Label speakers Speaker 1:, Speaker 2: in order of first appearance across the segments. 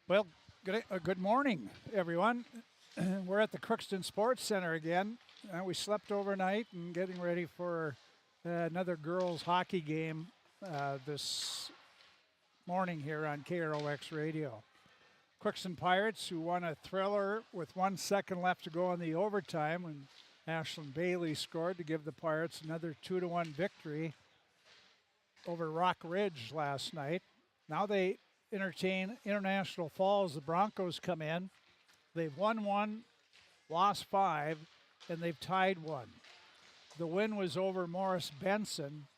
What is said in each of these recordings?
Speaker 1: Well, good morning, everyone. We're at the Crookston Sports Center again. We slept overnight and getting ready for another girls' hockey game this morning here on KROX Radio. Crookston Pirates, who won a thriller with 1 second left to go in the overtime when Ashlyn Bailey scored to give the Pirates another 2-1 victory over Rock Ridge last night. Now they entertain International Falls. The Broncos come in. They've won one, lost five, and they've tied one. The win was over Morris Benson,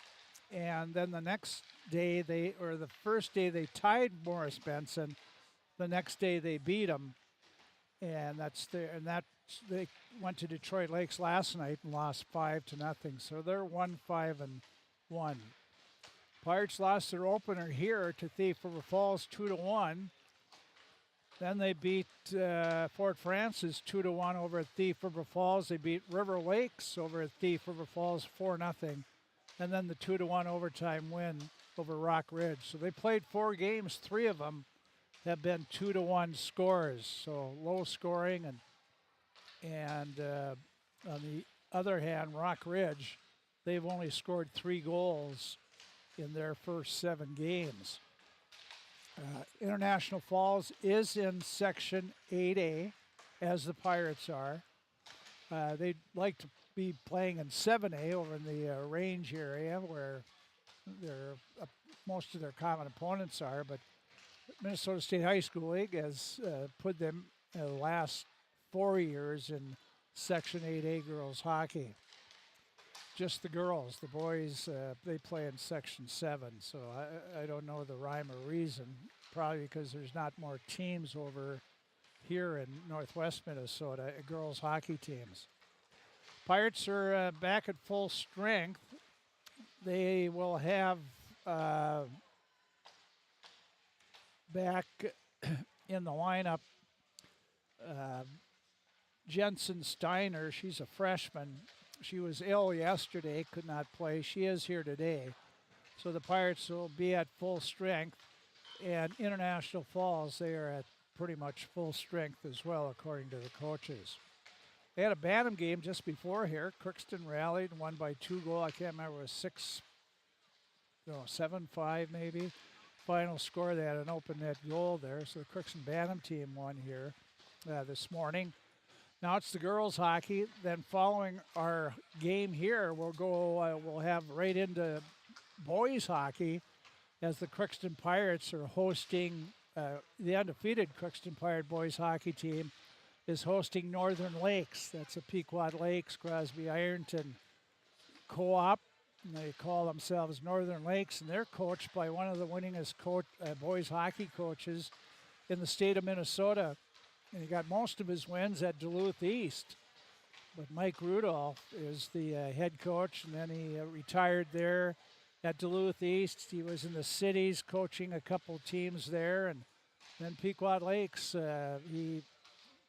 Speaker 1: and then the next day the first day they tied Morris Benson. The next day they beat them, and they went to Detroit Lakes last night and lost 5-0. So they're 1-5-1. Pirates lost their opener here to Thief River Falls 2-1. Then they beat Fort Francis 2-1 over at Thief River Falls. They beat River Lakes over at Thief River Falls 4-0. And then the 2-1 overtime win over Rock Ridge. So they played 4 games. 3 of them have been 2-1 scores. So low scoring. And on the other hand, Rock Ridge, they've only scored 3 goals in their first 7 games. International Falls is in Section 8A, as the Pirates are. They'd like to be playing in 7A over in the range area where most of their common opponents are, but Minnesota State High School League has put them the last 4 years in Section 8A girls hockey. Just the girls. The boys, they play in Section 7, so I don't know the rhyme or reason. Probably because there's not more teams over here in northwest Minnesota, girls hockey teams. Pirates are back at full strength. They will have back in the lineup Jensen Steiner. She's a freshman. She was ill yesterday, could not play. She is here today. So the Pirates will be at full strength. And International Falls, they are at pretty much full strength as well, according to the coaches. They had a Bantam game just before here. Crookston rallied and won by 2 goals. I can't remember, it was 7-5 maybe. Final score, they had an open net goal there. So the Crookston Bantam team won here this morning. Now it's the girls' hockey. Then following our game here, we'll have right into boys' hockey as the Crookston Pirates are hosting the undefeated Crookston Pirate Boys Hockey team is hosting Northern Lakes. That's a Pequot Lakes, Crosby Ironton co-op. And they call themselves Northern Lakes, and they're coached by one of the winningest boys hockey coaches in the state of Minnesota. And he got most of his wins at Duluth East. But Mike Rudolph is the head coach, and then he retired there at Duluth East. He was in the cities coaching a couple teams there. And then Pequot Lakes, he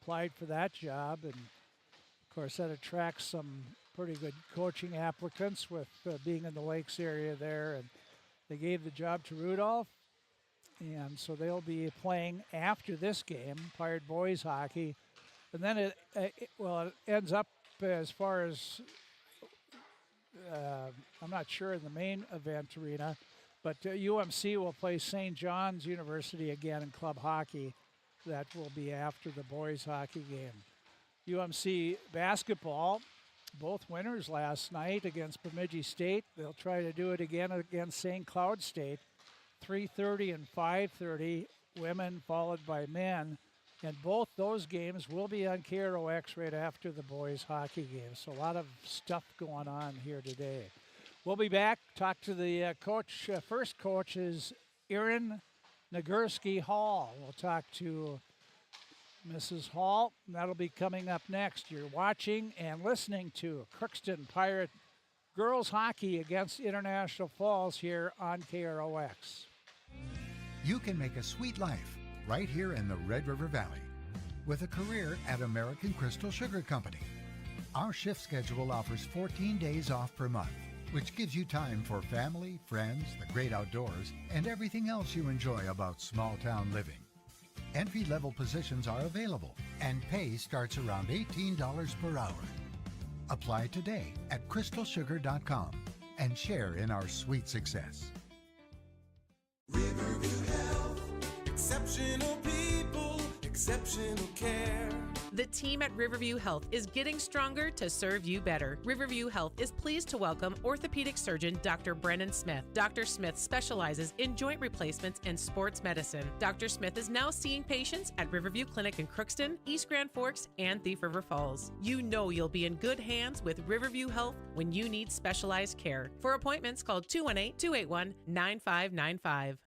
Speaker 1: applied for that job. And, of course, that attracts some pretty good coaching applicants with being in the Lakes area there. And they gave the job to Rudolph. And so they'll be playing after this game, Pirate Boys Hockey. And then it ends up as far as, I'm not sure in the main event arena, but UMC will play St. John's University again in club hockey. That will be after the boys hockey game. UMC basketball, both winners last night against Bemidji State. They'll try to do it again against St. Cloud State. 3:30 and 5:30, women followed by men. And both those games will be on KROX right after the boys hockey game. So a lot of stuff going on here today. We'll be back, talk to the coach. First coach is Erin Nagurski Hall. We'll talk to Mrs. Hall. That'll be coming up next. You're watching and listening to Crookston Pirate Girls Hockey against International Falls here on KROX.
Speaker 2: You can make a sweet life right here in the Red River Valley with a career at American Crystal Sugar Company. Our shift schedule offers 14 days off per month, which gives you time for family, friends, the great outdoors, and everything else you enjoy about small town living. Entry-level positions are available, and pay starts around $18 per hour. Apply today at crystalsugar.com and share in our sweet success.
Speaker 3: Riverview Health, exceptional people, exceptional care.
Speaker 4: The team at Riverview Health is getting stronger to serve you better. Riverview Health is pleased to welcome orthopedic surgeon Dr. Brennan Smith. Dr. Smith specializes in joint replacements and sports medicine. Dr. Smith is now seeing patients at Riverview Clinic in Crookston, East Grand Forks, and Thief River Falls. You know you'll be in good hands with Riverview Health when you need specialized care. For appointments, call 218-281-9595.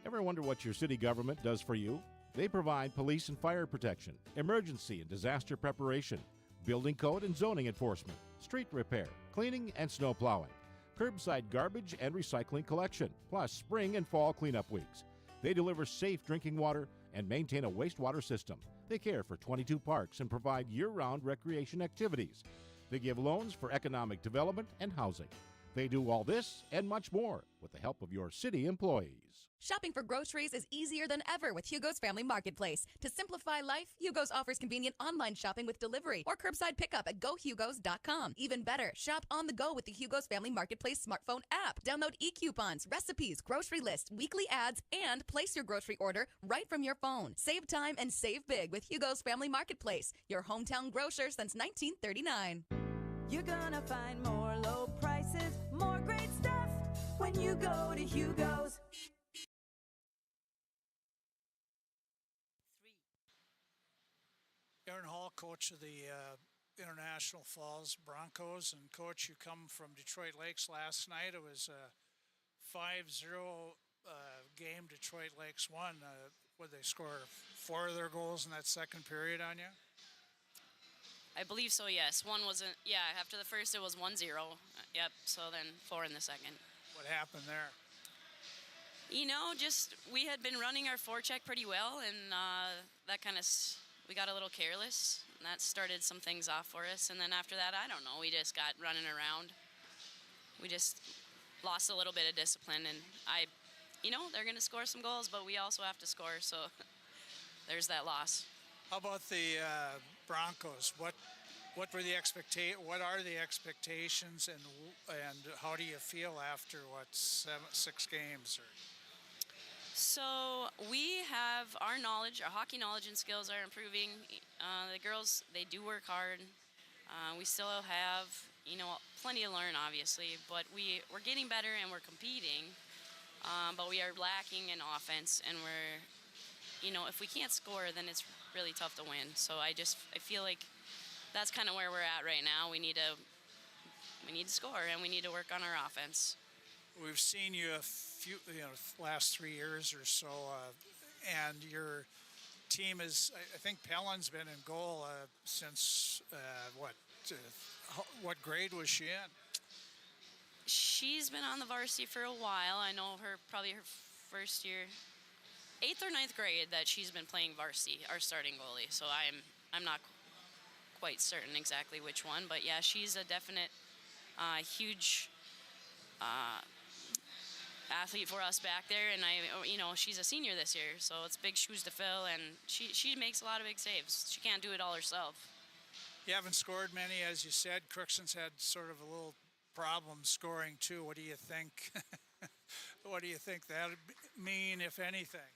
Speaker 5: Ever wonder what your city government does for you? They provide police and fire protection, emergency and disaster preparation, building code and zoning enforcement, street repair, cleaning and snow plowing, curbside garbage and recycling collection, plus spring and fall cleanup weeks. They deliver safe drinking water and maintain a wastewater system. They care for 22 parks and provide year-round recreation activities. They give loans for economic development and housing. They do all this and much more with the help of your city employees.
Speaker 6: Shopping for groceries is easier than ever with Hugo's Family Marketplace. To simplify life, Hugo's offers convenient online shopping with delivery or curbside pickup at gohugos.com. Even better, shop on the go with the Hugo's Family Marketplace smartphone app. Download e-coupons, recipes, grocery lists, weekly ads, and place your grocery order right from your phone. Save time and save big with Hugo's Family Marketplace, your hometown grocer since 1939.
Speaker 7: You're gonna find more low prices, more great stuff when you go to Hugo's.
Speaker 1: Aaron Hall, coach of the International Falls Broncos. And, Coach, you come from Detroit Lakes last night. It was a 5-0 game Detroit Lakes won. Would they score 4 of their goals in that second period on you?
Speaker 8: I believe so, yes. One wasn't, after the first it was 1-0. Yep, so then 4 in the second.
Speaker 1: What happened there?
Speaker 8: Just we had been running our forecheck pretty well, and that kind of, we got a little careless, and that started some things off for us. And then after that, I don't know, we just got running around. We just lost a little bit of discipline, and they're going to score some goals, but we also have to score, so there's that loss.
Speaker 1: How about the Broncos? What are the expectations, and how do you feel after 6 games?
Speaker 8: So we have our knowledge, our hockey knowledge and skills are improving. The girls, they do work hard. We still have, plenty to learn, obviously, but we're getting better and we're competing. But we are lacking in offense, and we're, if we can't score, then it's really tough to win. So I feel like that's kind of where we're at right now. We need to score, and we need to work on our offense.
Speaker 1: We've seen you a few, last 3 years or so, and your team is, I think Pellin's been in goal since, what grade was she in?
Speaker 8: She's been on the varsity for a while. I know probably her first year, 8th or 9th grade, that she's been playing varsity, our starting goalie. So I'm not quite certain exactly which one, but yeah, she's a definite huge athlete for us back there, and she's a senior this year, so it's big shoes to fill, and she makes a lot of big saves. She can't do it all herself.
Speaker 1: You haven't scored many, as you said. Crookston's had sort of a little problem scoring too. What do you think? What do you think that would mean, if anything?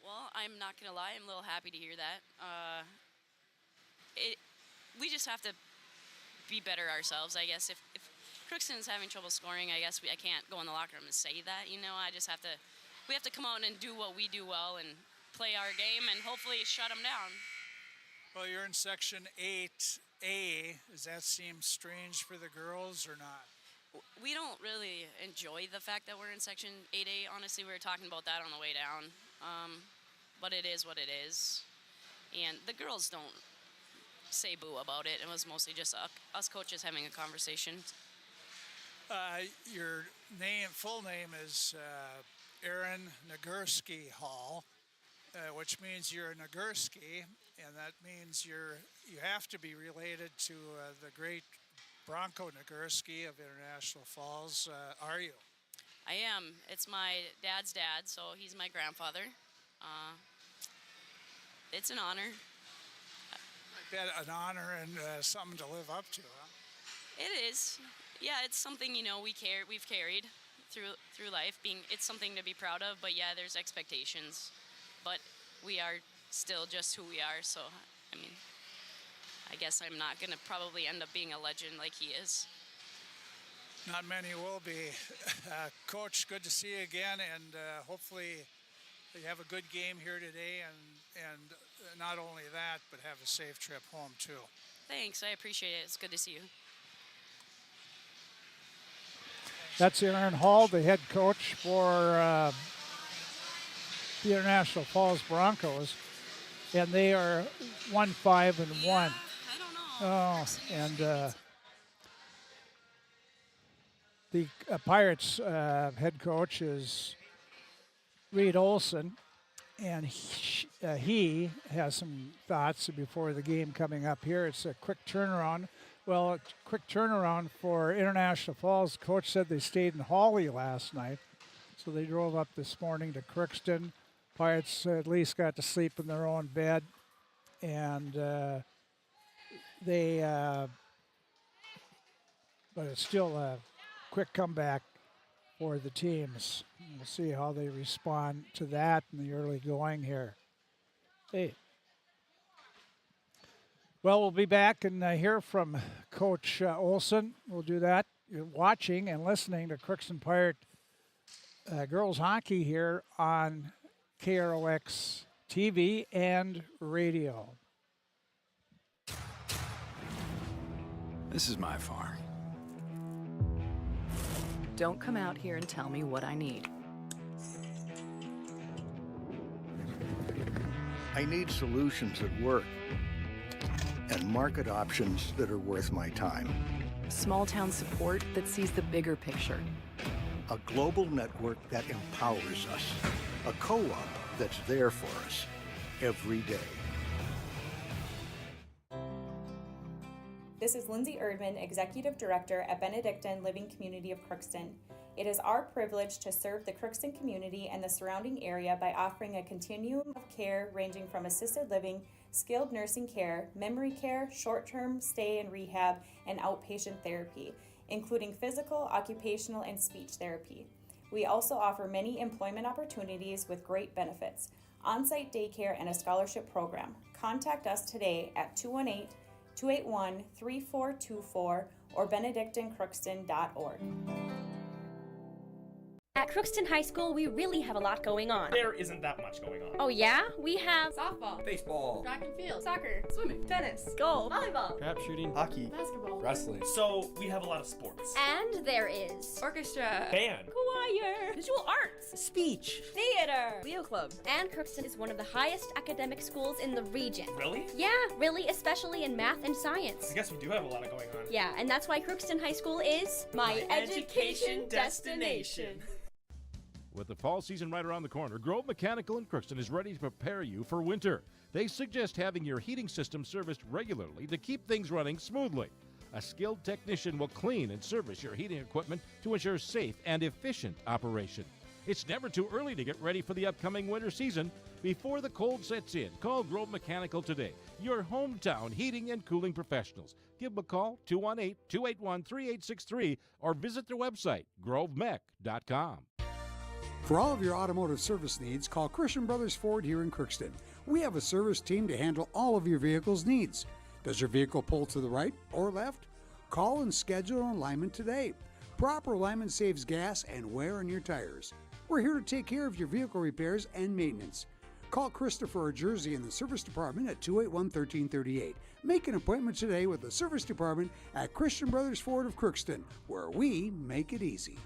Speaker 8: Well, I'm not gonna lie, I'm a little happy to hear that. We just have to be better ourselves, I guess. If Crookston's having trouble scoring, I guess I can't go in the locker room and say that. We have to come out and do what we do well and play our game and hopefully shut them down.
Speaker 1: Well, you're in Section 8A. Does that seem strange for the girls or not?
Speaker 8: We don't really enjoy the fact that we're in Section 8A. Honestly, we were talking about that on the way down. but it is what it is. And the girls don't say boo about it. It was mostly just us coaches having a conversation.
Speaker 1: Your full name is Aaron Nagurski Hall, which means you're a Nagurski, and that means you have to be related to the great Bronco Nagurski of International Falls. Are you?
Speaker 8: I am. It's my dad's dad, so he's my grandfather. It's an honor.
Speaker 1: I bet an honor and something to live up to, huh?
Speaker 8: It is. Yeah, it's something, we've carried through life. It's something to be proud of, but yeah, there's expectations. But we are still just who we are, so I guess I'm not going to probably end up being a legend like he is.
Speaker 1: Not many will be. Coach, good to see you again, and hopefully you have a good game here today, and not only that, but have a safe trip home too.
Speaker 8: Thanks, I appreciate it. It's good to see you.
Speaker 1: That's Aaron Hall, the head coach for the International Falls Broncos, and they are 1-5-1.
Speaker 8: I don't know.
Speaker 1: Oh, and the Pirates head coach is Reed Olsen, and he has some thoughts before the game coming up here. It's a quick turnaround. Well, a quick turnaround for International Falls. Coach said they stayed in Hawley last night, so they drove up this morning to Crookston. Pirates at least got to sleep in their own bed, and but it's still a quick comeback for the teams. We'll see how they respond to that in the early going here. Hey. Well, we'll be back and hear from Coach Olsen. We'll do that. You're watching and listening to Crookston Pirate Girls Hockey here on KROX TV and radio.
Speaker 9: This is my farm.
Speaker 10: Don't come out here and tell me what I need.
Speaker 9: I need solutions that work and market options that are worth my time.
Speaker 10: Small town support that sees the bigger picture.
Speaker 9: A global network that empowers us. A co-op that's there for us every day.
Speaker 11: This is Lindsay Erdman, Executive Director at Benedictine Living Community of Crookston. It is our privilege to serve the Crookston community and the surrounding area by offering a continuum of care ranging from assisted living, skilled nursing care, memory care, short-term stay and rehab, and outpatient therapy, including physical, occupational, and speech therapy. We also offer many employment opportunities with great benefits, on-site daycare, and a scholarship program. Contact us today at 218-281-3424 or benedictinecrookston.org.
Speaker 12: At Crookston High School, we really have a lot going on.
Speaker 13: There isn't that much going on.
Speaker 12: Oh yeah? We have
Speaker 14: softball,
Speaker 13: baseball,
Speaker 14: track and field, soccer, swimming, tennis,
Speaker 12: golf,
Speaker 14: volleyball,
Speaker 13: crap shooting, hockey,
Speaker 14: basketball,
Speaker 13: wrestling. So we have a lot of sports.
Speaker 12: And there is
Speaker 14: orchestra,
Speaker 13: band,
Speaker 12: choir,
Speaker 14: visual arts,
Speaker 12: speech,
Speaker 14: theater, Leo Club.
Speaker 12: And Crookston is one of the highest academic schools in the region.
Speaker 13: Really?
Speaker 12: Yeah, really, especially in math and science.
Speaker 13: I guess we do have a lot going on.
Speaker 12: Yeah, and that's why Crookston High School is
Speaker 14: my education destination.
Speaker 5: With the fall season right around the corner, Grove Mechanical in Crookston is ready to prepare you for winter. They suggest having your heating system serviced regularly to keep things running smoothly. A skilled technician will clean and service your heating equipment to ensure safe and efficient operation. It's never too early to get ready for the upcoming winter season. Before the cold sets in, call Grove Mechanical today, your hometown heating and cooling professionals. Give them a call, 218-281-3863, or visit their website, grovemech.com.
Speaker 15: For all of your automotive service needs, call Christian Brothers Ford here in Crookston. We have a service team to handle all of your vehicle's needs. Does your vehicle pull to the right or left? Call and schedule an alignment today. Proper alignment saves gas and wear on your tires. We're here to take care of your vehicle repairs and maintenance. Call Christopher or Jersey in the service department at 281-1338. Make an appointment today with the service department at Christian Brothers Ford of Crookston, where we make it easy.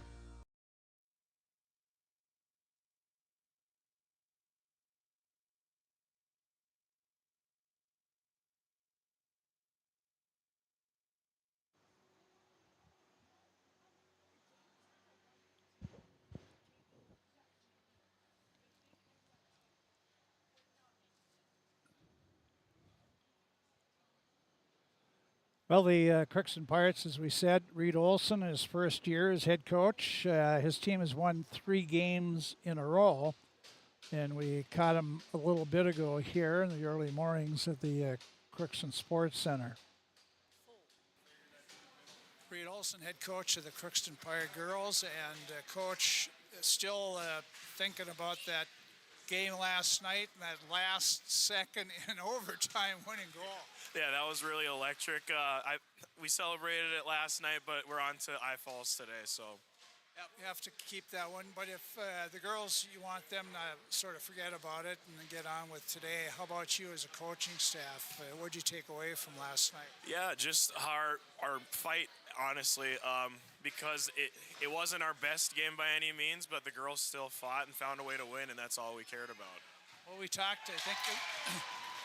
Speaker 1: Well, the Crookston Pirates, as we said, Reed Olsen, his first year as head coach. His team has won 3 games in a row, and we caught him a little bit ago here in the early mornings at the Crookston Sports Center. Reed Olsen, head coach of the Crookston Pirate Girls, and coach, still thinking about that game last night and that last second in overtime winning goal.
Speaker 16: Yeah, that was really electric. We celebrated it last night, but we're on to I Falls today, so.
Speaker 1: Yep, you have to keep that one. But if the girls, you want them to sort of forget about it and get on with today, how about you as a coaching staff? What did you take away from last night?
Speaker 16: Yeah, just our fight, honestly, because it wasn't our best game by any means, but the girls still fought and found a way to win, and that's all we cared about.
Speaker 1: Well, we talked, I think,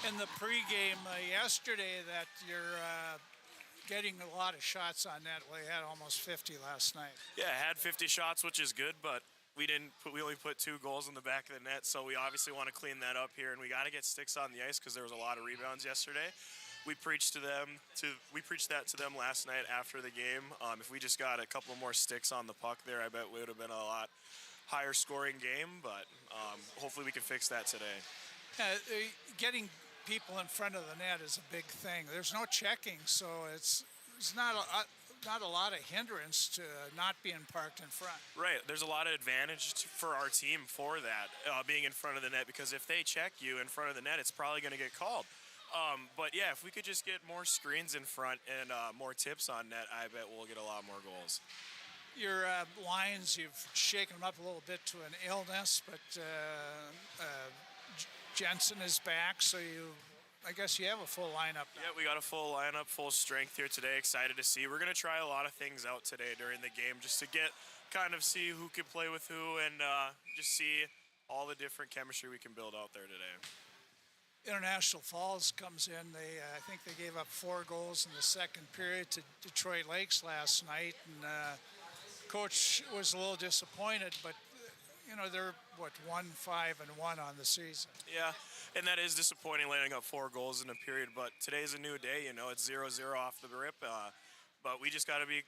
Speaker 1: in the pregame yesterday that you're getting a lot of shots on net. We had almost 50 last night.
Speaker 16: Yeah, I had 50 shots, which is good, but we only put 2 goals in the back of the net, so we obviously want to clean that up here, and we got to get sticks on the ice because there was a lot of rebounds yesterday. We preached that to them last night after the game. If we just got a couple more sticks on the puck there, I bet we would have been a lot higher scoring game, but hopefully we can fix that today.
Speaker 1: Getting people in front of the net is a big thing. There's no checking, so it's not a lot of hindrance to not being parked in front.
Speaker 16: Right. There's a lot of advantage for our team for that, being in front of the net, because if they check you in front of the net, it's probably going to get called. But yeah, if we could just get more screens in front and more tips on net, I bet we'll get a lot more goals.
Speaker 1: Your lines, you've shaken them up a little bit to an illness, but Jensen is back, so I guess you have a full lineup now.
Speaker 16: Yeah, we got a full lineup, full strength here today. Excited to see. We're going to try a lot of things out today during the game just to see who can play with who and just see all the different chemistry we can build out there today.
Speaker 1: International Falls comes in. I think they gave up 4 goals in the second period to Detroit Lakes last night, and coach was a little disappointed, but they're 1-5-1 on the season.
Speaker 16: Yeah, and that is disappointing, letting up 4 goals in a period, but today's a new day. It's 0-0 off the rip, but we just got to be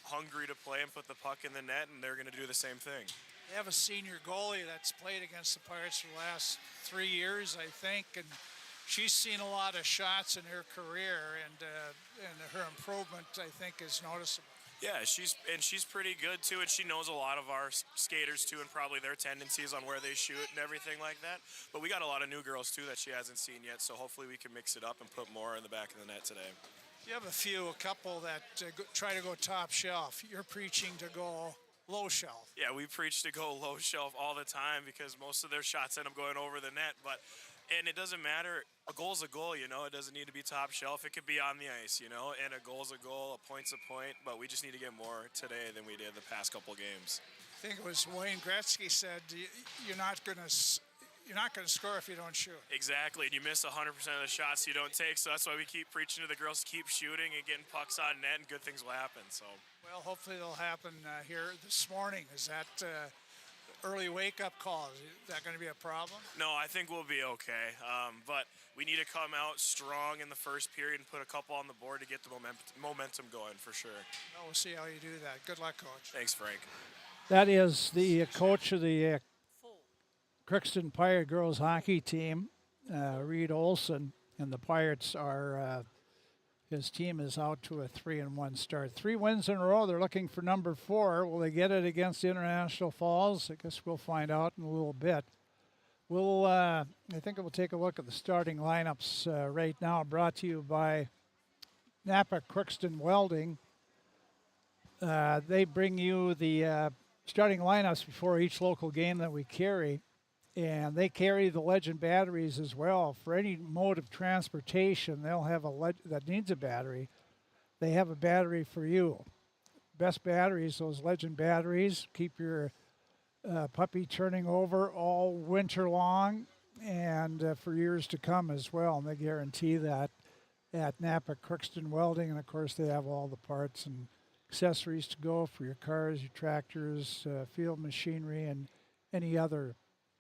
Speaker 16: hungry to play and put the puck in the net, and they're going to do the same thing.
Speaker 1: They have a senior goalie that's played against the Pirates for the last 3 years, I think, and she's seen a lot of shots in her career, and her improvement, I think, is noticeable.
Speaker 16: Yeah, she's pretty good too, and she knows a lot of our skaters too, and probably their tendencies on where they shoot and everything like that. But we got a lot of new girls too that she hasn't seen yet, so hopefully we can mix it up and put more in the back of the net today.
Speaker 1: You have a couple that try to go top shelf. You're preaching to go low shelf.
Speaker 16: Yeah, we preach to go low shelf all the time because most of their shots end up going over the net, and it doesn't matter. A goal's a goal, It doesn't need to be top shelf. It could be on the ice, And a goal's a goal, a point's a point. But we just need to get more today than we did the past couple games.
Speaker 1: I think it was Wayne Gretzky said, "You're not going to score if you don't shoot."
Speaker 16: Exactly, and you miss 100% of the shots you don't take. So that's why we keep preaching to the girls to keep shooting and getting pucks on net, and good things will happen. So. Well,
Speaker 1: hopefully they'll happen here this morning. Is that early wake-up call? Is that going to be a problem?
Speaker 16: No, I think we'll be okay. But we need to come out strong in the first period and put a couple on the board to get the momentum going for sure.
Speaker 1: Well, we'll see how you do that. Good luck, Coach.
Speaker 16: Thanks, Frank.
Speaker 1: That is the coach of the Crookston Pirate Girls Hockey team, Reed Olsen, and the Pirates are... his team is out to a 3-1 start. 3 wins in a row. They're looking for number 4. Will they get it against International Falls? I guess we'll find out in a little bit. I think we'll take a look at the starting lineups right now, brought to you by Napa Crookston Welding. They bring you the starting lineups before each local game that we carry. And they carry the Legend batteries as well. For any mode of transportation, they'll have that needs a battery. They have a battery for you. Best batteries, those Legend batteries. Keep your puppy turning over all winter long and for years to come as well. And they guarantee that at Napa Crookston Welding. And, of course, they have all the parts and accessories to go for your cars, your tractors, field machinery, and any other.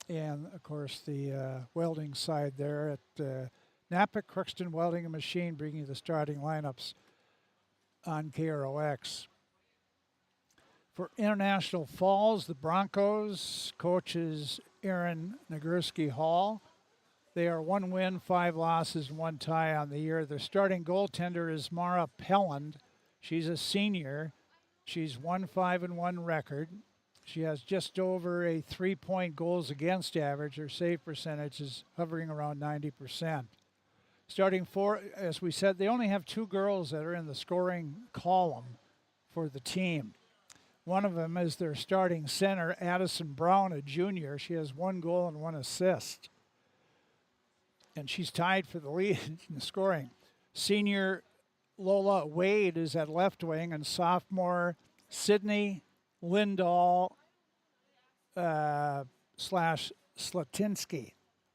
Speaker 1: And, of course, the welding side there at Napa Crookston Welding and Machine, bringing you the starting lineups. on KROX. For International Falls, the Broncos, coaches Aaron Nagurski Hall. They are 1 win, 5 losses, and 1 tie on the year. Their starting goaltender is Mara Pelland. She's a senior. She's 1-5-1 record. She has just over a 3-point goals against average. Her save percentage is hovering around 90%. Starting 4, as we said, they only have 2 girls that are in the scoring column for the team. One of them is their starting center, Addison Brown, a junior. She has 1 goal and 1 assist. And she's tied for the lead in scoring. Senior Lola Wade is at left wing, and sophomore Sydney Lindahl slash Slatinsky.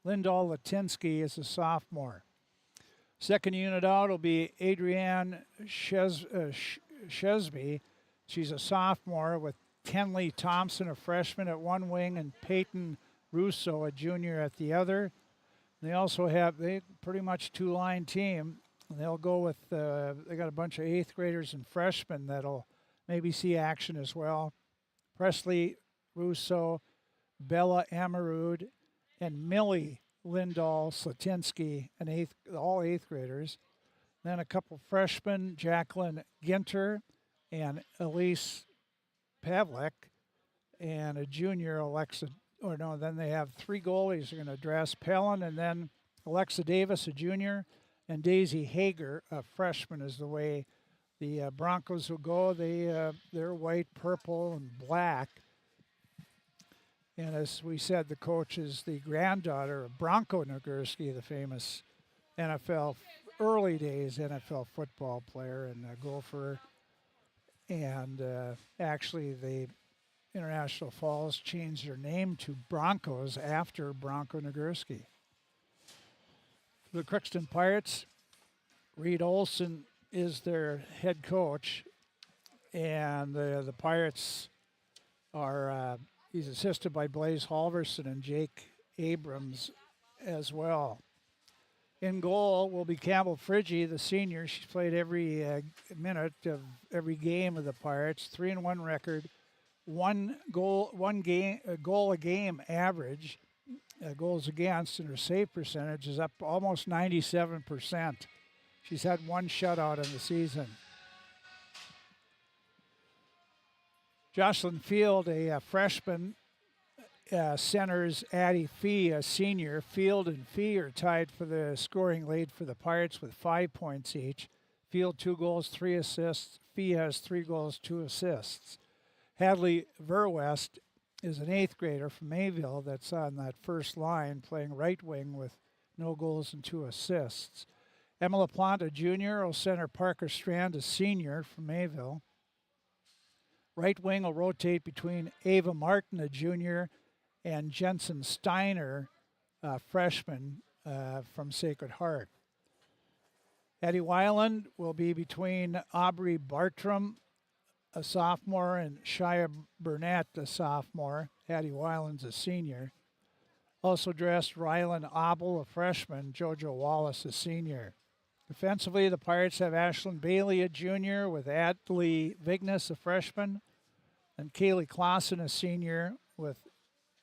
Speaker 1: Lindahl Latinsky is a sophomore. Second unit out will be Adrienne Shesby. She's a sophomore, with Tenley Thompson, a freshman, at one wing, and Peyton Russo, a junior, at the other. They also have pretty much 2-line team. They'll go with they got a bunch of 8th graders and freshmen that'll maybe see action as well. Presley Russo, Bella Amarud, and Millie Lindahl Slatinsky, all 8th graders. Then a couple freshmen, Jacqueline Ginter and Elise Pavlik, and a junior, then they have 3 goalies they're going to address. Pellin, and then Alexa Davis, a junior, and Daisy Hager, a freshman, is the way the Broncos will go. They're white, purple, and black. And as we said, the coach is the granddaughter of Bronco Nagurski, the famous early days NFL football player and gopher. And actually, the International Falls changed their name to Broncos after Bronco Nagurski. For the Crookston Pirates, Reed Olsen is their head coach, and the Pirates are he's assisted by Blaze Halverson and Jake Abrams as well. In goal will be Campbell Friggy, the senior. She's played every minute of every game of the Pirates. 3-1 record, 1 goal a game average, goals against, and her save percentage is up almost 97%. She's had 1 shutout in the season. Jocelyn Field, a freshman, centers Addie Fee, a senior. Field and Fee are tied for the scoring lead for the Pirates with 5 points each. Field 2 goals, 3 assists. Fee has 3 goals, 2 assists. Hadley Verwest is an 8th grader from Mayville that's on that first line, playing right wing with no goals and 2 assists. Emma LaPlante, a junior, will center Parker Strand, a senior from Mayville. Right wing will rotate between Ava Martin, a junior, and Jensen Steiner, a freshman from Sacred Heart. Eddie Weiland will be between Aubrey Bartram, a sophomore, and Shia Burnett, a sophomore. Eddie Weiland's a senior. Also dressed Rylan Abel, a freshman. Jojo Wallace, a senior. Defensively, the Pirates have Ashlyn Bailey, a junior, with Adley Vignes, a freshman, and Kaylee Clausen, a senior, with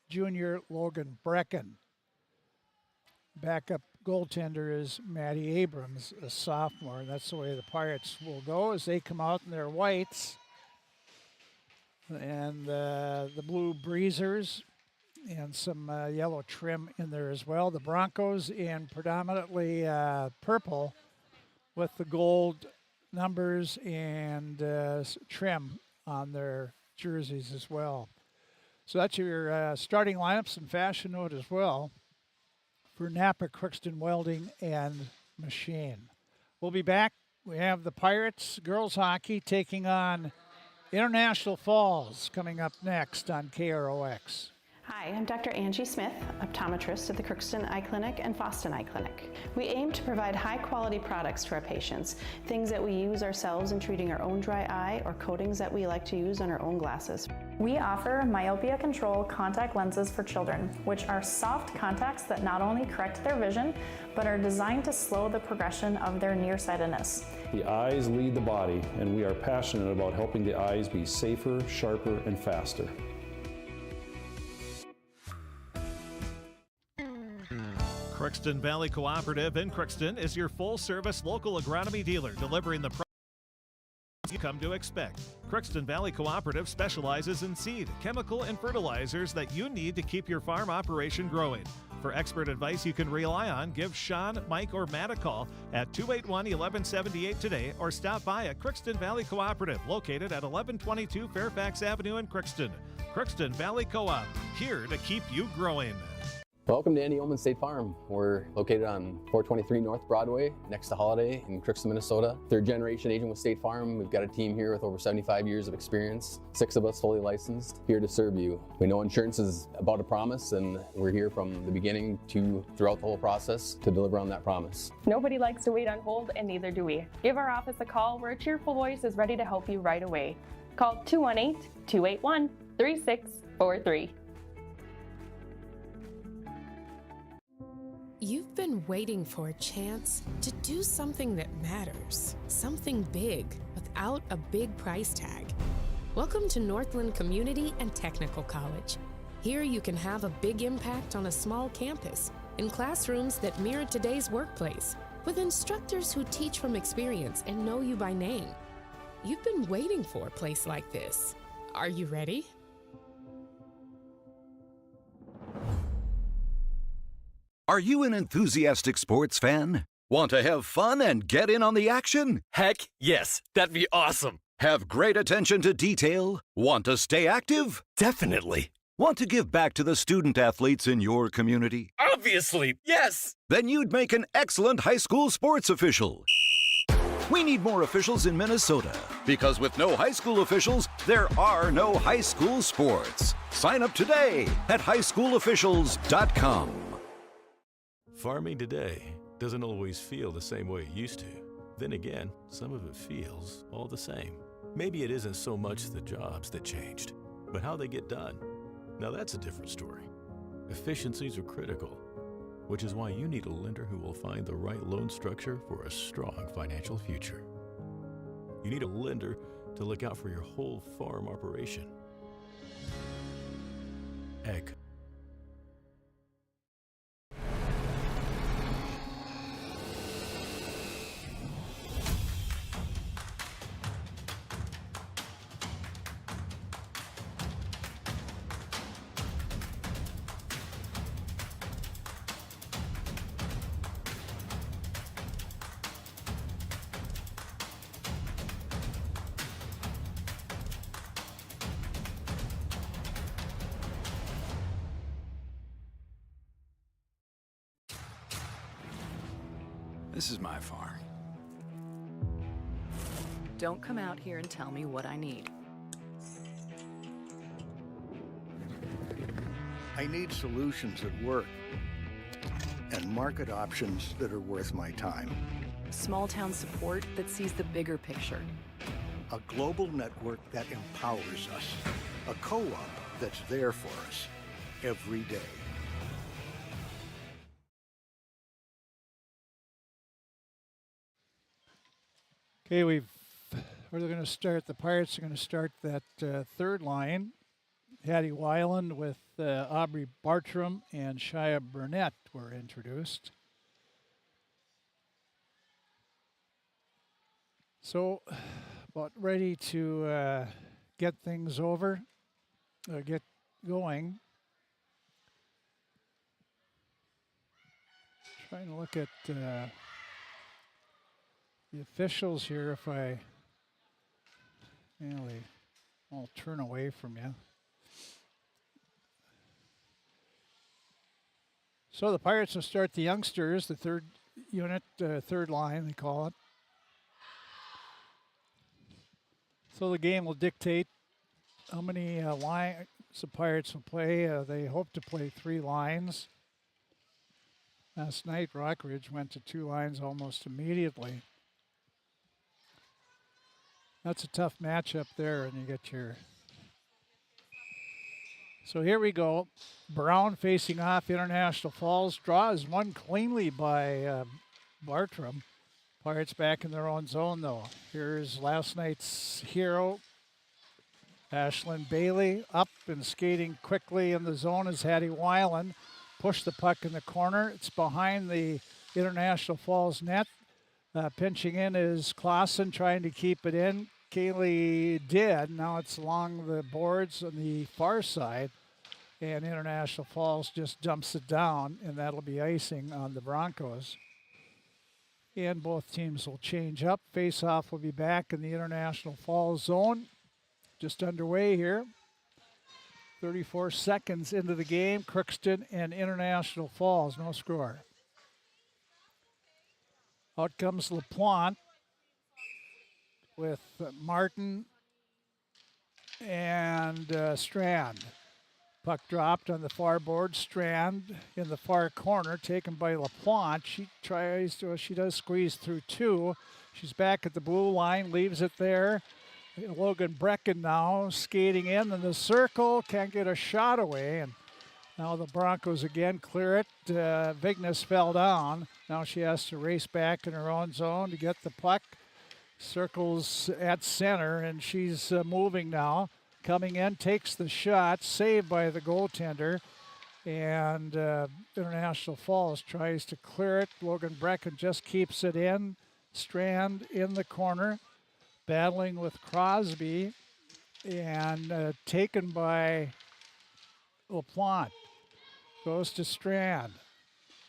Speaker 1: junior Logan Brecken. Backup goaltender is Maddie Abrams, a sophomore, and that's the way the Pirates will go as they come out in their whites and the blue breezers and some yellow trim in there as well. The Broncos in predominantly purple with the gold numbers and trim on their jerseys as well. So that's your starting lineups and fashion note as well for Napa, Crookston Welding, and Machine. We'll be back. We have the Pirates girls hockey taking on International Falls coming up next on KROX.
Speaker 17: Hi, I'm Dr. Angie Smith, optometrist at the Crookston Eye Clinic and Foston Eye Clinic. We aim to provide high-quality products to our patients, things that we use ourselves in treating our own dry eye or coatings that we like to use on our own glasses.
Speaker 18: We offer myopia control contact lenses for children, which are soft contacts that not only correct their vision, but are designed to slow the progression of their nearsightedness.
Speaker 19: The eyes lead the body, and we are passionate about helping the eyes be safer, sharper, and faster.
Speaker 20: Crookston Valley Cooperative in Crookston is your full-service local agronomy dealer, delivering the products you come to expect. Crookston Valley Cooperative specializes in seed, chemical, and fertilizers that you need to keep your farm operation growing. For expert advice you can rely on, give Sean, Mike, or Matt a call at 281-1178 today or stop by at Crookston Valley Cooperative, located at 1122 Fairfax Avenue in Crookston. Crookston Valley Co-op, here to keep you growing.
Speaker 21: Welcome to Andy Oman State Farm. We're located on 423 North Broadway, next to Holiday in Crookston, Minnesota. Third generation agent with State Farm. We've got a team here with over 75 years of experience, 6 of us fully licensed, here to serve you. We know insurance is about a promise, and we're here from the beginning to throughout the whole process to deliver on that promise.
Speaker 18: Nobody likes to wait on hold, and neither do we. Give our office a call where a cheerful voice is ready to help you right away. Call 218-281-3643.
Speaker 4: You've been waiting for a chance to do something that matters, something big without a big price tag. Welcome to Northland Community and Technical College. Here you can have a big impact on a small campus, in classrooms that mirror today's workplace, with instructors who teach from experience and know you by name. You've been waiting for a place like this. Are you ready?
Speaker 22: Are you an enthusiastic sports fan? Want to have fun and get in on the action?
Speaker 23: Heck, yes. That'd be awesome.
Speaker 22: Have great attention to detail? Want to stay active?
Speaker 23: Definitely.
Speaker 22: Want to give back to the student athletes in your community?
Speaker 23: Obviously, yes.
Speaker 22: Then you'd make an excellent high school sports official. We need more officials in Minnesota, because with no high school officials, there are no high school sports. Sign up today at highschoolofficials.com.
Speaker 24: Farming today doesn't always feel the same way it used to. Then again, some of it feels all the same. Maybe it isn't so much the jobs that changed, but how they get done. Now that's a different story. Efficiencies are critical, which is why you need a lender who will find the right loan structure for a strong financial future. You need a lender to look out for your whole farm operation. Egg.
Speaker 25: This is my farm.
Speaker 10: Don't come out here and tell me what I need.
Speaker 9: I need solutions that work and market options that are worth my time.
Speaker 10: Small town support that sees the bigger picture.
Speaker 9: A global network that empowers us. A co-op that's there for us every day.
Speaker 1: Okay, we're going to start. The Pirates are going to start that third line. Hattie Weiland with Aubrey Bartram and Shia Burnett were introduced. So, about ready to get things over, get going. Trying to look at the officials here. If I, I'll turn away from you. So the Pirates will start the youngsters, the third unit, third line, they call it. So the game will dictate how many So Pirates will play, they hope to play 3 lines. Last night, Rockridge went to 2 lines almost immediately. That's a tough matchup there, and you get your... So here we go. Brown facing off International Falls. Draw is won cleanly by Bartram. Pirates back in their own zone, though. Here's last night's hero, Ashlyn Bailey, up and skating quickly in the zone is Hattie Weiland. Push the puck in the corner. It's behind the International Falls net. Pinching in is Clausen trying to keep it in. Kaylee did. Now it's along the boards on the far side. And International Falls just dumps it down, and that'll be icing on the Broncos. And both teams will change up. Face-off will be back in the International Falls zone. Just underway here. 34 seconds into the game. Crookston and International Falls, no score. Out comes LaPlante with Martin and Strand. Puck dropped on the far board. Strand in the far corner, taken by LaPlante. She does squeeze through 2. She's back at the blue line, leaves it there. Logan Brecken now skating in the circle, can't get a shot away, and now the Broncos again clear it. Vignes fell down. Now she has to race back in her own zone to get the puck. Circles at center, and she's moving now. Coming in, takes the shot, saved by the goaltender, and International Falls tries to clear it. Logan Brecken just keeps it in. Strand in the corner, battling with Crosby, and taken by LaPlante. Goes to Strand.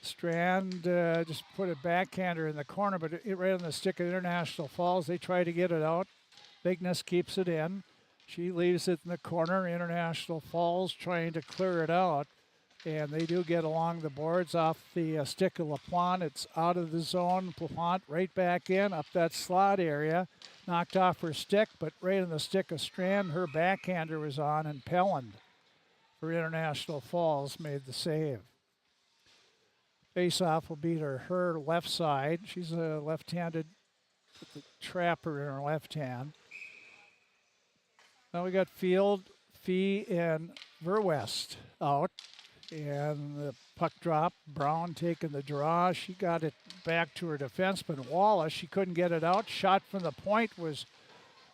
Speaker 1: Strand just put a backhander in the corner, but it right on the stick of International Falls. They try to get it out. Vignes keeps it in. She leaves it in the corner. International Falls trying to clear it out. And they do get along the boards off the stick of LaPlante. It's out of the zone. LaPlante right back in, up that slot area. Knocked off her stick, but right in the stick of Strand, her backhander was on, and Pelland for International Falls made the save. Face-off will be to her left side. She's a left-handed with the trapper in her left hand. Now we got Field, Fee, and Verwest out. And the puck drop. Brown taking the draw. She got it back to her defenseman, Wallace. She couldn't get it out. Shot from the point was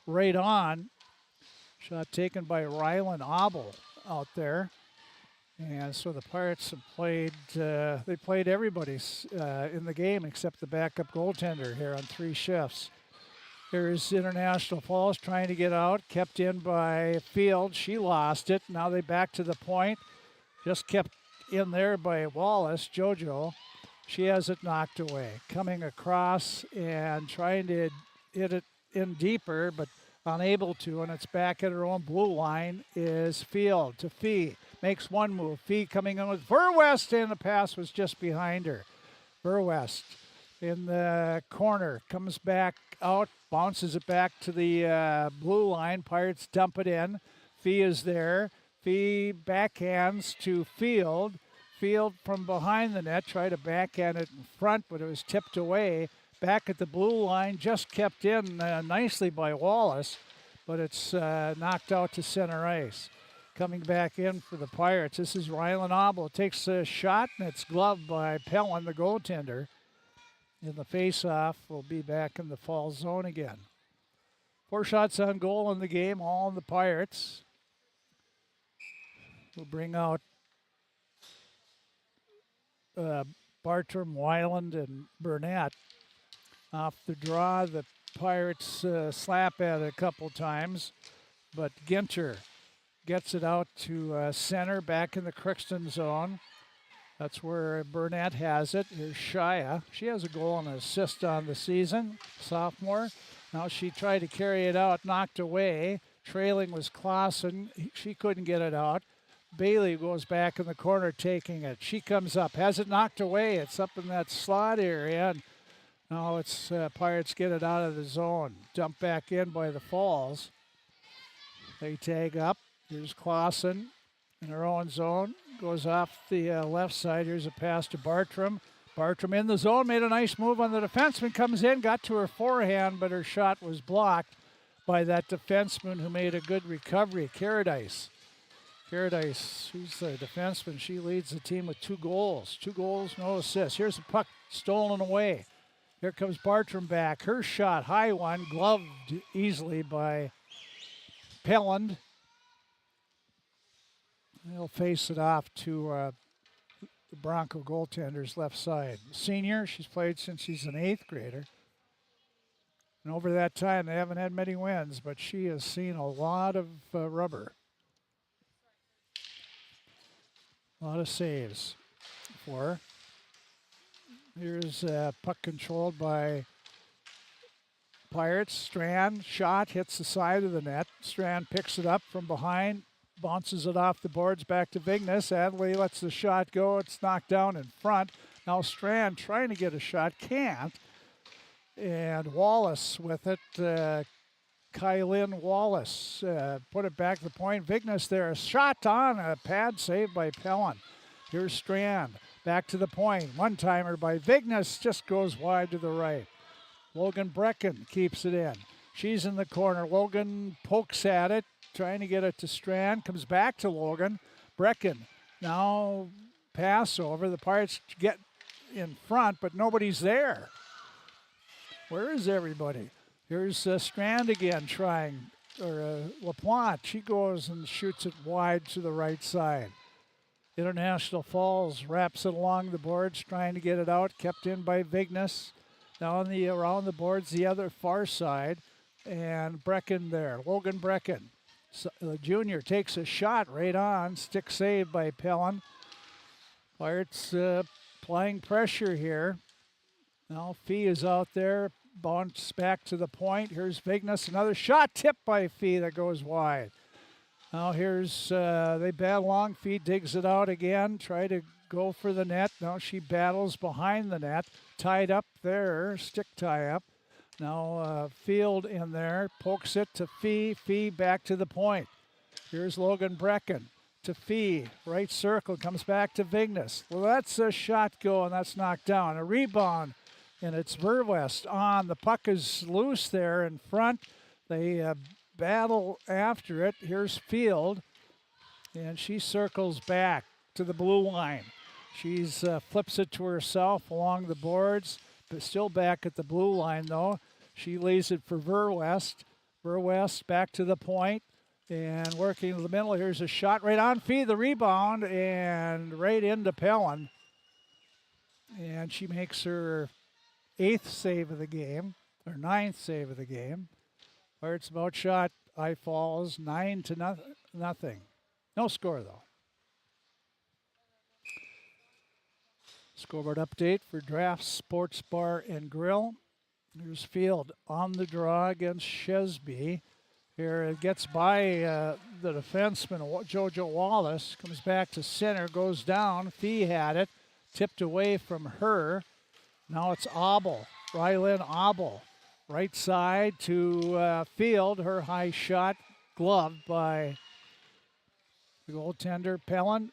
Speaker 1: right on. Shot taken by Rylan Obel out there. And so the Pirates have played, they played everybody in the game except the backup goaltender here on 3 shifts. Here's International Falls trying to get out. Kept in by Field. She lost it. Now they back to the point. Just kept in there by Wallace, JoJo. She has it knocked away. Coming across and trying to hit it in deeper, but unable to, and it's back at her own blue line is Field to Fee. Makes one move. Fee coming in with Verwest, and the pass was just behind her. Verwest in the corner, comes back out, bounces it back to the blue line. Pirates dump it in. Fee is there. Fee backhands to Field. Field from behind the net, tried to backhand it in front, but it was tipped away. Back at the blue line, just kept in nicely by Wallace, but it's knocked out to center ice. Coming back in for the Pirates, this is Rylan Obel. Takes a shot, and it's gloved by Pelland, the goaltender. In the face-off, we'll be back in the Falls zone again. 4 shots on goal in the game, all in the Pirates. We'll bring out Bartram, Weiland, and Burnett. Off the draw, the Pirates slap at it a couple times, but Ginter gets it out to center, back in the Crookston zone. That's where Burnett has it. Here's Shia. She has a goal and an assist on the season, sophomore. Now she tried to carry it out, knocked away. Trailing was Clausen. She couldn't get it out. Bailey goes back in the corner taking it. She comes up, has it knocked away. It's up in that slot area. And now it's Pirates get it out of the zone. Dumped back in by the Falls. They tag up. Here's Clausen. in her own zone. Goes off the left side. Here's a pass to Bartram. Bartram in the zone, made a nice move on the defenseman, comes in, got to her forehand, but her shot was blocked by that defenseman who made a good recovery, Caradice. Caradice, who's the defenseman, she leads the team with 2 goals. 2 goals, no assists. Here's the puck stolen away. Here comes Bartram back. Her shot, high one, gloved easily by Pelland. They'll face it off to the Bronco goaltender's left side. Senior, she's played since she's an 8th grader. And over that time, they haven't had many wins, but she has seen a lot of rubber. A lot of saves for her. Here's puck controlled by Pirates. Strand, shot, hits the side of the net. Strand picks it up from behind, bounces it off the boards back to Vignes. Adley lets the shot go. It's knocked down in front. Now Strand trying to get a shot, can't. And Wallace with it. Kylin Wallace put it back to the point. Vignes there, a shot on, a pad saved by Pelland. Here's Strand, back to the point. One-timer by Vignes, just goes wide to the right. Logan Brecken keeps it in. She's in the corner. Logan pokes at it, trying to get it to Strand. Comes back to Logan. Brecken now pass over. The Pirates get in front, but nobody's there. Where is everybody? Here's Strand again trying, or LaPlante. She goes and shoots it wide to the right side. International Falls wraps it along the boards, trying to get it out. Kept in by Vignes. Now around the boards, the other far side. And Brecken there, Logan Brecken. So, the junior takes a shot right on. Stick saved by Pelland. Pirates applying pressure here. Now Fee is out there. Bounce back to the point. Here's Vignes. Another shot tipped by Fee that goes wide. Now here's, they battle along. Fee digs it out again. Try to go for the net. Now she battles behind the net. Tied up there. Stick tie up. Now Field in there. Pokes it to Fee. Fee back to the point. Here's Logan Brecken to Fee. Right circle. Comes back to Vignes. Well, that's a shot go, and that's knocked down. A rebound. And it's Verwest on. The puck is loose there in front. They battle after it. Here's Field. And she circles back to the blue line. She's flips it to herself along the boards, but still back at the blue line, though. She lays it for Verwest. Verwest back to the point. And working in the middle. Here's a shot right on Fee. The rebound. And right into Pelland. And she makes her 8th save of the game, or 9th save of the game. Pirates about shot, I Falls, 9-0. No score, though. Scoreboard update for Draft Sports Bar and Grill. Here's Field on the draw against Shesby. Here it gets by the defenseman, JoJo Wallace. Comes back to center, goes down. Fee had it, tipped away from her. Now it's Abel, Rylin Abel. Right side to Field. Her high shot gloved by the goaltender, Pelland.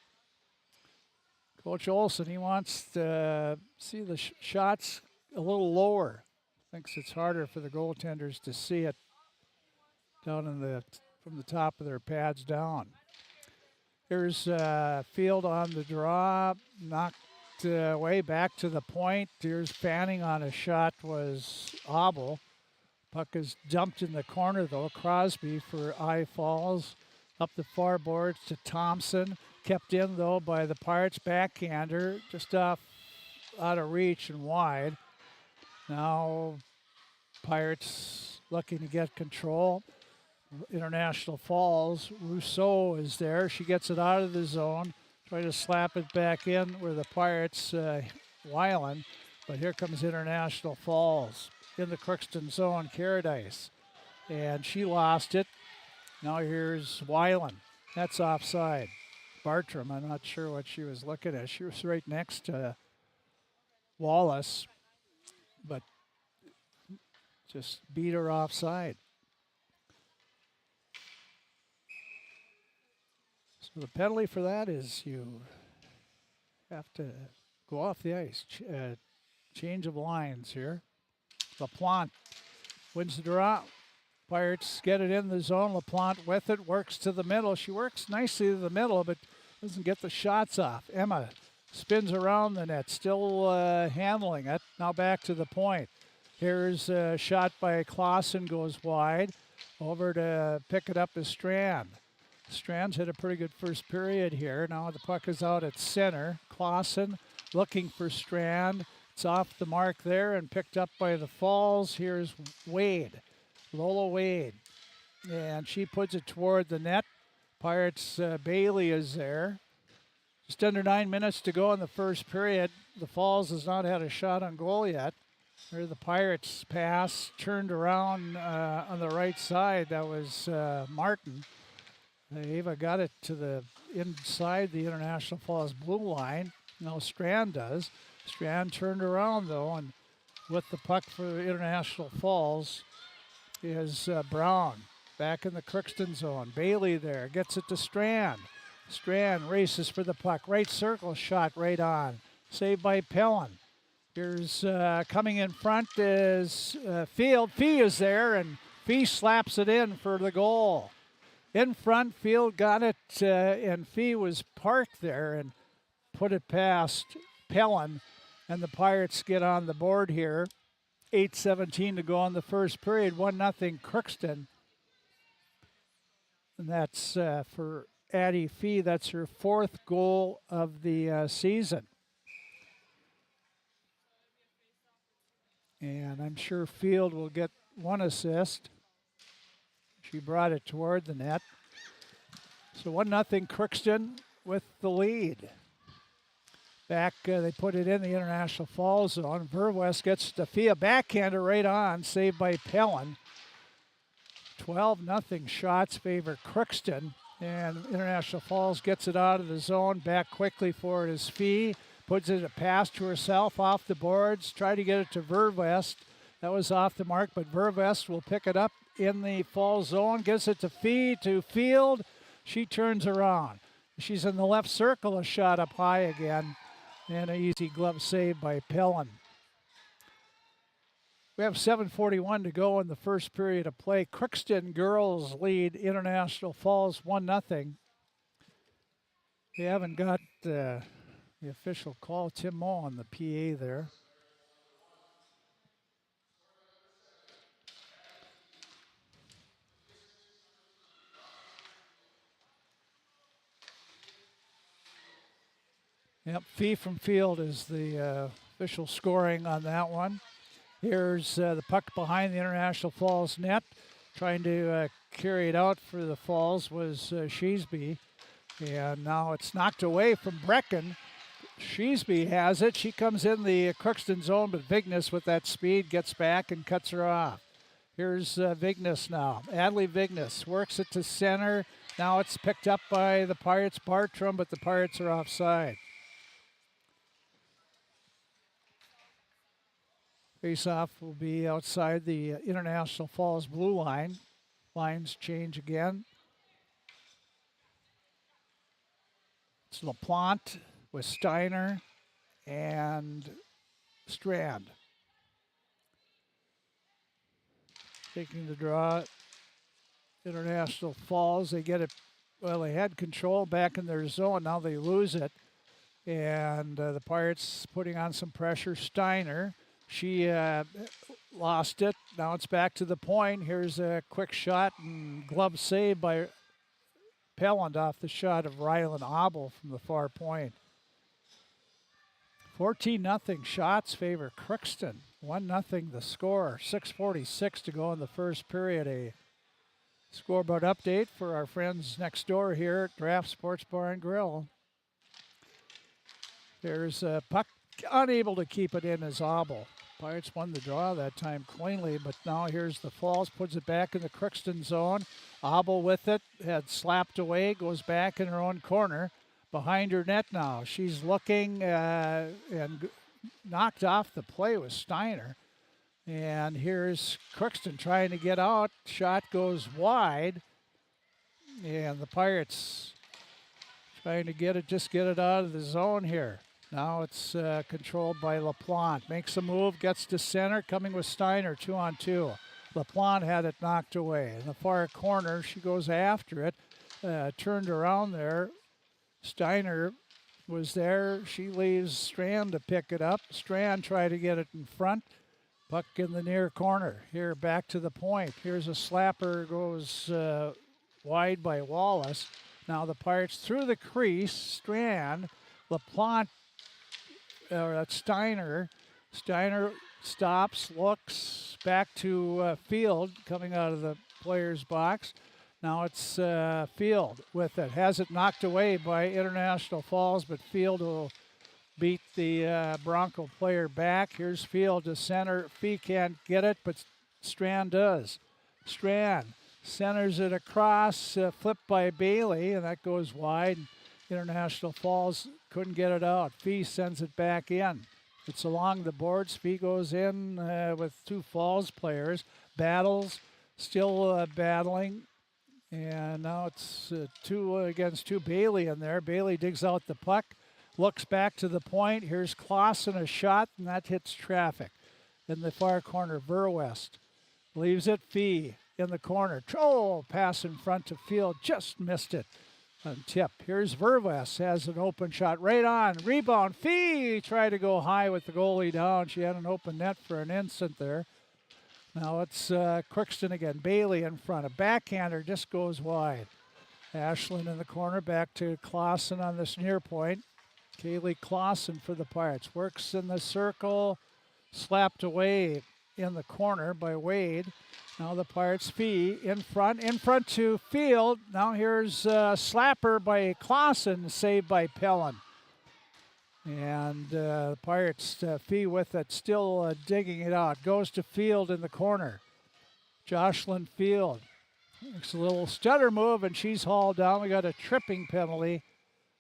Speaker 1: Coach Olsen, he wants to see the shots a little lower. Thinks it's harder for the goaltenders to see it down from the top of their pads down. Here's Field on the draw, knocked way back to the point. Here's Fanning on a shot was Abel. Puck is dumped in the corner though. Crosby for I Falls. Up the far boards to Thompson. Kept in though by the Pirates backhander. Just out of reach and wide. Now Pirates looking to get control. International Falls. Rousseau is there. She gets it out of the zone. Try to slap it back in where the Pirates Weiland, but here comes International Falls in the Crookston zone, Caradice, and she lost it. Now here's Weiland. That's offside. Bartram, I'm not sure what she was looking at. She was right next to Wallace, but just beat her offside. So the penalty for that is you have to go off the ice. Change of lines here. LaPlante wins the draw. Pirates get it in the zone. LaPlante with it, works to the middle. She works nicely to the middle, but doesn't get the shots off. Emma spins around the net, still handling it. Now back to the point. Here's a shot by Clausen, goes wide. Over to pick it up is Strand. Strand's had a pretty good first period here. Now the puck is out at center. Clausen looking for Strand. It's off the mark there and picked up by the Falls. Here's Wade, Lola Wade. And she puts it toward the net. Pirates Bailey is there. Just under 9 minutes to go in the first period. The Falls has not had a shot on goal yet. There the Pirates pass, turned around on the right side. That was Martin. Ava got it to the inside the International Falls blue line. Now Strand does. Strand turned around though, and with the puck for International Falls is Brown. Back in the Crookston zone. Bailey there, gets it to Strand. Strand races for the puck. Right circle shot right on. Saved by Pellin. Here's coming in front is Field. Fee is there, and Fee slaps it in for the goal. In front, Field got it, and Fee was parked there and put it past Pellin, and the Pirates get on the board here. 8:17 to go in the first period. 1-0 Crookston. And that's for Addie Fee. That's her 4th goal of the season. And I'm sure Field will get 1 assist. She brought it toward the net. So 1-0 Crookston with the lead. Back, they put it in the International Falls zone. Verwest gets Stafia backhander right on, saved by Pellin. 12-0 shots favor Crookston. And International Falls gets it out of the zone. Back quickly for it is Fee. Puts it a pass to herself off the boards. Try to get it to Verwest. That was off the mark, but Verwest will pick it up in the Falls zone. Gives it to Fee, to Field. She turns around. She's in the left circle, a shot up high again. And an easy glove save by Pellin. We have 7:41 to go in the first period of play. Crookston girls lead International Falls 1-0. We haven't got the official call. Tim Moe on the PA there. Yep, Fee from Field is the official scoring on that one. Here's the puck behind the International Falls net. Trying to carry it out for the Falls was Sheesby. And now it's knocked away from Brecken. Sheesby has it. She comes in the Crookston zone, but Vignes with that speed gets back and cuts her off. Here's Vignes now. Adley Vignes works it to center. Now it's picked up by the Pirates, Bartram, but the Pirates are offside. Face-off will be outside the International Falls blue line. Lines change again. It's LaPlante with Steiner and Strand. Taking the draw. International Falls, they get it, well, they had control back in their zone. Now they lose it. And the Pirates putting on some pressure. Steiner. She lost it. Now it's back to the point. Here's a quick shot and glove save by Pelland off the shot of Rylan Abel from the far point. 14-0 shots favor Crookston. 1-0 the score. 6:46 to go in the first period. A scoreboard update for our friends next door here at Draft Sports Bar and Grill. There's a puck, unable to keep it in as Abel. Pirates won the draw that time cleanly, but now here's the Falls, puts it back in the Crookston zone. Abel with it, had slapped away, goes back in her own corner. Behind her net now. She's looking and knocked off the play with Steiner. And here's Crookston trying to get out. Shot goes wide. And the Pirates Trying to get it out of the zone here. Now it's controlled by LaPlante. Makes a move, gets to center, coming with Steiner, 2-on-2. LaPlante had it knocked away. In the far corner, she goes after it. Turned around there. Steiner was there. She leaves Strand to pick it up. Strand tried to get it in front. Puck in the near corner. Here, back to the point. Here's a slapper, goes wide by Wallace. Now the Pirates through the crease. Strand, LaPlante, Steiner. Steiner stops, looks back to Field coming out of the player's box. Now it's Field with it. Has it knocked away by International Falls, but Field will beat the Bronco player back. Here's Field to center. Fee can't get it, but Strand does. Strand centers it across, flipped by Bailey, and that goes wide. International Falls couldn't get it out. Fee sends it back in. It's along the boards. Fee goes in with two Falls players. Battles, still battling. And now it's 2 against 2. Bailey in there. Bailey digs out the puck, looks back to the point. Here's Clausen, a shot, and that hits traffic. In the far corner, Verwest leaves it. Fee in the corner. Oh, pass in front to Field. Just missed it on tip. Here's Verwest, has an open shot right on. Rebound. Fee tried to go high with the goalie down. She had an open net for an instant there. Now it's Crookston again. Bailey in front. A backhander just goes wide. Ashland in the corner. Back to Clausen on this near point. Kaylee Clausen for the Pirates. Works in the circle. Slapped away in the corner by Wade. Now the Pirates. Fee in front to Field. Now here's slapper by Clausen, saved by Pellin. And Pirates, Fee with it, still digging it out. Goes to Field in the corner. Jocelyn Field makes a little stutter move, and she's hauled down. We got a tripping penalty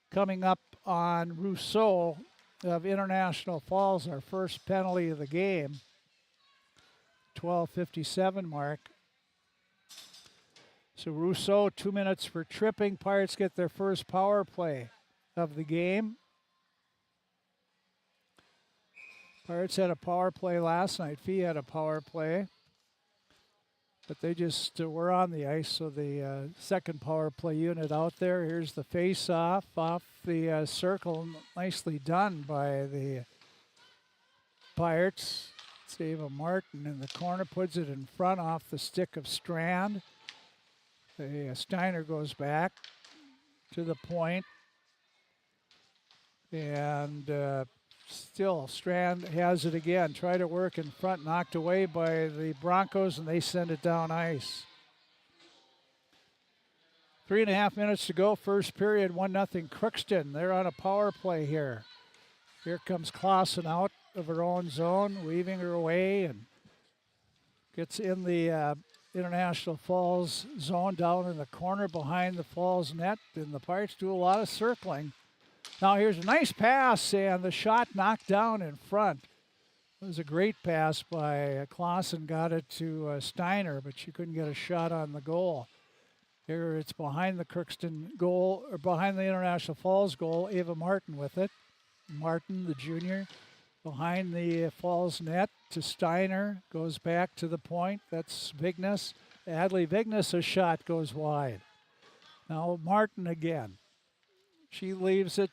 Speaker 1: coming up on Rousseau of International Falls, our first penalty of the game. 12:57 mark. So Rousseau, 2 minutes for tripping. Pirates get their first power play of the game. Pirates had a power play last night. Fee had a power play. But they just were on the ice, so the second power play unit out there. Here's the face-off off the circle. Nicely done by the Pirates. Ava Martin in the corner, puts it in front off the stick of Strand. Steiner goes back to the point. And still, Strand has it again. Try to work in front, knocked away by the Broncos, and they send it down ice. 3.5 minutes to go, first period, 1-0 Crookston. They're on a power play here. Here comes Clausen out of her own zone, weaving her away, and gets in the International Falls zone down in the corner behind the Falls net, and the Pirates do a lot of circling. Now here's a nice pass, and the shot knocked down in front. It was a great pass by Clausen, got it to Steiner, but she couldn't get a shot on the goal. Here it's behind the Crookston goal, or behind the International Falls goal, Ava Martin with it. Martin, the junior, behind the Falls net to Steiner, goes back to the point. That's Vignes. Adley Vignes, a shot goes wide. Now Martin again. She leaves it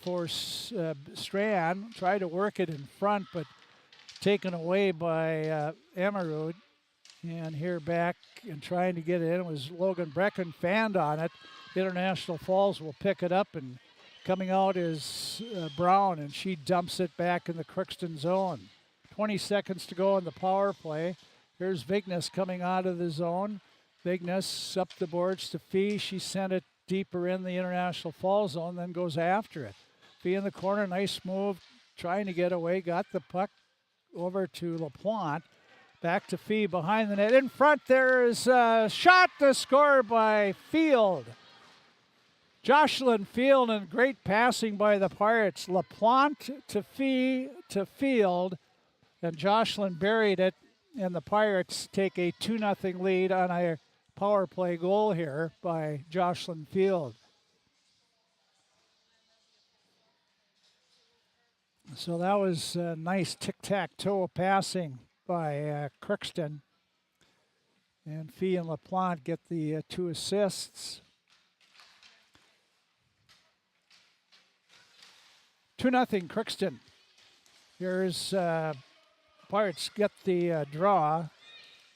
Speaker 1: for Strand. Tried to work it in front, but taken away by Emerud. And here back and trying to get it in was Logan Brecken, fanned on it. International Falls will pick it up, and coming out is Brown, and she dumps it back in the Crookston zone. 20 seconds to go in the power play. Here's Vignes coming out of the zone. Vignes up the boards to Fee. She sent it deeper in the International Falls zone, then goes after it. Fee in the corner, nice move, trying to get away. Got the puck over to LaPlante. Back to Fee behind the net. In front there is a shot to score by Field. Jocelyn Field, and great passing by the Pirates. LaPlante to Fee to Field, and Jocelyn buried it, and the Pirates take a 2-0 lead on a power play goal here by Jocelyn Field. So that was a nice tic-tac-toe passing by Crookston. And Fee and LaPlante get the 2 assists. 2-0 Crookston. Here's Pirates get the draw.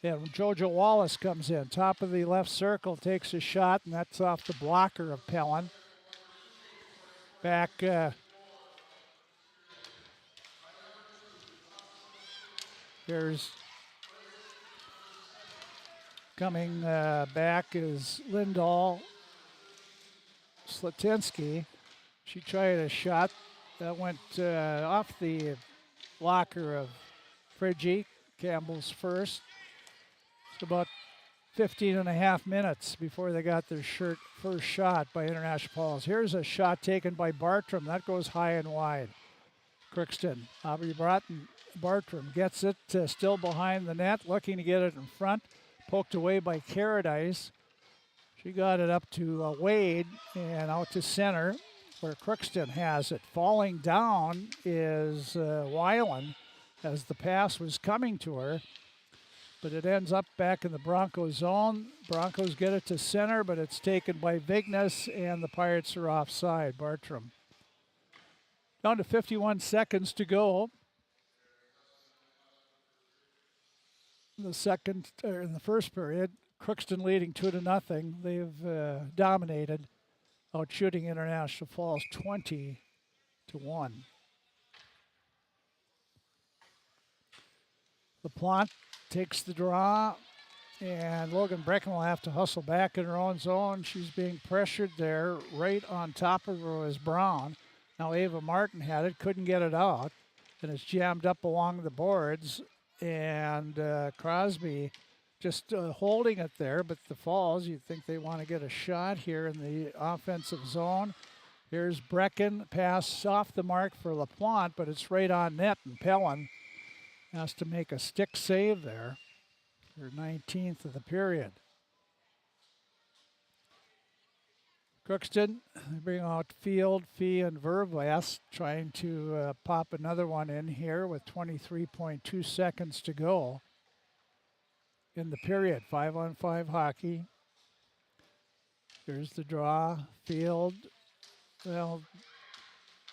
Speaker 1: And JoJo Wallace comes in. Top of the left circle, takes a shot, and that's off the blocker of Pellin. Back here's coming back is Lindahl Slatinsky. She tried a shot that went off the blocker of Friggy, Campbell's first. It's about 15 and a half minutes before they got their first shot by International Falls. Here's a shot taken by Bartram. That goes high and wide. Crookston. Aubrey Bartram gets it still behind the net, looking to get it in front. Poked away by Caradice. She got it up to Wade and out to center where Crookston has it. Falling down is Weiland as the pass was coming to her. But it ends up back in the Broncos zone. Broncos get it to center, but it's taken by Vignes, and the Pirates are offside. Bartram. Down to 51 seconds to go. In the first period, Crookston leading 2-0. They've dominated, outshooting International Falls 20-1. LaPlante takes the draw, and Logan Brecken will have to hustle back in her own zone. She's being pressured there. Right on top of her is Brown. Now Ava Martin had it, couldn't get it out, and it's jammed up along the boards. And Crosby just holding it there, but the Falls, you'd think they want to get a shot here in the offensive zone. Here's Brecken, pass off the mark for LaPlante, but it's right on net, and Pellin has to make a stick save there. Her 19th of the period. Crookston bring out Field, Fee, and Vervest, trying to pop another one in here with 23.2 seconds to go in the period. 5-on-5 hockey. Here's the draw. Field. Well,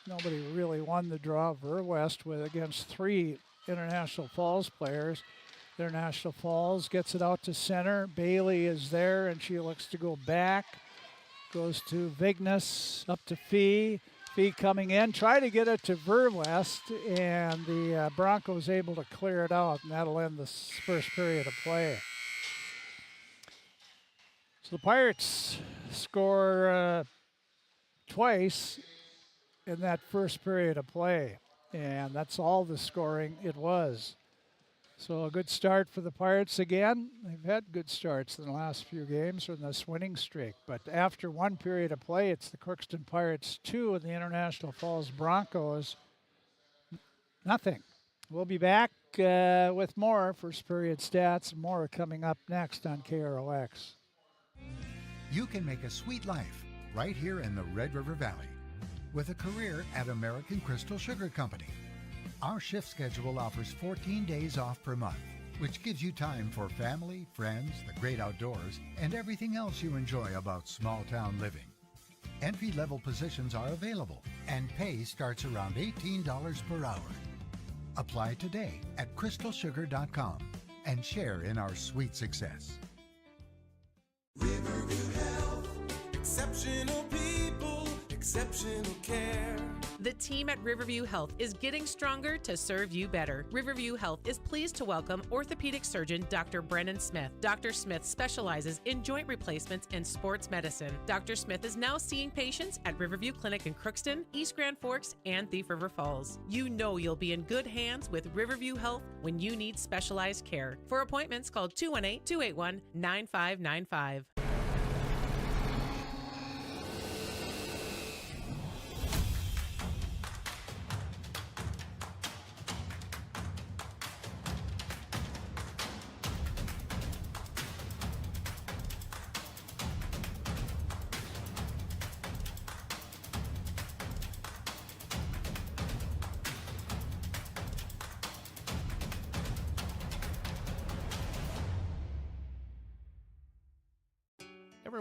Speaker 1: nobody really won the draw. Vervest with against 3 International Falls players. International Falls gets it out to center. Bailey is there, and she looks to go back. Goes to Vignes, up to Fee. Fee coming in, try to get it to Vervest, and the Broncos able to clear it out, and that'll end the first period of play. So the Pirates score twice in that first period of play, and that's all the scoring it was. So a good start for the Pirates again. They've had good starts in the last few games in this winning streak. But after one period of play, it's the Crookston Pirates 2 and the International Falls Broncos nothing. We'll be back with more first period stats and more coming up next on KROX.
Speaker 2: You can make a sweet life right here in the Red River Valley with a career at American Crystal Sugar Company. Our shift schedule offers 14 days off per month, which gives you time for family, friends, the great outdoors, and everything else you enjoy about small-town living. Entry-level positions are available, and pay starts around $18 per hour. Apply today at crystalsugar.com and share in our sweet success.
Speaker 3: Riverview Health, exceptional people, exceptional care.
Speaker 4: The team at Riverview Health is getting stronger to serve you better. Riverview Health is pleased to welcome orthopedic surgeon Dr. Brennan Smith. Dr. Smith specializes in joint replacements and sports medicine. Dr. Smith is now seeing patients at Riverview Clinic in Crookston, East Grand Forks, and Thief River Falls. You know you'll be in good hands with Riverview Health when you need specialized care. For appointments, call 218-281-9595.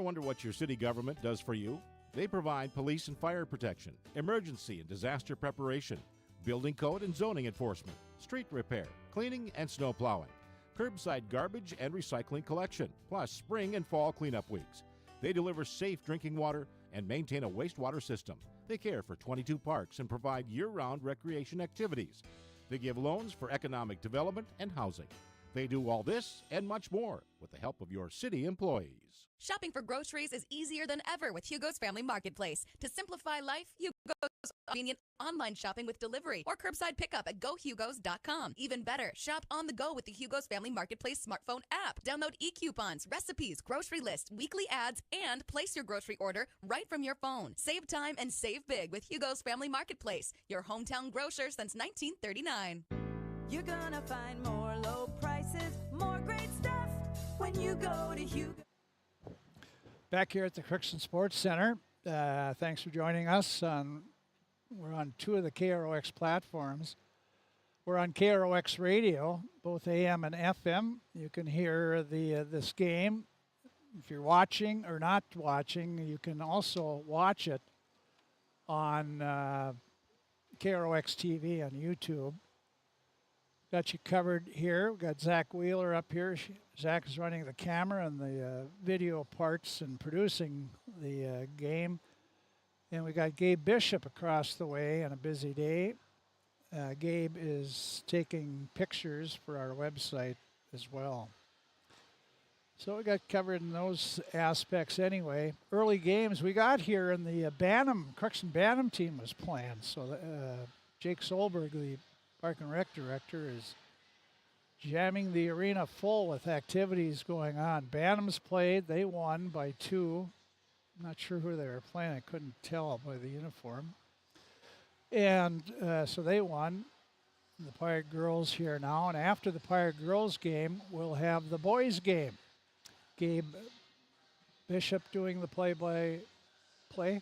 Speaker 5: Ever wonder what your city government does for you? They provide police and fire protection, emergency and disaster preparation, building code and zoning enforcement, street repair, cleaning and snow plowing, curbside garbage and recycling collection, plus spring and fall cleanup weeks. They deliver safe drinking water and maintain a wastewater system. They care for 22 parks and provide year-round recreation activities. They give loans for economic development and housing. They do all this and much more with the help of your city employees.
Speaker 6: Shopping for groceries is easier than ever with Hugo's Family Marketplace. To simplify life, Hugo's convenient online shopping with delivery or curbside pickup at gohugos.com. Even better, shop on the go with the Hugo's Family Marketplace smartphone app. Download e-coupons, recipes, grocery lists, weekly ads, and place your grocery order right from your phone. Save time and save big with Hugo's Family Marketplace, your hometown grocer since 1939.
Speaker 7: You're gonna find more low prices, more great stuff when you go to Hugo.
Speaker 1: Back here at the Crookston Sports Center. Thanks for joining us. We're on two of the KROX platforms. We're on KROX Radio, both AM and FM. You can hear this game. If you're watching or not watching, you can also watch it on KROX TV on YouTube. Got you covered here. We've got Zach Wheeler up here. Zach is running the camera and the video parts and producing the game. And we got Gabe Bishop across the way on a busy day. Gabe is taking pictures for our website as well. So we got covered in those aspects anyway. Early games we got here, and the Crookston Bantam team was playing. So Jake Solberg, the Park and Rec director, is jamming the arena full with activities going on. Bantams played. They won by 2. I'm not sure who they were playing. I couldn't tell by the uniform. And so they won. The Pirate Girls here now. And after the Pirate Girls game, we'll have the boys game. Gabe Bishop doing the play-by-play.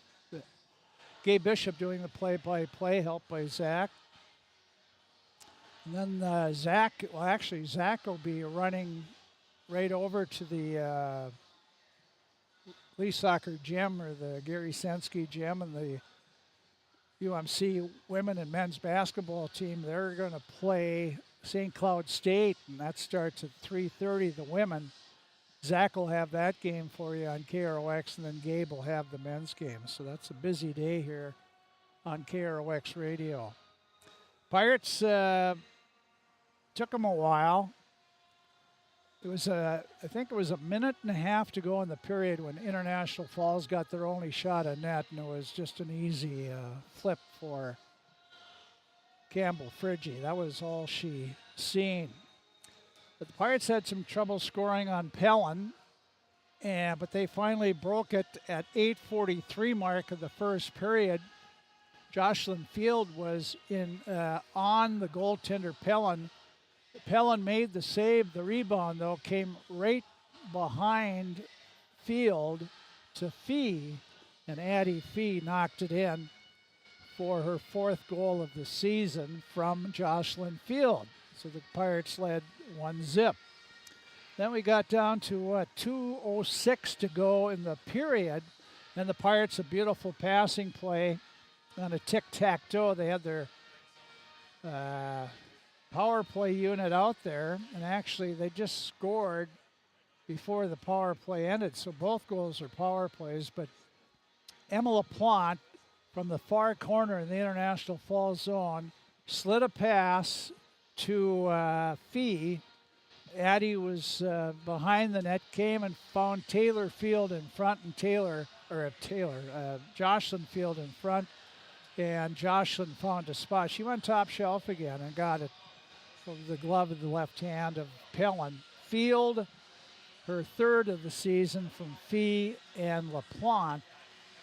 Speaker 1: Gabe Bishop doing the play-by-play, helped by Zach. And then Zach will be running right over to the Lee Soccer Gym, or the Gary Sensky Gym, and the UMC women and men's basketball team. They're going to play St. Cloud State, and that starts at 3:30, the women. Zach will have that game for you on KROX, and then Gabe will have the men's game. So that's a busy day here on KROX Radio. Pirates took them a while. It was I think it was a minute and a half to go in the period when International Falls got their only shot at net, and it was just an easy flip for Campbell Friggy. That was all she seen. But the Pirates had some trouble scoring on Pellin, but they finally broke it at 8:43 mark of the first period. Jocelyn Field was on the goaltender Pellin. Pellin made the save. The rebound, though, came right behind Field to Fee, and Addie Fee knocked it in for her 4th goal of the season from Jocelyn Field. So the Pirates led 1-0. Then we got down to 2:06 to go in the period, and the Pirates, a beautiful passing play on a tic-tac-toe. They had their power play unit out there, and actually they just scored before the power play ended, so both goals are power plays. But Emma LaPlante from the far corner in the International Falls zone slid a pass to Fee. Addie was behind the net, came and found Taylor Field in front, and Jocelyn Field in front, and Jocelyn found a spot. She went top shelf again and got it over the glove of the left hand of Pellin. Field, her 3rd of the season from Fee and LaPlante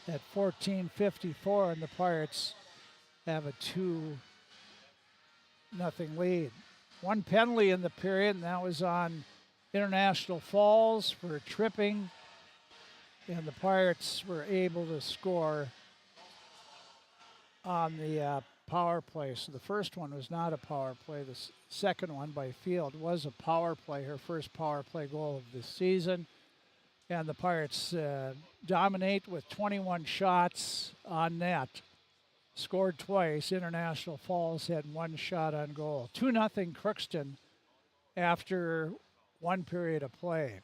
Speaker 1: at 14:54, and the Pirates have a 2-0 lead. One penalty in the period, and that was on International Falls for tripping, and the Pirates were able to score on the power play. So the first one was not a power play. The second one by Field was a power play, her first power play goal of the season. And the Pirates dominate with 21 shots on net. Scored twice. International Falls had 1 shot on goal. 2-0 Crookston after 1 period of play.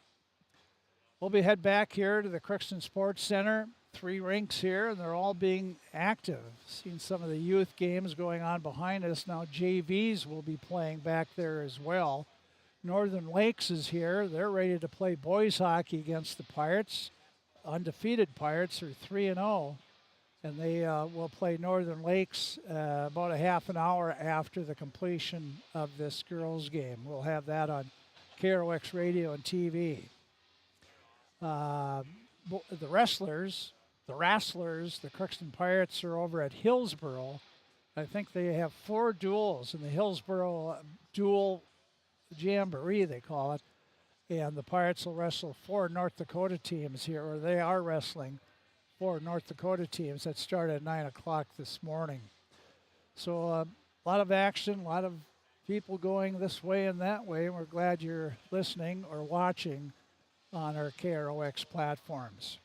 Speaker 1: We'll be head back here to the Crookston Sports Center. 3 rinks here, and they're all being active. Seen some of the youth games going on behind us. Now JVs will be playing back there as well. Northern Lakes is here. They're ready to play boys hockey against the Pirates. Undefeated Pirates are 3-0, and they will play Northern Lakes about a half an hour after the completion of this girls' game. We'll have that on KROX Radio and TV. The Wrestlers, the Crookston Pirates are over at Hillsboro. I think they have 4 duels in the Hillsboro dual jamboree, they call it. And the Pirates will wrestle 4 North Dakota teams here, or they are wrestling 4 North Dakota teams that started at 9 o'clock this morning. So a lot of action, a lot of people going this way and that way, and we're glad you're listening or watching on our KROX platforms.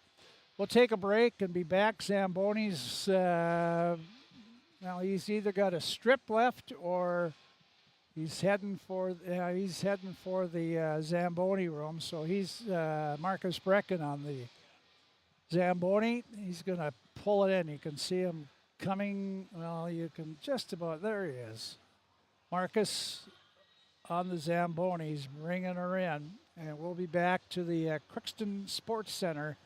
Speaker 1: We'll take a break and be back. Zamboni's, he's either got a strip left or he's heading for the Zamboni room. So he's Marcus Brecken on the Zamboni. He's going to pull it in. You can see him coming. Well, you can just about, there he is. Marcus on the Zamboni. He's bringing her in. And we'll be back to the Crookston Sports Center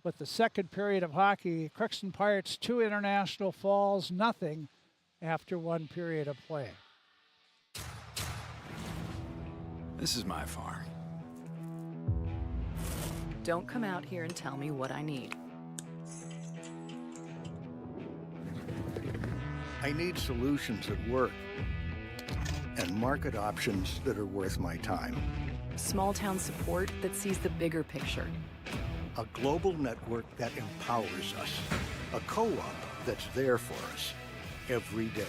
Speaker 1: with the second period of hockey. Crookston Pirates 2, International Falls 0 after 1 period of play.
Speaker 25: This is my farm.
Speaker 10: Don't come out here and tell me what I need.
Speaker 9: I need solutions that work and market options that are worth my time.
Speaker 10: Small town support that sees the bigger picture.
Speaker 9: A global network that empowers us. A co-op that's there for us every day.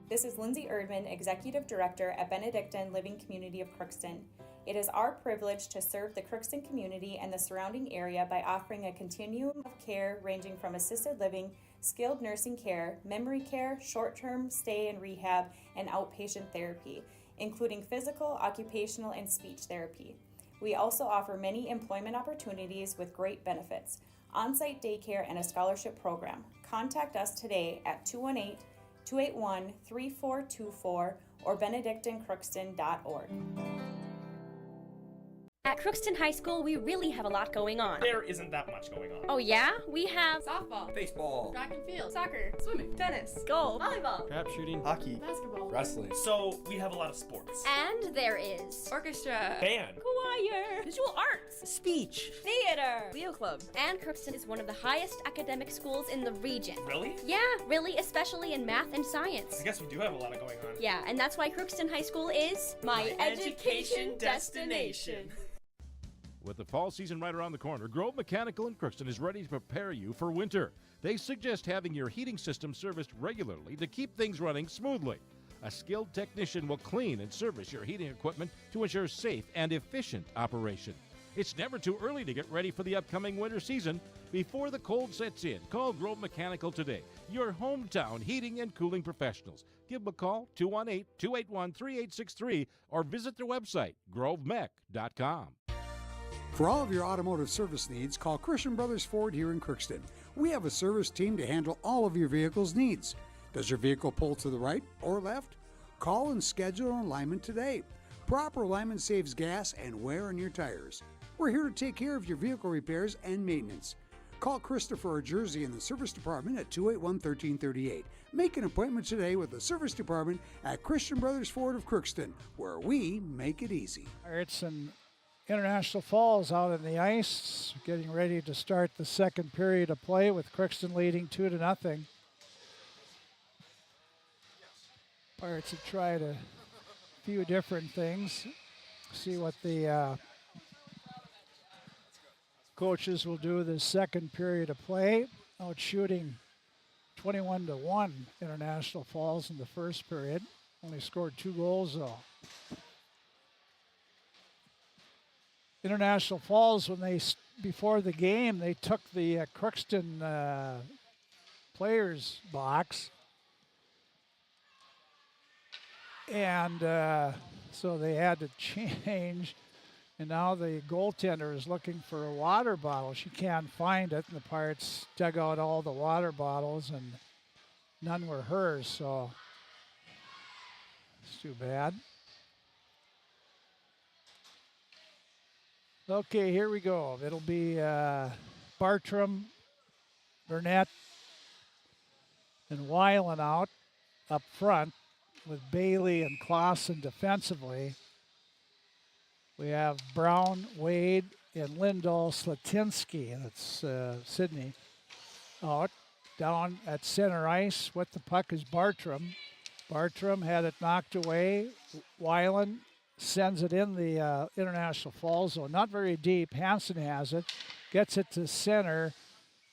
Speaker 8: This is Lindsay Erdman, Executive Director at Benedictine Living Community of Crookston. It is our privilege to serve the Crookston community and the surrounding area by offering a continuum of care ranging from assisted living, skilled nursing care, memory care, short-term stay and rehab, and outpatient therapy, including physical, occupational, and speech therapy. We also offer many employment opportunities with great benefits, on-site daycare, and a scholarship program. Contact us today at 218-281-3424 or benedictinecrookston.org.
Speaker 11: At Crookston High School, we really have a lot going on.
Speaker 23: There isn't that much going on.
Speaker 11: Oh yeah? We have
Speaker 12: softball,
Speaker 23: baseball,
Speaker 12: track and field, soccer, swimming, tennis,
Speaker 11: golf,
Speaker 12: volleyball,
Speaker 23: trap shooting, hockey,
Speaker 12: basketball,
Speaker 23: wrestling. So we have a lot of sports.
Speaker 11: And there is
Speaker 12: orchestra,
Speaker 23: band,
Speaker 11: choir, visual arts,
Speaker 12: speech,
Speaker 11: theater,
Speaker 12: Leo Club.
Speaker 11: And Crookston is one of the highest academic schools in the region.
Speaker 23: Really?
Speaker 11: Yeah, really, especially in math and science.
Speaker 23: I guess we do have a lot going on.
Speaker 11: Yeah, and that's why Crookston High School is
Speaker 12: my education destination.
Speaker 5: With the fall season right around the corner, Grove Mechanical in Crookston is ready to prepare you for winter. They suggest having your heating system serviced regularly to keep things running smoothly. A skilled technician will clean and service your heating equipment to ensure safe and efficient operation. It's never too early to get ready for the upcoming winter season. Before the cold sets in, call Grove Mechanical today, your hometown heating and cooling professionals. Give them a call, 218-281-3863, or visit their website, grovemech.com.
Speaker 15: For all of your automotive service needs, call Christian Brothers Ford here in Crookston. We have a service team to handle all of your vehicle's needs. Does your vehicle pull to the right or left? Call and schedule an alignment today. Proper alignment saves gas and wear on your tires. We're here to take care of your vehicle repairs and maintenance. Call Christopher or Jersey in the service department at 281-1338. Make an appointment today with the service department at Christian Brothers Ford of Crookston, where we make it easy.
Speaker 1: Pirates and International Falls out on the ice, getting ready to start the second period of play with Crookston leading 2-0. Pirates have tried a few different things. See what the coaches will do this second period of play. Out shooting 21-1 International Falls in the first period. Only scored 2 goals though. International Falls, when before the game, they took the Crookston players box, and so they had to change. And now the goaltender is looking for a water bottle. She can't find it, and the Pirates dug out all the water bottles, and none were hers, so it's too bad. Okay, here we go. It'll be Bartram, Burnett, and Weiland out up front with Bailey and Clausen defensively. We have Brown, Wade, and Lindahl Slatinsky. That's Sydney. Out down at center ice with the puck is Bartram. Bartram had it knocked away. Weiland sends it in the International Falls zone. Not very deep. Hansen has it. Gets it to center.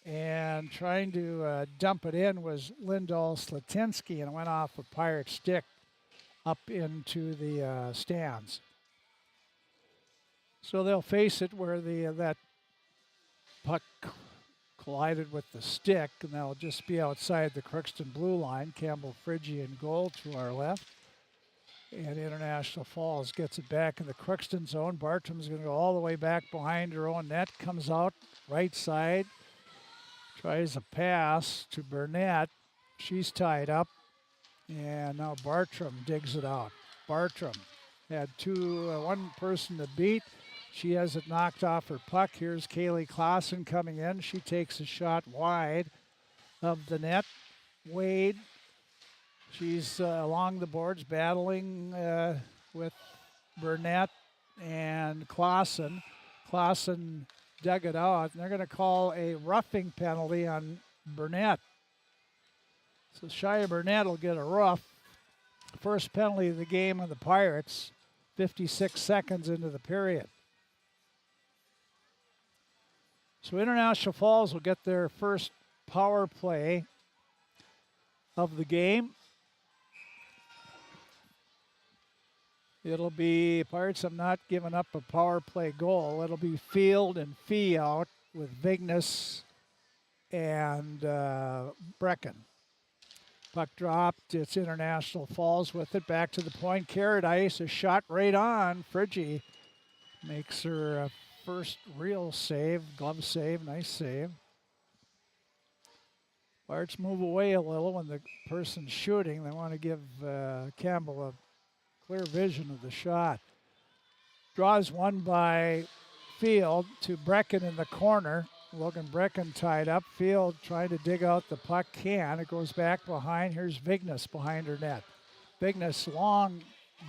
Speaker 1: And trying to dump it in was Lindahl Slatinsky, and it went off a Pirate stick up into the stands. So they'll face it where that puck collided with the stick, and they'll just be outside the Crookston blue line. Campbell Friggy in goal to our left. And International Falls gets it back in the Crookston zone. Bartram's going to go all the way back behind her own net. Comes out right side. Tries a pass to Burnett. She's tied up. And now Bartram digs it out. Bartram had one person to beat. She has it knocked off her puck. Here's Kaylee Clausen coming in. She takes a shot wide of the net. Wade, she's along the boards battling with Burnett and Clausen. Clausen dug it out, and they're going to call a roughing penalty on Burnett. So Shia Burnett will get a rough. First penalty of the game on the Pirates, 56 seconds into the period. So International Falls will get their first power play of the game. It'll be, Pirates have not given up a power play goal. It'll be Field and Fee out with Vignes and Brecken. Puck dropped, it's International Falls with it, back to the point. Carrot ice, a shot right on. Friggy makes her first real save, glove save, nice save. Pirates move away a little when the person's shooting. They want to give Campbell a clear vision of the shot. Draws one by Field to Brecken in the corner. Logan Brecken tied up. Field trying to dig out the puck. It goes back behind. Here's Vignes behind her net. Vignes, long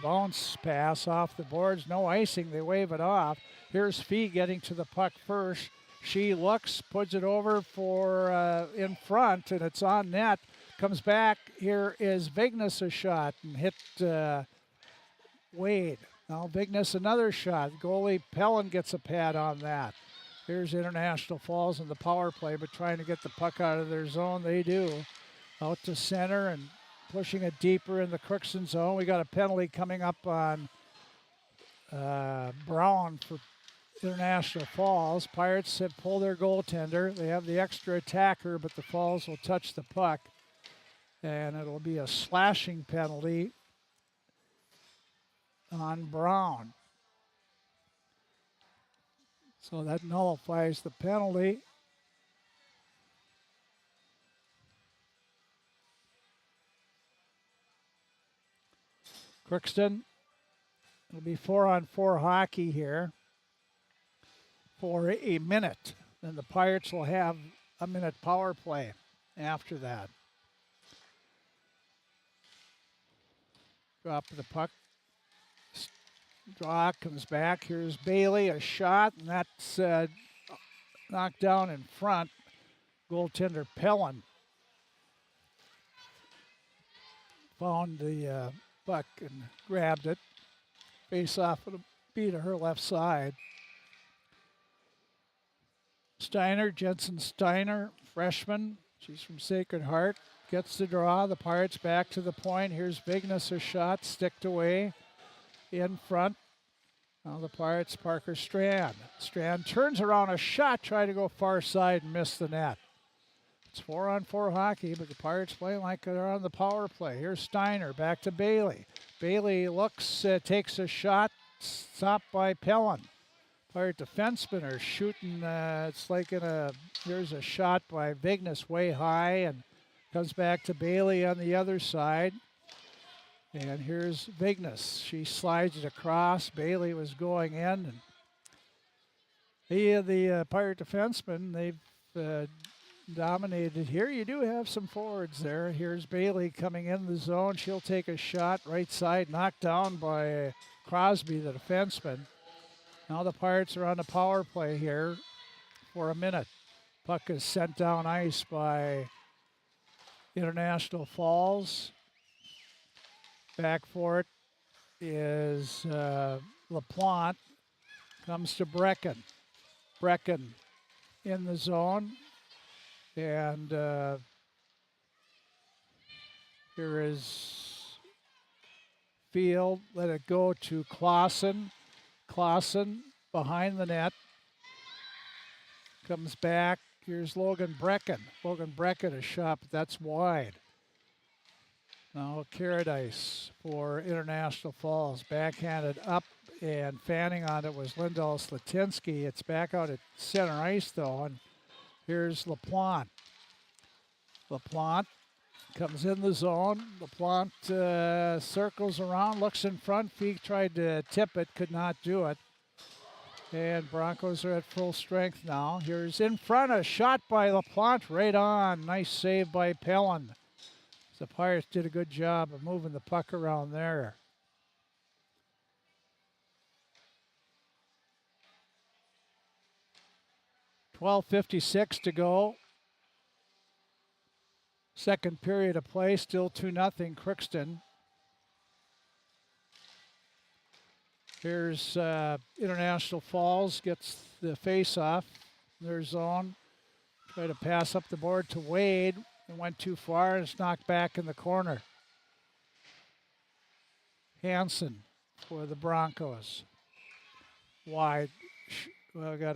Speaker 1: bounce pass off the boards. No icing. They wave it off. Here's Fee getting to the puck first. She looks, puts it over for in front, and it's on net. Comes back. Here is Vignes a shot and hit Wade. Now Vignes another shot. Goalie Pellin gets a pad on that. Here's International Falls in the power play, but trying to get the puck out of their zone. They do. Out to center and pushing it deeper in the Crookston zone. We got a penalty coming up on Brown for International Falls. Pirates have pulled their goaltender. They have the extra attacker, but the Falls will touch the puck. And it'll be a slashing penalty on Brown. So that nullifies the penalty. Crookston, it'll be 4-on-4 hockey here for a minute. Then the Pirates will have a minute power play after that. Drop of the puck. Draw comes back. Here's Bailey, a shot, and that's knocked down in front. Goaltender Pellin found the puck and grabbed it. Face off with a beat of her left side. Steiner, Jensen Steiner, freshman. She's from Sacred Heart. Gets the draw. The Pirates back to the point. Here's Vignes, a shot, sticked away. In front Now the Pirates, Parker Strand. Strand turns around a shot, try to go far side and miss the net. It's 4-on-4 hockey, but the Pirates playing like they're on the power play. Here's Steiner, back to Bailey. Bailey looks, takes a shot, stopped by Pellin. Pirate defensemen are shooting, it's like here's a shot by Vignes way high and comes back to Bailey on the other side. And here's Vignes. She slides it across. Bailey was going in. And the Pirate defensemen, they've dominated here. You do have some forwards there. Here's Bailey coming in the zone. She'll take a shot right side, knocked down by Crosby, the defenseman. Now the Pirates are on the power play here for a minute. Puck is sent down ice by International Falls. Back for it is LaPlante. Comes to Brecken. Brecken in the zone. And here is Field. Let it go to Clausen. Clausen behind the net. Comes back. Here's Logan Brecken. Logan Brecken, a shot, but that's wide. Now Caradice for International Falls. Backhanded up and fanning on it was Lindahl Slatinsky. It's back out at center ice though. And here's LaPlante. LaPlante comes in the zone. LaPlante circles around, looks in front. Feek tried to tip it, could not do it. And Broncos are at full strength now. Here's in front, a shot by LaPlante right on. Nice save by Pellin. The Pirates did a good job of moving the puck around there. .12:56 to go. Second period of play, still 2-0 Crookston. Here's International Falls, gets the face-off. Their zone. Try to pass up the board to Wade. It went too far and it's knocked back in the corner. Hansen for the Broncos. Wide. Well, we got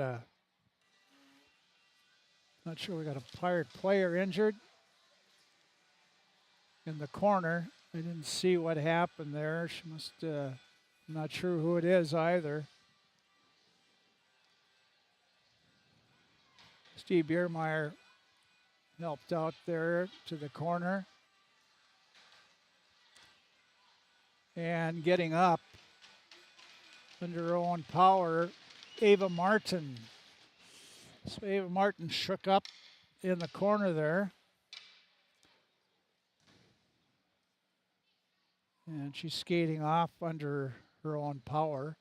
Speaker 1: not sure we got a Pirate player injured in the corner. I didn't see what happened there. She must, I'm not sure who it is either. Steve Biermeyer helped out there to the corner. And getting up under her own power, Ava Martin. So Ava Martin shook up in the corner there. And she's skating off under her own power.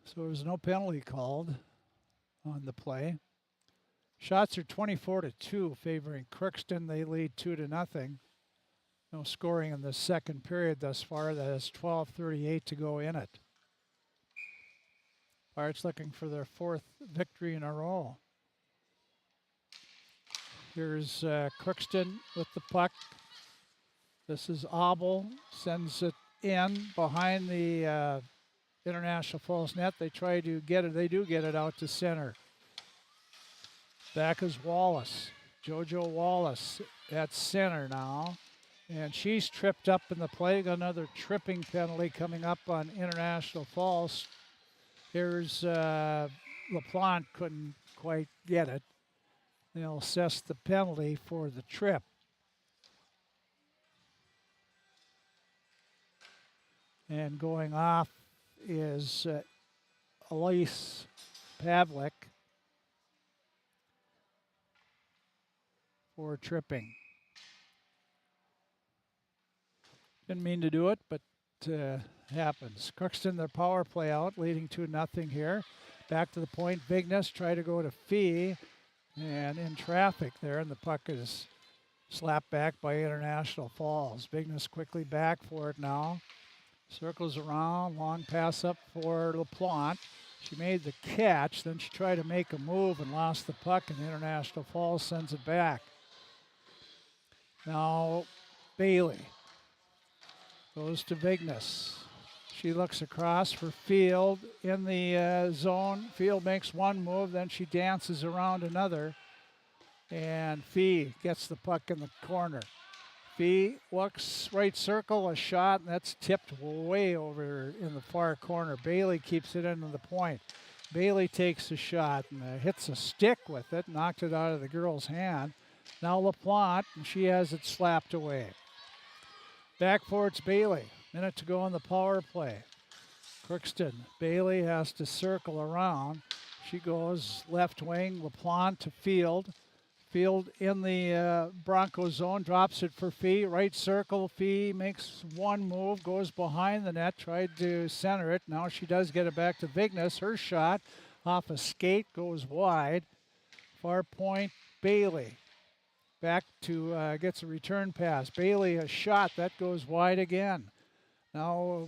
Speaker 1: So there was no penalty called on the play. Shots are 24-2 favoring Crookston. They lead 2-0. No scoring in the second period thus far. That has 12:38 to go in it. Pirates looking for their fourth victory in a row. Here's Crookston with the puck. This is Abel, sends it in behind the International Falls net. They try to get it. They do get it out to center. Back is Wallace. JoJo Wallace at center now. And she's tripped up in the play. Got another tripping penalty coming up on International Falls. Here's LaPlante, couldn't quite get it. They'll assess the penalty for the trip. And going off is Elise Pavlik for tripping. Didn't mean to do it, but happens. Crookston, their power play out, leading 2-0 here. Back to the point. Vignes try to go to Fee, and in traffic there, and the puck is slapped back by International Falls. Vignes quickly back for it now. Circles around, long pass up for LaPlante. She made the catch, then she tried to make a move and lost the puck, and International Falls sends it back. Now Bailey. Goes to Vignes. She looks across for Field in the zone. Field makes one move, then she dances around another. And Fee gets the puck in the corner. Fee looks right circle, a shot, and that's tipped way over in the far corner. Bailey keeps it into the point. Bailey takes a shot and hits a stick with it, knocked it out of the girl's hand. Now LaPlante, and she has it slapped away. Back for it's Bailey. Minute to go on the power play. Crookston. Bailey has to circle around. She goes left wing. LaPlante to Field. Field in the Bronco zone. Drops it for Fee. Right circle. Fee makes one move. Goes behind the net. Tried to center it. Now she does get it back to Vignes. Her shot off a skate goes wide. Far point Bailey. Back to gets a return pass. Bailey a shot. That goes wide again. Now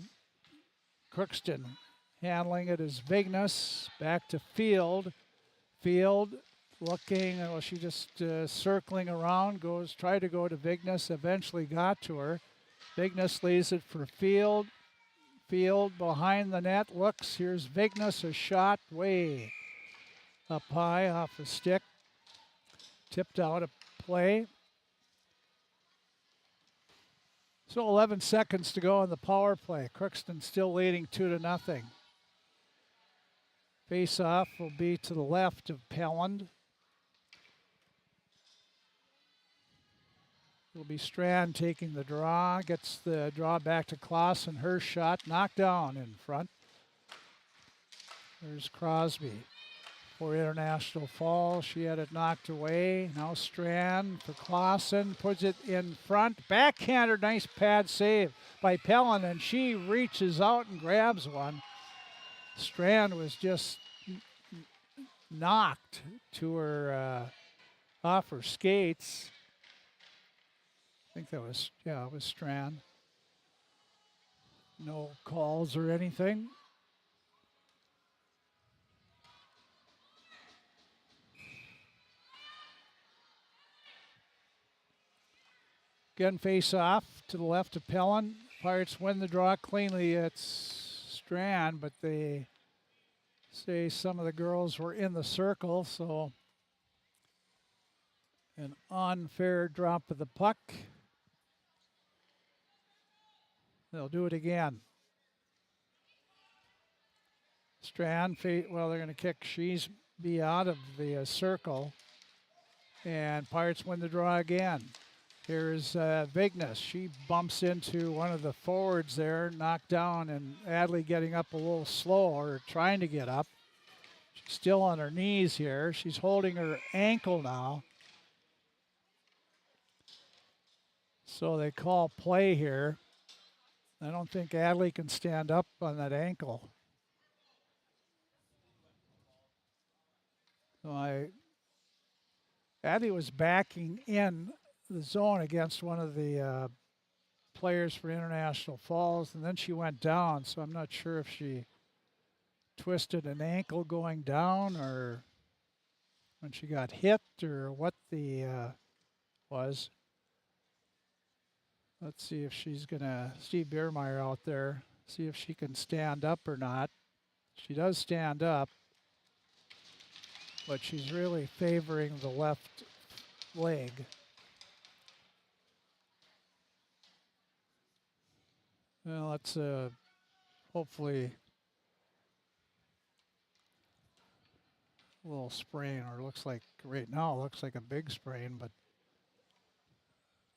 Speaker 1: Crookston handling it as Vignes. Back to Field. Field looking, well, she just circling around. Tried to go to Vignes. Eventually got to her. Vignes leaves it for Field. Field behind the net. Looks. Here's Vignes. A shot way up high off a stick. Tipped out of play. So 11 seconds to go on the power play. Crookston still leading 2-0. Face-off will be to the left of Pelland. It'll be Strand taking the draw. Gets the draw back to Clausen. Her shot knocked down in front. There's Crosby for International Falls. She had it knocked away. Now Strand for Clausen. Puts it in front. Backhander. Nice pad save by Pelland, and she reaches out and grabs one. Strand was just knocked to her off her skates. I think that was, yeah, it was Strand. No calls or anything. Again, face off to the left of Pelland. Pirates win the draw cleanly. It's Strand, but they say some of the girls were in the circle, so an unfair drop of the puck. They'll do it again. Strand, well, they're going to kick Sheesby out of the circle, and Pirates win the draw again. Here's Vignes. She bumps into one of the forwards there, knocked down, and Adley getting up a little slow, or trying to get up. She's still on her knees here. She's holding her ankle now. So they call play here. I don't think Adley can stand up on that ankle. So Adley was backing in the zone against one of the players for International Falls, and then she went down, so I'm not sure if she twisted an ankle going down or when she got hit or what the was. Let's see if she's gonna, Steve Biermeyer out there, see if she can stand up or not. She does stand up, but she's really favoring the left leg. Well, that's hopefully a little sprain, or looks like right now it looks like a big sprain, but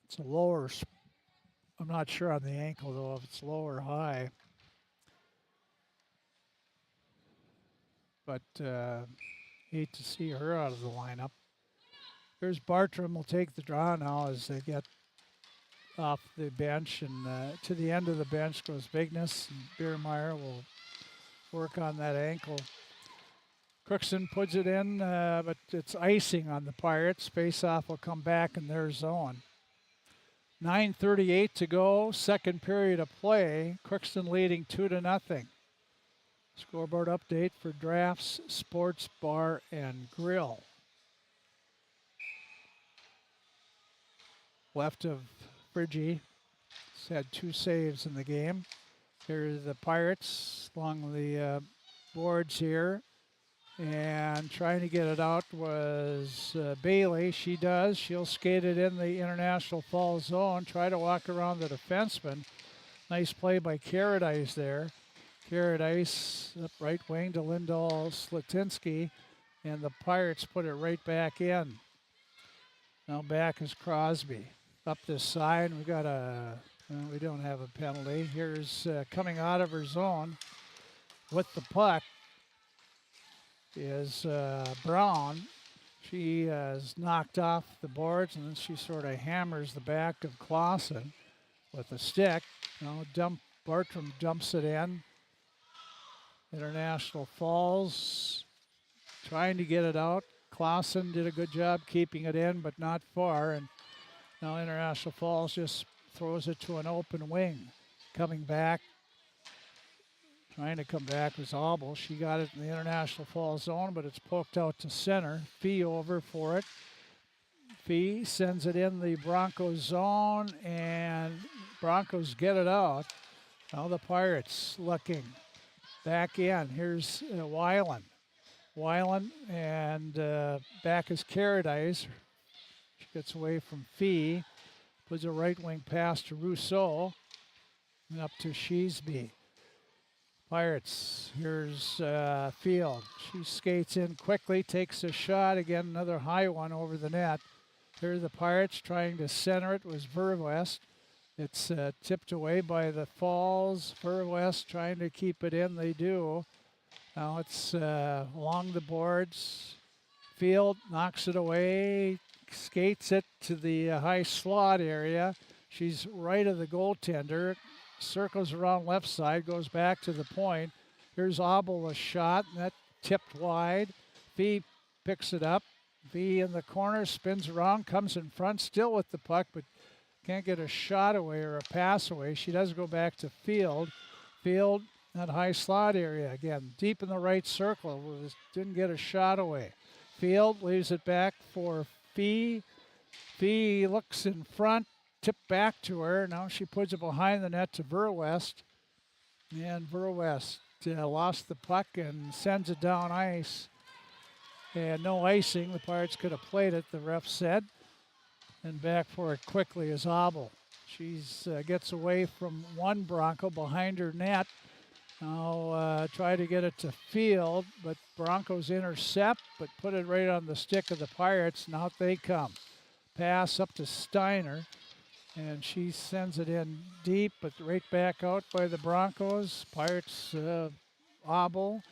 Speaker 1: it's a lower. I'm not sure on the ankle though if it's low or high. But hate to see her out of the lineup. Here's Bartram will take the draw now as they get off the bench, and to the end of the bench goes Vignes, and Biermeyer will work on that ankle. Crookston puts it in, but it's icing on the Pirates. Face-off will come back in their zone. 9:38 to go, second period of play. Crookston leading 2-0. Scoreboard update for Drafts Sports Bar and Grill. Left of Bridgie, He's had 2 saves in the game. Here are the Pirates along the boards here. And trying to get it out was Bailey. She does. She'll skate it in the International Falls zone. Try to walk around the defenseman. Nice play by Carrot Ice there. Carrot Ice up right wing to Lindahl Slatinsky. And the Pirates put it right back in. Now back is Crosby. Up this side, we got we don't have a penalty. Here's coming out of her zone with the puck is Braun. She is knocked off the boards, and then she sort of hammers the back of Clausen with a stick. Bartram dumps it in. International Falls trying to get it out. Clausen did a good job keeping it in, but not far. And now International Falls just throws it to an open wing. Coming back, trying to come back was Abel. She got it in the International Falls zone, but it's poked out to center. Fee over for it. Fee sends it in the Broncos zone, and Broncos get it out. Now the Pirates looking back in. Here's Weiland. Weiland, and back is Carrot Ice. She gets away from Fee. Puts a right wing pass to Rousseau. And up to Sheesby. Pirates, here's Field. She skates in quickly, takes a shot. Again, another high one over the net. Here are the Pirates trying to center it. Was Verwest. It's tipped away by the Falls. Verwest trying to keep it in. They do. Now it's along the boards. Field knocks it away, skates it to the high slot area. She's right of the goaltender. Circles around left side, goes back to the point. Here's Abel, a shot, and that tipped wide. Fee picks it up. Fee in the corner, spins around, comes in front, still with the puck, but can't get a shot away or a pass away. She does go back to Field. Field, that high slot area again, deep in the right circle. Didn't get a shot away. Field leaves it back for Fee. Fee looks in front, tipped back to her. Now she puts it behind the net to Verwest. And Verwest lost the puck and sends it down ice. And no icing. The Pirates could have played it, the ref said. And back for it quickly is Abel. She gets away from one Bronco behind her net. Now try to get it to Field, but Broncos intercept, but put it right on the stick of the Pirates, and out they come. Pass up to Steiner, and she sends it in deep, but right back out by the Broncos. Pirates, Abel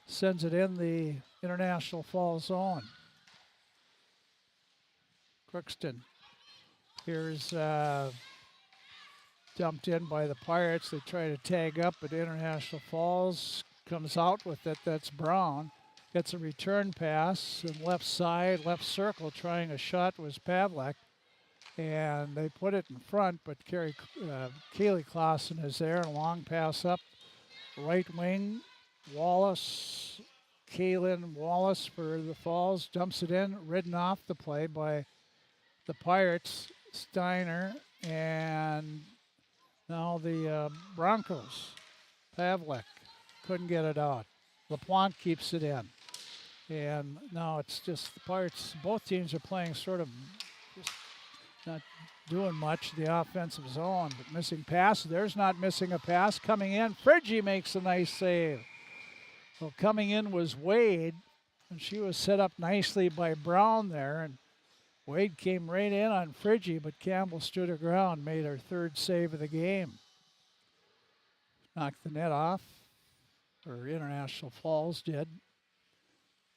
Speaker 1: sends it in the International Falls zone. Crookston. Here's dumped in by the Pirates. They try to tag up, but International Falls comes out with it. That's Brown. Gets a return pass and left side, left circle, trying a shot was Pavlik. And they put it in front, but Kaylee Clausen is there. A long pass up, right wing. Wallace, Kaylin Wallace for the Falls, dumps it in, ridden off the play by the Pirates, Steiner, and now the Broncos. Pavlik couldn't get it out. LaPlante keeps it in. And now it's just the Pirates, both teams are playing sort of just not doing much, the offensive zone, but missing pass. There's not missing a pass. Coming in, Friggy makes a nice save. Well, coming in was Wade, and she was set up nicely by Brown there, and Wade came right in on Friggy, but Campbell stood her ground, made her third save of the game. Knocked the net off, or International Falls did.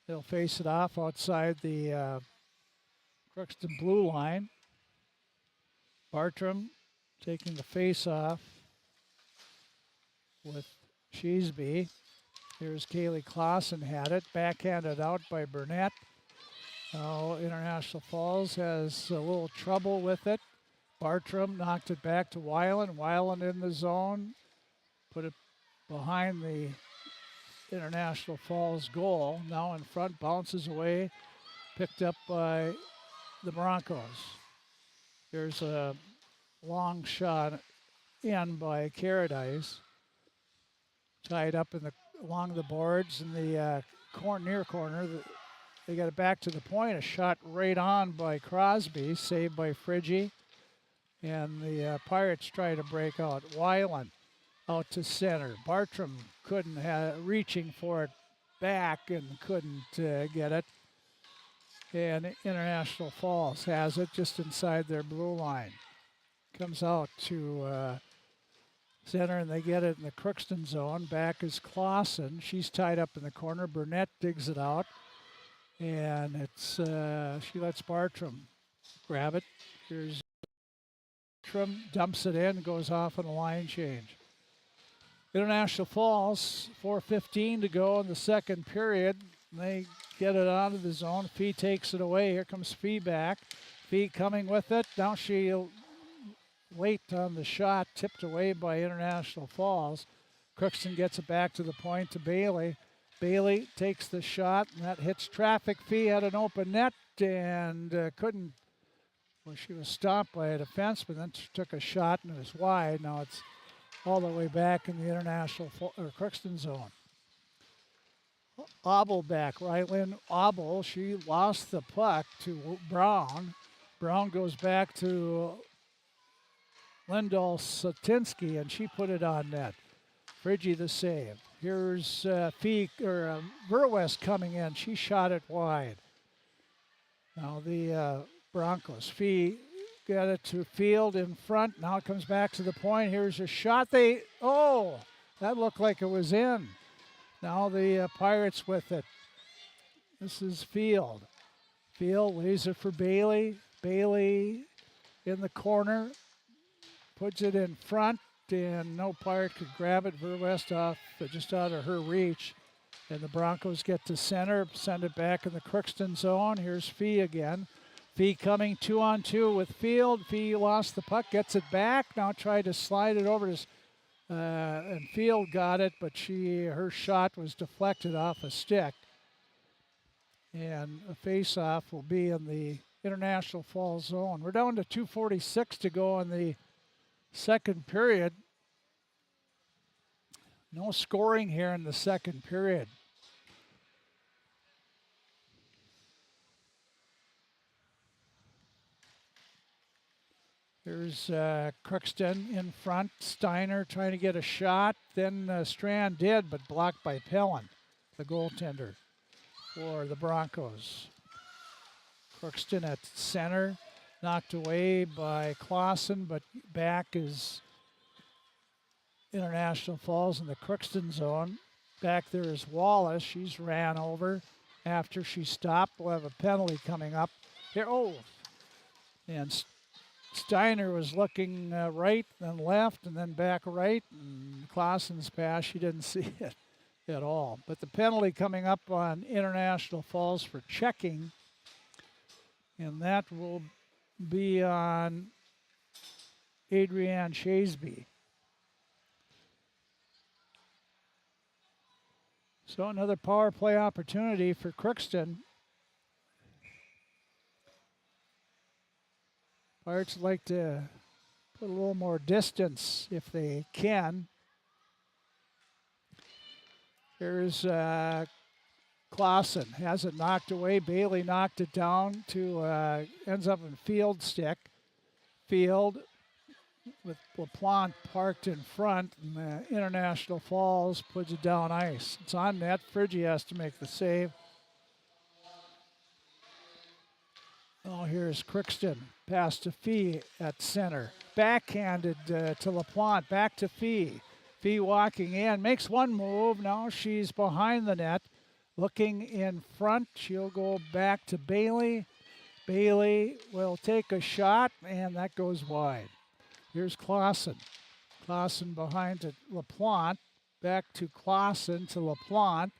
Speaker 1: They'll face it off outside the Crookston blue line. Bartram taking the face off with Sheesby. Here's Kaylee Clausen had it, backhanded out by Burnett. Now International Falls has a little trouble with it. Bartram knocked it back to Weiland. Weiland in the zone. Put it behind the International Falls goal. Now in front, bounces away. Picked up by the Broncos. Here's a long shot in by Caradice. Tied up along the boards in the near corner. They got it back to the point. A shot right on by Crosby, saved by Friggy. And the Pirates try to break out. Weiland out to center. Bartram couldn't reaching for it back and couldn't get it. And International Falls has it just inside their blue line. Comes out to center, and they get it in the Crookston zone. Back is Clausen. She's tied up in the corner. Burnett digs it out, and it's she lets Bartram grab it. Here's Bartram, dumps it in, goes off on a line change. International Falls, 4:15 to go in the second period. They get it out of the zone. Fee takes it away. Here comes Fee back. Fee coming with it. Now she late on the shot, tipped away by International Falls. Crookston gets it back to the point to Bailey. Bailey takes the shot, and that hits traffic. Fee had an open net and couldn't. Well, she was stopped by a defenseman, then took a shot, and it was wide. Now it's all the way back in the International or Crookston zone. Obel back, Rylan Obel. She lost the puck to Brown. Brown goes back to Lindahl Satinsky, and she put it on net. Friggy the save. Here's Verwest coming in. She shot it wide. Now the Broncos. Fee got it to Field in front. Now it comes back to the point. Here's a shot. That looked like it was in. Now the Pirates with it. This is Field. Field lays it for Bailey. Bailey in the corner. Puts it in front, and no Pirate could grab it. Verwest off, just out of her reach. And the Broncos get to center, send it back in the Crookston zone. Here's Fee again. Fee coming 2-on-2 with Field. Fee lost the puck, gets it back. Now tried to slide it over to, and Field got it, but her shot was deflected off a stick. And a face-off will be in the International Falls zone. We're down to 2:46 to go in the second period. No scoring here in the second period. Here's Crookston in front. Steiner trying to get a shot. Then Strand did, but blocked by Pellin, the goaltender for the Broncos. Crookston at center. Knocked away by Clausen, but back is International Falls in the Crookston zone. Back there is Wallace. She's ran over after she stopped. We'll have a penalty coming up here. And Steiner was looking right, then left, and then back right. And Clausen's pass, she didn't see it at all. But the penalty coming up on International Falls for checking, and that will be on Adrienne Chaseby. So another power play opportunity for Crookston. Pirates like to put a little more distance if they can. Here's Clausen, has it knocked away. Bailey knocked it down to, ends up in Field stick. Field with LaPlante parked in front, and International Falls puts it down ice. It's on net. Friggy has to make the save. Oh, here's Crookston. Pass to Fee at center. Backhanded to LaPlante. Back to Fee. Fee walking in. Makes one move. Now she's behind the net. Looking in front. She'll go back to Bailey. Bailey will take a shot, and that goes wide. Here's Clausen. Clausen behind to LaPlante. Back to Clausen to LaPlante.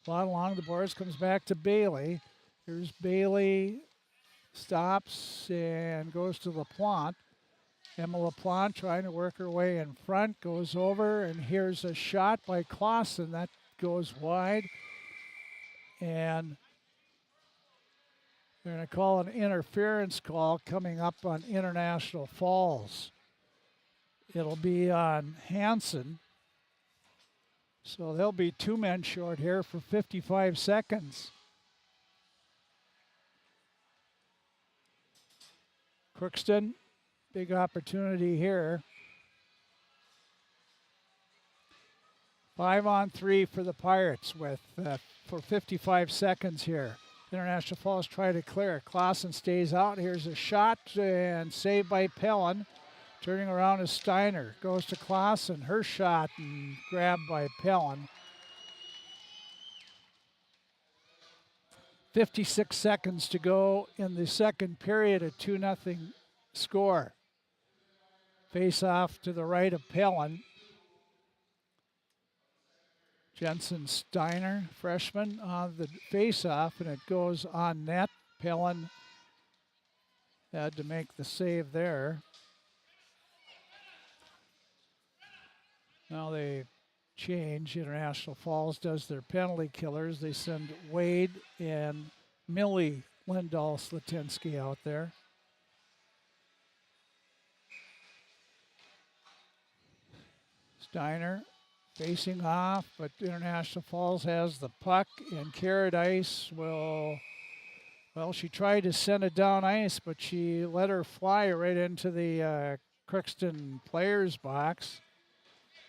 Speaker 1: LaPlante along the boards, comes back to Bailey. Here's Bailey. Stops and goes to LaPlante. Emma LaPlante trying to work her way in front. Goes over, and here's a shot by Clausen. That goes wide. And they're going to call an interference call coming up on International Falls. It'll be on Hansen. So they'll be 2 men short here for 55 seconds. Crookston, big opportunity here. 5-on-3 for the Pirates with for 55 seconds here. International Falls try to clear it. Clausen stays out. Here's a shot and saved by Pellin. Turning around is Steiner. Goes to Clausen. Her shot and grabbed by Pellin. 56 seconds to go in the second period, a 2-0 score. Face off to the right of Pellin. Jensen Steiner, freshman, on the face-off, and it goes on net. Pellin had to make the save there. Now they change. International Falls does their penalty killers. They send Wade and Millie Lindahl-Slatinsky out there. Steiner facing off, but International Falls has the puck, and Caradice will, well, she tried to send it down ice, but she let her fly right into the Crookston players box.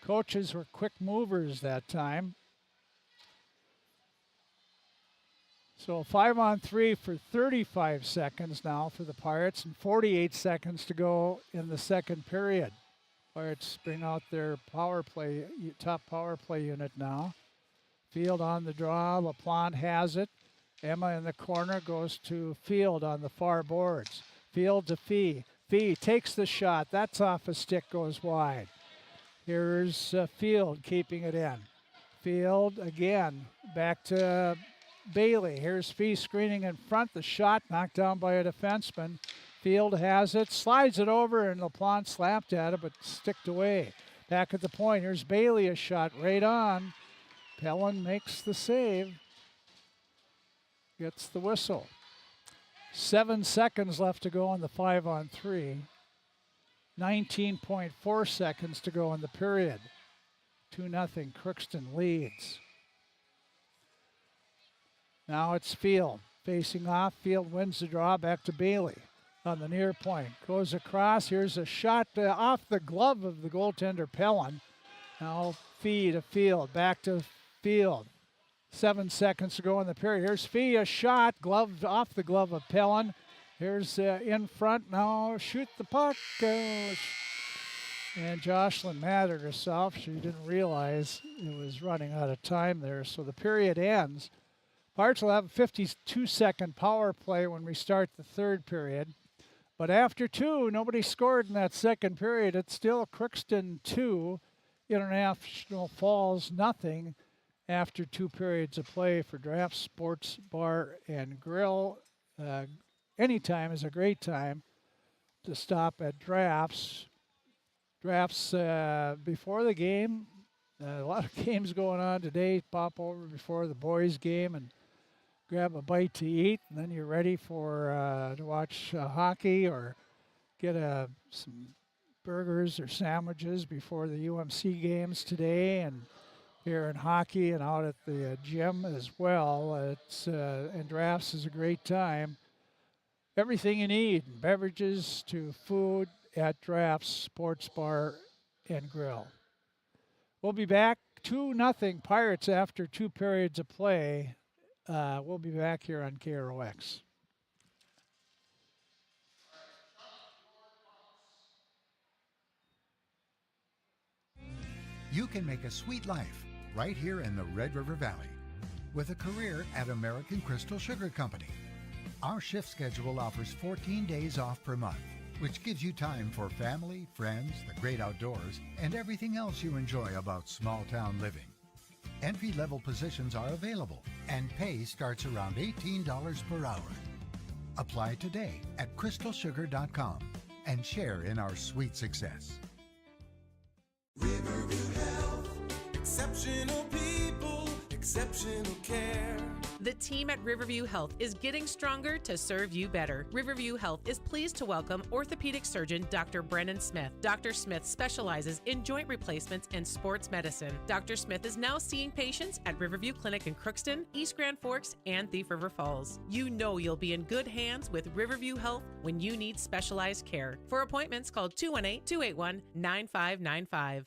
Speaker 1: Coaches were quick movers that time. So 5-on-3 for 35 seconds now for the Pirates, and 48 seconds to go in the second period. Pirates bring out their power play, top power play unit now. Field on the draw. LaPlante has it. Emma in the corner goes to Field on the far boards. Field to Fee. Fee takes the shot. That's off a stick, goes wide. Here's Field keeping it in. Field again. Back to Bailey. Here's Fee screening in front. The shot knocked down by a defenseman. Field has it, slides it over, and LaPlante slapped at it, but sticked away. Back at the point, here's Bailey, a shot right on. Pellin makes the save. Gets the whistle. 7 seconds left to go on the 5-on-3. 19.4 seconds to go in the period. 2-0, Crookston leads. Now it's Field. Facing off, Field wins the draw, back to Bailey. On the near point, goes across. Here's a shot off the glove of the goaltender Pellin. Now Fee to Field, back to Field. 7 seconds to go in the period. Here's Fee, a shot, glove off the glove of Pellin. Here's in front now, shoot the puck. And Jocelyn mad at herself. She didn't realize it was running out of time there. So the period ends. Pirates will have a 52-second power play when we start the third period. But after 2, nobody scored in that second period. It's still Crookston 2, International Falls nothing after 2 periods of play for Drafts Sports Bar and Grill. Anytime is a great time to stop at Drafts. Drafts before the game. A lot of games going on today. Pop over before the boys' game and grab a bite to eat, and then you're ready for to watch hockey or get some burgers or sandwiches before the UMC games today, and here in hockey and out at the gym as well. It's and Drafts is a great time. Everything you need, beverages to food at Drafts Sports Bar and Grill. We'll be back 2-0 Pirates after 2 periods of play. We'll be back here on KROX.
Speaker 2: You can make a sweet life right here in the Red River Valley with a career at American Crystal Sugar Company. Our shift schedule offers 14 days off per month, which gives you time for family, friends, the great outdoors, and everything else you enjoy about small-town living. Entry-level positions are available, and pay starts around $18 per hour. Apply today at crystalsugar.com and share in our sweet success.
Speaker 3: Riverview Health, exceptional people, exceptional care.
Speaker 4: The team at Riverview Health is getting stronger to serve you better. Riverview Health is pleased to welcome orthopedic surgeon Dr. Brennan Smith. Dr. Smith specializes in joint replacements and sports medicine. Dr. Smith is now seeing patients at Riverview Clinic in Crookston, East Grand Forks, and Thief River Falls. You know you'll be in good hands with Riverview Health when you need specialized care. For appointments, call 218-281-9595.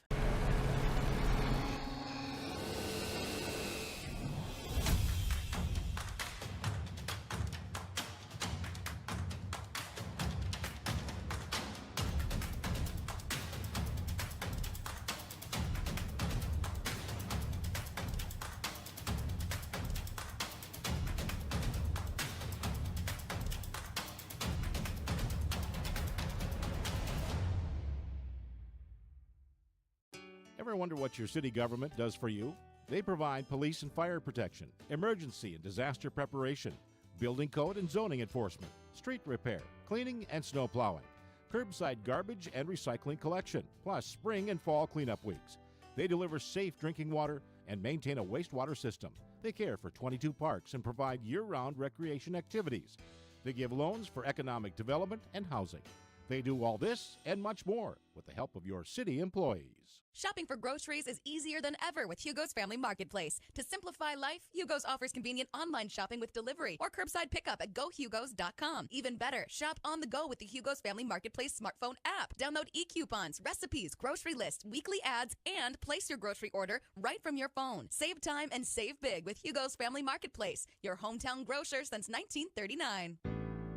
Speaker 5: Ever wonder what your city government does for you? They provide police and fire protection, emergency and disaster preparation, building code and zoning enforcement, street repair, cleaning and snow plowing, curbside garbage and recycling collection, plus spring and fall cleanup weeks. They deliver safe drinking water and maintain a wastewater system. They care for 22 parks and provide year-round recreation activities. They give loans for economic development and housing. They do all this and much more with the help of your city employees.
Speaker 6: Shopping for groceries is easier than ever with Hugo's Family Marketplace. To simplify life, Hugo's offers convenient online shopping with delivery or curbside pickup at gohugos.com. Even better, shop on the go with the Hugo's Family Marketplace smartphone app. Download e-coupons, recipes, grocery lists, weekly ads, and place your grocery order right from your phone. Save time and save big with Hugo's Family Marketplace, your hometown grocer since 1939.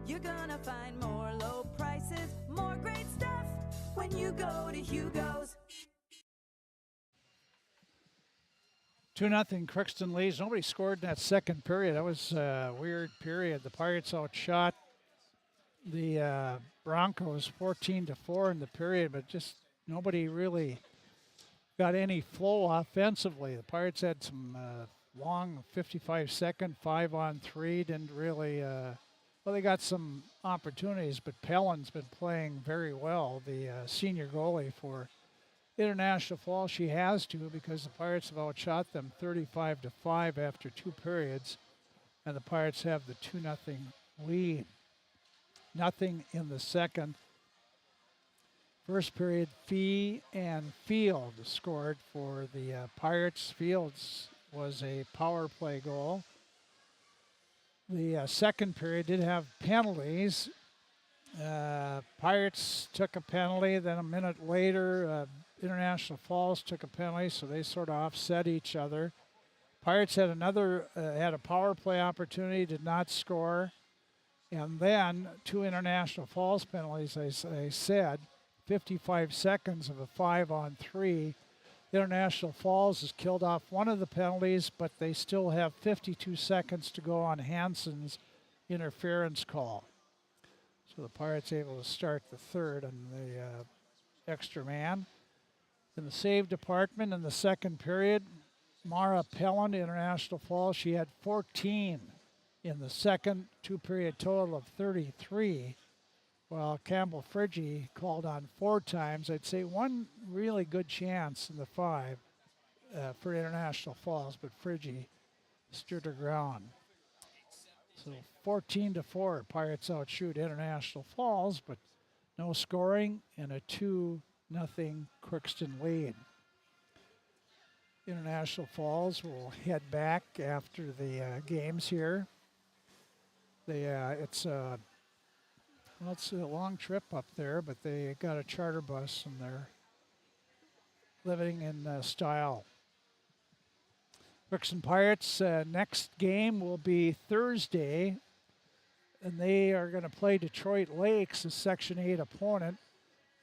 Speaker 7: You're gonna find more low prices, more great stuff when you go to Hugo's.
Speaker 1: 2-0 Crookston leads. Nobody scored in that second period. That was a weird period. The Pirates outshot the Broncos 14-4 in the period, but just nobody really got any flow offensively. The Pirates had some long 55-second 5-on-3. Didn't really, well, they got some opportunities, but Pellin's been playing very well, the senior goalie for International Falls. She has to, because the Pirates have outshot them 35-5 after two periods, and the Pirates have the 2-0 lead. Nothing in the second. First period, Fee and Field scored for the Pirates. Fields was a power play goal. The second period did have penalties. Pirates took a penalty, then a minute later, International Falls took a penalty, so they sort of offset each other. Pirates had had a power play opportunity, did not score. And then two International Falls penalties, as I said, 55 seconds of a 5-on-3. International Falls has killed off one of the penalties, but they still have 52 seconds to go on Hansen's interference call. So the Pirates able to start the third on the extra man. In the save department in the second period, Mara Pellin, International Falls, she had 14 in the second, two-period total of 33, while Campbell Friggy called on 4 times. I'd say one really good chance in the 5 for International Falls, but Friggy stood her ground. So 14-4, Pirates outshoot International Falls, but no scoring and a 2-0 Crookston lead. International Falls will head back after the games here. It's a long trip up there, but they got a charter bus and they're living in style. Crookston Pirates' next game will be Thursday, and they are going to play Detroit Lakes, a Section 8 opponent,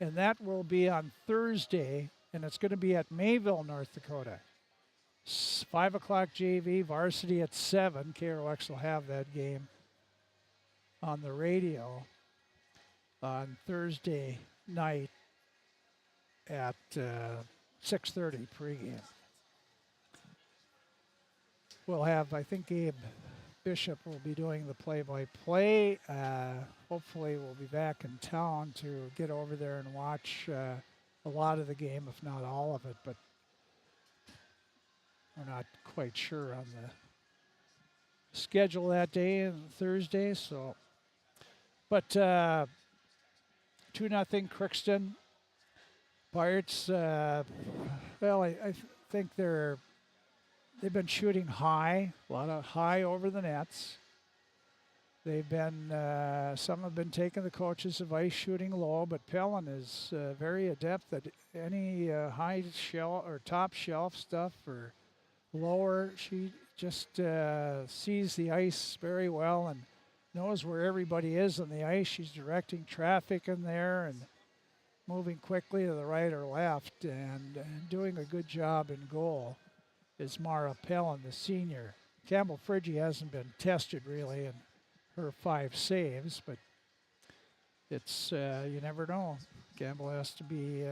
Speaker 1: and that will be on Thursday, and it's going to be at Mayville, North Dakota. 5 o'clock JV, varsity at 7. KROX will have that game on the radio on Thursday night at 6:30 pregame. We'll have, I think Gabe Bishop will be doing the play-by-play. Hopefully we'll be back in town to get over there and watch a lot of the game, if not all of it, but we're not quite sure on schedule that day and Thursday. So, but 2-0 Crookston Pirates. Well, I think they've been shooting high, a lot of high over the nets. They've been, some have been taking the coach's advice shooting low, but Pellin is very adept at any high shelf or top shelf stuff or lower. She just sees the ice very well and knows where everybody is on the ice. She's directing traffic in there and moving quickly to the right or left and doing a good job in goal is Mara Pellin, the senior. Campbell Friggy hasn't been tested really in her 5 saves, but it's, you never know. Campbell has to be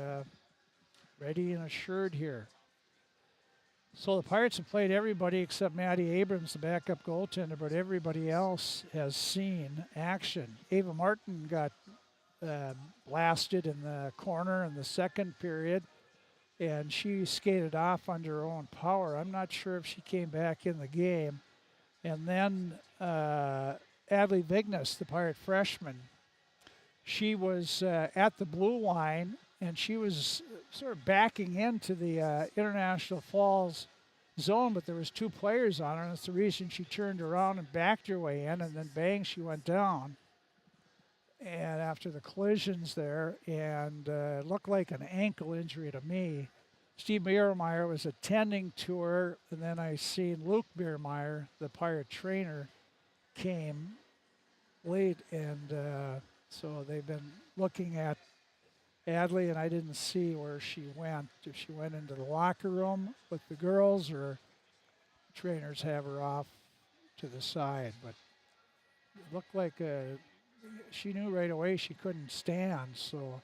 Speaker 1: ready and assured here. So the Pirates have played everybody except Maddie Abrams, the backup goaltender, but everybody else has seen action. Ava Martin got blasted in the corner in the second period, and she skated off under her own power. I'm not sure if she came back in the game. And then Adley Vignes, the Pirate freshman, she was at the blue line, and she was sort of backing into the International Falls zone, but there was 2 players on her, and that's the reason she turned around and backed her way in, and then bang, she went down. And after the collisions there, and it looked like an ankle injury to me. Steve Biermeyer was attending to her, and then I seen Luke Biermeyer, the Pirate trainer, came late, and so they've been looking at Adley, and I didn't see where she went. If she went into the locker room with the girls, or trainers have her off to the side, but it looked like she knew right away she couldn't stand, so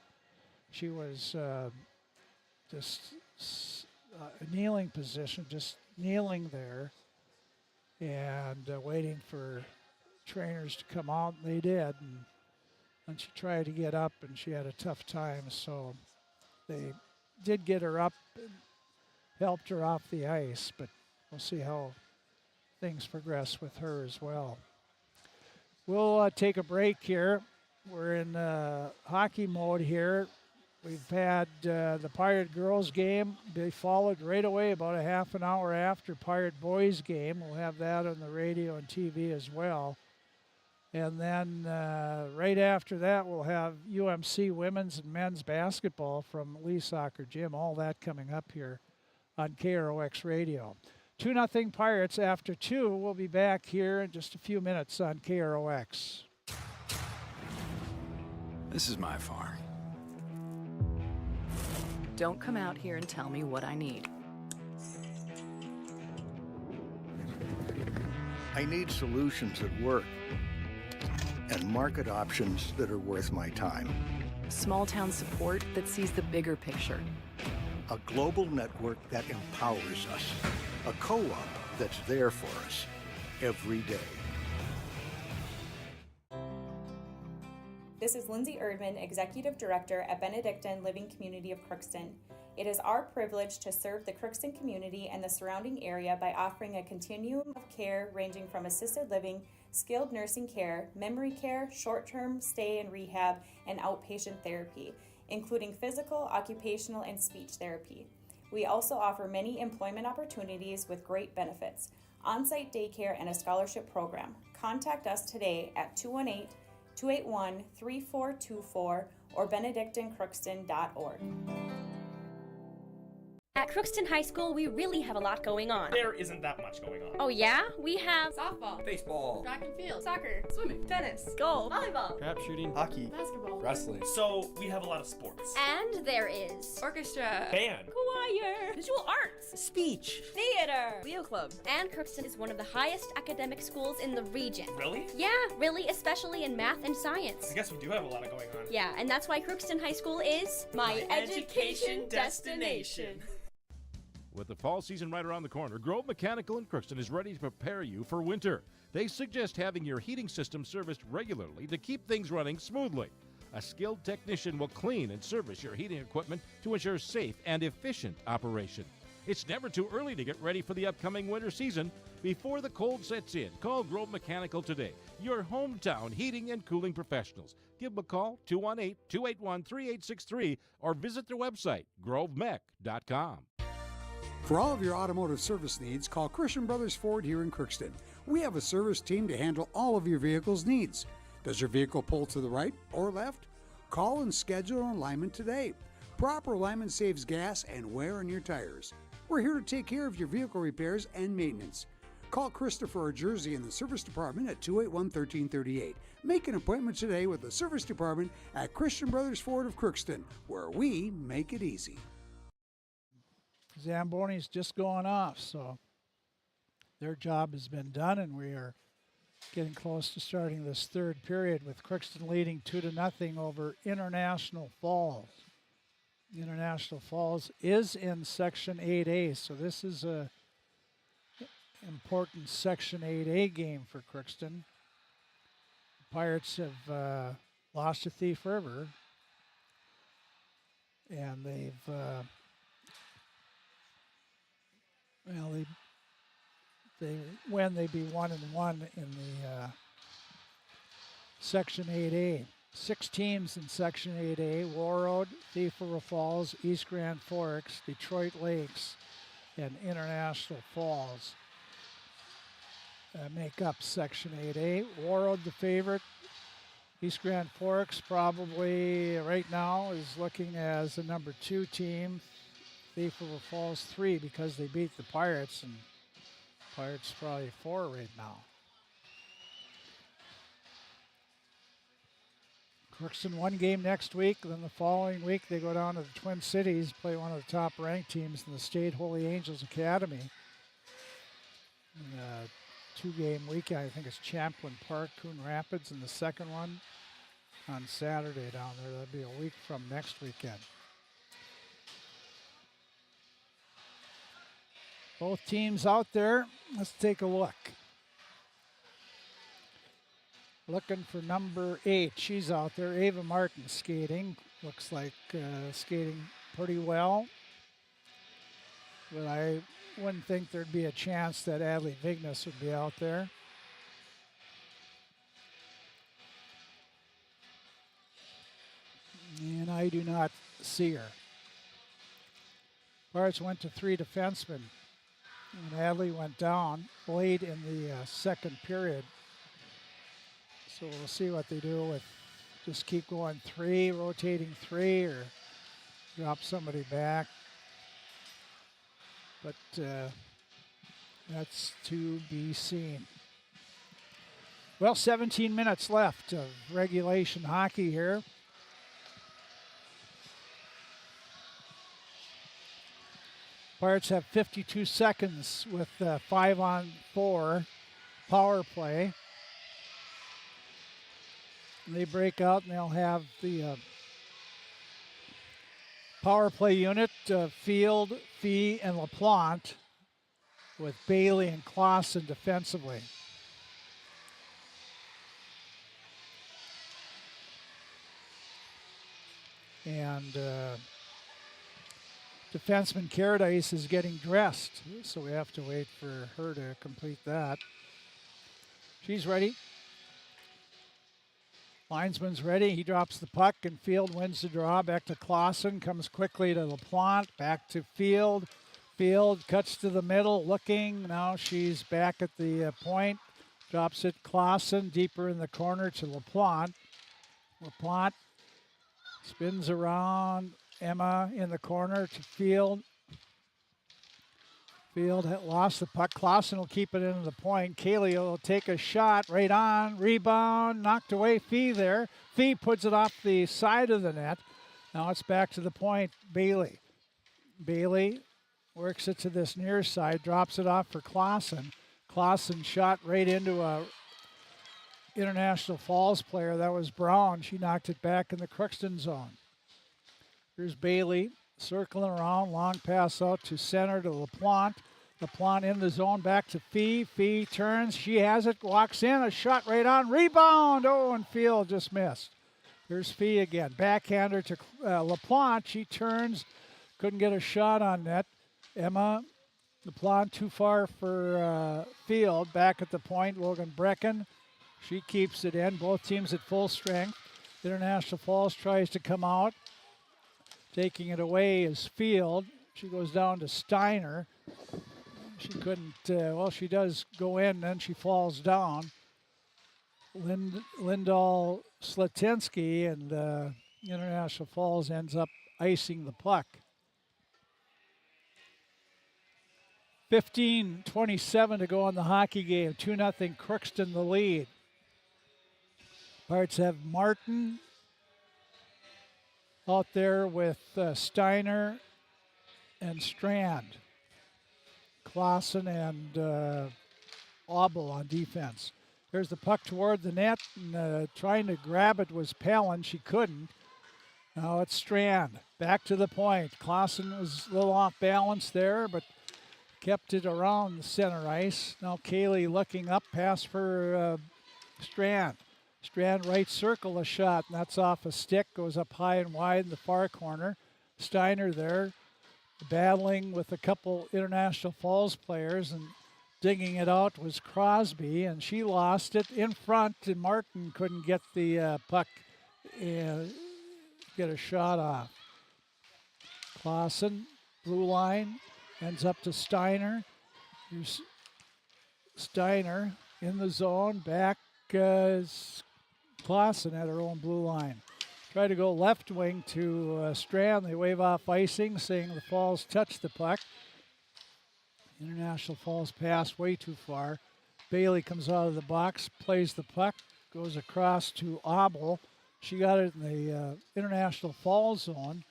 Speaker 1: she was just a kneeling position, just kneeling there and waiting for trainers to come out, and they did. And she tried to get up, and she had a tough time, so they did get her up and helped her off the ice, but we'll see how things progress with her as well. We'll take a break here. We're in hockey mode here. We've had the Pirate Girls game be followed right away about a half an hour after Pirate Boys game. We'll have that on the radio and TV as well. And then right after that, we'll have UMC women's and men's basketball from Lee Soccer Gym. All that coming up here on KROX Radio. 2-0 Pirates after 2. We'll be back here in just a few minutes on KROX.
Speaker 25: This is my farm.
Speaker 10: Don't come out here and tell me what I need.
Speaker 9: I need solutions that work and market options that are worth my time.
Speaker 10: Small town support that sees the bigger picture.
Speaker 9: A global network that empowers us. A co-op that's there for us every day.
Speaker 8: This is Lindsay Erdman, Executive Director at Benedictine Living Community of Crookston. It is our privilege to serve the Crookston community and the surrounding area by offering a continuum of care ranging from assisted living, skilled nursing care, memory care, short-term stay and rehab, and outpatient therapy, including physical, occupational, and speech therapy. We also offer many employment opportunities with great benefits, on-site daycare, and a scholarship program. Contact us today at 218-281-3424 or benedictinecrookston.org.
Speaker 11: At Crookston High School, we really have a lot going on.
Speaker 23: There isn't that much going on.
Speaker 11: Oh yeah? We have
Speaker 12: softball,
Speaker 23: baseball,
Speaker 12: track and field, soccer, swimming, tennis,
Speaker 11: golf,
Speaker 12: volleyball,
Speaker 23: trap shooting, hockey,
Speaker 12: basketball,
Speaker 23: wrestling. So we have a lot of sports.
Speaker 11: And there is
Speaker 12: orchestra,
Speaker 23: band,
Speaker 11: choir, visual arts,
Speaker 12: speech,
Speaker 11: theater, Leo Club. And Crookston is one of the highest academic schools in the region.
Speaker 23: Really?
Speaker 11: Yeah, really, especially in math and science.
Speaker 23: I guess we do have a lot going on.
Speaker 11: Yeah, and that's why Crookston High School is
Speaker 12: my education destination.
Speaker 5: With the fall season right around the corner, Grove Mechanical in Crookston is ready to prepare you for winter. They suggest having your heating system serviced regularly to keep things running smoothly. A skilled technician will clean and service your heating equipment to ensure safe and efficient operation. It's never too early to get ready for the upcoming winter season. Before the cold sets in, call Grove Mechanical today, your hometown heating and cooling professionals. Give them a call, 218-281-3863, or visit their website, grovemech.com.
Speaker 15: For all of your automotive service needs, call Christian Brothers Ford here in Crookston. We have a service team to handle all of your vehicle's needs. Does your vehicle pull to the right or left? Call and schedule an alignment today. Proper alignment saves gas and wear on your tires. We're here to take care of your vehicle repairs and maintenance. Call Christopher or Jersey in the service department at 281-1338. Make an appointment today with the service department at Christian Brothers Ford of Crookston, where we make it easy.
Speaker 1: Zamboni's just going off, so their job has been done, and we are getting close to starting this third period with Crookston leading 2-0 over International Falls. International Falls is in Section 8A, so this is a important Section 8A game for Crookston. The Pirates have lost to Thief River, and they've they win, they'd be 1-1 in the Section 8A. 6 teams in Section 8A: Warroad, Thief River Falls, East Grand Forks, Detroit Lakes, and International Falls make up Section 8A. Warroad the favorite. East Grand Forks probably right now is looking as the number 2 team. Thief River Falls 3 because they beat the Pirates, and Pirates probably 4 right now. Crookston 1 game next week, then the following week they go down to the Twin Cities, play one of the top ranked teams in the state, Holy Angels Academy. 2-game weekend, I think it's Champlin Park, Coon Rapids, and the second one on Saturday down there. That'll be a week from next weekend. Both teams out there. Let's take a look. Looking for number 8. She's out there. Ava Martin skating. Looks like skating pretty well. But I wouldn't think there'd be a chance that Adley Vignes would be out there. And I do not see her. Pirates went to 3 defensemen. And Adley went down late in the second period. So we'll see what they do with just keep going 3, rotating 3, or drop somebody back. But that's to be seen. Well, 17 minutes left of regulation hockey here. Pirates have 52 seconds with 5-on-4 power play. And they break out, and they'll have the power play unit, Field, Fee, and LaPlante, with Bailey and Clausen defensively. And defenseman Caradice is getting dressed, so we have to wait for her to complete that. She's ready. Linesman's ready. He drops the puck, and Field wins the draw. Back to Clausen. Comes quickly to LaPlante. Back to Field. Field cuts to the middle, looking. Now she's back at the point. Drops it. Clausen deeper in the corner to LaPlante. LaPlante spins around. Emma in the corner to Field. Field had lost the puck. Clausen will keep it into the point. Kaylee will take a shot right on. Rebound, knocked away. Fee there. Fee puts it off the side of the net. Now it's back to the point. Bailey. Bailey works it to this near side. Drops it off for Clausen. Clausen shot right into a International Falls player. That was Brown. She knocked it back in the Crookston zone. Here's Bailey. Circling around, long pass out to center to LaPlante. LaPlante in the zone, back to Fee. Fee turns, she has it, walks in, a shot right on, rebound. Oh, and Field just missed. Here's Fee again, backhander to LaPlante. She turns, couldn't get a shot on net. Emma LaPlante too far for Field. Back at the point, Logan Brecken. She keeps it in. Both teams at full strength. International Falls tries to come out. Taking it away is Field. She goes down to Steiner. She couldn't, she does go in, then she falls down. Lindahl Slatinsky, and International Falls ends up icing the puck. 15:27 to go in the hockey game. 2-0 Crookston the lead. Pirates have Martin out there with Steiner and Strand. Clausen and Abel on defense. There's the puck toward the net, and trying to grab it was Palin. She couldn't. Now it's Strand. Back to the point. Clausen was a little off balance there, but kept it around the center ice. Now Kaylee looking up, pass for Strand. Strand right circle a shot, and that's off a stick. Goes up high and wide in the far corner. Steiner there, battling with a couple International Falls players, and digging it out was Crosby, and she lost it in front, and Martin couldn't get the puck and get a shot off. Clausen, blue line, ends up to Steiner. Here's Steiner in the zone, back Clausen at her own blue line. Try to go left wing to Strand. They wave off icing, saying the Falls touched the puck. International Falls pass way too far. Bailey comes out of the box, plays the puck, goes across to Abel. She got it in the International Falls zone,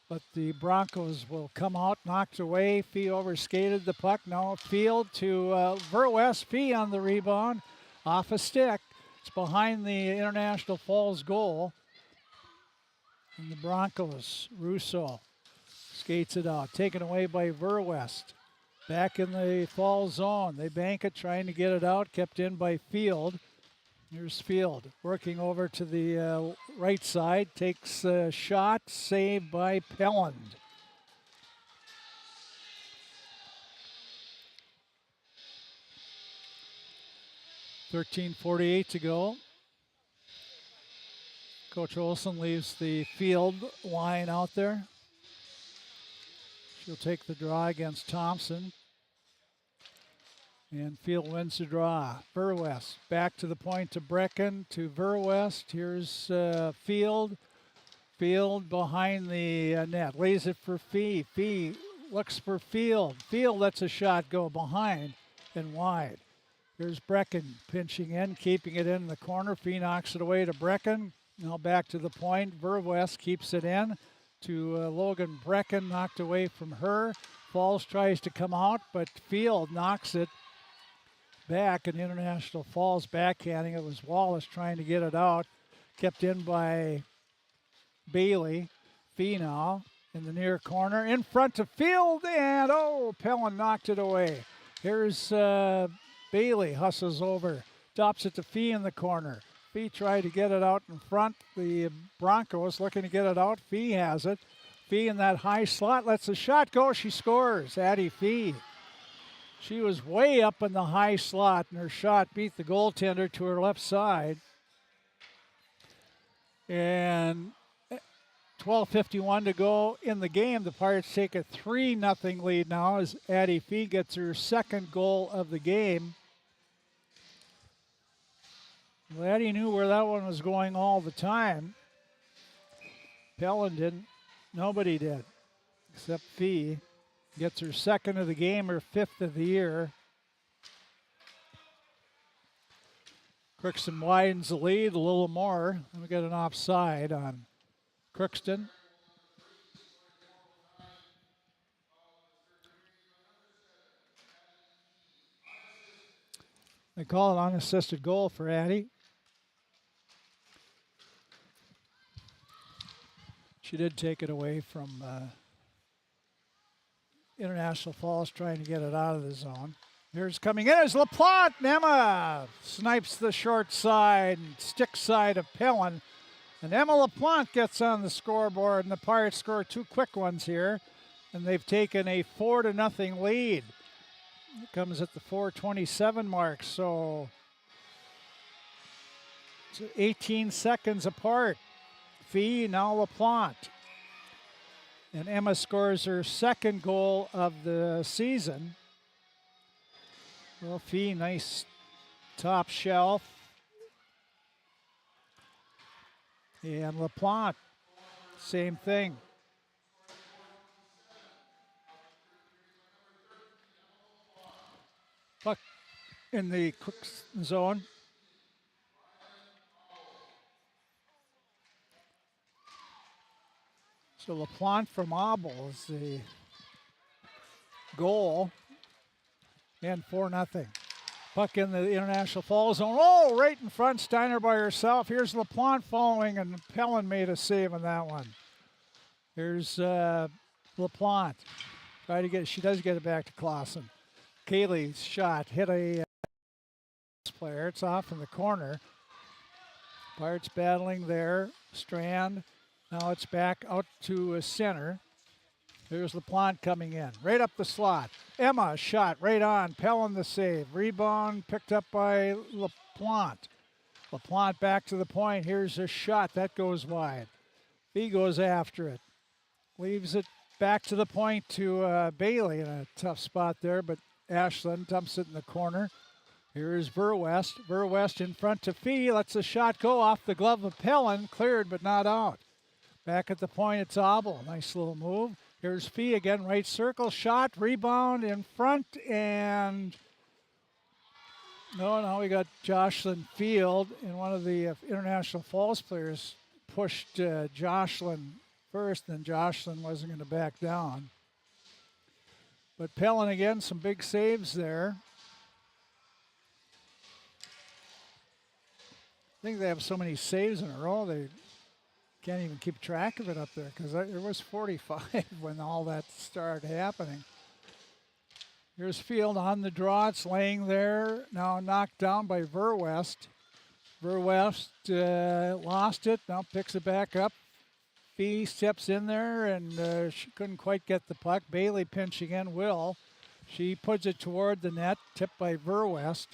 Speaker 1: but the Broncos will come out, knocked away. Fee overskated the puck. Now Field to Verwest. Fee on the rebound, off a stick. It's behind the International Falls goal. And the Broncos, Russo skates it out, taken away by Verwest. Back in the Fall zone. They bank it, trying to get it out, kept in by Field. Here's Field working over to the right side, takes a shot, saved by Pelland. .48 to go. Coach Olsen leaves the Field line out there. She'll take the draw against Thompson. And Field wins the draw. Verwest back to the point to Brecken, to Verwest. Here's Field. Field behind the net. Lays it for Fee. Fee looks for Field. Field lets a shot go behind and wide. Here's Brecken pinching in, keeping it in the corner. Fee knocks it away to Brecken. Now back to the point. Verwest keeps it in to Logan Brecken, knocked away from her. Falls tries to come out, but Field knocks it back, and International Falls backhanding. It was Wallace trying to get it out. Kept in by Bailey. Fee now in the near corner. In front to Field, and Pelland knocked it away. Here's Bailey, hustles over. Drops it to Fee in the corner. Fee tried to get it out in front. The Broncos looking to get it out. Fee has it. Fee in that high slot, lets the shot go. She scores. Addie Fee. She was way up in the high slot, and her shot beat the goaltender to her left side. And 12:51 to go in the game. The Pirates take a 3-0 lead now as Addie Fee gets her second goal of the game. Well, Addie knew where that one was going all the time. Pelland didn't. Nobody did, except Fee. Gets her second of the game, her fifth of the year. Crookston widens the lead a little more. And we got an offside on Crookston. They call it unassisted goal for Addie. She did take it away from International Falls, trying to get it out of the zone. Here's coming in is LaPlante. Emma snipes the short side and stick side of Pelland. And Emma LaPlante gets on the scoreboard, and the Pirates score two quick ones here. and they've taken a 4-0 lead. It comes at the 4:27 mark, so it's 18 seconds apart. Fee, now LaPlante. And Emma scores her second goal of the season. Well, Fee, nice top shelf. And LaPlante, same thing. Puck in the Crookston zone. So LaPlante from Abel is the goal. And 4-0. Puck in the International Falls zone. Oh, right in front, Steiner by herself. Here's LaPlante following, and Pellin made a save on that one. Here's LaPlante. She does get it back to Clausen. Kaylee's shot hit a player. It's off in the corner. Pirates battling there. Strand. Now it's back out to center. Here's LaPlante coming in. Right up the slot. Emma shot right on. Pellin the save. Rebound picked up by LaPlante. LaPlante back to the point. Here's a shot. That goes wide. Fee goes after it. Leaves it back to the point to Bailey in a tough spot there, but Ashland dumps it in the corner. Here's Verwest. Verwest in front to Fee. Lets the shot go off the glove of Pellin. Cleared but not out. Back at the point, it's Abel. Nice little move. Here's Fee again, right circle, shot, rebound in front, and no, we got Jocelyn Field, and one of the International Falls players pushed Jocelyn first, then Jocelyn wasn't going to back down. But Pellin again, some big saves there. I think they have so many saves in a row, they can't even keep track of it up there because there was 45 when all that started happening. Here's Field on the draw. It's laying there. Now knocked down by Verwest. Verwest lost it. Now picks it back up. Fee steps in there and she couldn't quite get the puck. Bailey pinching in. Will. She puts it toward the net. Tipped by Verwest.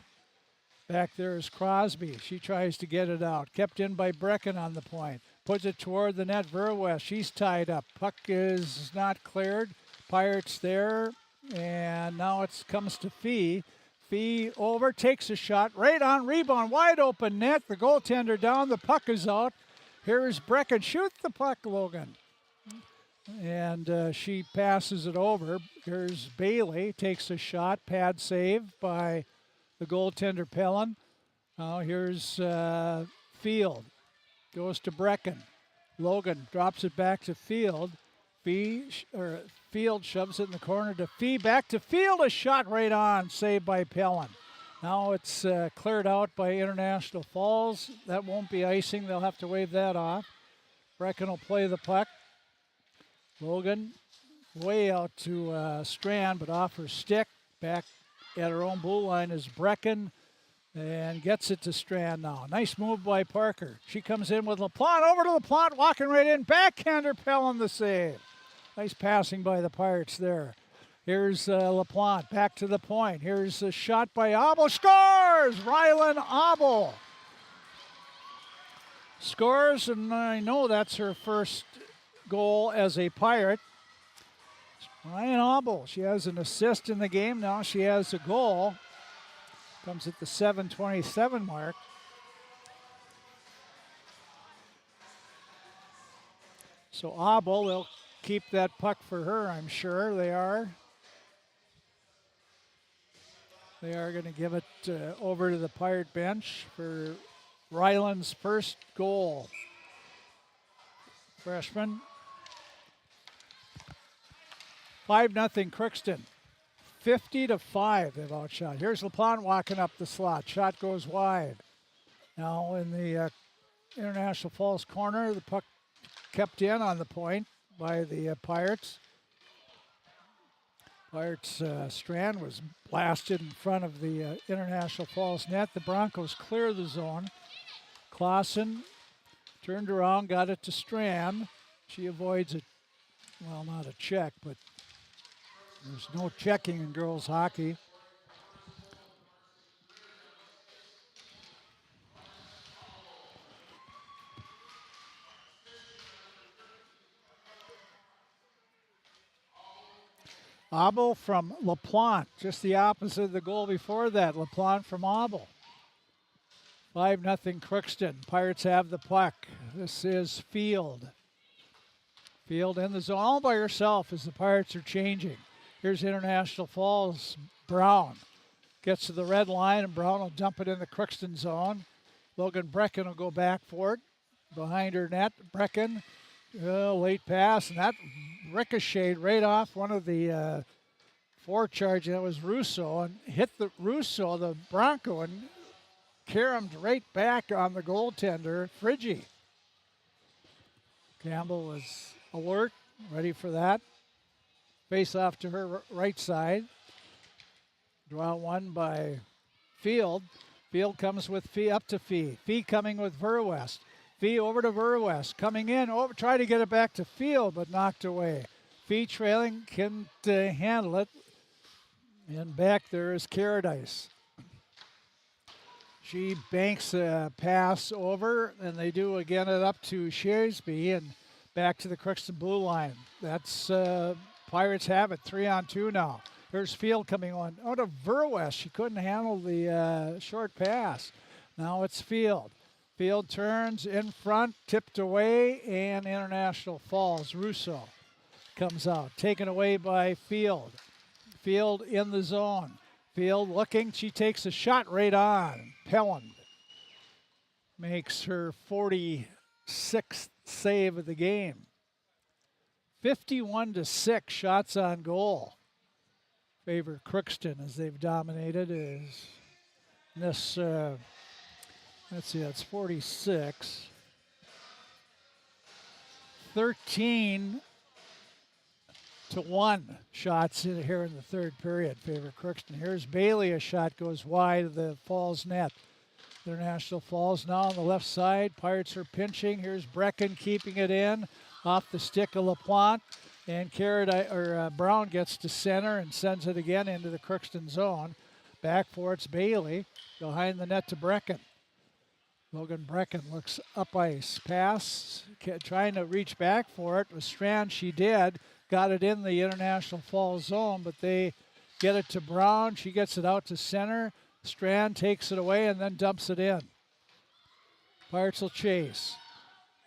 Speaker 1: Back there is Crosby. She tries to get it out. Kept in by Brecken on the point. Puts it toward the net. Verwest, she's tied up. Puck is not cleared. Pirates there. And now it comes to Fee. Fee over, takes a shot. Right on rebound. Wide open net. The goaltender down. The puck is out. Here's Brecken. Shoot the puck, Logan. And she passes it over. Here's Bailey. Takes a shot. Pad save by the goaltender Pellin. Now here's Field. Goes to Brecken. Logan drops it back to Field. Field shoves it in the corner to Fee. Back to Field. A shot right on. Saved by Pellin. Now it's cleared out by International Falls. That won't be icing. They'll have to wave that off. Brecken will play the puck. Logan way out to Strand, but off her stick. Back at her own blue line is Brecken. And gets it to Strand now. Nice move by Parker. She comes in with LaPlante. Over to LaPlante, walking right in. Backhander, Pellin the save. Nice passing by the Pirates there. Here's LaPlante back to the point. Here's a shot by Abel. Scores! Rylan Abel scores, and I know that's her first goal as a Pirate. Ryan Abel, she has an assist in the game. Now she has a goal. Comes at the 7:27 mark. So Abel, they'll keep that puck for her, I'm sure. They are. They are going to give it over to the Pirate bench for Ryland's first goal. Freshman. 5-0 Crookston. 50-5 they've outshot. Here's LaPlante walking up the slot. Shot goes wide. Now in the International Falls corner, the puck kept in on the point by the Pirates. Pirates Strand was blasted in front of the International Falls net. The Broncos clear the zone. Clausen turned around, got it to Strand. She avoids it, well, not a check, but There's no checking in girls hockey. Abel from LaPlante, just the opposite of the goal before that. LaPlante from Abel. 5-0 Crookston. Pirates have the puck. This is Field. Field in the zone all by herself as the Pirates are changing. Here's International Falls. Brown gets to the red line, and Brown will dump it in the Crookston zone. Logan Brecken will go back for it. Behind her net, Brecken, late pass, and that ricocheted right off one of the forecharge. That was Russo, and hit the Russo, the Bronco, and caromed right back on the goaltender, Friggy. Campbell was alert, ready for that. Face off to her right side. Draw one by Field. Field comes with Fee up to Fee. Fee coming with Verwest. Fee over to Verwest. Coming in, try to get it back to Field, but knocked away. Fee trailing, can't handle it. And back there is Caradice. She banks a pass over, and they do again it up to Shearsby and back to the Crookston blue line. That's Pirates have it, 3-on-2 now. Here's Field coming on. Oh, to Verwest. She couldn't handle the short pass. Now it's Field. Field turns in front, tipped away, and International Falls. Russo comes out, taken away by Field. Field in the zone. Field looking, she takes a shot right on. Pelland makes her 46th save of the game. 51-6 shots on goal. Favor Crookston as they've dominated is this, let's see, that's 46. 13-1 shots in here in the third period. Favor Crookston. Here's Bailey. A shot goes wide of the Falls net. International Falls now on the left side. Pirates are pinching. Here's Brecken keeping it in off the stick of LaPlante. And Brown gets to center and sends it again into the Crookston zone. Back for it's Bailey. Behind the net to Brecken. Logan Brecken looks up ice. Pass. Trying to reach back for it. With Strand, she did. Got it in the International Falls zone, but they get it to Brown. She gets it out to center. Strand takes it away and then dumps it in. Pirates will chase.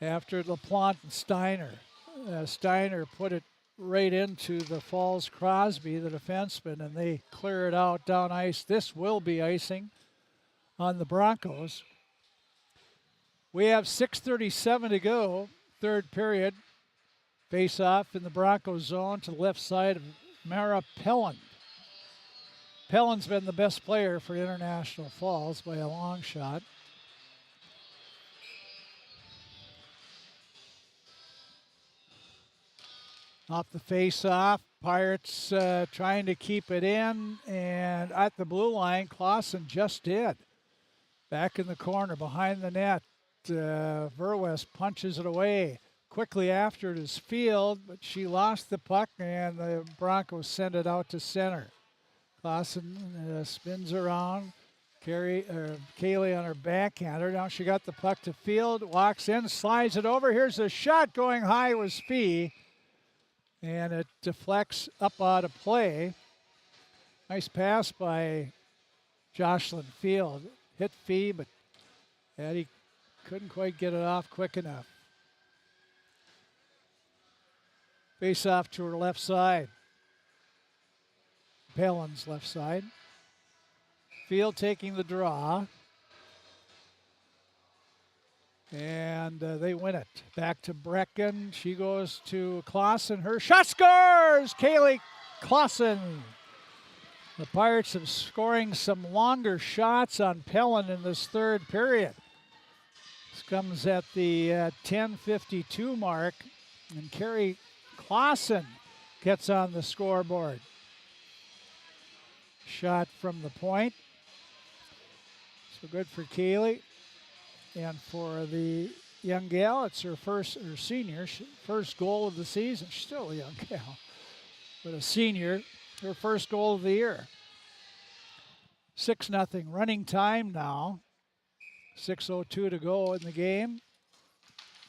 Speaker 1: After LaPlante and Steiner. Steiner put it right into the Falls Crosby, the defenseman, and they clear it out down ice. This will be icing on the Broncos. We have 6:37 to go, third period. Face off in the Broncos zone to the left side of Mara Pelland. Pelland's been the best player for International Falls by a long shot. Off the face-off, Pirates trying to keep it in, and at the blue line, Clausen just did. Back in the corner, behind the net, Verwest punches it away. Quickly after it is Field, but she lost the puck, and the Broncos send it out to center. Clausen spins around, Kaylee on her backhander. Now she got the puck to Field, walks in, slides it over. Here's a shot going high with Fee. And it deflects up out of play. Nice pass by Jocelyn Field. Hit Fee, but Eddie couldn't quite get it off quick enough. Face off to her left side. Pelland's left side. Field taking the draw. And they win it. Back to Brecken. She goes to Clausen. Her shot scores! Kaylee Clausen. The Pirates have scoring some longer shots on Pelland in this third period. This comes at the 10:52 mark. And Carrie Clausen gets on the scoreboard. Shot from the point. So good for Kaylee. And for the young gal, it's her senior, first goal of the season. She's still a young gal, but a senior. her first goal of the year. 6-0 running time now. 6:02 to go in the game.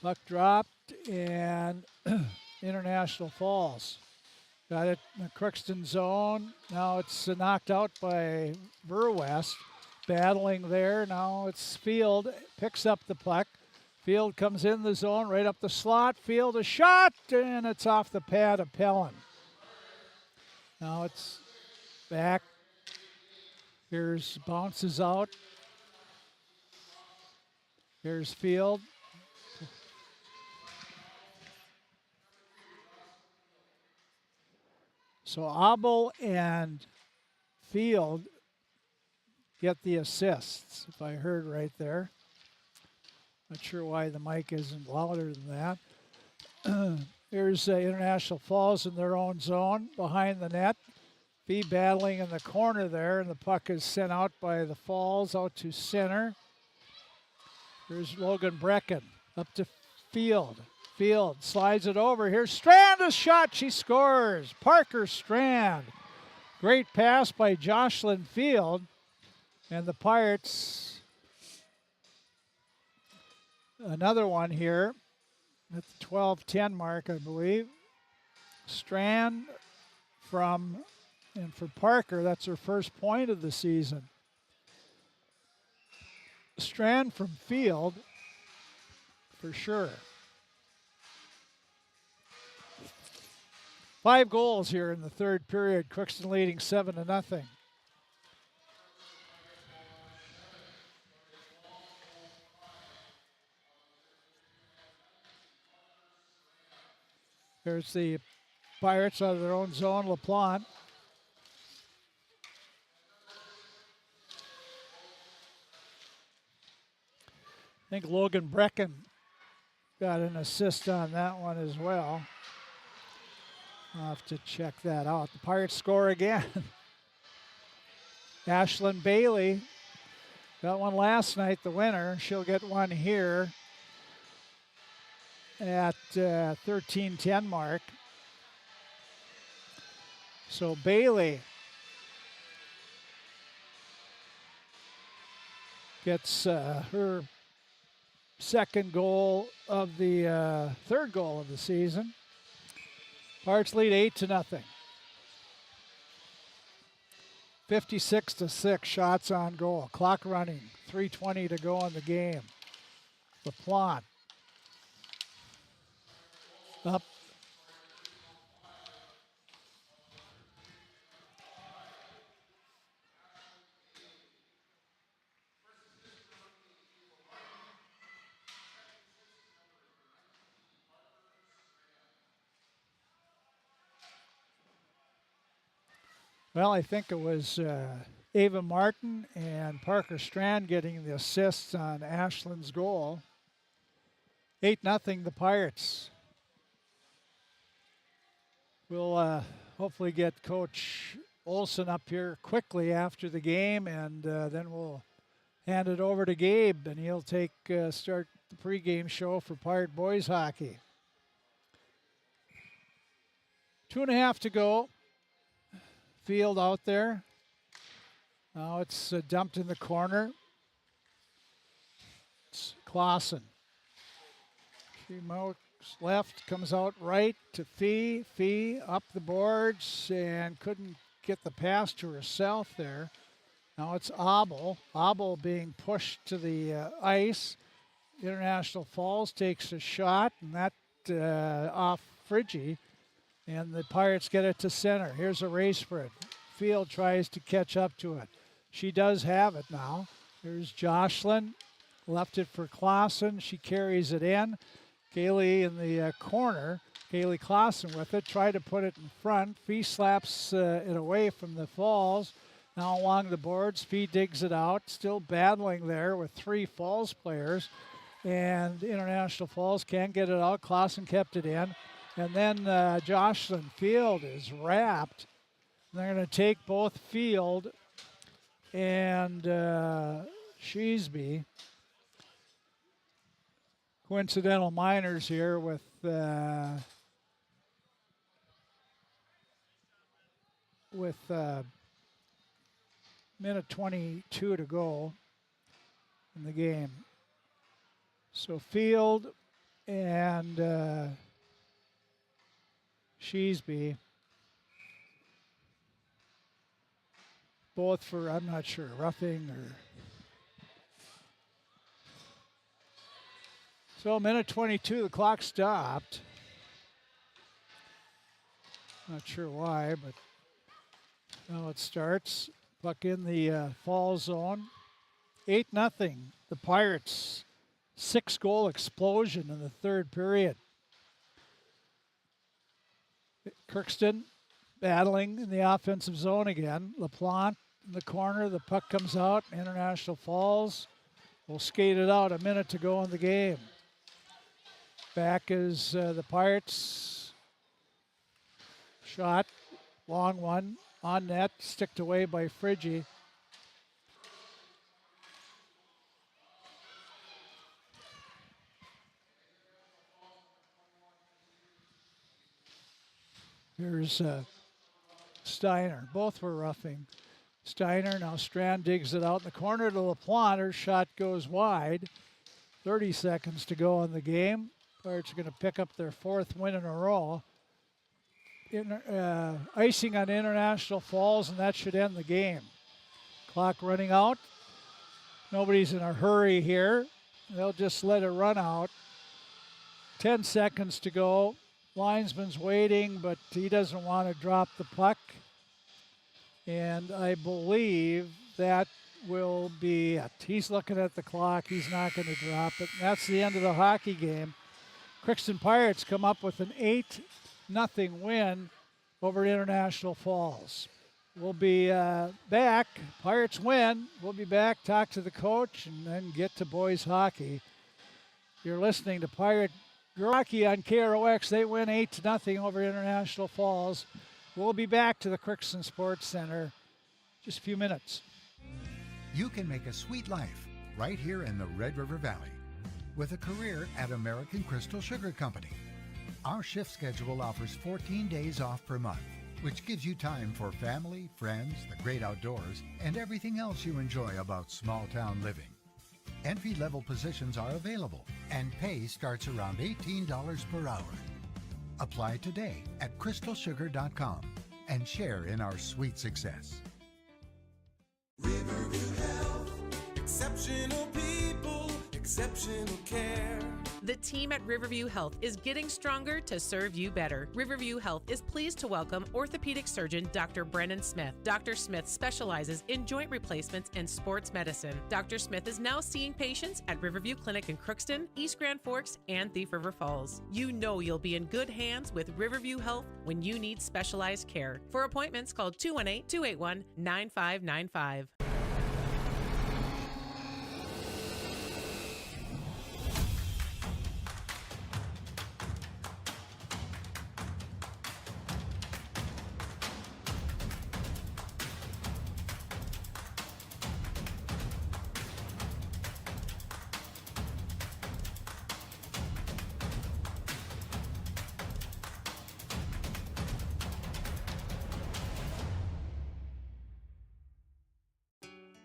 Speaker 1: Puck dropped, and International Falls got it in the Crookston zone. Now it's knocked out by Burwest. Battling there. Now it's Field. Picks up the puck. Field comes in the zone, right up the slot. Field a shot, and it's off the pad of Pellin. Now it's back. Here's bounces out. Here's Field. So Abel and Field get the assists, if I heard right there. Not sure why the mic isn't louder than that. Here's International Falls in their own zone behind the net. Fee battling in the corner there, and the puck is sent out by the Falls out to center. Here's Logan Brecken up to Field. Field slides it over. Here's Strand, a shot. She scores. Parker Strand. Great pass by Jocelyn Field. And the Pirates, another one here at the 12:10 mark, I believe. Strand and for Parker, that's her first point of the season. Strand from Field, for sure. 5 goals here in the third period. Crookston leading 7-0. There's the Pirates out of their own zone, LaPlante. I think Logan Brecken got an assist on that one as well. I'll have to check that out. The Pirates score again. Ashlyn Bailey got one last night, the winner. She'll get one here at 13:10 mark. So Bailey gets her second goal of the third goal of the season. Pirates lead 8-0. 56-6 shots on goal. Clock running. 3:20 to go in the game. LaPlante up. Well, I think it was Ava Martin and Parker Strand getting the assists on Ashlyn's goal. 8-0 the Pirates. We'll hopefully get Coach Olsen up here quickly after the game, and then we'll hand it over to Gabe, and he'll start the pregame show for Pirate Boys Hockey. 2.5 to go. Field out there. Now it's dumped in the corner. It's Clausen. She moves left, comes out right to Fee. Fee up the boards and couldn't get the pass to herself there. Now it's Abel. Abel being pushed to the ice. International Falls takes a shot, and that off Friggy. And the Pirates get it to center. Here's a race for it. Field tries to catch up to it. She does have it now. Here's Jocelyn. Left it for Clausen. She carries it in. Kaylee in the corner. Kaylee Clausen with it. Tried to put it in front. Fee slaps it away from the Falls. Now along the boards. Fee digs it out. Still battling there with 3 Falls players. And International Falls can't get it out. Clausen kept it in. And then Jocelyn Field is wrapped. They're going to take both Field and Sheesby. Coincidental minors here with with minute 22 to go in the game. So Field and Sheesby, both for, I'm not sure, roughing or... So minute 22, the clock stopped. Not sure why, but now it starts. Puck in the fall zone. 8-0. The Pirates, 6-goal explosion in the third period. Crookston battling in the offensive zone again. LaPlante in the corner. The puck comes out. International Falls will skate it out. A minute to go in the game. Back is the Pirates. Shot. Long one. On net. Sticked away by Friggy. Here's Steiner. Both were roughing. Steiner, now Strand digs it out in the corner to LaPlante. Her shot goes wide. 30 seconds to go in the game. Pirates are going to pick up their 4th win in a row. Icing on International Falls, and that should end the game. Clock running out. Nobody's in a hurry here. They'll just let it run out. 10 seconds to go. Linesman's waiting, but he doesn't want to drop the puck. And I believe that will be it. He's looking at the clock. He's not going to drop it. And that's the end of the hockey game. Crookston Pirates come up with an 8-0 win over International Falls. We'll be back. Pirates win. We'll be back, talk to the coach, and then get to boys hockey. You're listening to Pirate Girls Hockey on KROX. They win 8-0 over International Falls. We'll be back to the Crookston Sports Center just a few minutes.
Speaker 2: You can make a sweet life right here in the Red River Valley with a career at American Crystal Sugar Company. Our shift schedule offers 14 days off per month, which gives you time for family, friends, the great outdoors, and everything else you enjoy about small town living. Entry-level positions are available, and pay starts around $18 per hour. Apply today at crystalsugar.com and share in our sweet success.
Speaker 3: Riverview Health, exceptional people, exceptional care.
Speaker 4: The team at Riverview Health is getting stronger to serve you better. Riverview Health is pleased to welcome orthopedic surgeon Dr. Brennan Smith. Dr. Smith specializes in joint replacements and sports medicine. Dr. Smith is now seeing patients at Riverview Clinic in Crookston, East Grand Forks, and Thief River Falls. You know you'll be in good hands with Riverview Health when you need specialized care. For appointments, call 218-281-9595.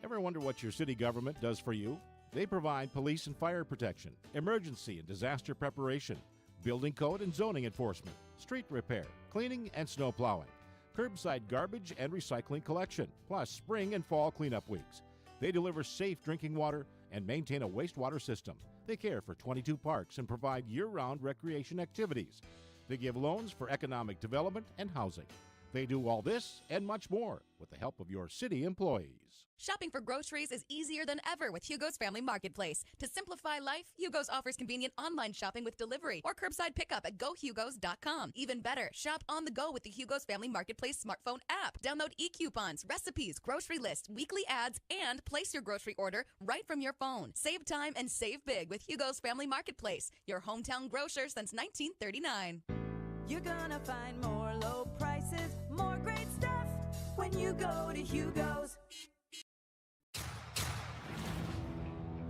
Speaker 5: Ever wonder what your city government does for you? They provide police and fire protection, emergency and disaster preparation, building code and zoning enforcement, street repair, cleaning and snow plowing, curbside garbage and recycling collection, plus spring and fall cleanup weeks. They deliver safe drinking water and maintain a wastewater system. They care for 22 parks and provide year-round recreation activities. They give loans for economic development and housing. They do all this and much more with the help of your city employees.
Speaker 6: Shopping for groceries is easier than ever with Hugo's Family Marketplace. To simplify life, Hugo's offers convenient online shopping with delivery or curbside pickup at gohugos.com. Even better, shop on the go with the Hugo's Family Marketplace smartphone app. Download e-coupons, recipes, grocery lists, weekly ads, and place your grocery order right from your phone. Save time and save big with Hugo's Family Marketplace, your hometown grocer since 1939.
Speaker 7: You're gonna find more low prices, more great stuff when you go to Hugo's.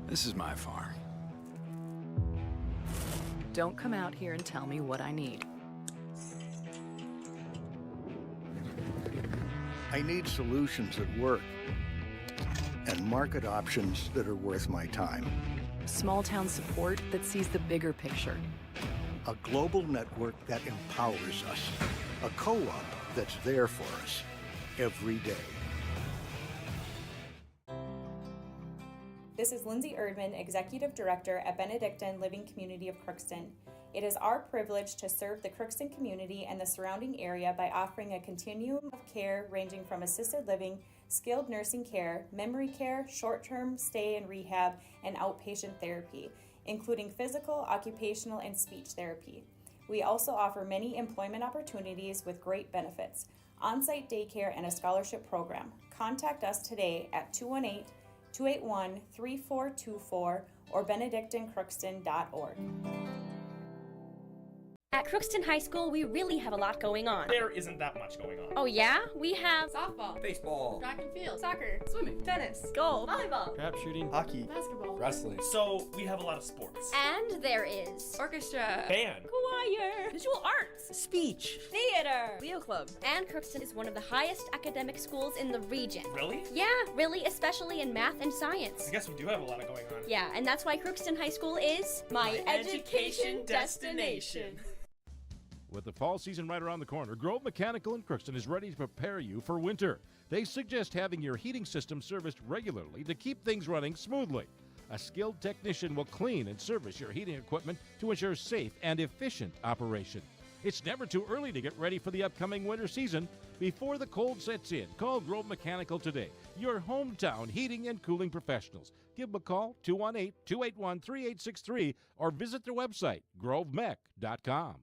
Speaker 25: This is my farm.
Speaker 10: Don't come out here and tell me what I need.
Speaker 9: I need solutions that work and market options that are worth my time.
Speaker 10: Small town support that sees the bigger picture.
Speaker 9: A global network that empowers us. A co-op that's there for us every day.
Speaker 8: This is Lindsay Erdman, Executive Director at Benedictine Living Community of Crookston. It is our privilege to serve the Crookston community and the surrounding area by offering a continuum of care ranging from assisted living, skilled nursing care, memory care, short-term stay and rehab, and outpatient therapy, including physical, occupational, and speech therapy. We also offer many employment opportunities with great benefits, on-site daycare, and a scholarship program. Contact us today at 218-281-3424 or benedictinecrookston.org.
Speaker 11: At Crookston High School, we really have a lot going on.
Speaker 23: There isn't that much going on.
Speaker 11: Oh yeah? We have
Speaker 12: softball,
Speaker 25: baseball,
Speaker 12: track and field, soccer, swimming, tennis,
Speaker 11: golf,
Speaker 12: volleyball,
Speaker 23: Crap shooting, hockey,
Speaker 12: basketball,
Speaker 25: wrestling.
Speaker 23: So we have a lot of sports.
Speaker 11: and there is
Speaker 12: orchestra,
Speaker 23: Band,
Speaker 11: choir,
Speaker 12: visual arts,
Speaker 11: speech,
Speaker 12: theater, Leo Club.
Speaker 11: and Crookston is one of the highest academic schools in the region.
Speaker 23: Really?
Speaker 11: Yeah, really, especially in math and science.
Speaker 23: I guess we do have a lot going on.
Speaker 11: Yeah, and that's why Crookston High School is
Speaker 12: My education destination.
Speaker 5: With the fall season right around the corner, Grove Mechanical in Crookston is ready to prepare you for winter. They suggest having your heating system serviced regularly to keep things running smoothly. A skilled technician will clean and service your heating equipment to ensure safe and efficient operation. It's never too early to get ready for the upcoming winter season. Before the cold sets in, call Grove Mechanical today, your hometown heating and cooling professionals. Give them a call, 218-281-3863, or visit their website, grovemech.com.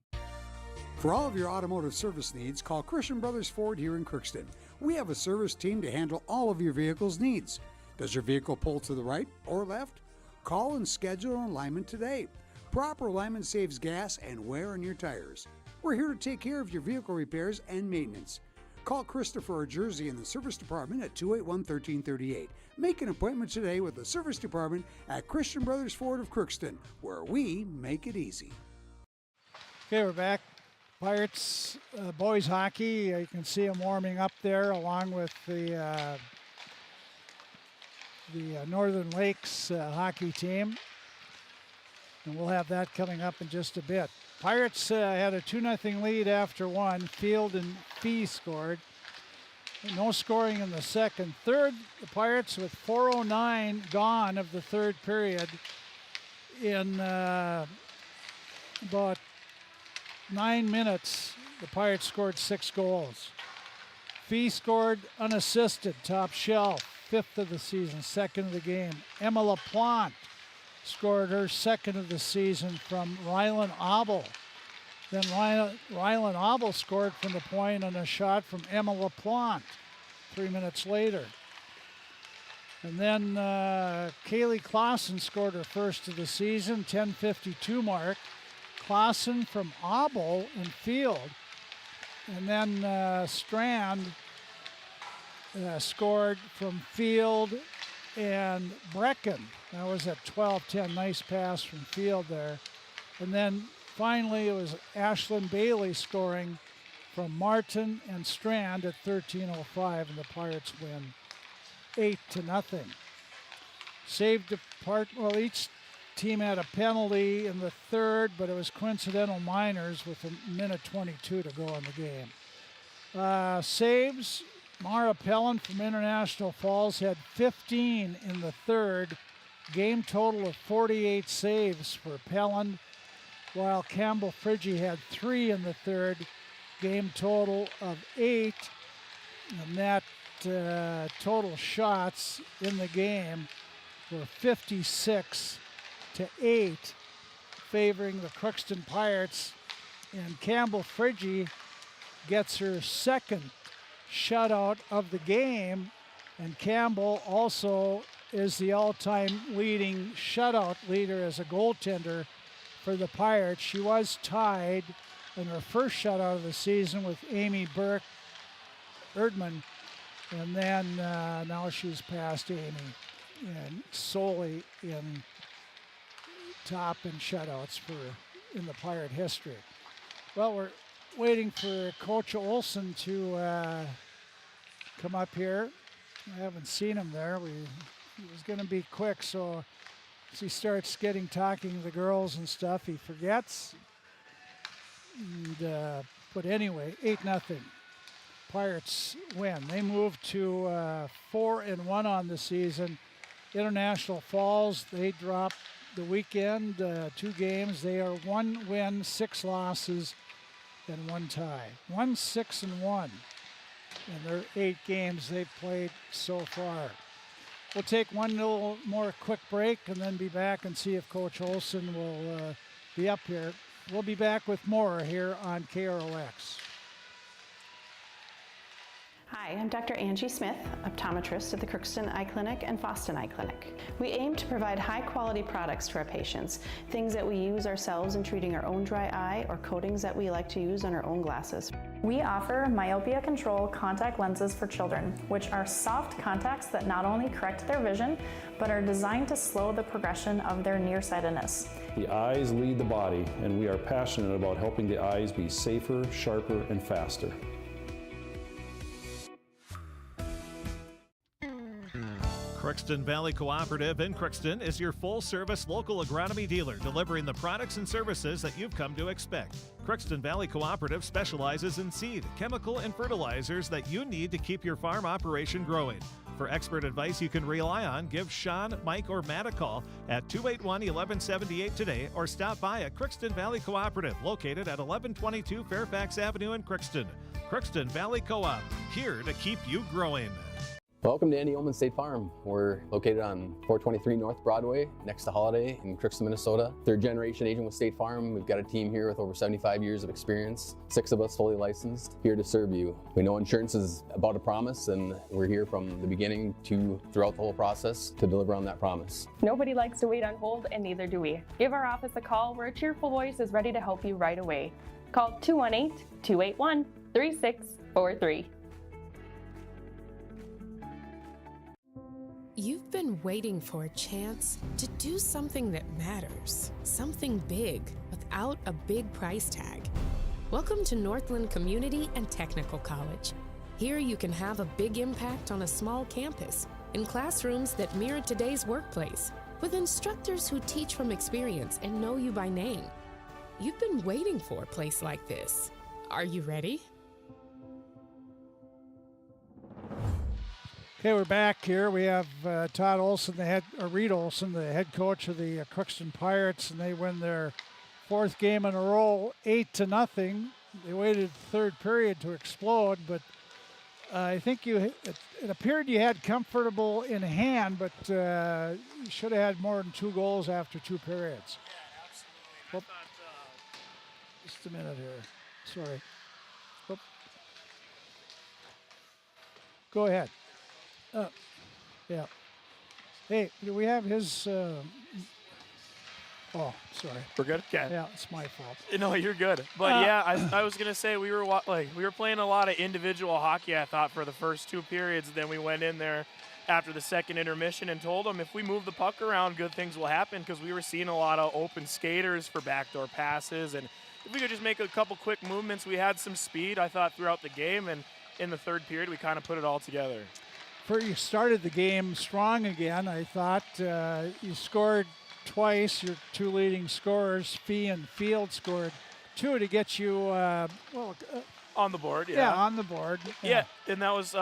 Speaker 15: For all of your automotive service needs, call Christian Brothers Ford here in Crookston. We have a service team to handle all of your vehicle's needs. Does your vehicle pull to the right or left? Call and schedule an alignment today. Proper alignment saves gas and wear on your tires. We're here to take care of your vehicle repairs and maintenance. Call Christopher or Jersey in the service department at 281-1338. Make an appointment today with the service department at Christian Brothers Ford of Crookston, where we make it easy.
Speaker 1: Okay, we're back. Pirates boys hockey. You can see them warming up there along with the Northern Lakes hockey team. And we'll have that coming up in just a bit. Pirates had a 2-0 lead after one. Field and Fee scored. No scoring in the second. Third, the Pirates with 4:09 gone of the third period in about 9 minutes, the Pirates scored 6 goals. Fee scored unassisted, top shelf, 5th of the season, 2nd of the game. Emma LaPlante scored her 2nd of the season from Rylan Abel. Then Rylan Abel scored from the point on a shot from Emma LaPlante 3 minutes later. And then Kaylee Clausen scored her 1st of the season, 10:52 mark. Clausen from Abel in field. And then Strand scored from field and Brecken. That was at 12:10. Nice pass from field there. And then finally it was Ashlyn Bailey scoring from Martin and Strand at 13:05, and the Pirates win 8-0. Save department. Well, each team had a penalty in the third, but it was coincidental minors with 1:22 to go in the game. Saves, Mara Pellin from International Falls had 15 in the third. Game total of 48 saves for Pellin, while Campbell Friggy had 3 in the third. Game total of 8, and that total shots in the game were 56-8, favoring the Crookston Pirates, and Campbell Friggy gets her 2nd shutout of the game, and Campbell also is the all-time leading shutout leader as a goaltender for the Pirates. She was tied in her first shutout of the season with Amy Burke Erdman, and then now she's passed Amy and solely in top and shutouts in the Pirate history. Well, we're waiting for Coach Olsen to come up here. I haven't seen him there. He was going to be quick, so as he starts talking to the girls and stuff, he forgets. And, but anyway, 8-0. Pirates win. They move to 4-1 on the season. International Falls, they drop the weekend, 2 games. They are 1 win, 6 losses, and 1 tie. 1-6-1 in their 8 games they've played so far. We'll take one little more quick break and then be back and see if Coach Olsen will be up here. We'll be back with more here on KROX.
Speaker 18: Hi, I'm Dr. Angie Smith, optometrist at the Crookston Eye Clinic and Foston Eye Clinic. We aim to provide high-quality products to our patients, things that we use ourselves in treating our own dry eye or coatings that we like to use on our own glasses. We offer myopia control contact lenses for children, which are soft contacts that not only correct their vision, but are designed to slow the progression of their nearsightedness.
Speaker 13: The eyes lead the body, and we are passionate about helping the eyes be safer, sharper, and faster.
Speaker 20: Crookston Valley Cooperative in Crookston is your full-service local agronomy dealer, delivering the products and services that you've come to expect. Crookston Valley Cooperative specializes in seed, chemical, and fertilizers that you need to keep your farm operation growing. For expert advice you can rely on, give Sean, Mike, or Matt a call at 281-1178 today or stop by at Crookston Valley Cooperative, located at 1122 Fairfax Avenue in Crookston. Crookston Valley Co-op, here to keep you growing.
Speaker 21: Welcome to Andy Oman State Farm. We're located on 423 North Broadway, next to Holiday in Crookston, Minnesota. 3rd generation agent with State Farm. We've got a team here with over 75 years of experience. 6 of us fully licensed, here to serve you. We know insurance is about a promise, and we're here from the beginning to throughout the whole process to deliver on that promise.
Speaker 14: Nobody likes to wait on hold, and neither do we. Give our office a call where a cheerful voice is ready to help you right away. Call 218-281-3643.
Speaker 4: You've been waiting for a chance to do something that matters, something big without a big price tag. Welcome to Northland Community and Technical College. Here you can have a big impact on a small campus, in classrooms that mirror today's workplace, with instructors who teach from experience and know you by name. You've been waiting for a place like this. Are you ready?
Speaker 1: Okay, we're back here. We have Todd Olsen, Reed Olsen, the head coach of the Crookston Pirates, and they win their 4th game in a row, 8-0. They waited the 3rd period to explode, but I think it appeared you had comfortable in hand, but you should have had more than 2 goals after 2 periods.
Speaker 16: Yeah, absolutely. I thought,
Speaker 1: just a minute here. Sorry. Oop. Go ahead. Yeah. Hey, do we have his? Oh, sorry.
Speaker 16: we're good. Okay.
Speaker 1: Yeah, it's my fault.
Speaker 16: No, you're good. But yeah, I was gonna say we were playing a lot of individual hockey. I thought for the first 2 periods. Then we went in there after the 2nd intermission and told them if we move the puck around, good things will happen, because we were seeing a lot of open skaters for backdoor passes, and if we could just make a couple quick movements, we had some speed. I thought throughout the game, and in the 3rd period, we kind of put it all together.
Speaker 1: You started the game strong again. I thought you scored twice. Your 2 leading scorers, Fee and Field, scored 2 to get you
Speaker 16: on the board.
Speaker 1: Yeah, on the board.
Speaker 16: Yeah, and that was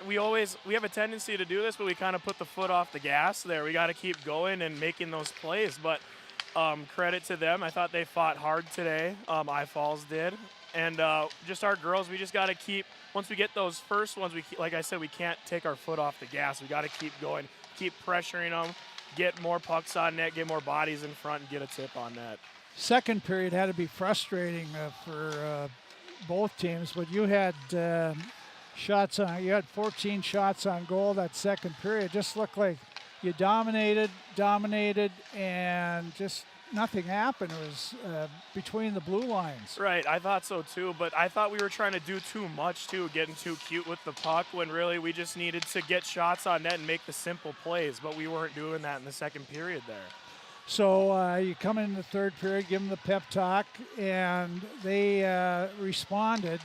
Speaker 16: we have a tendency to do this, but we kind of put the foot off the gas there. We got to keep going and making those plays. But credit to them. I thought they fought hard today. I Falls did. And just our girls, we just got to keep, once we get those first ones, like I said, we can't take our foot off the gas. We got to keep going, keep pressuring them, get more pucks on net, get more bodies in front, and get a tip on net.
Speaker 1: 2nd period had to be frustrating for both teams, but you had you had 14 shots on goal that 2nd period. Just looked like you dominated, and just nothing happened. It was between the blue lines.
Speaker 16: Right, I thought so too, but I thought we were trying to do too much too, getting too cute with the puck, when really we just needed to get shots on net and make the simple plays, but we weren't doing that in the 2nd period there.
Speaker 1: So you come in the 3rd period, give them the pep talk, and they responded.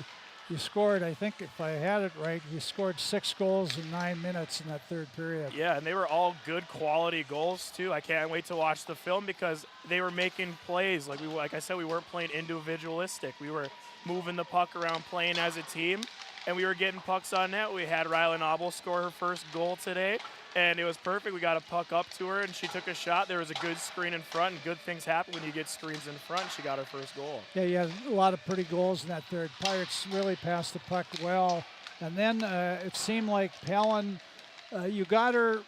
Speaker 1: You scored, I think, if I had it right, you scored 6 goals in 9 minutes in that third period.
Speaker 16: Yeah, and they were all good quality goals too. I can't wait to watch the film because they were making plays. Like I said, we weren't playing individualistic. We were moving the puck around, playing as a team, and we were getting pucks on net. We had Rylan Obel score her first goal today, and it was perfect. We got a puck up to her, and she took a shot. There was a good screen in front, and good things happen when you get screens in front. She got her first goal.
Speaker 1: Yeah, you had a lot of pretty goals in that third. Pirates really passed the puck well. And then it seemed like Palin, you got her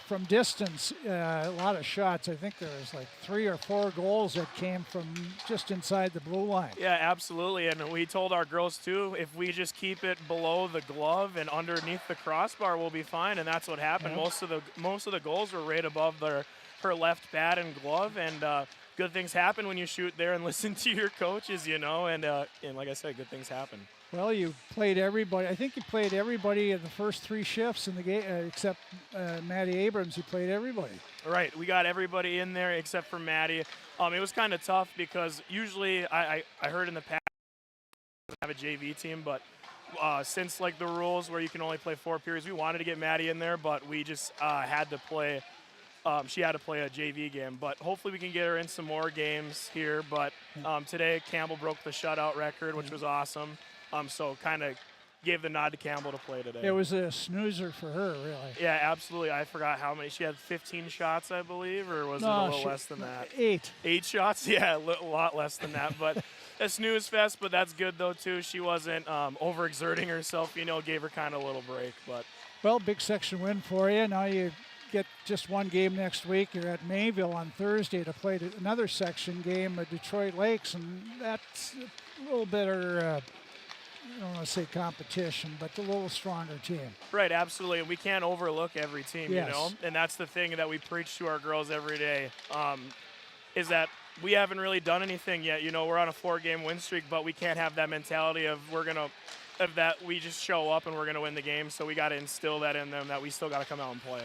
Speaker 1: from distance, a lot of shots. I think there was like 3 or 4 goals that came from just inside the blue line.
Speaker 16: Yeah, absolutely. And we told our girls too, if we just keep it below the glove and underneath the crossbar, we'll be fine. And that's what happened.
Speaker 1: Yep.
Speaker 16: Most of the goals were right above her left pad and glove. And good things happen when you shoot there and listen to your coaches, you know. And like I said, good things happen.
Speaker 1: Well, you played everybody. I think you played everybody in the first 3 shifts in the game, except Maddie Abrams. You played everybody.
Speaker 16: Right. We got everybody in there except for Maddie. It was kind of tough because usually I heard in the past have a JV team, but since like the rules where you can only play 4 periods, we wanted to get Maddie in there, but we just had to play. She had to play a JV game, but hopefully we can get her in some more games here. But today Campbell broke the shutout record, which was awesome. So kind of gave the nod to Campbell to play today.
Speaker 1: It was a snoozer for her, really.
Speaker 16: Yeah, absolutely. I forgot how many. She had 15 shots, I believe, or was it a little less than that?
Speaker 1: 8.
Speaker 16: 8 shots? Yeah, a lot less than that. But a snooze fest, but that's good, though, too. She wasn't overexerting herself, you know, gave her kind of a little break. But
Speaker 1: well, big section win for you. Now you get just one game next week. You're at Mayville on Thursday to play another section game at Detroit Lakes, and that's a little better I don't want to say competition, but a little stronger team.
Speaker 16: Right, absolutely. And we can't overlook every team,
Speaker 1: yes.
Speaker 16: You know? And that's the thing that we preach to our girls every day, is that we haven't really done anything yet. You know, we're on a 4-game win streak, but we can't have that mentality of we just show up and we're going to win the game. So we got to instill that in them, that we still got to come out and play.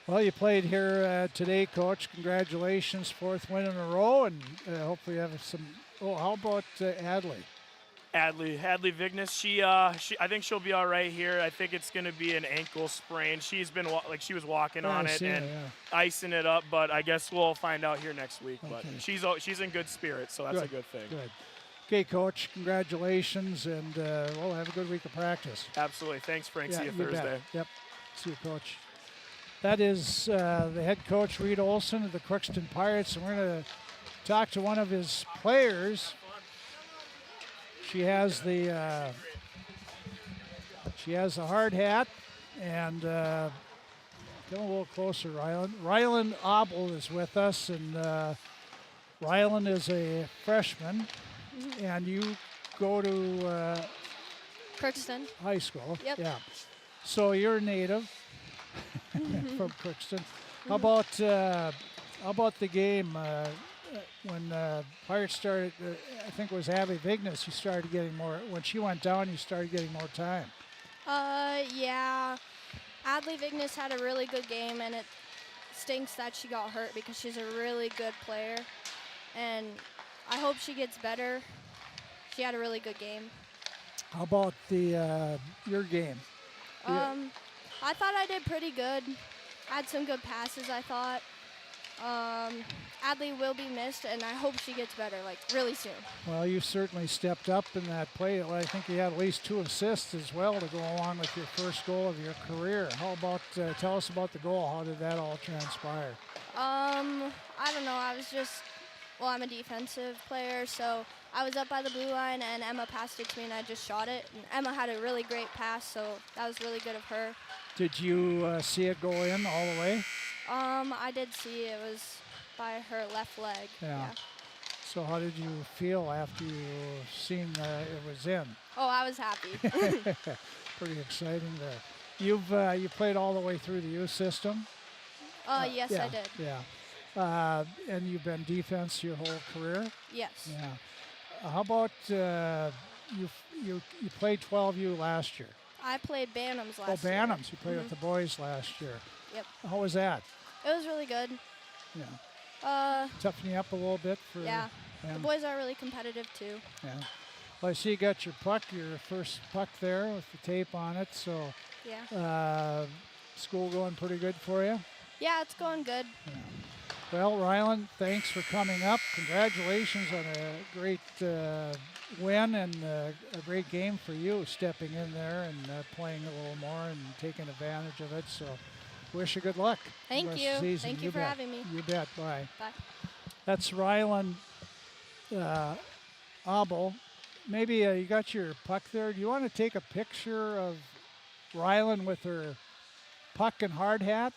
Speaker 1: Well, you played here today, Coach. Congratulations, 4th win in a row, and hopefully you have some. Oh, how about Adley?
Speaker 16: Adley Vignes, I think she'll be all right here. I think it's going to be an ankle sprain. She's been she was walking on it and icing it up, but I guess we'll find out here next week. Okay. But she's in good spirits, so that's a good thing.
Speaker 1: Good. Okay, Coach, congratulations, and we'll have a good week of practice.
Speaker 16: Absolutely. Thanks, Frank. See you Thursday.
Speaker 1: Bet. Yep. See you, Coach. That is the head coach, Reed Olsen of the Crookston Pirates, and we're going to talk to one of his players. She has the hard hat, and come a little closer, Rylan. Rylan Obel is with us, and Rylan is a freshman, and you go to
Speaker 2: Crookston
Speaker 1: High School.
Speaker 2: Yep.
Speaker 1: Yeah. So you're a native from Crookston. How about the game? When Pirates started, I think it was Adley Vignes, you started getting more, when she went down, you started getting more time.
Speaker 2: Yeah. Adley Vignes had a really good game, and it stinks that she got hurt because she's a really good player. And I hope she gets better. She had a really good game.
Speaker 1: How about your game?
Speaker 2: I thought I did pretty good. I had some good passes, I thought. Adley will be missed, and I hope she gets better, really soon.
Speaker 1: Well, you certainly stepped up in that play. I think you had at least 2 assists as well to go along with your first goal of your career. How about, tell us about the goal. How did that all transpire?
Speaker 2: I don't know. I'm a defensive player, so I was up by the blue line, and Emma passed it to me, and I just shot it. And Emma had a really great pass, so that was really good of her.
Speaker 1: Did you see it go in all the way?
Speaker 2: I did see it was by her left leg.
Speaker 1: Yeah. So how did you feel after you seen it was in?
Speaker 2: Oh, I was happy.
Speaker 1: Pretty exciting there. You played all the way through the youth system?
Speaker 2: Yes, I did.
Speaker 1: Yeah. And you've been defense your whole career?
Speaker 2: Yes.
Speaker 1: Yeah. How about you played 12U last year?
Speaker 2: I played Bantams last year.
Speaker 1: Oh, Bantams. You played with the boys last year.
Speaker 2: Yep.
Speaker 1: How was that?
Speaker 2: It was really good.
Speaker 1: Yeah. Toughen you up a little bit for.
Speaker 2: Yeah.
Speaker 1: them.
Speaker 2: The boys are really competitive too.
Speaker 1: Yeah. Well, I see you got your puck, your first puck there with the tape on it. So,
Speaker 2: Yeah.
Speaker 1: School going pretty good for you?
Speaker 2: Yeah, it's going good.
Speaker 1: Yeah. Well, Rylan, thanks for coming up. Congratulations on a great win and a great game for you, stepping in there and playing a little more and taking advantage of it. So, wish you good luck.
Speaker 2: Thank you.
Speaker 1: Season.
Speaker 2: Thank you for having me.
Speaker 1: You bet. Bye.
Speaker 2: Bye.
Speaker 1: That's Rylan Abel. Maybe you got your puck there. Do you want to take a picture of Rylan with her puck and hard hat?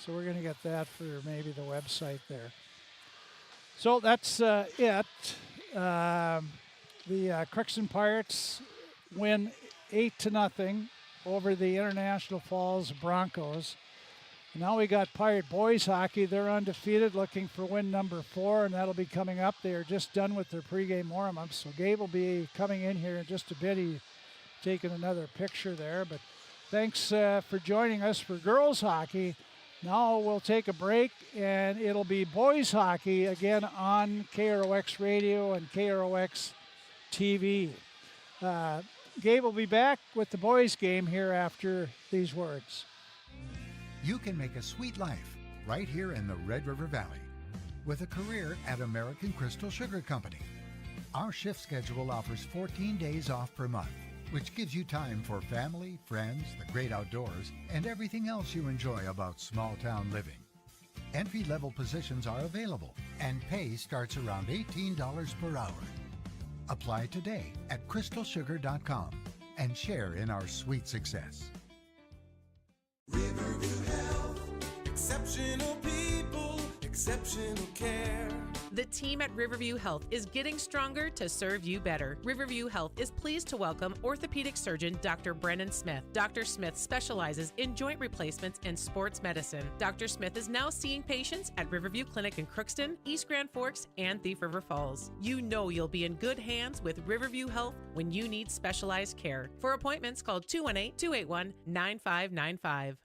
Speaker 1: So we're going to get that for maybe the website there. So that's it. The Crookston Pirates win 8-0 over the International Falls Broncos. Now we got Pirate Boys Hockey. They're undefeated, looking for win number 4, and that'll be coming up. They are just done with their pregame warm-up, so Gabe will be coming in here in just a bit. He's taking another picture there, but thanks for joining us for girls hockey. Now we'll take a break, and it'll be boys hockey again on KROX Radio and KROX TV. Gabe will be back with the boys game here after these words.
Speaker 3: You can make a sweet life right here in the Red River Valley with a career at American Crystal Sugar Company. Our shift schedule offers 14 days off per month, which gives you time for family, friends, the great outdoors, and everything else you enjoy about small-town living. Entry-level positions are available, and pay starts around $18 per hour. Apply today at crystalsugar.com and share in our sweet success.
Speaker 17: Riverview Health, exceptional people, exceptional care.
Speaker 4: The team at Riverview Health is getting stronger to serve you better. Riverview Health is pleased to welcome orthopedic surgeon Dr. Brennan Smith. Dr. Smith specializes in joint replacements and sports medicine. Dr. Smith is now seeing patients at Riverview Clinic in Crookston, East Grand Forks, and Thief River Falls. You know you'll be in good hands with Riverview Health when you need specialized care. For appointments, call 218-281-9595.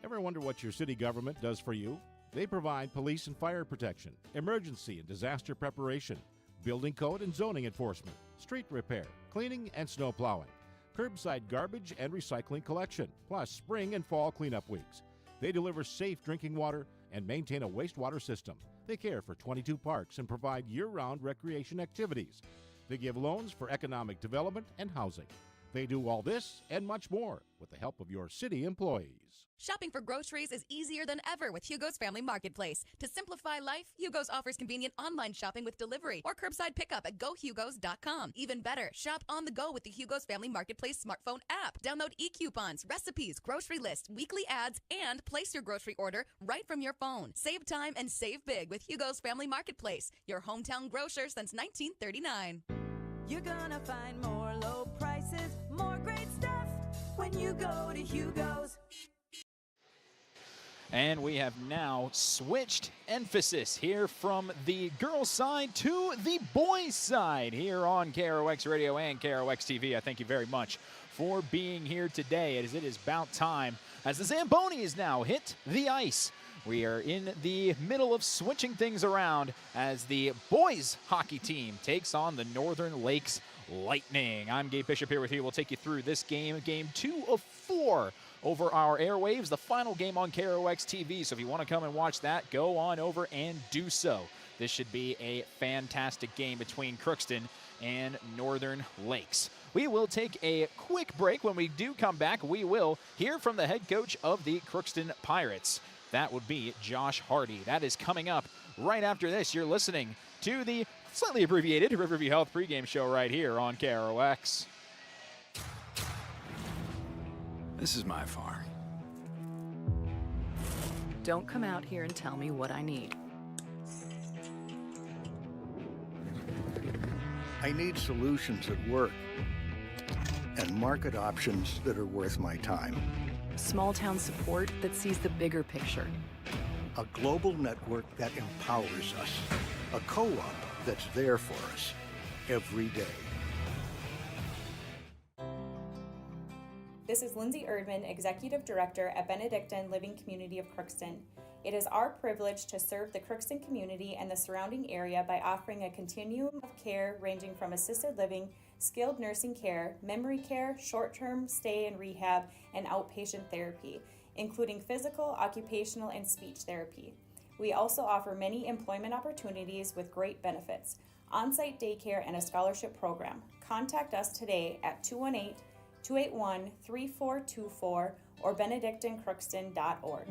Speaker 5: Ever wonder what your city government does for you? They provide police and fire protection, emergency and disaster preparation, building code and zoning enforcement, street repair, cleaning and snow plowing, curbside garbage and recycling collection, plus spring and fall cleanup weeks. They deliver safe drinking water and maintain a wastewater system. They care for 22 parks and provide year-round recreation activities. They give loans for economic development and housing. They do all this and much more with the help of your city employees.
Speaker 6: Shopping for groceries is easier than ever with Hugo's Family Marketplace. To simplify life, Hugo's offers convenient online shopping with delivery or curbside pickup at gohugos.com. Even better, shop on the go with the Hugo's Family Marketplace smartphone app. Download e-coupons, recipes, grocery lists, weekly ads, and place your grocery order right from your phone. Save time and save big with Hugo's Family Marketplace, your hometown grocer since 1939.
Speaker 7: You're gonna find more low prices, more great stuff when you go to Hugo's.
Speaker 19: And we have now switched emphasis here from the girls' side to the boys' side here on KROX Radio and KROX TV. I thank you very much for being here today, as it is about time as the Zambonis now hit the ice. We are in the middle of switching things around as the boys' hockey team takes on the Northern Lakes Lightning. I'm Gabe Bishop here with you. We'll take you through this game, game 2 of 4 over our airwaves, the final game on KROX TV. So if you want to come and watch that, go on over and do so. This should be a fantastic game between Crookston and Northern Lakes. We will take a quick break. When we do come back, we will hear from the head coach of the Crookston Pirates. That would be Josh Hardy. That is coming up right after this. You're listening to the slightly abbreviated Riverview Health pregame show right here on KROX.
Speaker 25: This is my farm.
Speaker 10: Don't come out here and tell me what I need.
Speaker 8: I need solutions that work and market options that are worth my time.
Speaker 10: Small town support that sees the bigger picture.
Speaker 8: A global network that empowers us. A co-op that's there for us every day.
Speaker 9: This is Lindsay Erdman, Executive Director at Benedictine Living Community of Crookston. It is our privilege to serve the Crookston community and the surrounding area by offering a continuum of care ranging from assisted living, skilled nursing care, memory care, short-term stay and rehab, and outpatient therapy, including physical, occupational, and speech therapy. We also offer many employment opportunities with great benefits, on-site daycare, and a scholarship program. Contact us today at 218-281-3424 or benedictinecrookston.org.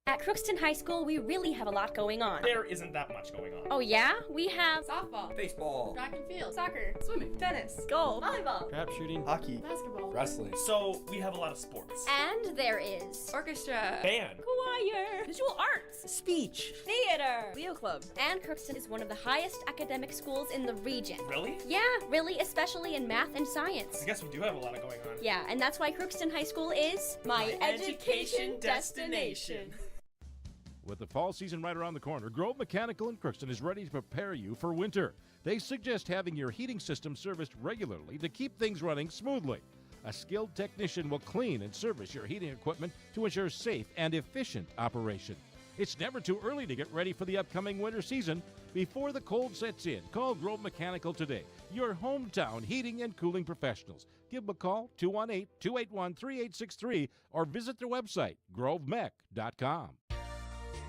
Speaker 11: At Crookston High School, we really have a lot going on.
Speaker 22: There isn't that much going on.
Speaker 11: Oh yeah? We have
Speaker 12: softball,
Speaker 22: baseball,
Speaker 12: track and field, soccer, swimming, tennis,
Speaker 11: golf,
Speaker 12: volleyball,
Speaker 22: trap shooting,
Speaker 12: hockey, basketball,
Speaker 22: wrestling. So we have a lot of sports.
Speaker 11: And there is
Speaker 12: orchestra,
Speaker 22: band,
Speaker 11: choir, visual arts,
Speaker 12: speech,
Speaker 11: theater,
Speaker 12: Leo Club.
Speaker 11: And Crookston is one of the highest academic schools in the region.
Speaker 22: Really?
Speaker 11: Yeah, really, especially in math and science.
Speaker 22: I guess we do have a lot of going on.
Speaker 11: Yeah, and that's why Crookston High School is
Speaker 12: my education destination.
Speaker 5: With the fall season right around the corner, Grove Mechanical in Crookston is ready to prepare you for winter. They suggest having your heating system serviced regularly to keep things running smoothly. A skilled technician will clean and service your heating equipment to ensure safe and efficient operation. It's never too early to get ready for the upcoming winter season. Before the cold sets in, call Grove Mechanical today, your hometown heating and cooling professionals. Give them a call, 218-281-3863, or visit their website, grovemech.com.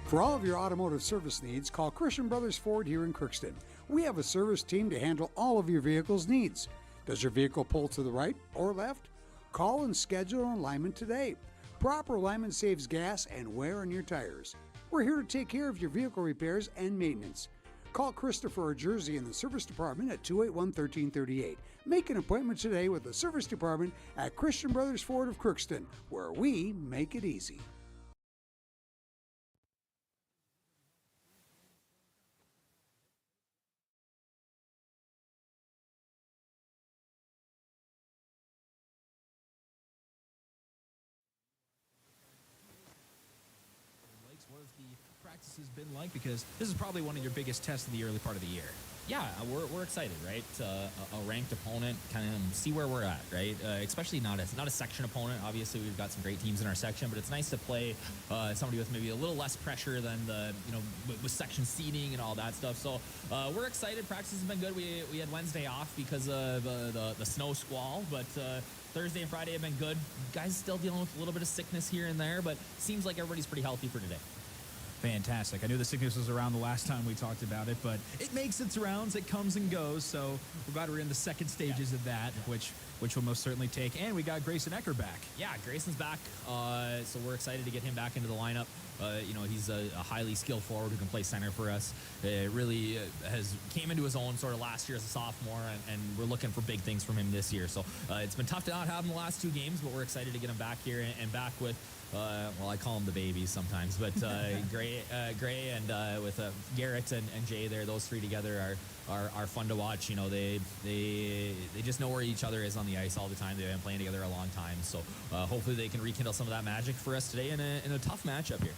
Speaker 15: For all of your automotive service needs, call Christian Brothers Ford here in Crookston. We have a service team to handle all of your vehicle's needs. Does your vehicle pull to the right or left? Call and schedule an alignment today. Proper alignment saves gas and wear on your tires. We're here to take care of your vehicle repairs and maintenance. Call Christopher or Jersey in the service department at 281-1338. Make an appointment today with the service department at Christian Brothers Ford of Crookston, where we make it easy.
Speaker 23: Practice has been like, because this is probably one of your biggest tests in the early part of the year.
Speaker 24: Yeah, we're excited, right? A ranked opponent, kind of see where we're at, right? Especially not a section opponent. Obviously, we've got some great teams in our section, but it's nice to play somebody with maybe a little less pressure than with section seeding and all that stuff. So we're excited. Practice has been good. We had Wednesday off because of the snow squall, but Thursday and Friday have been good. Guys still dealing with a little bit of sickness here and there, but seems like everybody's pretty healthy for today.
Speaker 23: Fantastic. I knew the sickness was around the last time we talked about it, but it makes its rounds, it comes and goes, so we're glad we're in the second stages of that, which we'll most certainly take. And we got Grayson Ecker back.
Speaker 24: Yeah, Grayson's back, so we're excited to get him back into the lineup. He's a highly skilled forward who can play center for us. Really came into his own sort of last year as a sophomore, and we're looking for big things from him this year. So it's been tough to not have him the last two games, but we're excited to get him back here and back with I call them the babies sometimes, but Gray and with Garrett and Jay there, those three together are fun to watch. They just know where each other is on the ice all the time. They've been playing together a long time, so hopefully they can rekindle some of that magic for us today in a tough matchup here.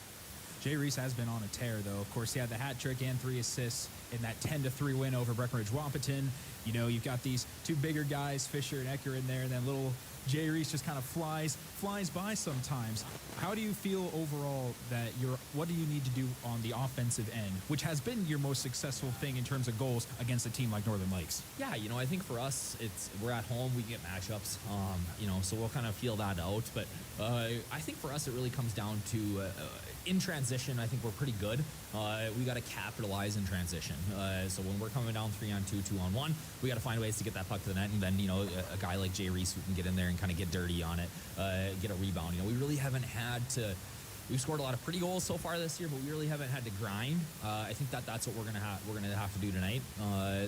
Speaker 23: Jay Reese has been on a tear, though. Of course, he had the hat trick and 3 assists in that 10-3 win over Breckenridge Wapaton. You've got these two bigger guys, Fisher and Ecker, in there, and then little Jay Reese just kind of flies by sometimes. How do you feel overall that what do you need to do on the offensive end, which has been your most successful thing in terms of goals against a team like Northern Lakes?
Speaker 24: Yeah, I think for us, we're at home, we get matchups, so we'll kind of feel that out. But I think for us, it really comes down to in transition, I think we're pretty good. We got to capitalize in transition. So when we're coming down 3-on-2, 2-on-1, we got to find ways to get that puck to the net, and then a guy like Jay Reese who can get in there and kind of get dirty on it, get a rebound. We really haven't had to
Speaker 23: we've scored a lot of pretty goals so far this year, but we really haven't had to grind. I think that's what we're gonna have to do tonight.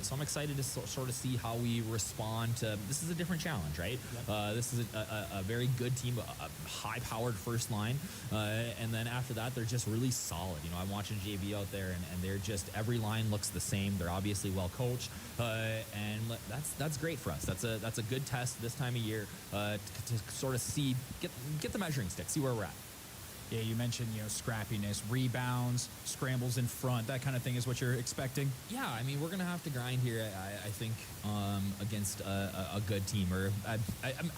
Speaker 23: So I'm excited to sort of see how we respond to. This is a different challenge, right? Yep. This is a very good team, a high-powered first line, and then after that, they're just really solid. I'm watching JV out there, and they're just every line looks the same. They're obviously well coached, and that's great for us. That's a good test this time of year to sort of see get the measuring stick, see where we're at. Yeah, you mentioned, scrappiness, rebounds, scrambles in front, that kind of thing is what you're expecting? Yeah, I mean, we're going to have to grind here, I think, against a good team. Or I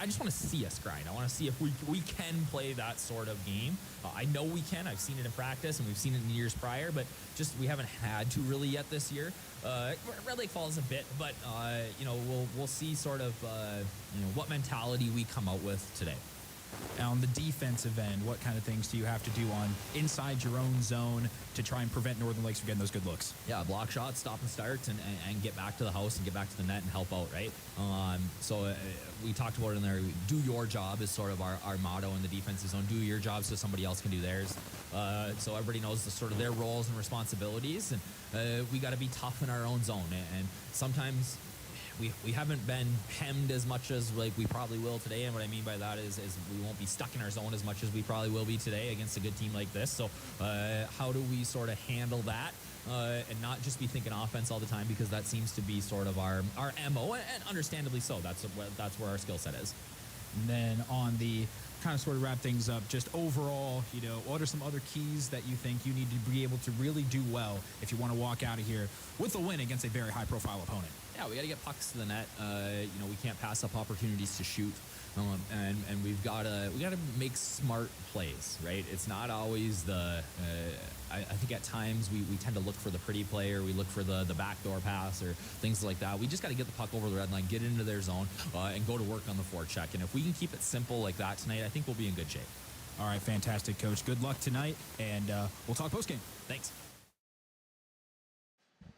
Speaker 23: just want to see us grind. I want to see if we can play that sort of game. I know we can. I've seen it in practice, and we've seen it in years prior, but just we haven't had to really yet this year. Red Lake Falls a bit, but, we'll see sort of, what mentality we come out with today. On the defensive end, what kind of things do you have to do on inside your own zone to try and prevent Northern Lakes from getting those good looks? Yeah, block shots, stop and starts, and get back to the house and get back to the net and help out, right? So we talked about it in there. Do your job is sort of our motto in the defensive zone. Do your job so somebody else can do theirs. So everybody knows sort of their roles and responsibilities, and we got to be tough in our own zone. And sometimes we haven't been hemmed as much as we probably will today, and what I mean by that is we won't be stuck in our zone as much as we probably will be today against a good team like this. So how do we sort of handle that and not just be thinking offense all the time, because that seems to be sort of our MO, and understandably so. That's where our skill set is. And then on the kind of sort of wrap things up, just overall, what are some other keys that you think you need to be able to really do well if you want to walk out of here with a win against a very high-profile opponent? Yeah, we got to get pucks to the net. We can't pass up opportunities to shoot, and we got to make smart plays, right? It's not always I think at times we tend to look for the pretty play, or we look for the backdoor pass or things like that. We just got to get the puck over the red line, get into their zone, and go to work on the forecheck. And if we can keep it simple like that tonight, I think we'll be in good shape. All right, fantastic, Coach. Good luck tonight, and we'll talk postgame. Thanks.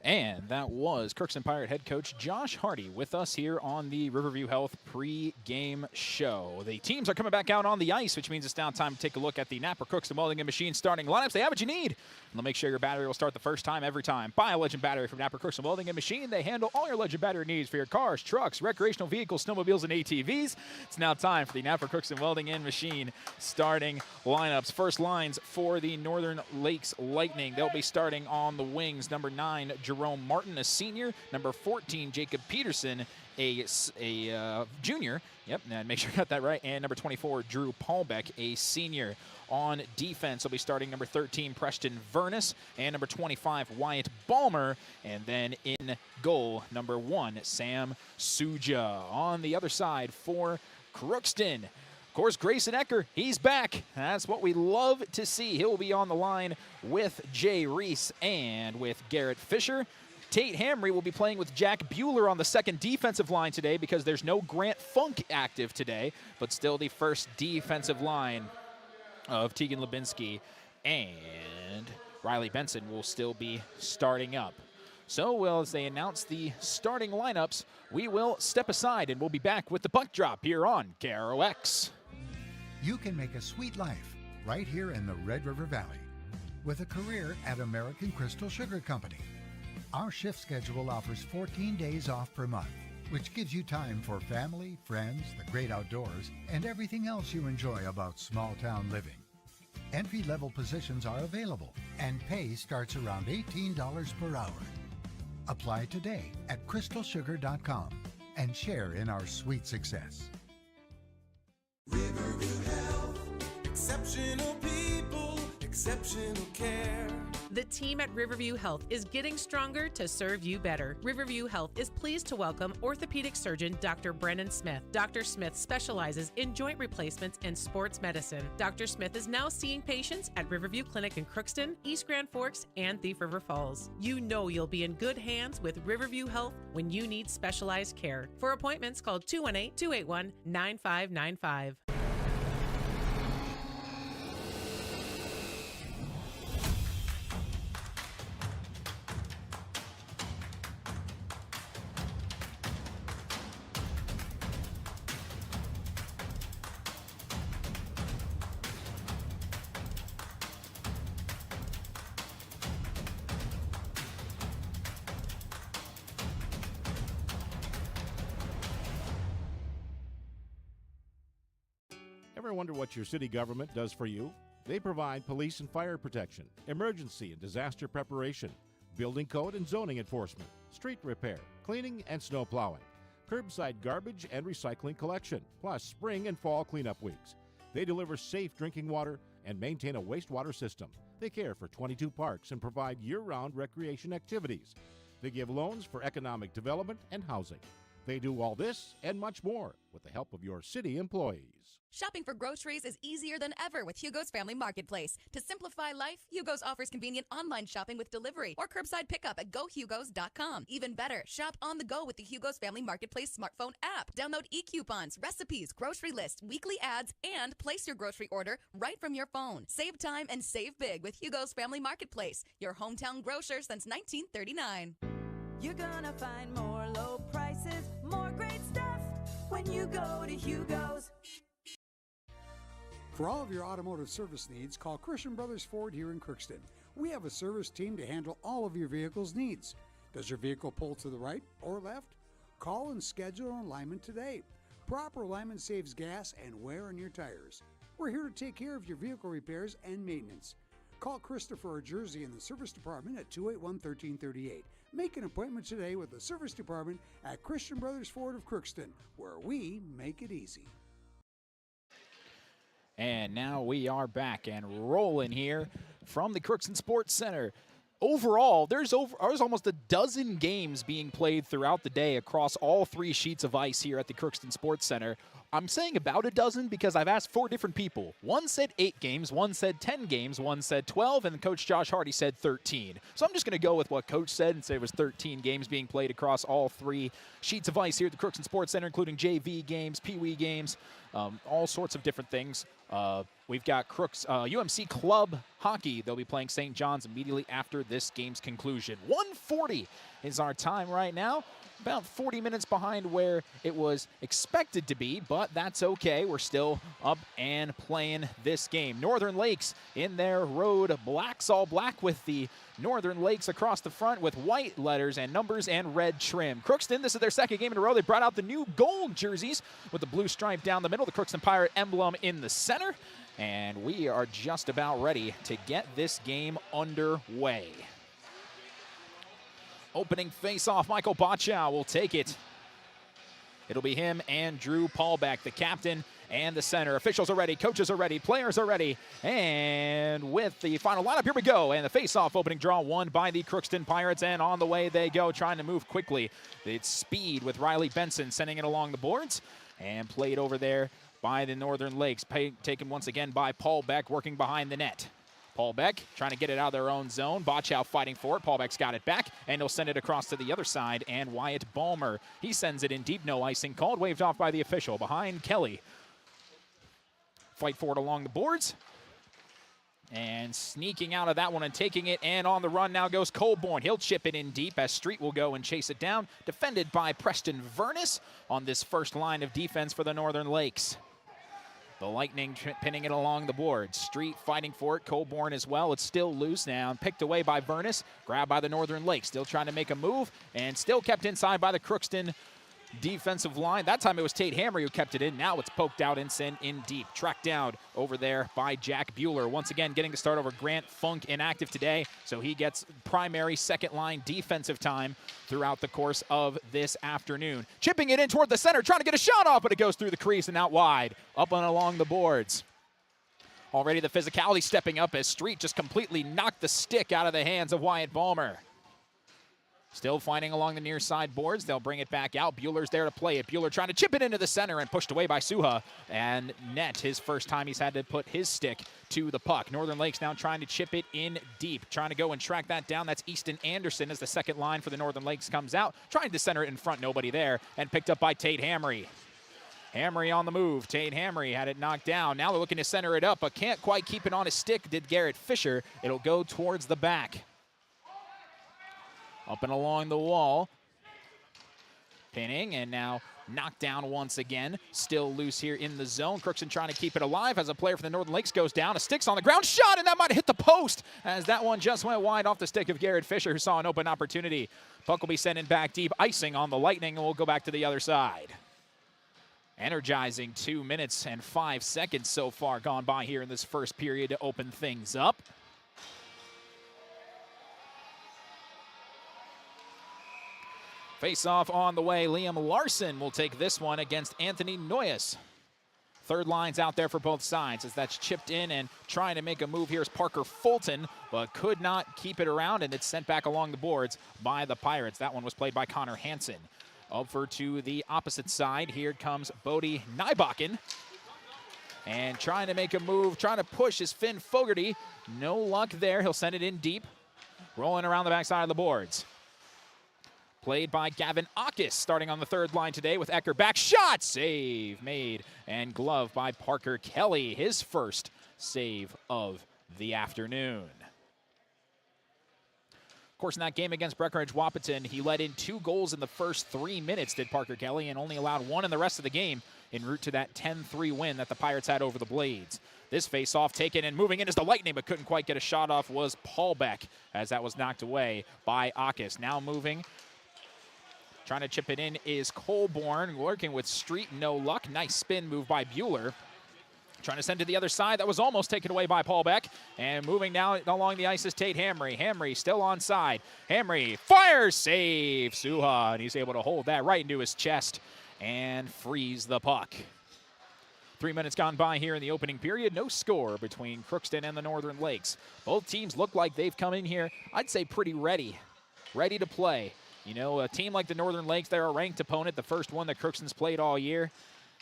Speaker 19: And that was Crookston Pirate head coach Josh Hardy with us here on the Riverview Health pre-game show. The teams are coming back out on the ice, which means it's now time to take a look at the Napa Crookston Welding and Machine starting lineups. They have what you need. And they'll make sure your battery will start the first time every time. Buy a Legend battery from Napa Crookston Welding and Machine. They handle all your Legend battery needs for your cars, trucks, recreational vehicles, snowmobiles, and ATVs. It's now time for the Napa Crookston Welding and Machine starting lineups. First lines for the Northern Lakes Lightning. They'll be starting on the wings. Number 9, Jerome Martin, a senior. Number 14, Jacob Peterson, a junior. Yep, and make sure I got that right. And number 24, Drew Paulbeck, a senior. On defense, will be starting number 13, Preston Vernus, and number 25, Wyatt Balmer. And then in goal, number 1, Sam Suja. On the other side for Crookston, of course, Grayson Ecker, he's back. That's what we love to see. He'll be on the line with Jay Reese and with Garrett Fisher. Tate Hamry will be playing with Jack Bueller on the second defensive line today because there's no Grant Funk active today, but still the first defensive line of Tegan Lubinsky, and Riley Benson will still be starting up. So, as they announce the starting lineups, we will step aside and we'll be back with the puck drop here on KROX.
Speaker 3: You can make a sweet life right here in the Red River Valley with a career at American Crystal Sugar Company. Our shift schedule offers 14 days off per month, which gives you time for family, friends, the great outdoors, and everything else you enjoy about small-town living. Entry-level positions are available, and pay starts around $18 per hour. Apply today at crystalsugar.com and share in our sweet success.
Speaker 17: Riverview Health, exceptional people, exceptional care.
Speaker 4: The team at Riverview Health is getting stronger to serve you better. Riverview Health is pleased to welcome orthopedic surgeon Dr. Brennan Smith. Dr. Smith specializes in joint replacements and sports medicine. Dr. Smith is now seeing patients at Riverview Clinic in Crookston, East Grand Forks, and Thief River Falls. You know you'll be in good hands with Riverview Health when you need specialized care. For appointments, call 218-281-9595.
Speaker 5: Ever wonder what your city government does for you? They provide police and fire protection, emergency and disaster preparation, building code and zoning enforcement, street repair, cleaning and snow plowing, curbside garbage and recycling collection, plus spring and fall cleanup weeks. They deliver safe drinking water and maintain a wastewater system. They care for 22 parks and provide year-round recreation activities. They give loans for economic development and housing. They do all this and much more with the help of your city employees.
Speaker 6: Shopping for groceries is easier than ever with Hugo's Family Marketplace. To simplify life, Hugo's offers convenient online shopping with delivery or curbside pickup at gohugos.com. Even better, shop on the go with the Hugo's Family Marketplace smartphone app. Download e-coupons, recipes, grocery lists, weekly ads, and place your grocery order right from your phone. Save time and save big with Hugo's Family Marketplace, your hometown grocer since 1939.
Speaker 7: You're gonna find more low prices, more great stuff when you go to Hugo's.
Speaker 15: For all of your automotive service needs, call Crookston Brothers Ford here in Crookston. We have a service team to handle all of your vehicle's needs. Does your vehicle pull to the right or left? Call and schedule an alignment today. Proper alignment saves gas and wear on your tires. We're here to take care of your vehicle repairs and maintenance. Call Christopher or Jersey in the service department at 281-1338. Make an appointment today with the service department at Crookston Brothers Ford of Crookston, where we make it easy.
Speaker 19: And now we are back and rolling here from the Crookston Sports Center. Overall, there's almost a dozen games being played throughout the day across all 3 sheets of ice here at the Crookston Sports Center. I'm saying about a dozen because I've asked 4 different people. One said 8 games, one said 10 games, one said 12, and Coach Josh Hardy said 13. So I'm just going to go with what Coach said and say it was 13 games being played across all 3 sheets of ice here at the Crookston Sports Center, including JV games, Pee Wee games, all sorts of different things. We've got UMC Club Hockey. They'll be playing St. John's immediately after this game's conclusion. 1:40 is our time right now. About 40 minutes behind where it was expected to be, but that's okay. We're still up and playing this game. Northern Lakes in their road blacks, all black with the Northern Lakes across the front with white letters and numbers and red trim. Crookston, this is their second game in a row. They brought out the new gold jerseys with the blue stripe down the middle, the Crookston Pirate emblem in the center, and we are just about ready to get this game underway. Opening face-off, Michael Botchow will take it. It'll be him and Drew Paulbeck, the captain and the center. Officials are ready, coaches are ready, players are ready. And with the final lineup, here we go. And the face-off opening draw won by the Crookston Pirates. And on the way they go, trying to move quickly. It's speed with Riley Benson sending it along the boards. And played over there by the Northern Lakes. Taken once again by Paulbeck, working behind the net. Paulbeck trying to get it out of their own zone. Botchow fighting for it. Paulbeck's got it back, and he'll send it across to the other side. And Wyatt Ballmer, he sends it in deep. No icing called. Waved off by the official. Behind Kelly. Fight for it along the boards. And sneaking out of that one and taking it. And on the run now goes Colborne. He'll chip it in deep as Street will go and chase it down. Defended by Preston Vernus on this first line of defense for the Northern Lakes. The Lightning pinning it along the board. Street fighting for it. Colborne as well. It's still loose now. Picked away by Vernus. Grabbed by the Northern Lakes. Still trying to make a move. And still kept inside by the Crookston defensive line. That time it was Tate Hammer who kept it in. Now it's poked out and sent in deep. Tracked down over there by Jack Bueller. Once again getting to start over Grant Funk inactive today. So he gets primary second line defensive time throughout the course of this afternoon. Chipping it in toward the center. Trying to get a shot off, but it goes through the crease and out wide. Up and along the boards. Already the physicality stepping up as Street just completely knocked the stick out of the hands of Wyatt Ballmer. Still fighting along the near side boards. They'll bring it back out. Bueller's there to play it. Bueller trying to chip it into the center and pushed away by Suha. And net, his first time he's had to put his stick to the puck. Northern Lakes now trying to chip it in deep. Trying to go and track that down. That's Easton Anderson as the second line for the Northern Lakes comes out. Trying to center it in front. Nobody there. And picked up by Tate Hamry. Hamry on the move. Tate Hamry had it knocked down. Now they're looking to center it up, but can't quite keep it on his stick, did Garrett Fisher. It'll go towards the back. Up and along the wall. Pinning, and now knocked down once again. Still loose here in the zone. Crookston trying to keep it alive as a player for the Northern Lakes goes down. A stick's on the ground. Shot, and that might have hit the post as that one just went wide off the stick of Garrett Fisher, who saw an open opportunity. Puck will be sending back deep. Icing on the Lightning, and we'll go back to the other side. Energizing 2 minutes and 5 seconds so far gone by here in this first period to open things up. Face-off on the way. Liam Larson will take this one against Anthony Noyes. Third line's out there for both sides as that's chipped in, and trying to make a move here is Parker Fulton, but could not keep it around, and it's sent back along the boards by the Pirates. That one was played by Connor Hansen. Over to the opposite side. Here comes Bodie Nybakken. And trying to make a move, trying to push is Finn Fogarty. No luck there. He'll send it in deep. Rolling around the backside of the boards. Played by Gavin Akis, starting on the third line today with Ecker back. Shot! Save made. And glove by Parker Kelly. His first save of the afternoon. Of course, in that game against Breckenridge Wahpeton, he let in 2 goals in the first 3 minutes, did Parker Kelly, and only allowed 1 in the rest of the game en route to that 10-3 win that the Pirates had over the Blades. This face-off taken and moving in is the Lightning, but couldn't quite get a shot off, was Paul Beck, as that was knocked away by Akis. Now moving. Trying to chip it in is Colborn, working with Street, no luck. Nice spin move by Bueller. Trying to send to the other side. That was almost taken away by Paul Beck. And moving now along the ice is Tate Hamry. Hamry still onside. Hamry fires, save Suha, and he's able to hold that right into his chest and freeze the puck. 3 minutes gone by here in the opening period. No score between Crookston and the Northern Lakes. Both teams look like they've come in here, I'd say, pretty ready to play. You know, a team like the Northern Lakes, they're a ranked opponent, the first one that Crookston's played all year.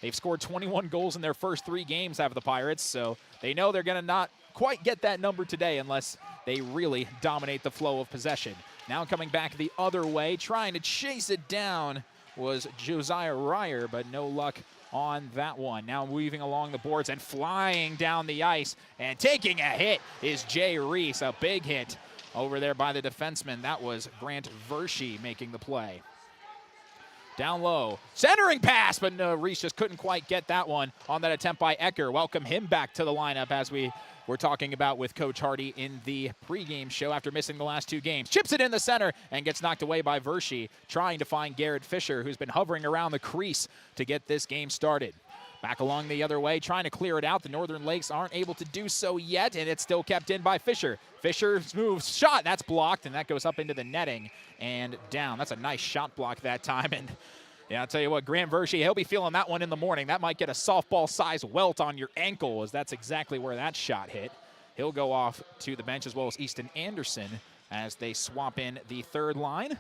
Speaker 19: They've scored 21 goals in their first 3 games, have the Pirates, so they know they're going to not quite get that number today unless they really dominate the flow of possession. Now coming back the other way, trying to chase it down was Josiah Ryer, but no luck on that one. Now moving along the boards and flying down the ice and taking a hit is Jay Reese, a big hit over there by the defenseman. That was Grant Verschy making the play. Down low, centering pass, but no, Reese just couldn't quite get that one on that attempt by Ecker. Welcome him back to the lineup, as we were talking about with Coach Hardy in the pregame show after missing the last 2 games. Chips it in the center and gets knocked away by Verschy, trying to find Garrett Fisher, who's been hovering around the crease to get this game started. Back along the other way, trying to clear it out. The Northern Lakes aren't able to do so yet, and it's still kept in by Fisher. Fisher's move, shot, that's blocked, and that goes up into the netting and down. That's a nice shot block that time, and yeah, I'll tell you what, Grant Verschy, he'll be feeling that one in the morning. That might get a softball-sized welt on your ankle, as that's exactly where that shot hit. He'll go off to the bench, as well as Easton Anderson, as they swap in the third line.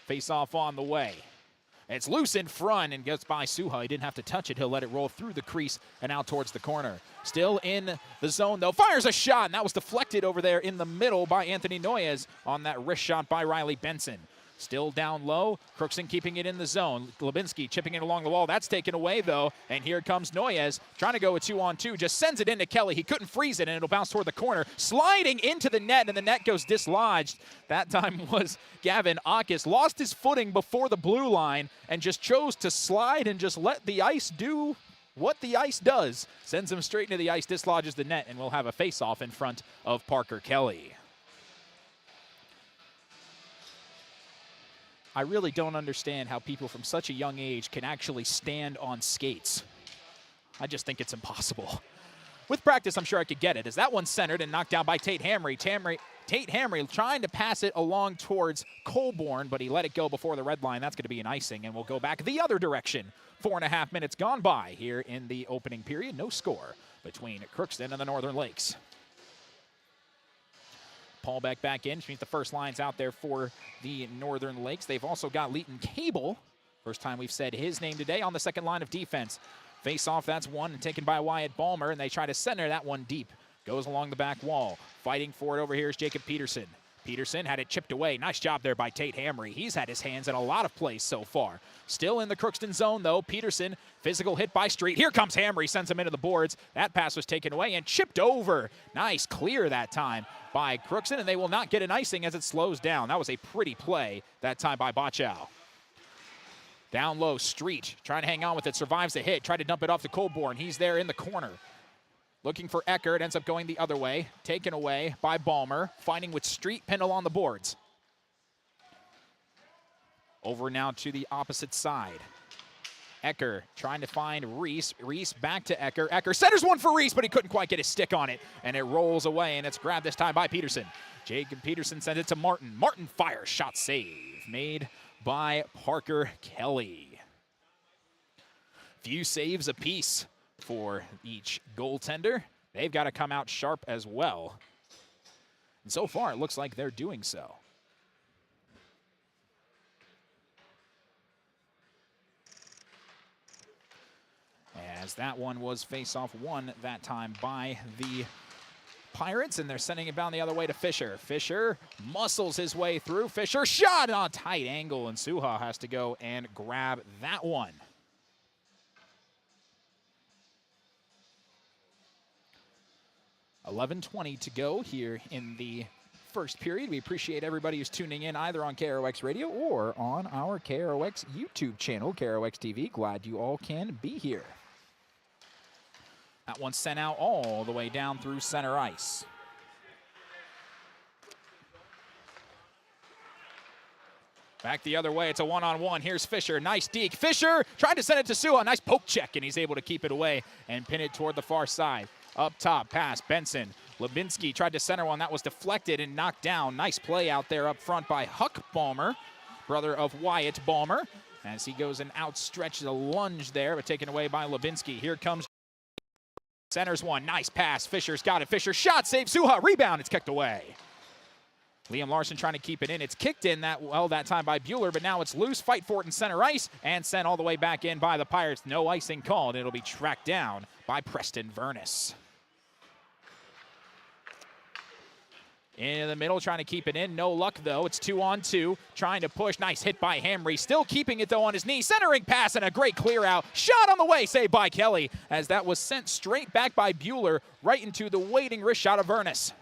Speaker 19: Face-off on the way. It's loose in front and gets by Suha. He didn't have to touch it. He'll let it roll through the crease and out towards the corner. Still in the zone, though. Fires a shot, and that was deflected over there in the middle by Anthony Noyes on that wrist shot by Riley Benson. Still down low. Crookston keeping it in the zone. Glebinski chipping it along the wall. That's taken away, though. And here comes Noyes trying to go a 2-on-2. Just sends it into Kelly. He couldn't freeze it, and it'll bounce toward the corner. Sliding into the net, and the net goes dislodged. That time was Gavin Akis. Lost his footing before the blue line and just chose to slide and just let the ice do what the ice does. Sends him straight into the ice, dislodges the net, and we'll have a face-off in front of Parker Kelly. I really don't understand how people from such a young age can actually stand on skates. I just think it's impossible. With practice, I'm sure I could get it, as that one's centered and knocked down by Tate Hamry. Tate Hamry trying to pass it along towards Colborn, but he let it go before the red line. That's going to be an icing, and we'll go back the other direction. 4.5 minutes gone by here in the opening period. No score between Crookston and the Northern Lakes. Paul Beck back in. The first line's out there for the Northern Lakes. They've also got Leighton Cable. First time we've said his name today on the second line of defense. Face off, that's one, taken by Wyatt Ballmer, and they try to center that one deep. Goes along the back wall. Fighting for it over here is Jacob Peterson. Peterson had it chipped away. Nice job there by Tate Hamry. He's had his hands in a lot of plays so far. Still in the Crookston zone, though. Peterson, physical hit by Street. Here comes Hamry, sends him into the boards. That pass was taken away and chipped over. Nice clear that time by Crookston, and they will not get an icing as it slows down. That was a pretty play that time by Bochow. Down low, Street trying to hang on with it, survives the hit, tried to dump it off to Colborn. He's there in the corner. Looking for Eckert, ends up going the other way. Taken away by Ballmer, finding with Street pinned along the boards. Over now to the opposite side. Ecker trying to find Reese. Reese back to Ecker. Ecker centers one for Reese, but he couldn't quite get his stick on it, and it rolls away, and it's grabbed this time by Peterson. Jacob Peterson sends it to Martin. Martin fires. Shot save made by Parker Kelly. Few saves apiece for each goaltender. They've got to come out sharp as well. And so far, it looks like they're doing so. As that one was face-off won that time by the Pirates, and they're sending it down the other way to Fisher. Fisher muscles his way through. Fisher shot on a tight angle, and Suha has to go and grab that one. $11:20 to go here in the first period. We appreciate everybody who's tuning in either on KROX Radio or on our KROX YouTube channel, KROX TV. Glad you all can be here. That one sent out all the way down through center ice. Back the other way, it's a one-on-one. Here's Fisher, nice deke. Fisher tried to send it to Suha, nice poke check, and he's able to keep it away and pin it toward the far side. Up top, pass, Benson. Lubinsky tried to center one, that was deflected and knocked down. Nice play out there up front by Huck Balmer, brother of Wyatt Balmer, as he goes and outstretches a lunge there, but taken away by Lubinsky. Here comes centers one, nice pass. Fisher's got it. Fisher shot, save Suha, rebound, it's kicked away. Liam Larson trying to keep it in. It's kicked in that time by Bueller, but now it's loose. Fight for it in center ice and sent all the way back in by the Pirates. No icing called. It'll be tracked down by Preston Vernus. In the middle, trying to keep it in. No luck, though. It's 2-on-2. Trying to push. Nice hit by Hamry. Still keeping it, though, on his knee. Centering pass and a great clear out. Shot on the way, saved by Kelly, as that was sent straight back by Bueller right into the waiting wrist shot of Vernus.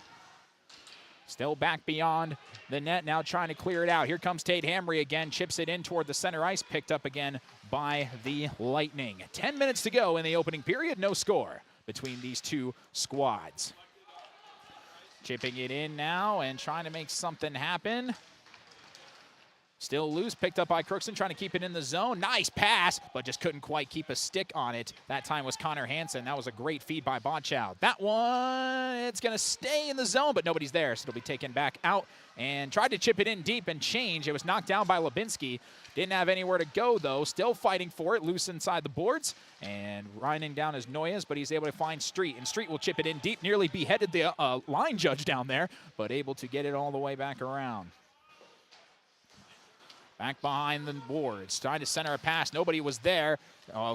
Speaker 19: Still back beyond the net, now trying to clear it out. Here comes Tate Hamry again. Chips it in toward the center ice. Picked up again by the Lightning. 10 minutes to go in the opening period. No score between these two squads. Chipping it in now and trying to make something happen. Still loose, picked up by Crookston, trying to keep it in the zone. Nice pass, but just couldn't quite keep a stick on it. That time was Connor Hansen. That was a great feed by Bonchow. That one, it's going to stay in the zone, but nobody's there, so it'll be taken back out. And tried to chip it in deep and change. It was knocked down by Lubinsky. Didn't have anywhere to go, though. Still fighting for it, loose inside the boards. And running down is Noyes, but he's able to find Street. And Street will chip it in deep, nearly beheaded the line judge down there, but able to get it all the way back around. Back behind the boards, trying to center a pass. Nobody was there.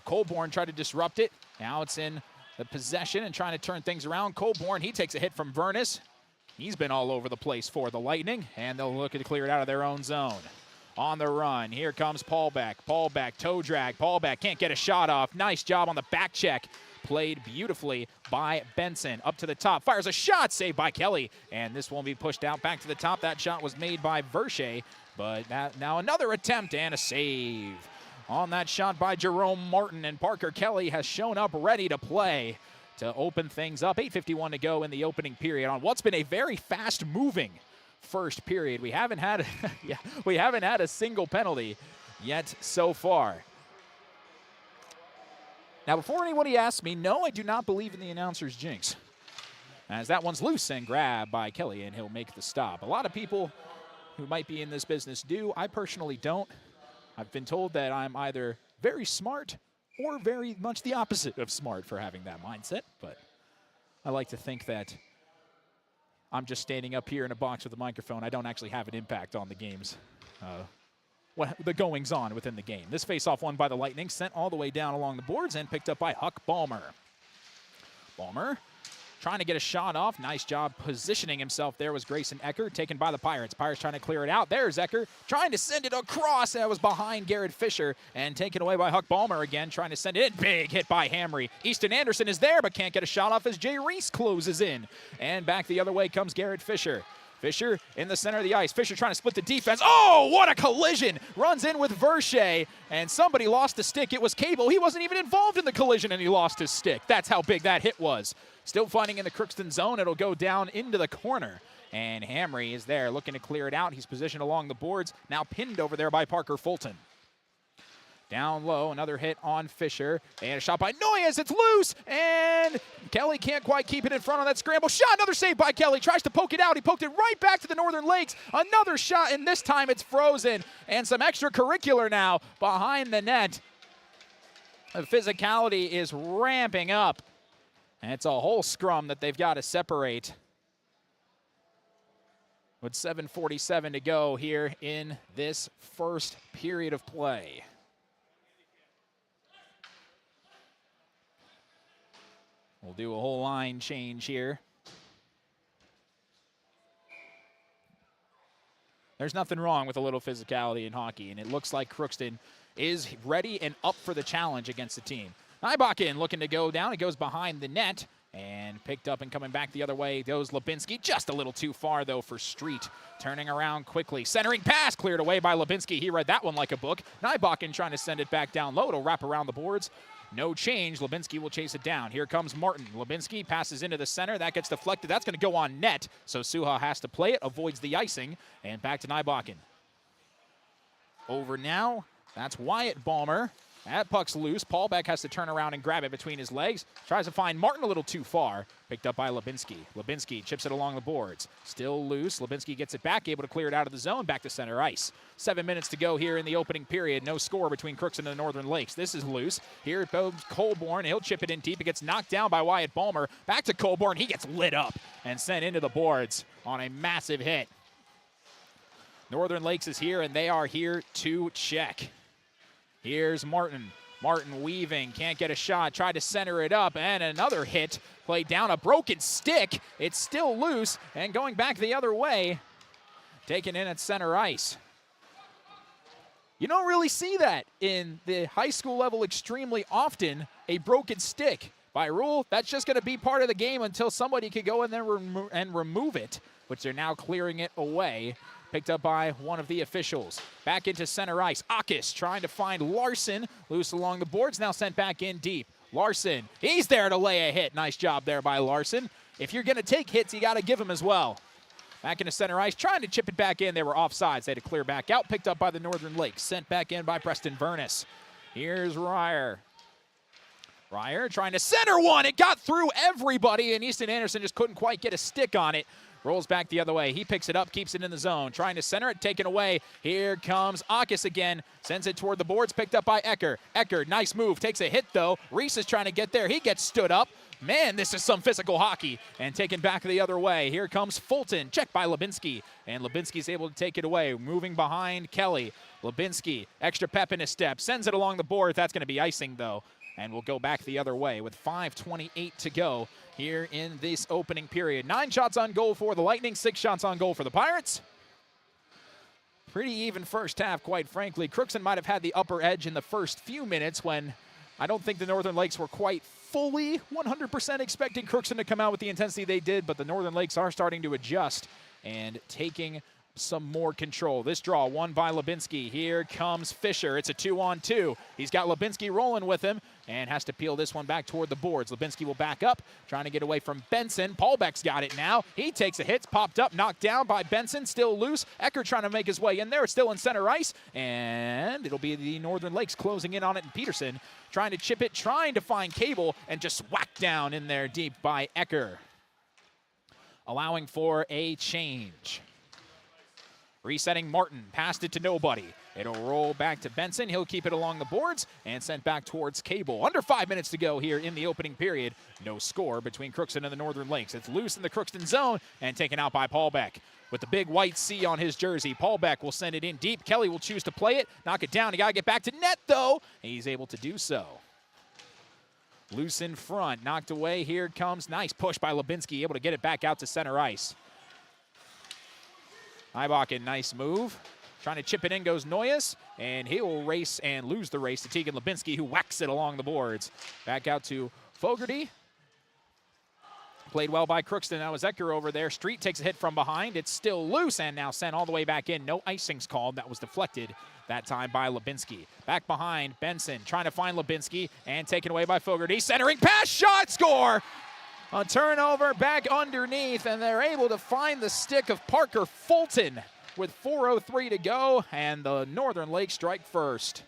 Speaker 19: Colborne tried to disrupt it. Now it's in the possession and trying to turn things around. Colborne, he takes a hit from Vernus. He's been all over the place for the Lightning, and they'll look to clear it out of their own zone. On the run, here comes Paulbeck. Paulbeck, toe drag. Paulbeck can't get a shot off. Nice job on the back check. Played beautifully by Benson. Up to the top, fires a shot, saved by Kelly. And this won't be pushed out back to the top. That shot was made by Verche, but now another attempt and a save on that shot by Jerome Martin. And Parker Kelly has shown up ready to play to open things up. 8:51 to go in the opening period on what's been a very fast-moving first period. We haven't had a single penalty yet so far. Now, before anybody asks me, no, I do not believe in the announcer's jinx, as that one's loose and grabbed by Kelly, and he'll make the stop. A lot of people who might be in this business do. I personally don't. I've been told that I'm either very smart or very much the opposite of smart for having that mindset, but I like to think that I'm just standing up here in a box with a microphone. I don't actually have an impact on the game's the goings-on within the game. This face-off won by the Lightning, sent all the way down along the boards and picked up by Huck Balmer. Balmer trying to get a shot off. Nice job positioning himself there was Grayson Ecker, taken by the Pirates. Pirates trying to clear it out. There's Ecker trying to send it across. That was behind Garrett Fisher and taken away by Huck Balmer again, trying to send it in. Big hit by Hamry. Easton Anderson is there but can't get a shot off as Jay Reese closes in. And back the other way comes Garrett Fisher. Fisher in the center of the ice. Fisher trying to split the defense. Oh, what a collision. Runs in with Verche, and somebody lost a stick. It was Cable. He wasn't even involved in the collision, and he lost his stick. That's how big that hit was. Still fighting in the Crookston zone. It'll go down into the corner, And Hamry is there looking to clear it out. He's positioned along the boards, now pinned over there by Parker Fulton. Down low, another hit on Fisher, and a shot by Noyes. It's loose, and Kelly can't quite keep it in front on that scramble shot. Another save by Kelly, tries to poke it out. He poked it right back to the Northern Lakes. Another shot, and this time it's frozen, and some extracurricular now behind the net. The physicality is ramping up, and it's a whole scrum that they've got to separate. With 7:47 to go here in this first period of play. We'll do a whole line change here. There's nothing wrong with a little physicality in hockey, and it looks like Crookston is ready and up for the challenge against the team. Nybakken looking to go down. It goes behind the net and picked up and coming back the other way goes Lubinski. Just a little too far, though, for Street. Turning around quickly. Centering pass cleared away by Lubinski. He read that one like a book. Nybakken trying to send it back down low. It'll wrap around the boards. No change. Lubinski will chase it down. Here comes Martin. Lubinski passes into the center. That gets deflected. That's going to go on net. So Suha has to play it, avoids the icing, and back to Nybakken. Over now. That's Wyatt Ballmer. That puck's loose. Paul Beck has to turn around and grab it between his legs. Tries to find Martin a little too far. Picked up by Lubinski. Lubinski chips it along the boards. Still loose. Lubinski gets it back, able to clear it out of the zone. Back to center ice. 7 minutes to go here in the opening period. No score between Crookston and the Northern Lakes. This is loose. Here goes Colborne. He'll chip it in deep. It gets knocked down by Wyatt Ballmer. Back to Colborne. He gets lit up and sent into the boards on a massive hit. Northern Lakes is here, and they are here to check. Here's Martin. Martin weaving, can't get a shot, tried to center it up, and another hit. Played down a broken stick. It's still loose, and going back the other way, taken in at center ice. You don't really see that in the high school level extremely often, a broken stick. By rule, that's just going to be part of the game until somebody could go in there and remove it, which they're now clearing it away. Picked up by one of the officials. Back into center ice. Akis trying to find Larson. Loose along the boards, now sent back in deep. Larson, he's there to lay a hit. Nice job there by Larson. If you're going to take hits, you got to give them as well. Back into center ice, trying to chip it back in. They were offsides. They had to clear back out. Picked up by the Northern Lakes. Sent back in by Preston Vernus. Here's Ryer. Ryer trying to center one. It got through everybody, and Easton Anderson just couldn't quite get a stick on it. Rolls back the other way. He picks it up, keeps it in the zone. Trying to center it, taken away. Here comes Akis again. Sends it toward the boards, picked up by Ecker. Ecker, nice move. Takes a hit, though. Reese is trying to get there. He gets stood up. Man, this is some physical hockey. And taken back the other way. Here comes Fulton. Checked by Lubinski. And Lubinski's able to take it away. Moving behind Kelly. Lubinski, extra pep in his step. Sends it along the board. That's going to be icing, though. And we'll go back the other way with 5:28 to go here in this opening period. 9 shots on goal for the Lightning, 6 shots on goal for the Pirates. Pretty even first half, quite frankly. Crookston might have had the upper edge in the first few minutes when I don't think the Northern Lakes were quite fully 100% expecting Crookston to come out with the intensity they did, but the Northern Lakes are starting to adjust and taking some more control. This draw won by Lubinski. Here comes Fisher. It's a 2-on-2. He's got Lubinski rolling with him and has to peel this one back toward the boards. Lubinski will back up, trying to get away from Benson. Paulbeck's got it now. He takes a hit. It's popped up, knocked down by Benson. Still loose. Ecker trying to make his way in there. It's still in center ice. And it'll be the Northern Lakes closing in on it. And Peterson trying to chip it, trying to find Cable, and just whacked down in there deep by Ecker. Allowing for a change. Resetting Martin, passed it to nobody. It'll roll back to Benson. He'll keep it along the boards and sent back towards Cable. Under 5 minutes to go here in the opening period. No score between Crookston and the Northern Lakes. It's loose in the Crookston zone and taken out by Paul Beck. With the big white C on his jersey, Paul Beck will send it in deep. Kelly will choose to play it, knock it down. He got to get back to net, though. And he's able to do so. Loose in front, knocked away. Here it comes. Nice push by Lubinski, able to get it back out to center ice. Nybakken, nice move. Trying to chip it in goes Noyes, and he will race and lose the race to Tegan Lubinski, who whacks it along the boards. Back out to Fogarty. Played well by Crookston. That was Ecker over there. Street takes a hit from behind. It's still loose and now sent all the way back in. No icing's called. That was deflected that time by Lubinski. Back behind, Benson trying to find Lubinski and taken away by Fogarty. Centering pass, shot, score! A turnover back underneath, and they're able to find the stick of Parker Fulton with 4:03 to go, and the Northern Lakes strike first.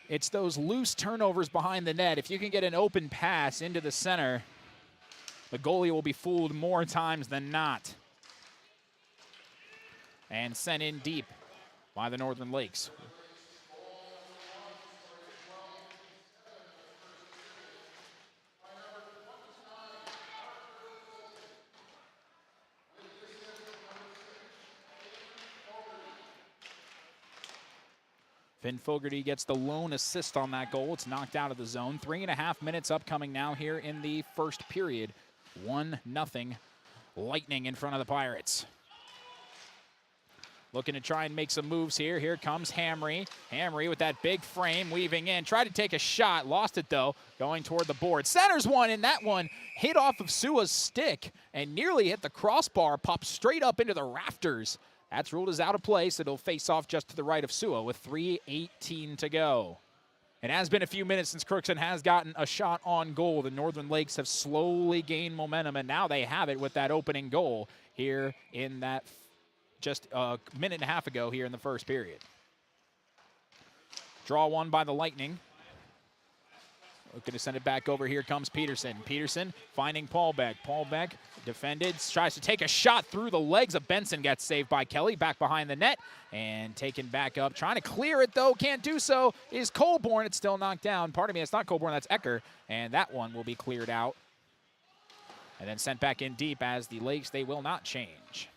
Speaker 19: It's those loose turnovers behind the net. If you can get an open pass into the center, the goalie will be fooled more times than not. And sent in deep by the Northern Lakes. Finn Fogarty gets the lone assist on that goal. It's knocked out of the zone. 3.5 minutes upcoming now here in the first period. 1-0 Lightning in front of the Pirates. Looking to try and make some moves here. Here comes Hamry. Hamry with that big frame weaving in. Tried to take a shot. Lost it though. Going toward the board. Centers one, and that one hit off of Sua's stick and nearly hit the crossbar. Popped straight up into the rafters. That's ruled as out of play, so it'll face off just to the right of Sua with 3:18 to go. It has been a few minutes since Crookston has gotten a shot on goal. The Northern Lakes have slowly gained momentum, and now they have it with that opening goal here in that just a minute and a half ago here in the first period. Draw one by the Lightning. Looking to send it back over. Here comes Peterson. Peterson finding Paulbeck. Paulbeck defended, tries to take a shot through the legs of Benson. Gets saved by Kelly. Back behind the net and taken back up. Trying to clear it though. Can't do so. Is Colborne. It's still knocked down. Pardon me, it's not Colborne. That's Ecker. And that one will be cleared out. And then sent back in deep as the Lakes, they will not change.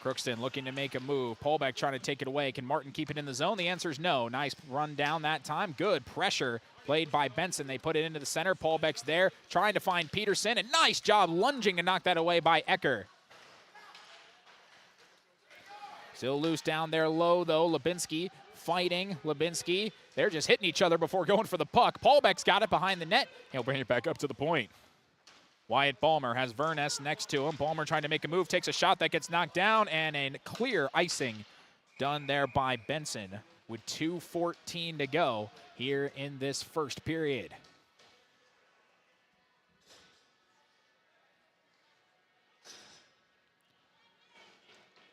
Speaker 19: Crookston looking to make a move. Polbeck trying to take it away. Can Martin keep it in the zone? The answer is no. Nice run down that time. Good pressure played by Benson. They put it into the center. Polbeck's there trying to find Peterson. And nice job lunging to knock that away by Ecker. Still loose down there low, though. Lubinsky fighting. Lubinsky. They're just hitting each other before going for the puck. Polbeck's got it behind the net. He'll bring it back up to the point. Wyatt Balmer has Verness next to him. Balmer trying to make a move, takes a shot that gets knocked down, and a clear icing done there by Benson with 2:14 to go here in this first period.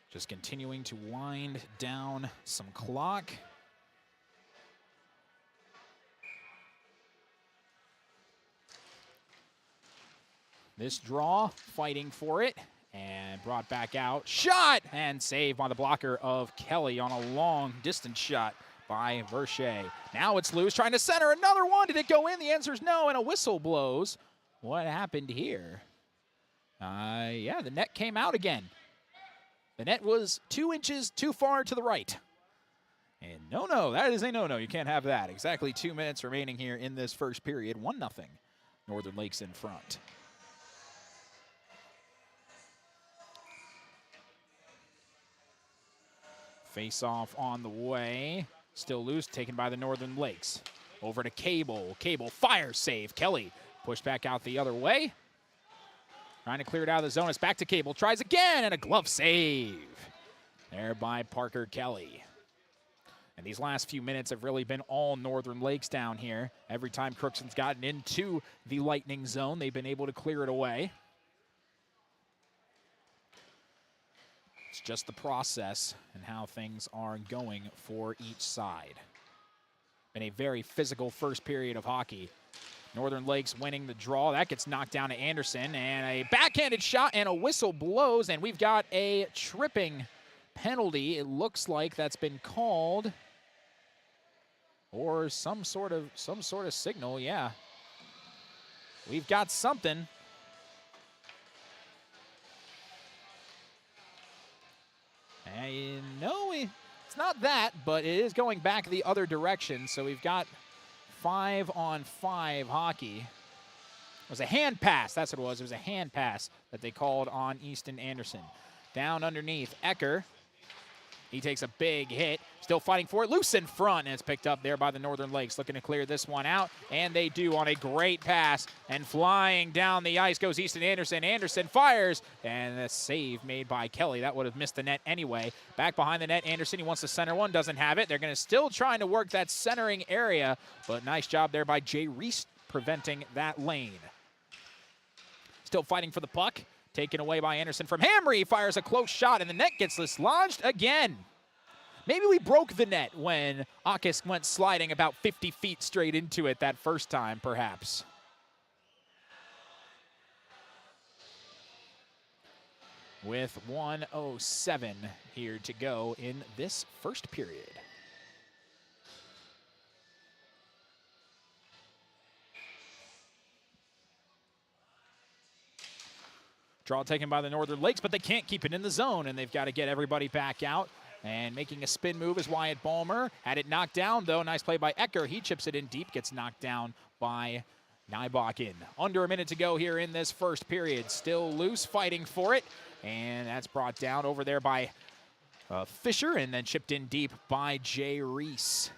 Speaker 19: Just continuing to wind down some clock. This draw, fighting for it, and brought back out. Shot! And saved by the blocker of Kelly on a long distance shot by Verche. Now it's loose, trying to center another one. Did it go in? The answer is no, and a whistle blows. What happened here? Yeah, the net came out again. The net was 2 inches too far to the right. And no, that is a no-no. You can't have that. Exactly 2 minutes remaining here in this first period. 1-0. Northern Lakes in front. Face-off on the way. Still loose, taken by the Northern Lakes. Over to Cable. Cable, fire save. Kelly pushed back out the other way. Trying to clear it out of the zone. It's back to Cable. Tries again, and a glove save. There by Parker Kelly. And these last few minutes have really been all Northern Lakes down here. Every time Crookston's gotten into the Lightning zone, they've been able to clear it away. It's just the process and how things are going for each side. Been a very physical first period of hockey. Northern Lakes winning the draw. That gets knocked down to Anderson, and a backhanded shot and a whistle blows, and we've got a tripping penalty. It looks like that's been called, or some sort of signal. Yeah, we've got something. No, it's not that, but it is going back the other direction. So we've got 5-on-5 hockey. It was a hand pass. That's what it was. It was a hand pass that they called on Easton Anderson. Down underneath, Ecker. He takes a big hit. Still fighting for it, loose in front, and it's picked up there by the Northern Lakes, looking to clear this one out, and they do on a great pass, and flying down the ice goes Easton Anderson. Anderson fires, and a save made by Kelly. That would have missed the net anyway. Back behind the net, Anderson, he wants to center one, doesn't have it. They're going to still trying to work that centering area, but nice job there by Jay Reese preventing that lane. Still fighting for the puck, taken away by Anderson from Hamry, fires a close shot, and the net gets dislodged again. Maybe we broke the net when Akis went sliding about 50 feet straight into it that first time, perhaps. With 1:07 here to go in this first period. Draw taken by the Northern Lakes, but they can't keep it in the zone, and they've got to get everybody back out. And making a spin move is Wyatt Ballmer. Had it knocked down, though. Nice play by Ecker. He chips it in deep, gets knocked down by Nybakken. Under a minute to go here in this first period. Still loose, fighting for it. And that's brought down over there by Fisher, and then chipped in deep by Jay Reese.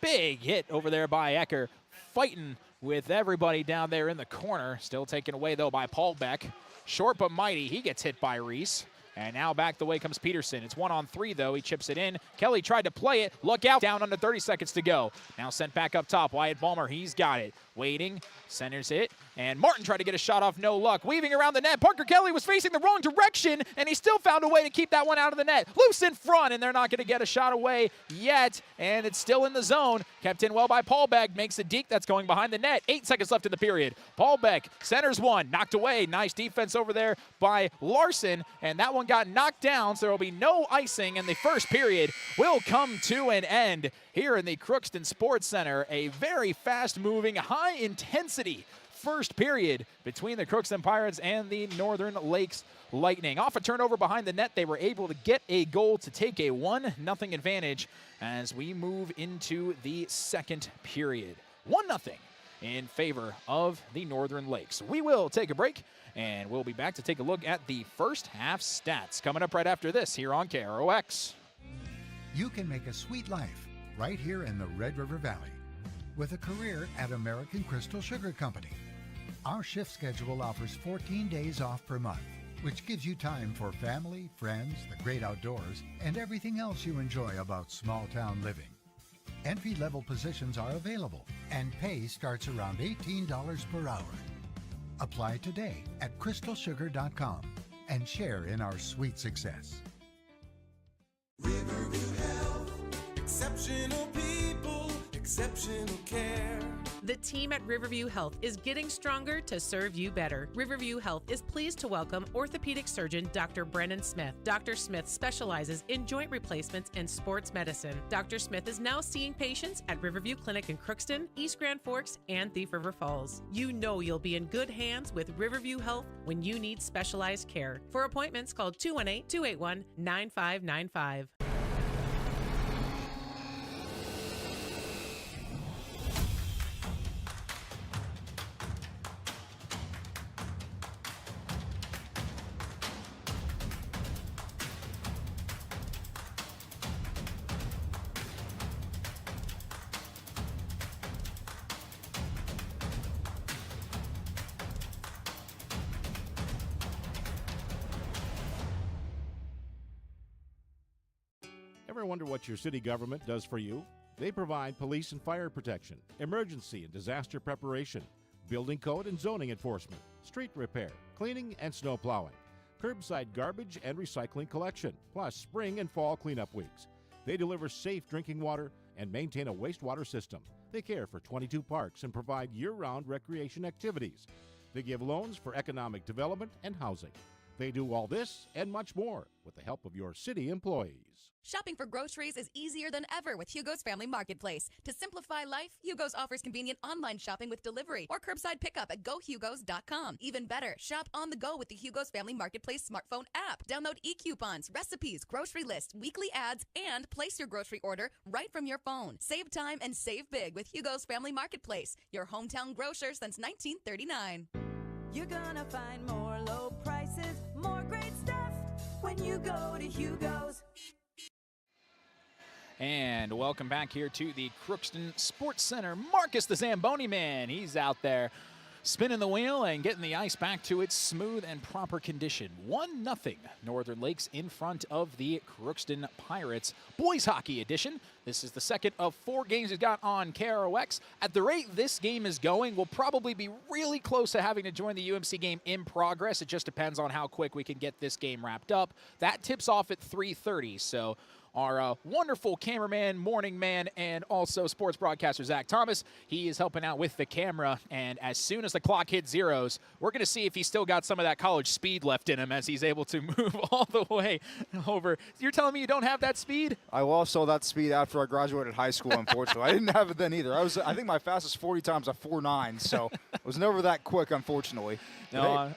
Speaker 19: Big hit over there by Ecker. Fighting with everybody down there in the corner. Still taken away, though, by Paul Beck. Short but mighty. He gets hit by Reese. And now back the way comes Peterson. It's 1-on-3, though. He chips it in. Kelly tried to play it. Look out. Down under 30 seconds to go. Now sent back up top. Wyatt Ballmer, he's got it. Waiting. Centers it. And Martin tried to get a shot off. No luck. Weaving around the net. Parker Kelly was facing the wrong direction, and he still found a way to keep that one out of the net. Loose in front, and they're not going to get a shot away yet. And it's still in the zone. Kept in well by Paul Beck. Makes a deke that's going behind the net. 8 seconds left in the period. Paul Beck centers one. Knocked away. Nice defense over there by Larson. And that one got knocked down, so there will be no icing, and the first period will come to an end here in the Crookston Sports Center. A very fast-moving, high-intensity first period between the Crookston Pirates and the Northern Lakes Lightning. Off a turnover behind the net, they were able to get a goal to take a 1-0 advantage as we move into the second period. 1-0 in favor of the Northern Lakes. We will take a break, and we'll be back to take a look at the first half stats coming up right after this here on KROX.
Speaker 3: You can make a sweet life right here in the Red River Valley with a career at American Crystal Sugar Company. Our shift schedule offers 14 days off per month, which gives you time for family, friends, the great outdoors, and everything else you enjoy about small-town living. Entry-level positions are available, and pay starts around $18 per hour. Apply today at crystalsugar.com and share in our sweet success.
Speaker 17: Riverview Health, exceptional people, exceptional care.
Speaker 4: The team at Riverview Health is getting stronger to serve you better. Riverview Health is pleased to welcome orthopedic surgeon Dr. Brennan Smith. Dr. Smith specializes in joint replacements and sports medicine. Dr. Smith is now seeing patients at Riverview Clinic in Crookston, East Grand Forks, and Thief River Falls. You know you'll be in good hands with Riverview Health when you need specialized care. For appointments, call 218-281-9595.
Speaker 5: Ever wonder what your city government does for you? They provide police and fire protection, emergency and disaster preparation, building code and zoning enforcement, street repair, cleaning and snow plowing, curbside garbage and recycling collection, plus spring and fall cleanup weeks. They deliver safe drinking water and maintain a wastewater system. They care for 22 parks and provide year-round recreation activities. They give loans for economic development and housing. They do all this and much more with the help of your city employees.
Speaker 6: Shopping for groceries is easier than ever with Hugo's Family Marketplace. To simplify life, Hugo's offers convenient online shopping with delivery or curbside pickup at gohugos.com. Even better, shop on the go with the Hugo's Family Marketplace smartphone app. Download e-coupons, recipes, grocery lists, weekly ads, and place your grocery order right from your phone. Save time and save big with Hugo's Family Marketplace, your hometown grocer since 1939.
Speaker 7: You're gonna find more low prices, more great stuff when you go to Hugo's.
Speaker 19: And welcome back here to the Crookston Sports Center. Marcus the Zamboni man, he's out there spinning the wheel and getting the ice back to its smooth and proper condition. 1-0 Northern Lakes in front of the Crookston Pirates Boys Hockey edition. This is the second of 4 games we've got on KROX. At the rate this game is going, we'll probably be really close to having to join the UMC game in progress. It just depends on how quick we can get this game wrapped up. That tips off at 3:30, so our wonderful cameraman, morning man, and also sports broadcaster, Zach Thomas. He is helping out with the camera, and as soon as the clock hits zeros, we're going to see if he's still got some of that college speed left in him as he's able to move all the way over. You're telling me you don't have that speed?
Speaker 13: I lost all that speed after I graduated high school, unfortunately. I didn't have it then either. I think my fastest 40 times a 4.9, so it was never that quick, unfortunately.
Speaker 19: No,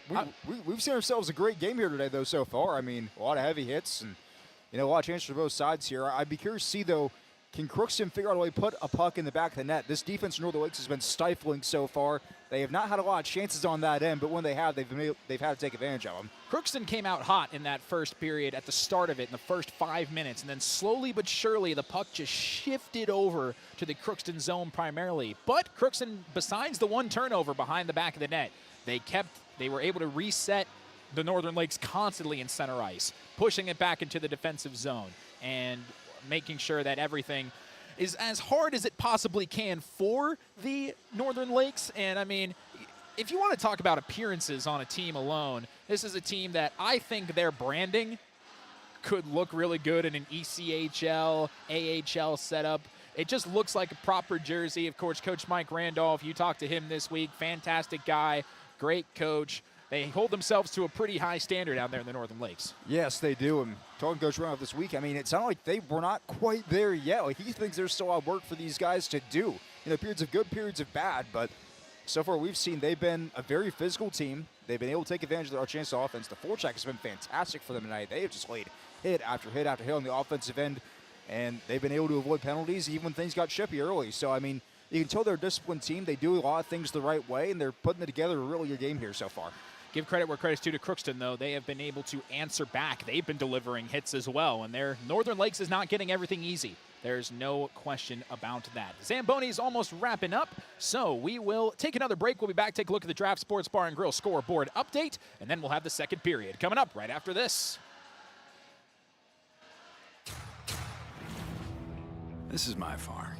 Speaker 13: we've seen ourselves a great game here today, though, so far. I mean, a lot of heavy hits and a lot of chances for both sides here. I'd be curious to see, though, can Crookston figure out a way to put a puck in the back of the net? This defense in Northern Lakes has been stifling so far. They have not had a lot of chances on that end, but when they have, they've had to take advantage of them.
Speaker 19: Crookston came out hot in that first period at the start of it in the first 5 minutes, and then slowly but surely the puck just shifted over to the Crookston zone primarily. But Crookston, besides the one turnover behind the back of the net, they were able to reset the Northern Lakes constantly in center ice, pushing it back into the defensive zone and making sure that everything is as hard as it possibly can for the Northern Lakes. And, I mean, if you want to talk about appearances on a team alone, this is a team that I think their branding could look really good in an ECHL, AHL setup. It just looks like a proper jersey. Of course, Coach Mike Randolph, you talked to him this week. Fantastic guy, great coach. They hold themselves to a pretty high standard out there in the Northern Lakes.
Speaker 13: Yes, they do. And talking to Coach Randolph this week, I mean, it sounded like they were not quite there yet. Like, he thinks there's still a lot of work for these guys to do. Periods of good, periods of bad. But so far we've seen they've been a very physical team. They've been able to take advantage of their chance to offense. The forecheck has been fantastic for them tonight. They have just laid hit after hit after hit on the offensive end. And they've been able to avoid penalties even when things got chippy early. So, I mean, you can tell they're a disciplined team. They do a lot of things the right way, and they're putting it together a really good game here so far.
Speaker 19: Give credit where credit's due to Crookston, though. They have been able to answer back. They've been delivering hits as well, and their Northern Lakes is not getting everything easy. There's no question about that. Zamboni is almost wrapping up, so we will take another break. We'll be back, take a look at the Draft Sports Bar and Grill scoreboard update, and then we'll have the second period coming up right after this.
Speaker 25: This is my farm.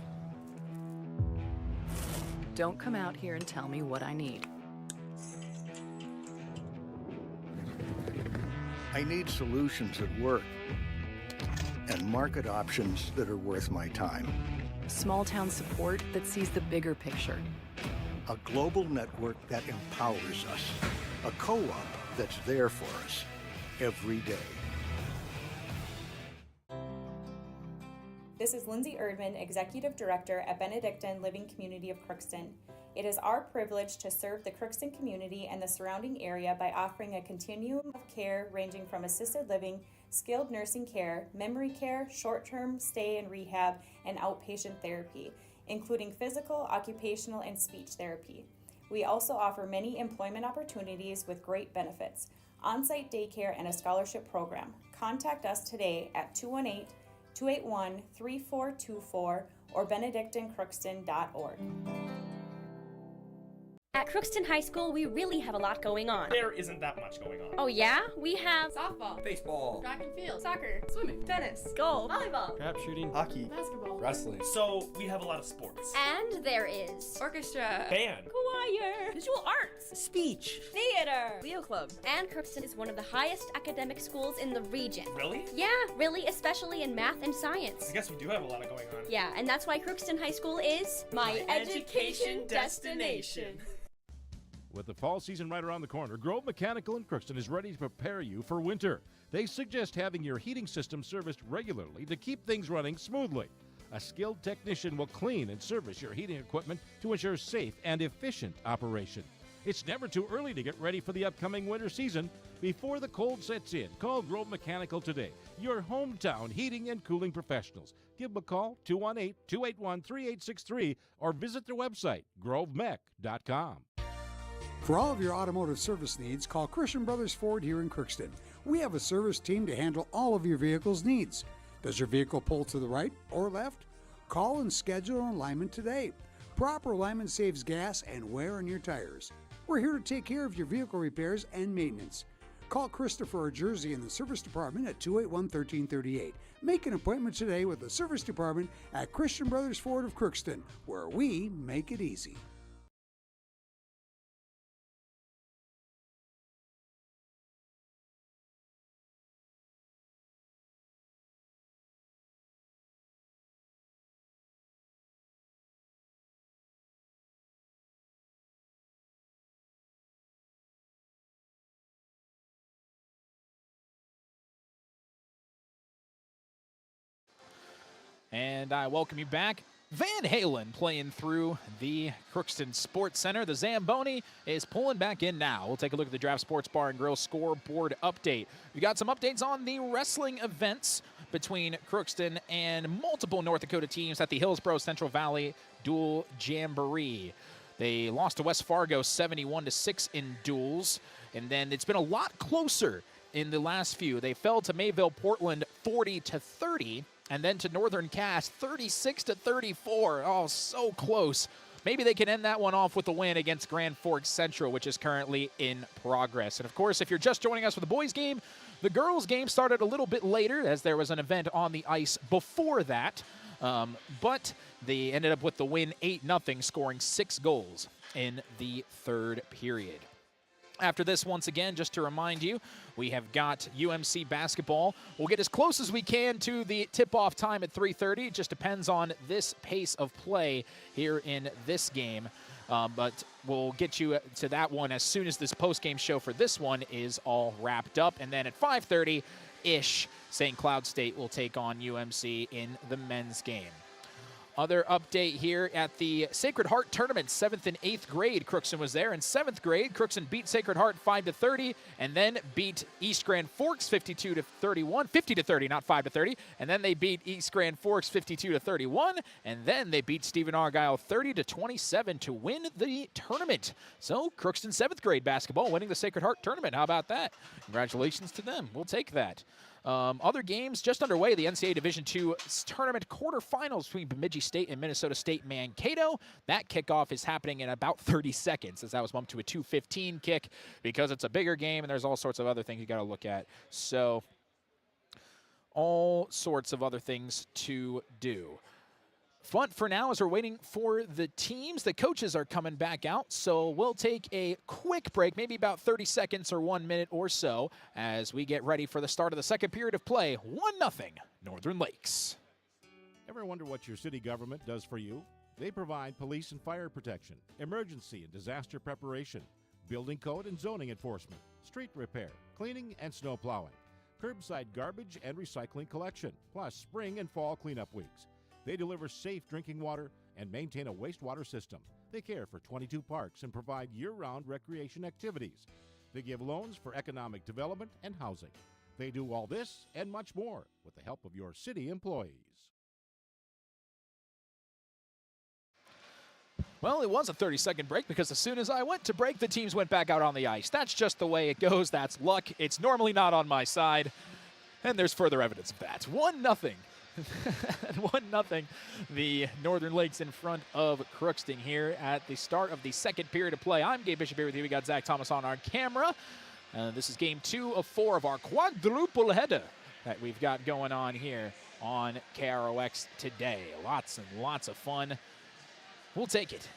Speaker 10: Don't come out here and tell me what I need.
Speaker 8: I need solutions that work and market options that are worth my time.
Speaker 10: Small town support that sees the bigger picture.
Speaker 8: A global network that empowers us. A co-op that's there for us every day.
Speaker 9: This is Lindsay Erdman, Executive Director at Benedictine Living Community of Crookston. It is our privilege to serve the Crookston community and the surrounding area by offering a continuum of care ranging from assisted living, skilled nursing care, memory care, short-term stay and rehab, and outpatient therapy, including physical, occupational, and speech therapy. We also offer many employment opportunities with great benefits, on-site daycare, and a scholarship program. Contact us today at 218-281-3424 or benedictinecrookston.org.
Speaker 11: At Crookston High School, we really have a lot going on.
Speaker 22: There isn't that much going on.
Speaker 11: Oh yeah? We have
Speaker 12: softball,
Speaker 22: baseball,
Speaker 12: track and field, soccer, swimming, tennis,
Speaker 11: golf,
Speaker 12: volleyball,
Speaker 22: crap shooting,
Speaker 12: hockey, basketball,
Speaker 22: wrestling. So we have a lot of sports.
Speaker 11: and there is
Speaker 12: orchestra,
Speaker 22: Band,
Speaker 11: choir,
Speaker 12: visual arts,
Speaker 11: speech, theater,
Speaker 12: Leo Club.
Speaker 11: and Crookston is one of the highest academic schools in the region.
Speaker 22: Really?
Speaker 11: Yeah, really, especially in math and science.
Speaker 22: I guess we do have a lot of going on.
Speaker 11: Yeah, and that's why Crookston High School is
Speaker 12: My education destination.
Speaker 5: With the fall season right around the corner, Grove Mechanical in Crookston is ready to prepare you for winter. They suggest having your heating system serviced regularly to keep things running smoothly. A skilled technician will clean and service your heating equipment to ensure safe and efficient operation. It's never too early to get ready for the upcoming winter season. Before the cold sets in, call Grove Mechanical today, your hometown heating and cooling professionals. Give them a call, 218-281-3863, or visit their website, grovemech.com.
Speaker 15: For all of your automotive service needs, call Christian Brothers Ford here in Crookston. We have a service team to handle all of your vehicle's needs. Does your vehicle pull to the right or left? Call and schedule an alignment today. Proper alignment saves gas and wear on your tires. We're here to take care of your vehicle repairs and maintenance. Call Christopher or Jersey in the service department at 281-1338. Make an appointment today with the service department at Christian Brothers Ford of Crookston, where we make it easy.
Speaker 19: And I welcome you back. Van Halen playing through the Crookston Sports Center. The Zamboni is pulling back in now. We'll take a look at the Draft Sports Bar and Grill scoreboard update. We got some updates on the wrestling events between Crookston and multiple North Dakota teams at the Hillsborough Central Valley Dual Jamboree. They lost to West Fargo 71-6 in duels, and then it's been a lot closer in the last few. They fell to Mayville Portland 40-30. And then to Northern Cass, 36-34. Oh, so close. Maybe they can end that one off with a win against Grand Forks Central, which is currently in progress. And, of course, if you're just joining us for the boys' game, the girls' game started a little bit later as there was an event on the ice before that. But they ended up with the win 8-0, scoring 6 goals in the third period. After this, once again, just to remind you, we have got UMC basketball. We'll get as close as we can to the tip-off time at 3:30. It just depends on this pace of play here in this game. But we'll get you to that one as soon as this post-game show for this one is all wrapped up. And then at 5:30-ish, St. Cloud State will take on UMC in the men's game. Other update here at the Sacred Heart Tournament, 7th and 8th grade. Crookston was there. In 7th grade, Crookston beat Sacred Heart 5-30, and then beat East Grand Forks 52-31, 50-30, not 5-30. And then they beat East Grand Forks 52-31, and then they beat Stephen Argyle 30-27 to win the tournament. So Crookston 7th grade basketball winning the Sacred Heart Tournament. How about that? Congratulations to them. We'll take that. Other games just underway. The NCAA Division II tournament quarterfinals between Bemidji State and Minnesota State Mankato. That kickoff is happening in about 30 seconds as that was bumped to a 2:15 kick because it's a bigger game and there's all sorts of other things you got to look at. So all sorts of other things to do. Fun for now as we're waiting for the teams. The coaches are coming back out, so we'll take a quick break, maybe about 30 seconds or 1 minute or so, as we get ready for the start of the second period of play. 1-0 Northern Lakes.
Speaker 5: Ever wonder what your city government does for you? They provide police and fire protection, emergency and disaster preparation, building code and zoning enforcement, street repair, cleaning and snow plowing, curbside garbage and recycling collection, plus spring and fall cleanup weeks. They deliver safe drinking water and maintain a wastewater system. They care for 22 parks and provide year-round recreation activities. They give loans for economic development and housing. They do all this and much more with the help of your city employees.
Speaker 19: Well, it was a 30-second break because as soon as I went to break, the teams went back out on the ice. That's just the way it goes. That's luck. It's normally not on my side, and there's further evidence of that. 1-0. 1-0, the Northern Lakes in front of Crookston here at the start of the second period of play. I'm Gabe Bishop here with you. We got Zach Thomas on our camera. This is game 2 of 4 of our quadruple header that we've got going on here on KROX today. Lots and lots of fun. We'll take it.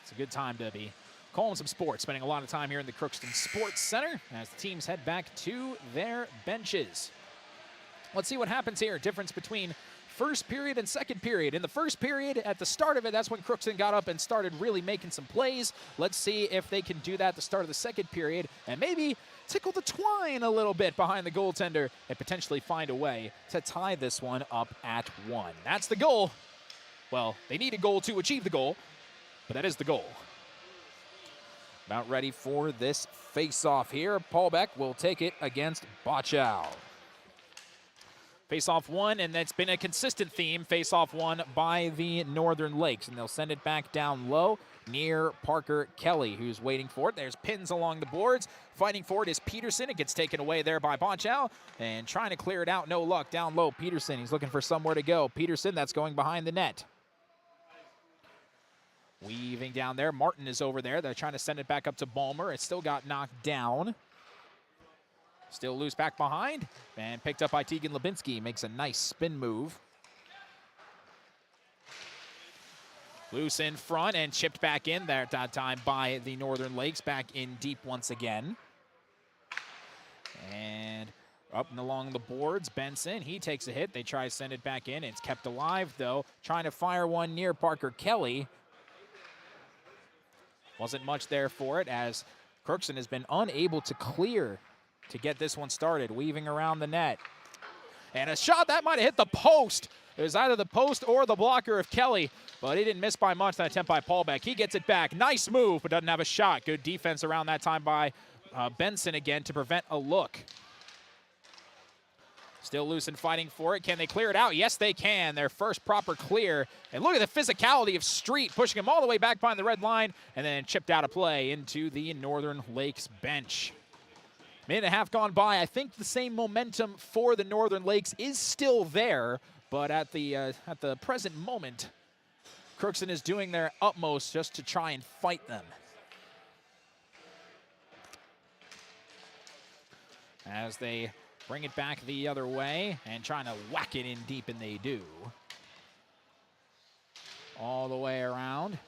Speaker 19: It's a good time to be calling some sports, spending a lot of time here in the Crookston Sports Center as the teams head back to their benches. Let's see what happens here. Difference between first period and second period. In the first period, at the start of it, that's when Crookston got up and started really making some plays. Let's see if they can do that at the start of the second period and maybe tickle the twine a little bit behind the goaltender and potentially find a way to tie this one up at 1. That's the goal. Well, they need a goal to achieve the goal, but that is the goal. About ready for this face-off here. Paul Beck will take it against Bochow. Face-off one, and that's been a consistent theme. Face-off one by the Northern Lakes, and they'll send it back down low near Parker Kelly, who's waiting for it. There's pins along the boards. Fighting for it is Peterson. It gets taken away there by Bonchow, and trying to clear it out. No luck. Down low, Peterson. He's looking for somewhere to go. Peterson, that's going behind the net. Weaving down there. Martin is over there. They're trying to send it back up to Balmer. It still got knocked down. Still loose back behind, and picked up by Tegan Lubinski. Makes a nice spin move. Loose in front and chipped back in there at that time by the Northern Lakes. Back in deep once again. And up and along the boards, Benson, he takes a hit. They try to send it back in. It's kept alive, though. Trying to fire one near Parker Kelly. Wasn't much there for it, as Crookston has been unable to clear to get this one started. Weaving around the net. And a shot that might have hit the post. It was either the post or the blocker of Kelly, but he didn't miss by much. That attempt by Paulbeck. He gets it back. Nice move, but doesn't have a shot. Good defense around that time by Benson again to prevent a look. Still loose and fighting for it. Can they clear it out? Yes, they can. Their first proper clear. And look at the physicality of Street, pushing him all the way back behind the red line, and then chipped out of play into the Northern Lakes bench. Minute and a half gone by. I think the same momentum for the Northern Lakes is still there, but at the present moment, Crookston is doing their utmost just to try and fight them. As they bring it back the other way and trying to whack it in deep, and they do. All the way around.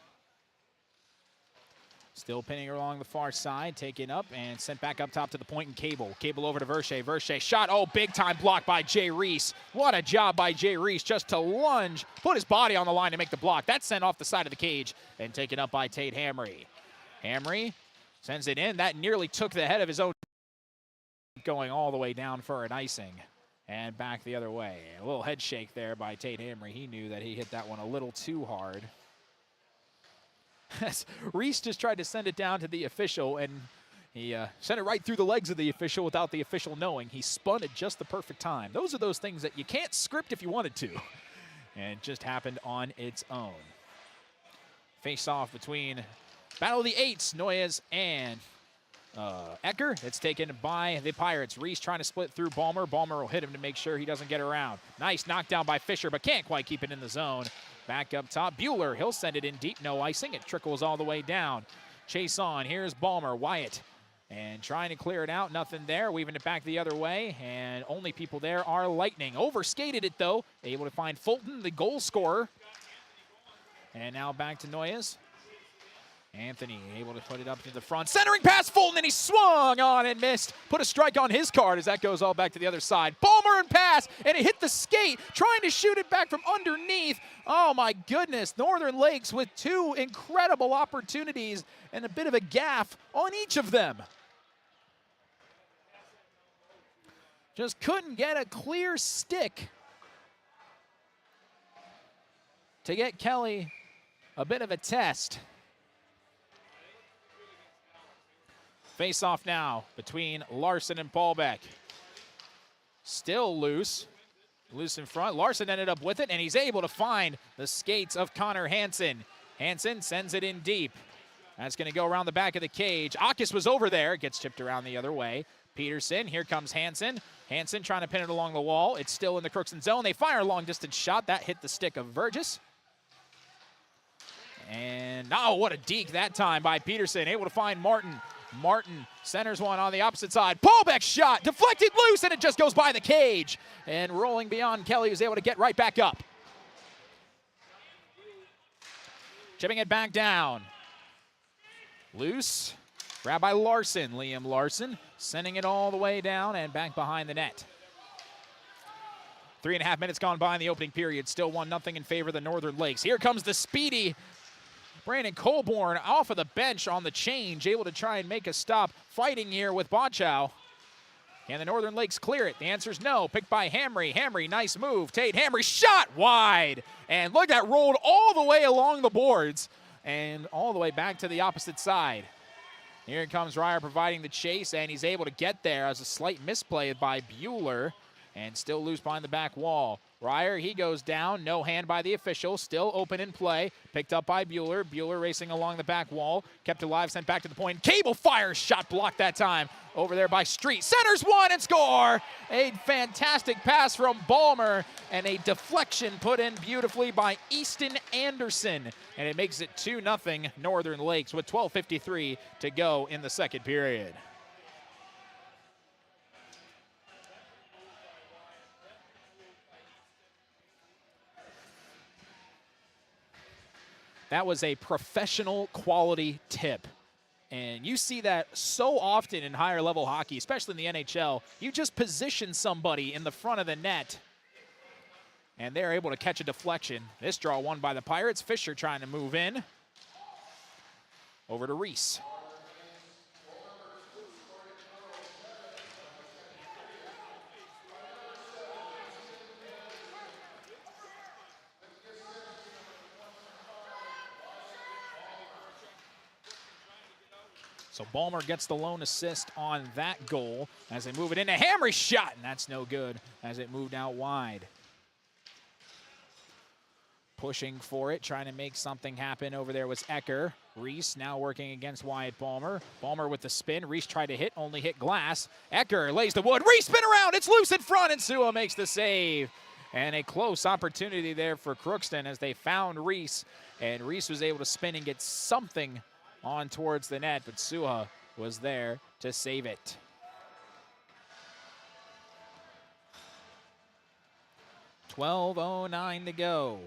Speaker 19: Still pinning her along the far side, taken up and sent back up top to the point and Cable. Cable over to Verche. Verche shot. Oh, big time block by Jay Reese. What a job by Jay Reese just to lunge, put his body on the line to make the block. That's sent off the side of the cage and taken up by Tate Hamry. Hamry sends it in. That nearly took the head of his own, going all the way down for an icing and back the other way. A little head shake there by Tate Hamry. He knew that he hit that one a little too hard. Reese just tried to send it down to the official, and he sent it right through the legs of the official without the official knowing. He spun at just the perfect time. Those are those things that you can't script if you wanted to. And it just happened on its own. Face-off between Battle of the Eights, Noyes and Ecker. It's taken by the Pirates. Reese trying to split through Balmer. Balmer will hit him to make sure he doesn't get around. Nice knockdown by Fisher, but can't quite keep it in the zone. Back up top, Bueller, he'll send it in deep, no icing. It trickles all the way down. Chase on, here's Balmer, Wyatt. And trying to clear it out, nothing there. Weaving it back the other way, and only people there are Lightning. Overskated it, though. Able to find Fulton, the goal scorer. And now back to Noyes. Anthony able to put it up to the front. Centering pass, Fulton, and he swung on and missed. Put a strike on his card as that goes all back to the other side. Balmer and pass, and it hit the skate, trying to shoot it back from underneath. Oh my goodness, Northern Lakes with two incredible opportunities and a bit of a gaff on each of them. Just couldn't get a clear stick to get Kelly a bit of a test. Face-off now between Larson and Paulbeck. Still loose. Loose in front. Larson ended up with it, and he's able to find the skates of Connor Hansen. Hansen sends it in deep. That's going to go around the back of the cage. Akis was over there. Gets chipped around the other way. Peterson, here comes Hansen. Hansen trying to pin it along the wall. It's still in the Crookston zone. They fire a long-distance shot. That hit the stick of Vergis. And, oh, what a deke that time by Peterson. Able to find Martin. Martin centers one on the opposite side. Paulbeck shot, deflected loose, and it just goes by the cage. And rolling beyond Kelly, who's able to get right back up. Chipping it back down. Loose, grabbed by Larson. Liam Larson sending it all the way down and back behind the net. 3.5 minutes gone by in the opening period. Still 1-0 in favor of the Northern Lakes. Here comes the speedy Brandon Colborn off of the bench on the change, able to try and make a stop. Fighting here with Bonchow. Can the Northern Lakes clear it? The answer is no. Picked by Hamry. Hamry, nice move. Tate Hamry, shot wide. And look, that rolled all the way along the boards and all the way back to the opposite side. Here comes Ryer providing the chase, and he's able to get there as a slight misplay by Bueller. and still loose behind the back wall. Ryer, he goes down, no hand by the official, still open in play, picked up by Bueller. Bueller racing along the back wall, kept alive, sent back to the point. Cable fires, shot blocked that time. Over there by Street, centers one and score! A fantastic pass from Ballmer and a deflection put in beautifully by Easton Anderson. And it makes it 2-0 Northern Lakes with 12:53 to go in the second period. That was a professional quality tip. And you see that so often in higher level hockey, especially in the NHL. You just position somebody in the front of the net, and they're able to catch a deflection. This draw won by the Pirates. Fisher trying to move in. Over to Reese. So Ballmer gets the lone assist on that goal as they move it in. A Hamry shot, and that's no good as it moved out wide. Pushing for it, trying to make something happen over there was Ecker. Reese now working against Wyatt Ballmer. Ballmer with the spin. Reese tried to hit, only hit glass. Ecker lays the wood. Reese spin around, it's loose in front, and Sua makes the save. And a close opportunity there for Crookston as they found Reese, and Reese was able to spin and get something on towards the net, but Suha was there to save it. .12:09 to go.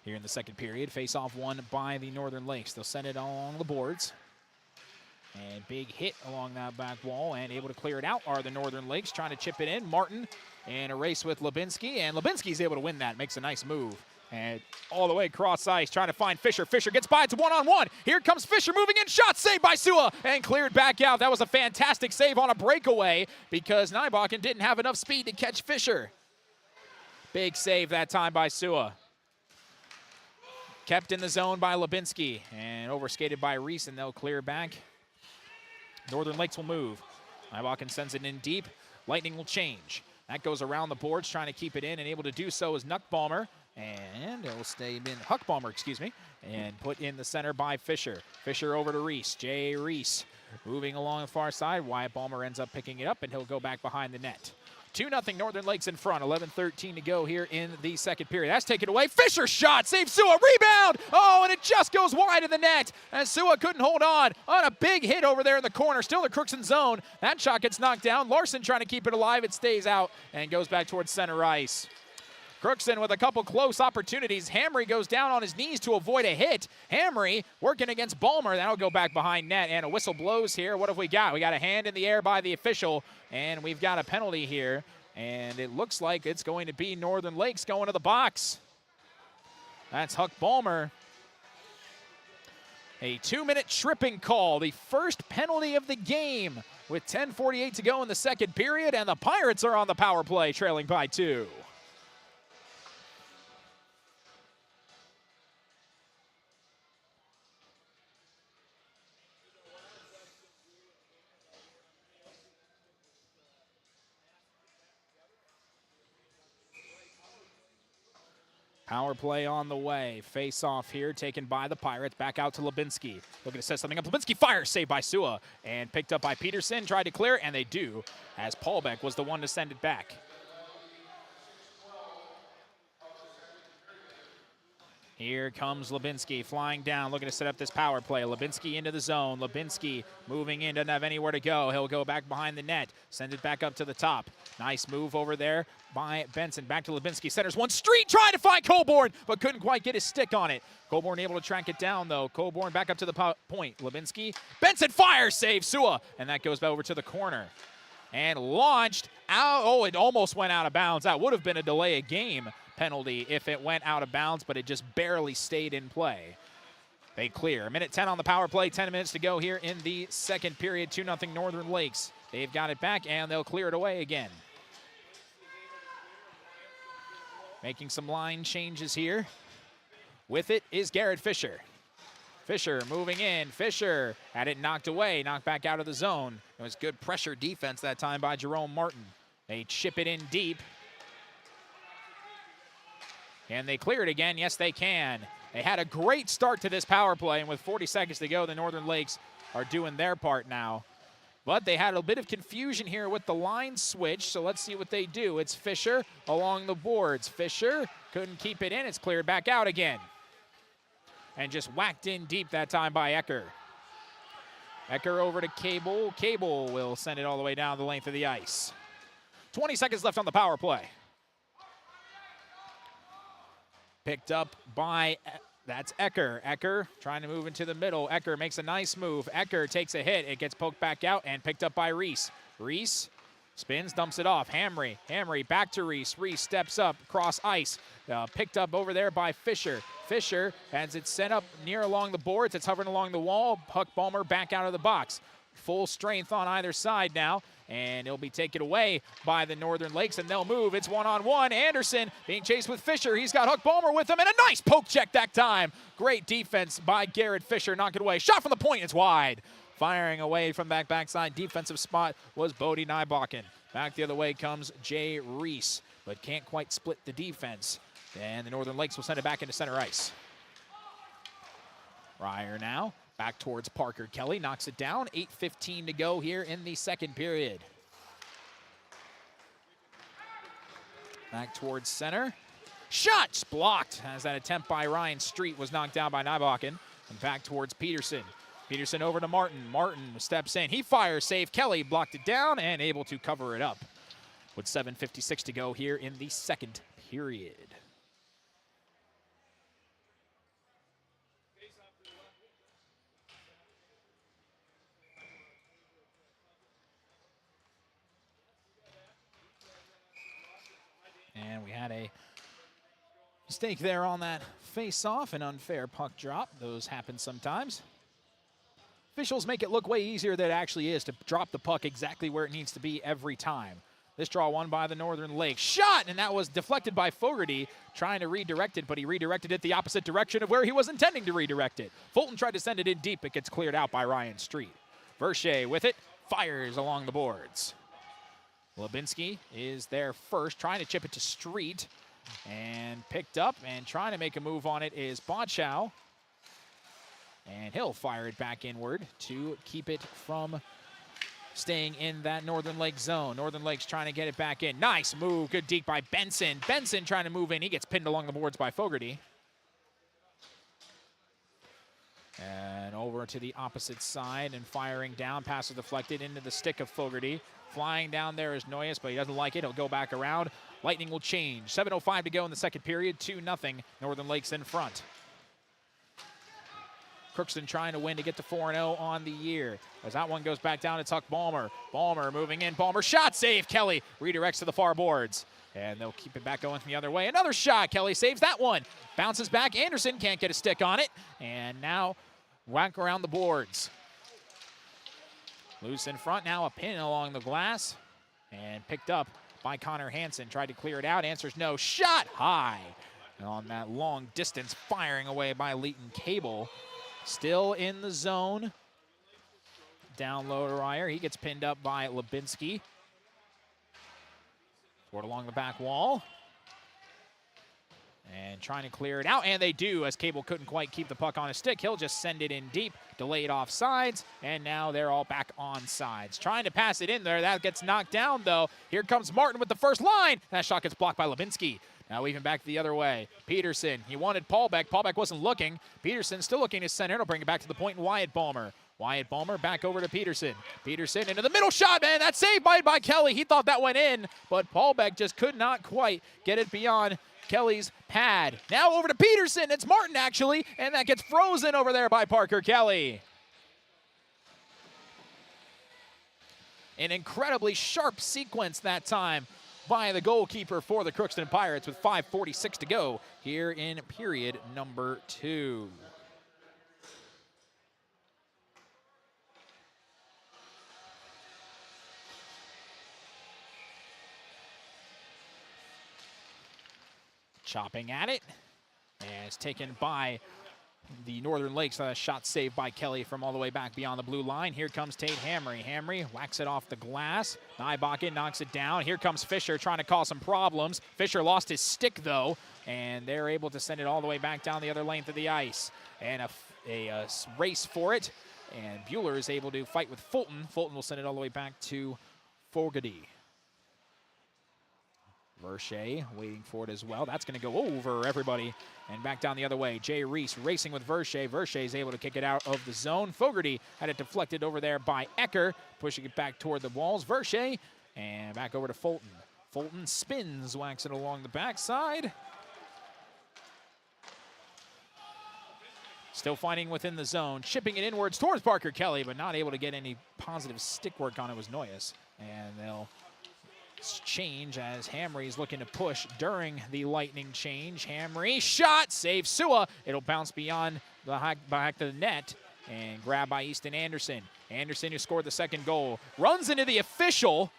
Speaker 19: Here in the second period, face-off won by the Northern Lakes. They'll send it along the boards. And big hit along that back wall, and able to clear it out are the Northern Lakes, trying to chip it in. Martin in a race with Lubinsky, and Lubinsky's able to win that, makes a nice move. And all the way across ice, trying to find Fisher. Fisher gets by, it's one-on-one. Here comes Fisher moving in, shot saved by Sua, and cleared back out. That was a fantastic save on a breakaway because Nybakken didn't have enough speed to catch Fisher. Big save that time by Sua. Kept in the zone by Lubinsky, and overskated by Reese, and they'll clear back. Northern Lakes will move. Nybakken sends it in deep. Lightning will change. That goes around the boards, trying to keep it in, and able to do so is Nuckbalmer. And it'll stay in, Huckbalmer, excuse me, and put in the center by Fisher. Fisher over to Reese. Jay Reese moving along the far side. Wyatt Ballmer ends up picking it up, and he'll go back behind the net. 2-0 Northern Lakes in front. 11:13 to go here in the second period. That's taken away. Fisher shot, saves Sua, rebound. Oh, and it just goes wide of the net. And Sua couldn't hold on a big hit over there in the corner. Still in the Crookston zone. That shot gets knocked down. Larson trying to keep it alive. It stays out and goes back towards center ice. Crookston with a couple close opportunities. Hamry goes down on his knees to avoid a hit. Hamry working against Ballmer. That'll go back behind net, and a whistle blows here. What have we got? We got a hand in the air by the official, and we've got a penalty here. And it looks like it's going to be Northern Lakes going to the box. That's Huck Ballmer. A 2-minute tripping call, the first penalty of the game with 10:48 to go in the second period, and the Pirates are on the power play, trailing by 2. Power play on the way. Face off here, taken by the Pirates. Back out to Lubinsky. Looking to set something up. Lubinsky fires, saved by Sua. And picked up by Peterson. Tried to clear, and they do, as Paulbeck was the one to send it back. Here comes Lubinsky flying down, looking to set up this power play. Lubinsky into the zone. Lubinsky moving in, doesn't have anywhere to go. He'll go back behind the net, send it back up to the top. Nice move over there by Benson. Back to Lubinsky. Centers one. Street trying to find Coburn, but couldn't quite get his stick on it. Coburn able to track it down, though. Coburn back up to the point. Lubinsky. Benson fires, save Sua, and that goes over to the corner. And launched out. Oh, it almost went out of bounds. That would have been a delay of game penalty if it went out of bounds, but it just barely stayed in play. They clear. 1:10 on the power play, 10 minutes to go here in the second period. 2-0 Northern Lakes. They've got it back, and they'll clear it away again. Making some line changes here. With it is Garrett Fisher. Fisher moving in. Fisher had it knocked away, knocked back out of the zone. It was good pressure defense that time by Jerome Martin. They chip it in deep. Can they clear it again? Yes, they can. They had a great start to this power play, and with 40 seconds to go, the Northern Lakes are doing their part now. But they had a bit of confusion here with the line switch, so let's see what they do. It's Fisher along the boards. Fisher couldn't keep it in. It's cleared back out again. And just whacked in deep that time by Ecker. Ecker over to Cable. Cable will send it all the way down the length of the ice. 20 seconds left on the power play. Picked up by, that's Ecker. Ecker trying to move into the middle. Ecker makes a nice move. Ecker takes a hit. It gets poked back out and picked up by Reese. Reese spins, dumps it off. Hamry. Hamry back to Reese. Reese steps up, cross ice. Picked up over there by Fisher. Fisher has it sent up near along the boards. It's hovering along the wall. Huck Balmer back out of the box. Full strength on either side now. And it'll be taken away by the Northern Lakes, and they'll move. It's one-on-one. Anderson being chased with Fisher. He's got Huck Balmer with him, and a nice poke check that time. Great defense by Garrett Fisher. Knock it away. Shot from the point. It's wide. Firing away from that backside defensive spot was Bodie Nybakken. Back the other way comes Jay Reese, but can't quite split the defense. And the Northern Lakes will send it back into center ice. Ryer now back towards Parker Kelly. Knocks it down. 8:15 to go here in the second period. Back towards center. Shots blocked as that attempt by Ryan Street was knocked down by Nybakken. And back towards Peterson. Peterson over to Martin. Martin steps in. He fires, save. Kelly blocked it down and able to cover it up. With 7:56 to go here in the second period. And we had a mistake there on that face-off, an unfair puck drop. Those happen sometimes. Officials make it look way easier than it actually is to drop the puck exactly where it needs to be every time. This draw won by the Northern Lakes. Shot, and that was deflected by Fogarty, trying to redirect it, but he redirected it the opposite direction of where he was intending to redirect it. Fulton tried to send it in deep. It gets cleared out by Ryan Street. Verche with it, fires along the boards. Lubinski is there first, trying to chip it to Street, and picked up, and trying to make a move on it is Bonchow. And he'll fire it back inward to keep it from staying in that Northern Lakes zone. Northern Lakes trying to get it back in. Nice move, good deke by Benson. Benson trying to move in. He gets pinned along the boards by Fogarty. And over to the opposite side and firing down. Pass is deflected into the stick of Fogarty. Flying down there is Noyes, but he doesn't like it. He'll go back around. Lightning will change. 7:05 to go in the second period. 2-0. Northern Lakes in front. Crookston trying to win to get to 4-0 on the year. As that one goes back down, it's Huck Balmer. Balmer moving in. Balmer shot, save. Kelly redirects to the far boards. And they'll keep it back going from the other way. Another shot. Kelly saves that one. Bounces back. Anderson can't get a stick on it. And now whack around the boards. Loose in front now, a pin along the glass. And picked up by Connor Hansen. Tried to clear it out. Answers no. Shot high. And on that long distance, firing away by Leighton Cable. Still in the zone. Down low to Ryer. He gets pinned up by Lubinski. Toward along the back wall. And trying to clear it out, and they do, as Cable couldn't quite keep the puck on his stick. He'll just send it in deep, delayed off sides, and now they're all back on sides. Trying to pass it in there. That gets knocked down, though. Here comes Martin with the first line. That shot gets blocked by Lubinski. Now even back the other way. Peterson, he wanted Paulbeck. Paulbeck wasn't looking. Peterson still looking to center. He'll bring it back to the point, and Wyatt Balmer. Wyatt Balmer back over to Peterson. Peterson into the middle shot, man. That's saved by Kelly. He thought that went in, but Paulbeck just could not quite get it beyond Kelly's pad. Now over to Peterson. It's Martin, actually, and that gets frozen over there by Parker Kelly. An incredibly sharp sequence that time by the goalkeeper for the Crookston Pirates with 5:46 to go here in period number 2. Chopping at it, and it's taken by the Northern Lakes. Shot saved by Kelly from all the way back beyond the blue line. Here comes Tate Hamry. Hamry whacks it off the glass. Nybakken knocks it down. Here comes Fisher trying to cause some problems. Fisher lost his stick, though, and they're able to send it all the way back down the other length of the ice. And a race for it. And Bueller is able to fight with Fulton. Fulton will send it all the way back to Fogarty. Verche waiting for it as well. That's going to go over everybody and back down the other way. Jay Reese racing with Verche. Verche is able to kick it out of the zone. Fogarty had it deflected over there by Ecker, pushing it back toward the walls. Verche and back over to Fulton. Fulton spins, whacks it along the backside. Still fighting within the zone, chipping it inwards towards Parker Kelly, but not able to get any positive stick work on it was Noyes. And they'll change as Hamry's looking to push during the lightning change. Hamry shot, save Sua. It'll bounce beyond the back to the net and grabbed by Easton Anderson. Anderson, who scored the second goal, runs into the official.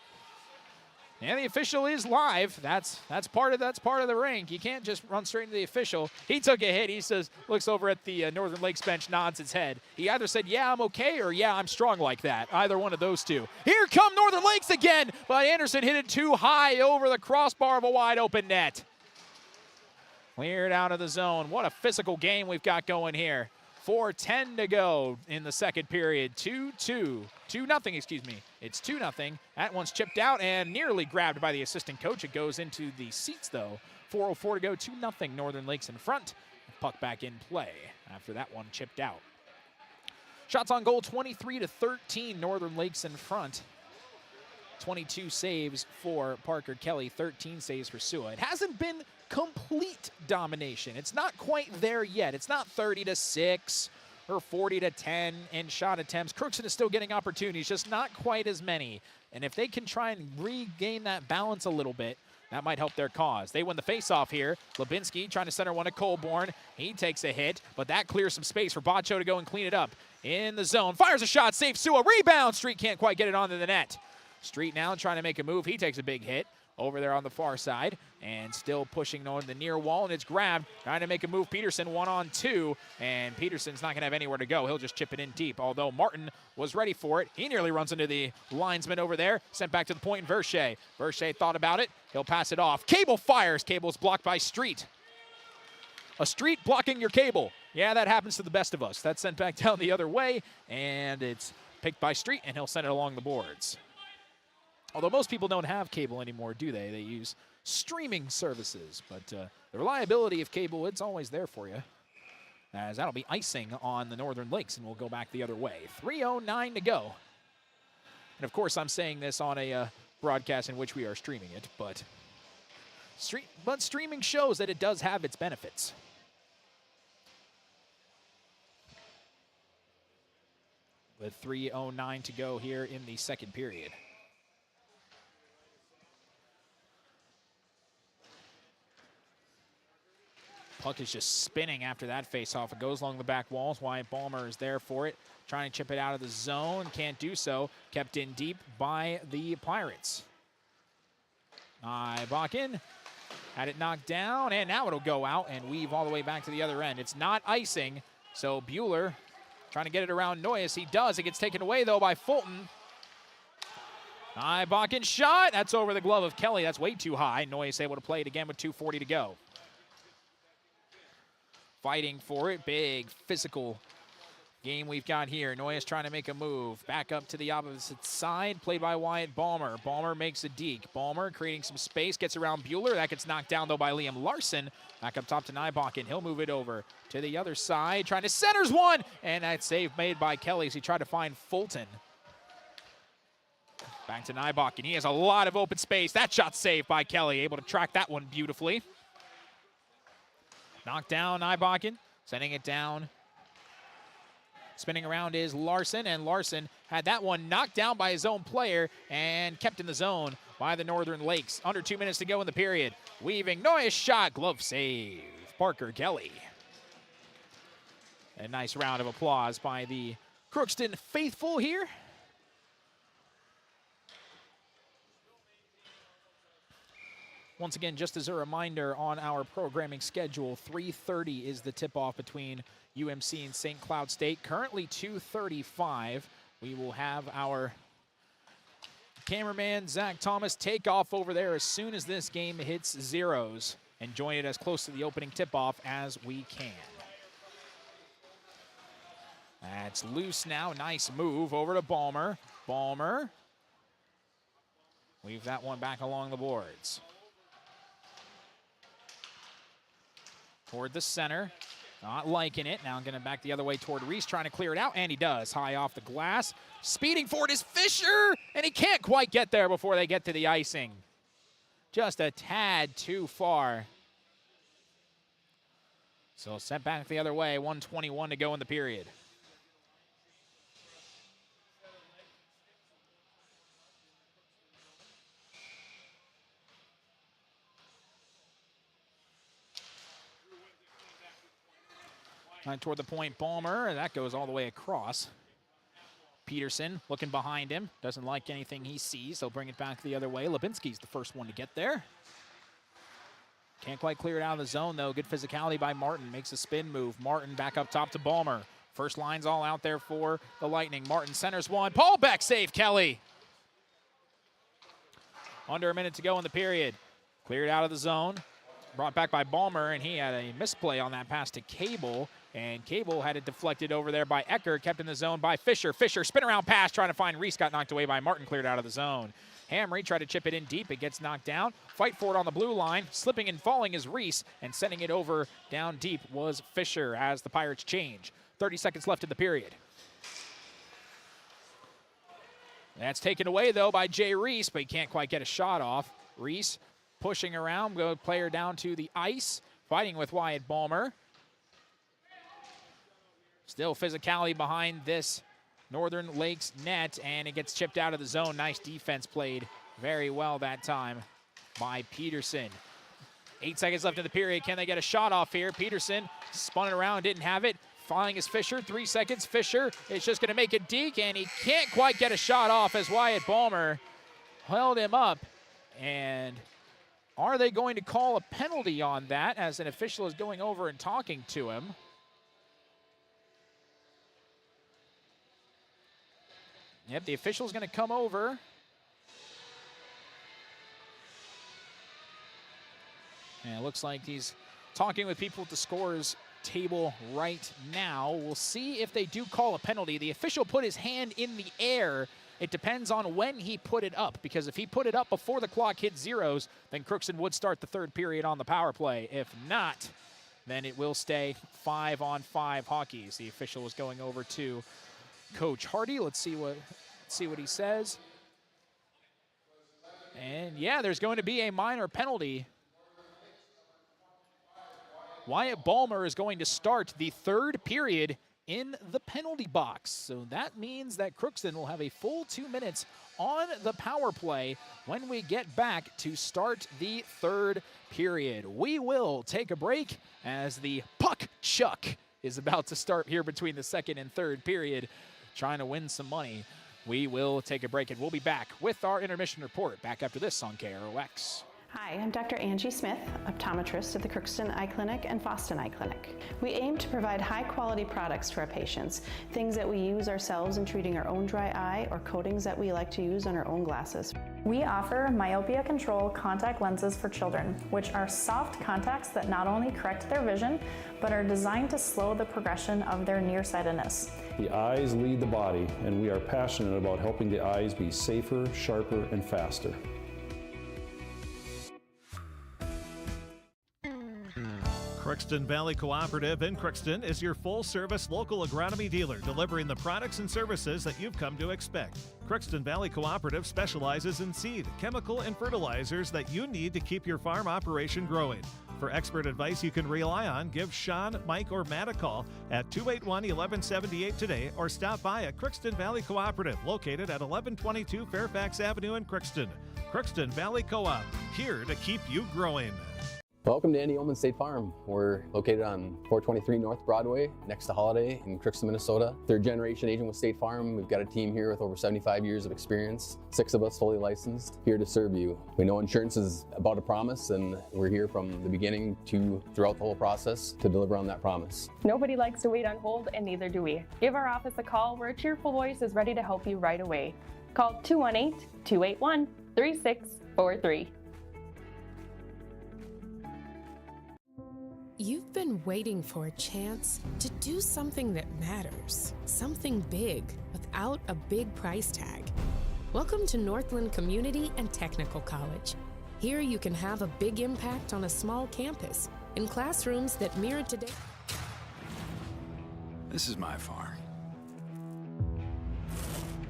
Speaker 19: And the official is live. That's part of the rink. You can't just run straight into the official. He took a hit. He says, looks over at the Northern Lakes bench, nods his head. He either said, yeah, I'm okay, or yeah, I'm strong like that. Either one of those two. Here come Northern Lakes again, but Anderson hit it too high over the crossbar of a wide open net. Cleared out of the zone. What a physical game we've got going here. 4:10 to go in the second period. 2-0, excuse me. It's 2-0. That one's chipped out and nearly grabbed by the assistant coach. It goes into the seats, though. 4:04 to go, 2-0. Northern Lakes in front. Puck back in play after that one chipped out. Shots on goal, 23-13. Northern Lakes in front. 22 saves for Parker Kelly, 13 saves for Sua. It hasn't been complete domination. It's not quite there yet. It's not 30-6 or 40-10 in shot attempts. Crookston is still getting opportunities, just not quite as many. And if they can try and regain that balance a little bit, that might help their cause. They win the faceoff here. Lubinski trying to center one to Colborn. He takes a hit, but that clears some space for Bacho to go and clean it up. In the zone, fires a shot, saves Sua, rebound. Street can't quite get it onto the net. Street now trying to make a move. He takes a big hit over there on the far side and still pushing on the near wall, and it's grabbed. Trying to make a move. Peterson 1-on-2, and Peterson's not going to have anywhere to go. He'll just chip it in deep, although Martin was ready for it. He nearly runs into the linesman over there. Sent back to the point, Verche. Verche thought about it. He'll pass it off. Cable fires. Cable's blocked by Street. A Street blocking your Cable. Yeah, that happens to the best of us. That's sent back down the other way, and it's picked by Street, and he'll send it along the boards. Although most people don't have cable anymore, do they? They use streaming services. But the reliability of cable, it's always there for you. As that'll be icing on the Northern Lakes, and we'll go back the other way. 3:09 to go. And, of course, I'm saying this on a broadcast in which we are streaming it. But streaming shows that it does have its benefits. With 3:09 to go here in the second period. Puck is just spinning after that faceoff. It goes along the back walls. Wyatt Ballmer is there for it. Trying to chip it out of the zone. Can't do so. Kept in deep by the Pirates. Nybakken had it knocked down, and now it'll go out and weave all the way back to the other end. It's not icing, so Bueller trying to get it around Noyes. He does. It gets taken away, though, by Fulton. Nybakken shot. That's over the glove of Kelly. That's way too high. Noyes able to play it again with 2:40 to go. Fighting for it. Big physical game we've got here. Noyes trying to make a move. Back up to the opposite side. Played by Wyatt Ballmer. Ballmer makes a deke. Ballmer creating some space. Gets around Bueller. That gets knocked down, though, by Liam Larson. Back up top to Nybakken. He'll move it over to the other side. Trying to centers one. And that save made by Kelly as he tried to find Fulton. Back to Nybakken. He has a lot of open space. That shot saved by Kelly. Able to track that one beautifully. Knocked down Nybakken, sending it down. Spinning around is Larson, and Larson had that one knocked down by his own player and kept in the zone by the Northern Lakes. Under 2 minutes to go in the period. Weaving, Noyes shot, glove save, Parker Kelly. A nice round of applause by the Crookston faithful here. Once again, just as a reminder on our programming schedule, 3:30 is the tip-off between UMC and St. Cloud State. Currently 2:35. We will have our cameraman, Zach Thomas, take off over there as soon as this game hits zeros and join it as close to the opening tip-off as we can. That's loose now. Nice move over to Ballmer. Ballmer. Weave that one back along the boards. Toward the center. Not liking it. Now going to back the other way toward Reese, trying to clear it out, and he does. High off the glass. Speeding forward is Fisher, and he can't quite get there before they get to the icing. Just a tad too far. So set back the other way, 1:21 to go in the period. Right toward the point, Ballmer, and that goes all the way across. Peterson looking behind him, doesn't like anything he sees. They'll bring it back the other way. Lubinski's the first one to get there. Can't quite clear it out of the zone, though. Good physicality by Martin. Makes a spin move. Martin back up top to Ballmer. First line's all out there for the Lightning. Martin centers one. Paul back save, Kelly. Under a minute to go in the period. Cleared out of the zone. Brought back by Ballmer, and he had a misplay on that pass to Cable. And Cable had it deflected over there by Ecker, kept in the zone by Fisher. Fisher, spin around pass, trying to find Reese, got knocked away by Martin, cleared out of the zone. Hamry tried to chip it in deep, it gets knocked down. Fight for it on the blue line, slipping and falling is Reese, and sending it over down deep was Fisher as the Pirates change. 30 seconds left in the period. That's taken away, though, by Jay Reese, but he can't quite get a shot off. Reese pushing around, go player down to the ice, fighting with Wyatt Ballmer. Still physicality behind this Northern Lakes net, and it gets chipped out of the zone. Nice defense played very well that time by Peterson. 8 seconds left in the period. Can they get a shot off here? Peterson spun it around, didn't have it. Flying is Fisher, 3 seconds. Fisher is just gonna make a deke, and he can't quite get a shot off as Wyatt Ballmer held him up. And are they going to call a penalty on that as an official is going over and talking to him? Yep, the official's going to come over. And it looks like he's talking with people at the scores table right now. We'll see if they do call a penalty. The official put his hand in the air. It depends on when he put it up, because if he put it up before the clock hit zeros, then Crookston would start the third period on the power play. If not, then it will stay 5-on-5 hockey. The official is going over to Coach Hardy. Let's see what he says. And yeah, there's going to be a minor penalty. Wyatt Ballmer is going to start the third period in the penalty box. So that means that Crookston will have a full 2 minutes on the power play when we get back to start the third period. We will take a break as the puck chuck is about to start here between the second and third period, trying to win some money. We will take a break, and we'll be back with our intermission report back after this on KROX.
Speaker 14: Hi, I'm Dr. Angie Smith, optometrist at the Crookston Eye Clinic and Foston Eye Clinic. We aim to provide high-quality products to our patients, things that we use ourselves in treating our own dry eye or coatings that we like to use on our own glasses.
Speaker 16: We offer myopia control contact lenses for children, which are soft contacts that not only correct their vision, but are designed to slow the progression of their nearsightedness.
Speaker 18: The eyes lead the body, and we are passionate about helping the eyes be safer, sharper, and faster.
Speaker 20: Crookston Valley Cooperative in Crookston is your full-service local agronomy dealer, delivering the products and services that you've come to expect. Crookston Valley Cooperative specializes in seed, chemical, and fertilizers that you need to keep your farm operation growing. For expert advice you can rely on, give Sean, Mike, or Matt a call at 281-1178 today, or stop by at Crookston Valley Cooperative, located at 1122 Fairfax Avenue in Crookston. Crookston Valley Co-op, here to keep you growing.
Speaker 1: Welcome to Andy Ullman State Farm. We're located on 423 North Broadway, next to Holiday in Crookston, Minnesota. Third generation agent with State Farm. We've got a team here with over 75 years of experience, 6 of us fully licensed, here to serve you. We know insurance is about a promise, and we're here from the beginning to throughout the whole process to deliver on that promise.
Speaker 2: Nobody likes to wait on hold, and neither do we. Give our office a call where a cheerful voice is ready to help you right away. Call 218-281-3643.
Speaker 4: You've been waiting for a chance to do something that matters, something big without a big price tag. Welcome to Northland Community and Technical College. Here you can have a big impact on a small campus in classrooms that mirror today.
Speaker 25: This is my farm.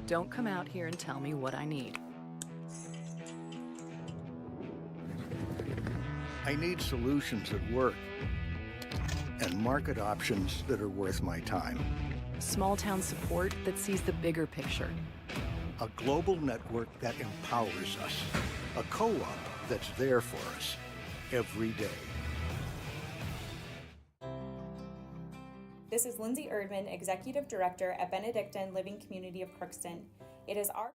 Speaker 10: Don't come out here and tell me what I need.
Speaker 8: I need solutions that work and market options that are worth my time.
Speaker 10: Small town support that sees the bigger picture.
Speaker 8: A global network that empowers us. A co-op that's there for us every day.
Speaker 9: This is Lindsay Erdman, Executive Director at Benedictine Living Community of Crookston. It is our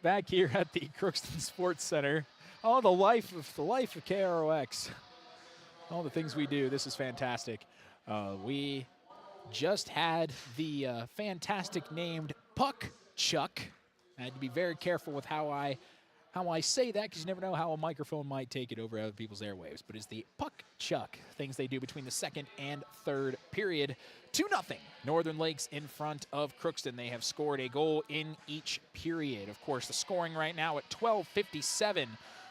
Speaker 19: Back here at the Crookston Sports Center. Oh, the life of KROX. All the things we do. This is fantastic. We just had the fantastic named Puck Chuck. I had to be very careful with how I say that, because you never know how a microphone might take it over other people's airwaves. But it's the Puck Chuck, things they do between the second and third period. 2-0, Northern Lakes in front of Crookston. They have scored a goal in each period. Of course, the scoring right now at 12:57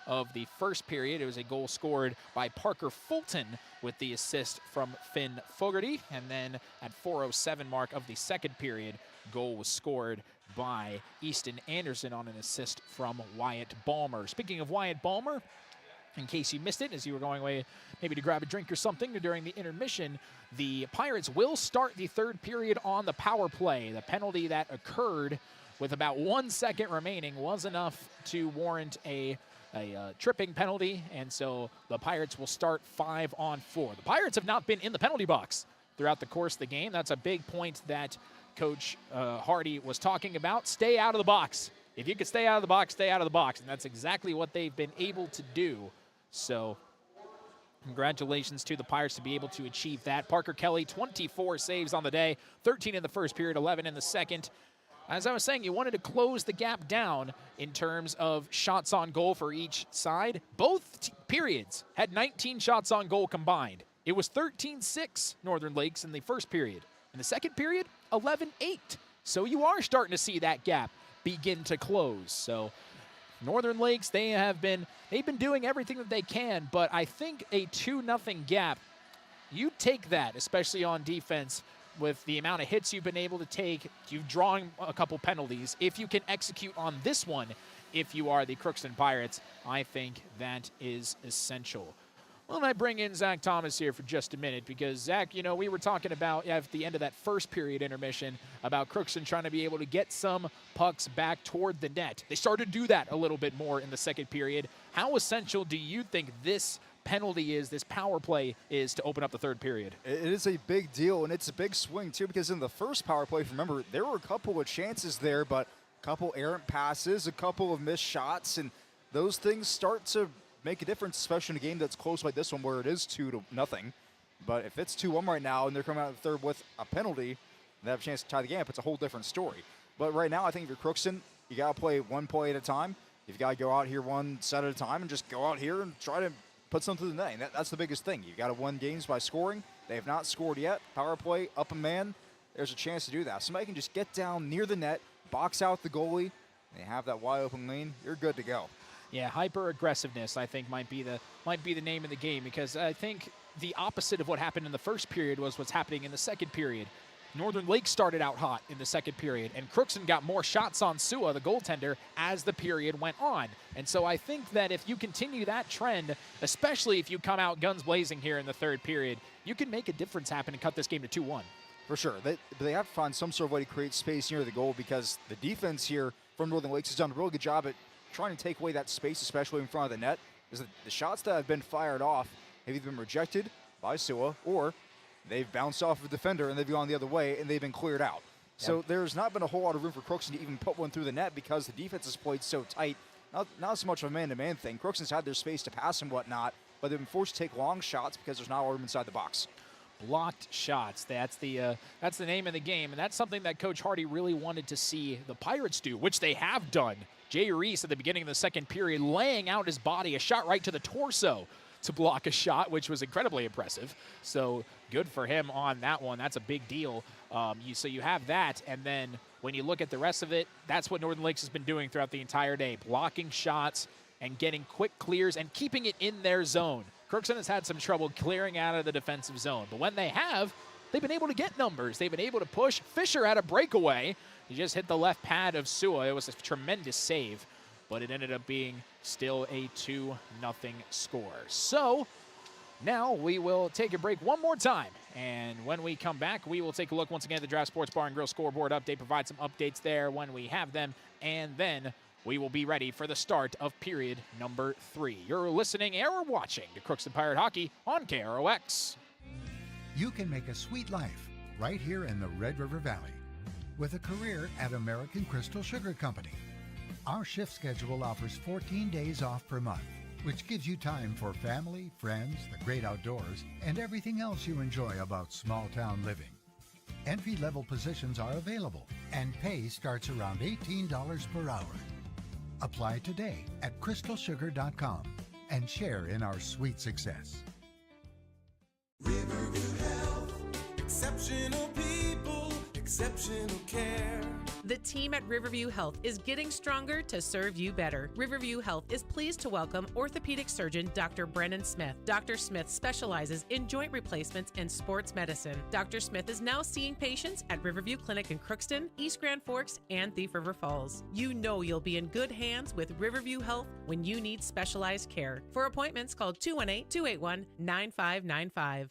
Speaker 19: of the first period. It was a goal scored by Parker Fulton with the assist from Finn Fogarty. And then at 4:07 mark of the second period, goal was scored by Easton Anderson on an assist from Wyatt Ballmer. Speaking of Wyatt Ballmer, in case you missed it, as you were going away maybe to grab a drink or something during the intermission, the Pirates will start the third period on the power play. The penalty that occurred with about 1 second remaining was enough to warrant a tripping penalty, and so the Pirates will start 5-on-4. The Pirates have not been in the penalty box throughout the course of the game. That's a big point that Coach Hardy was talking about. Stay out of the box. If you could stay out of the box, stay out of the box. And that's exactly what they've been able to do. So congratulations to the Pirates to be able to achieve that. Parker Kelly, 24 saves on the day, 13 in the first period, 11 in the second. As I was saying, you wanted to close the gap down in terms of shots on goal for each side. Both periods had 19 shots on goal combined. It was 13-6 Northern Lakes in the first period. In the second period, 11-8. So you are starting to see that gap begin to close. So Northern Lakes, they've been doing everything that they can, but I think a 2-0 gap, you take that, especially on defense, with the amount of hits you've been able to take. You've drawn a couple penalties. If you can execute on this one, if you are the Crookston Pirates, I think that is essential. Well, I bring in Zach Thomas here for just a minute because, Zach, you know, we were talking about at the end of that first period intermission about Crookston trying to be able to get some pucks back toward the net. They started to do that a little bit more in the second period. How essential do you think this penalty is, this power play is, to open up the third period?
Speaker 13: It is a big deal, and it's a big swing, too, because in the first power play, if you remember, there were a couple of chances there, but a couple errant passes, a couple of missed shots, and those things start to make a difference, especially in a game that's close like this one where it is 2-0. But if it's 2-1 right now and they're coming out of the third with a penalty, they have a chance to tie the game up, it's a whole different story. But right now, I think if you're Crookston, you got to play one play at a time. You've got to go out here one set at a time and just go out here and try to put something through the net. And that's the biggest thing. You've got to win games by scoring. They have not scored yet. Power play, up a man, there's a chance to do that. Somebody can just get down near the net, box out the goalie, and have that wide open lane. You're good to go.
Speaker 19: Yeah, hyper-aggressiveness, I think, might be the name of the game, because I think the opposite of what happened in the first period was what's happening in the second period. Northern Lakes started out hot in the second period, and Crookston got more shots on Sua, the goaltender, as the period went on. And so I think that if you continue that trend, especially if you come out guns blazing here in the third period, you can make a difference happen and cut this game to 2-1.
Speaker 13: For sure. They have to find some sort of way to create space near the goal, because the defense here from Northern Lakes has done a really good job at trying to take away that space, especially in front of the net. Because the shots that have been fired off have either been rejected by Sua, or they've bounced off a defender and they've gone the other way and they've been cleared out. So there's not been a whole lot of room for Crookston to even put one through the net, because the defense has played so tight. Not so much of a man-to-man thing. Crookston's had their space to pass and whatnot, but they've been forced to take long shots because there's not a lot of room inside the box.
Speaker 19: Blocked shots. That's the name of the game, and that's something that Coach Hardy really wanted to see the Pirates do, which they have done. Jay Reese at the beginning of the second period laying out his body, a shot right to the torso to block a shot, which was incredibly impressive. So good for him on that one. That's a big deal. So you have that, and then when you look at the rest of it, that's what Northern Lakes has been doing throughout the entire day, blocking shots and getting quick clears and keeping it in their zone. Crookston has had some trouble clearing out of the defensive zone, but when they have, they've been able to get numbers. They've been able to push. Fisher had a breakaway. He just hit the left pad of Sua. It was a tremendous save, but it ended up being still a 2-0 score. So now we will take a break one more time, and when we come back, we will take a look once again at the Draft Sports Bar and Grill scoreboard update, provide some updates there when we have them, and then we will be ready for the start of period number 3. You're listening or watching to Crookston Pirate Hockey on KROX.
Speaker 3: You can make a sweet life right here in the Red River Valley with a career at American Crystal Sugar Company. Our shift schedule offers 14 days off per month, which gives you time for family, friends, the great outdoors, and everything else you enjoy about small-town living. Entry-level positions are available, and pay starts around $18 per hour. Apply today at crystalsugar.com and share in our sweet success.
Speaker 17: Riverview Health, exceptional people, exceptional care.
Speaker 4: The team at Riverview Health is getting stronger to serve you better. Riverview Health is pleased to welcome orthopedic surgeon Dr. Brennan Smith. Dr. Smith specializes in joint replacements and sports medicine. Dr. Smith is now seeing patients at Riverview Clinic in Crookston, East Grand Forks, and Thief River Falls. You know you'll be in good hands with Riverview Health when you need specialized care. For appointments, call 218-281-9595.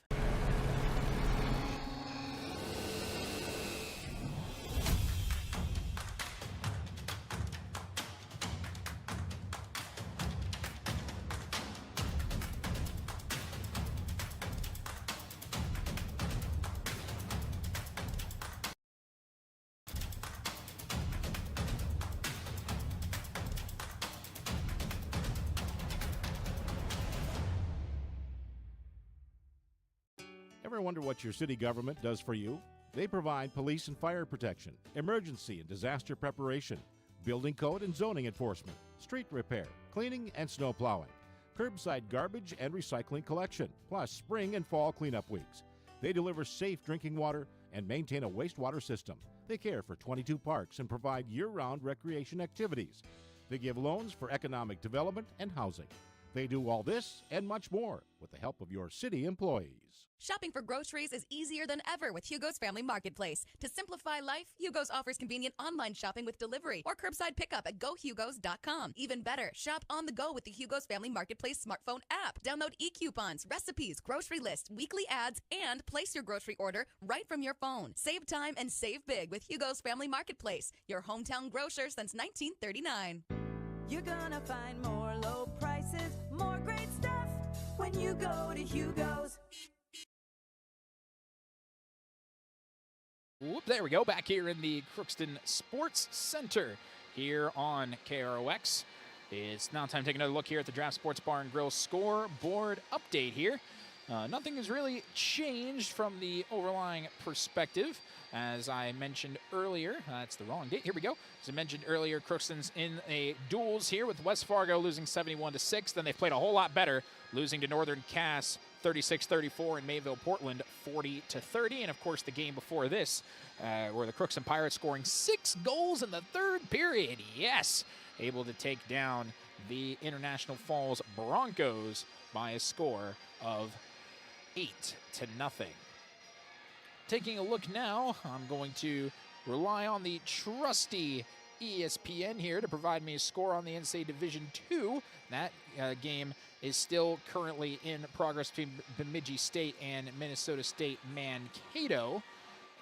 Speaker 5: Ever wonder what your city government does for you? They provide police and fire protection, emergency and disaster preparation, building code and zoning enforcement, street repair, cleaning and snow plowing, curbside garbage and recycling collection, plus spring and fall cleanup weeks. They deliver safe drinking water and maintain a wastewater system. They care for 22 parks and provide year-round recreation activities. They give loans for economic development and housing. They do all this and much more with the help of your city employees.
Speaker 6: Shopping for groceries is easier than ever with Hugo's Family Marketplace. To simplify life, Hugo's offers convenient online shopping with delivery or curbside pickup at gohugos.com. Even better, shop on the go with the Hugo's Family Marketplace smartphone app. Download e-coupons, recipes, grocery lists, weekly ads, and place your grocery order right from your phone. Save time and save big with Hugo's Family Marketplace, your hometown grocer since 1939.
Speaker 7: You're gonna find more low prices, more great stuff when you go to Hugo's.
Speaker 19: Whoop, there we go, back here in the Crookston Sports Center here on KROX. It's now time to take another look here at the Draft Sports Bar and Grill scoreboard update here. Nothing has really changed from the overlying perspective. As I mentioned earlier, that's the wrong date. Here we go. As I mentioned earlier, Crookston's in a duels here with West Fargo losing 71-6. Then they've played a whole lot better, losing to Northern Cass 36-34 and Mayville Portland 40-30. And of course, the game before this, where the Crookston Pirates scoring 6 goals in the third period. Yes, able to take down the International Falls Broncos by a score of 8-0. Taking a look now, I'm going to rely on the trusty ESPN here to provide me a score on the NCAA Division II. That game is still currently in progress between Bemidji State and Minnesota State Mankato.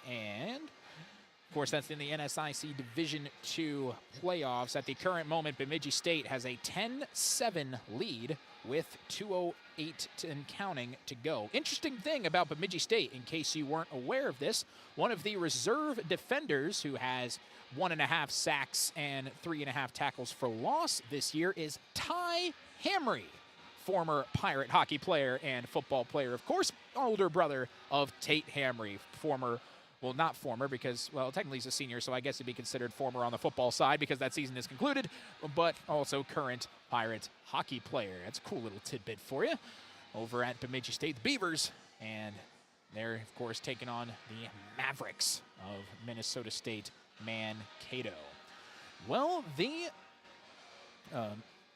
Speaker 19: And, of course, that's in the NSIC Division II playoffs. At the current moment, Bemidji State has a 10-7 lead with 2:08 and counting to go. Interesting thing about Bemidji State, in case you weren't aware of this, one of the reserve defenders who has 1.5 sacks and 3.5 tackles for loss this year is Ty Hamry, former Pirate hockey player and football player, of course, older brother of Tate Hamry, former, well, not former because, well, technically he's a senior, so I guess he'd be considered former on the football side because that season is concluded, but also current Pirate hockey player. That's a cool little tidbit for you over at Bemidji State, the Beavers, and they're, of course, taking on the Mavericks of Minnesota State Mankato. Well, the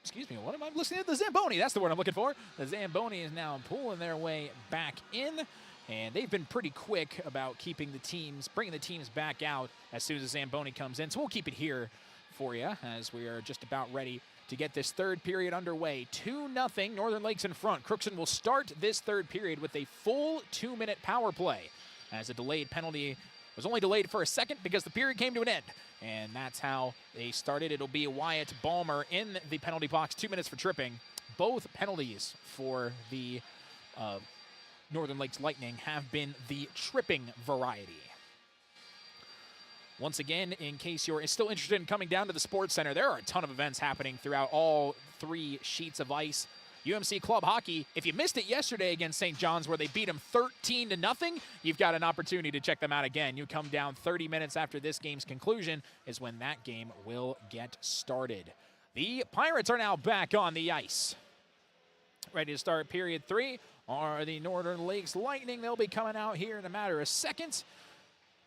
Speaker 19: excuse me, what am I listening to? The Zamboni, that's the word I'm looking for. The Zamboni is now pulling their way back in, and they've been pretty quick about keeping the teams, bringing the teams back out as soon as the Zamboni comes in. So we'll keep it here for you as we are just about ready to get this third period underway. 2-0, Northern Lakes in front. Crookston will start this third period with a full 2-minute power play as a delayed penalty was only delayed for a second because the period came to an end. And that's how they started. It'll be Wyatt Ballmer in the penalty box, 2 minutes for tripping. Both penalties for the Northern Lakes Lightning have been the tripping variety. Once again, in case you're still interested in coming down to the Sports Center, there are a ton of events happening throughout all 3 sheets of ice. UMC Club Hockey, if you missed it yesterday against St. John's where they beat them 13-0, you've got an opportunity to check them out again. You come down 30 minutes after this game's conclusion is when that game will get started. The Pirates are now back on the ice. Ready to start period 3 are the Northern Lakes Lightning. They'll be coming out here in a matter of seconds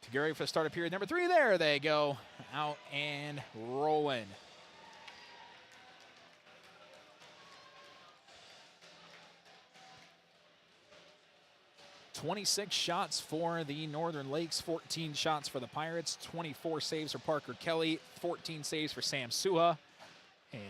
Speaker 19: to get ready for the start of period number 3. There they go, out and rolling. "26 shots for the Northern Lakes, 14 shots for the Pirates, 24 saves for Parker Kelly, 14 saves for Sam Suha. And,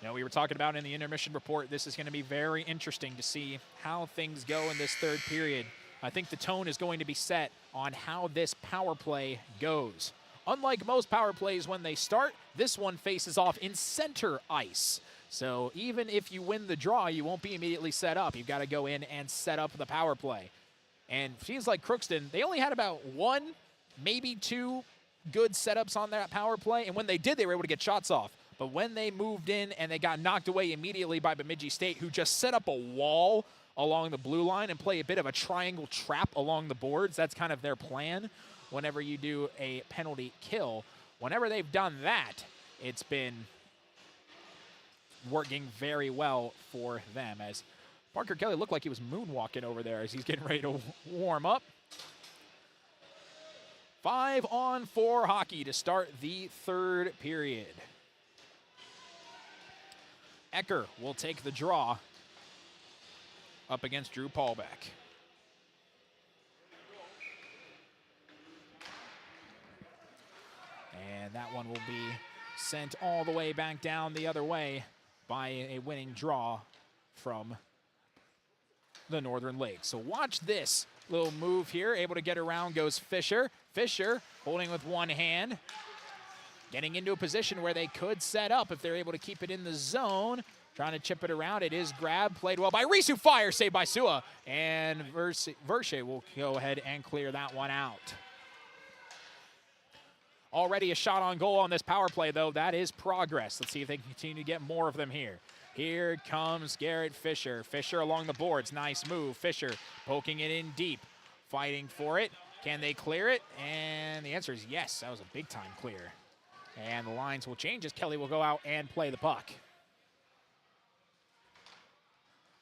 Speaker 19: you know, we were talking about in the intermission report, this is going to be very interesting to see how things go in this third period. I think the tone is going to be set on how this power play goes. Unlike most power plays when they start, this one faces off in center ice. So even if you win the draw, you won't be immediately set up. You've got to go in and set up the power play. And it seems like Crookston, they only had about 1, maybe 2 good setups on that power play. And when they did, they were able to get shots off. But when they moved in and they got knocked away immediately by Bemidji State, who just set up a wall along the blue line and play a bit of a triangle trap along the boards. That's kind of their plan whenever you do a penalty kill. Whenever they've done that, it's been working very well for them, as Parker Kelly looked like he was moonwalking over there as he's getting ready to warm up. 5-on-4 hockey to start the third period. Ecker will take the draw up against Drew Paulbeck. And that one will be sent all the way back down the other way by a winning draw from the Northern Lakes. So watch this little move here. Able to get around goes Fisher. Fisher holding with one hand. Getting into a position where they could set up if they're able to keep it in the zone. Trying to chip it around. It is grabbed. Played well by Reese, who fires. Saved by Sua. And Verche will go ahead and clear that one out. Already a shot on goal on this power play, though. That is progress. Let's see if they can continue to get more of them here. Here comes Garrett Fisher. Fisher along the boards. Nice move. Fisher poking it in deep. Fighting for it. Can they clear it? And the answer is yes. That was a big-time clear. And the lines will change as Kelly will go out and play the puck.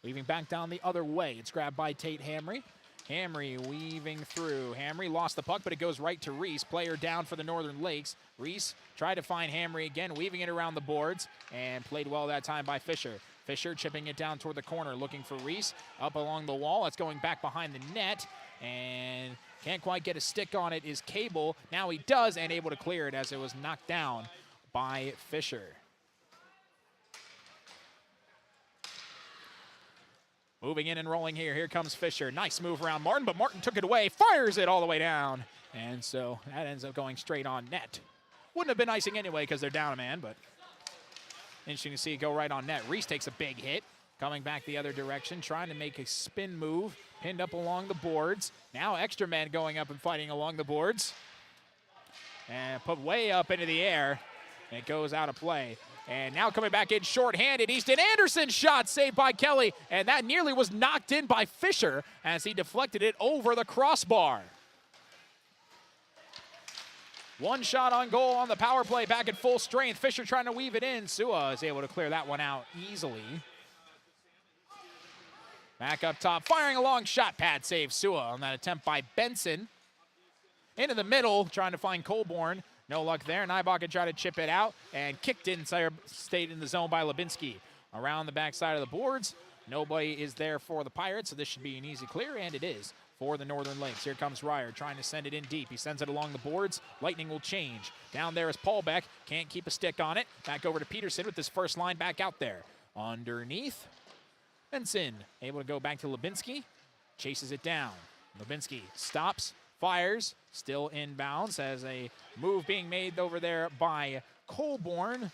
Speaker 19: Weaving back down the other way. It's grabbed by Tate Hamry. Hamry weaving through. Hamry lost the puck, but it goes right to Reese. Player down for the Northern Lakes. Reese tried to find Hamry again, weaving it around the boards, and played well that time by Fisher. Fisher chipping it down toward the corner, looking for Reese. Up along the wall. It's going back behind the net, and can't quite get a stick on it is Cable. Now he does, and able to clear it as it was knocked down by Fisher. Moving in and rolling here. Here comes Fisher. Nice move around Martin, but Martin took it away, fires it all the way down. And so that ends up going straight on net. Wouldn't have been icing anyway because they're down a man, but interesting to see it go right on net. Reese takes a big hit. Coming back the other direction, trying to make a spin move. Pinned up along the boards. Now extra man going up and fighting along the boards. And put way up into the air. And it goes out of play. And now coming back in shorthanded, Easton Anderson's shot saved by Kelly. And that nearly was knocked in by Fisher as he deflected it over the crossbar. One shot on goal on the power play, back at full strength. Fisher trying to weave it in. Sua is able to clear that one out easily. Back up top, firing a long shot. Pad save Sua on that attempt by Benson. Into the middle, trying to find Colborne. No luck there. Nybach tried to chip it out and kicked inside, stayed in the zone by Lubinsky. Around the backside of the boards. Nobody is there for the Pirates, so this should be an easy clear, and it is for the Northern Lakes. Here comes Ryer trying to send it in deep. He sends it along the boards. Lightning will change. Down there is Paul Beck. Can't keep a stick on it. Back over to Peterson with his first line back out there. Underneath. Benson able to go back to Lubinsky. Chases it down. Lubinsky stops. Fires. Still inbounds as a move being made over there by Colborne.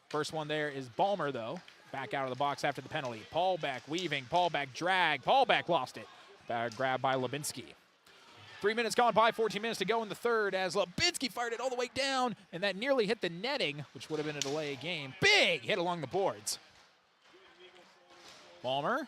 Speaker 19: First one there is Ballmer, though. Back out of the box after the penalty. Paul Beck weaving. Paul Beck drag. Paul Beck lost it. Grab by Lubinsky. 3 minutes gone by, 14 minutes to go in the third as Lubinsky fired it all the way down, and that nearly hit the netting, which would have been a delay game. Big hit along the boards. Ballmer,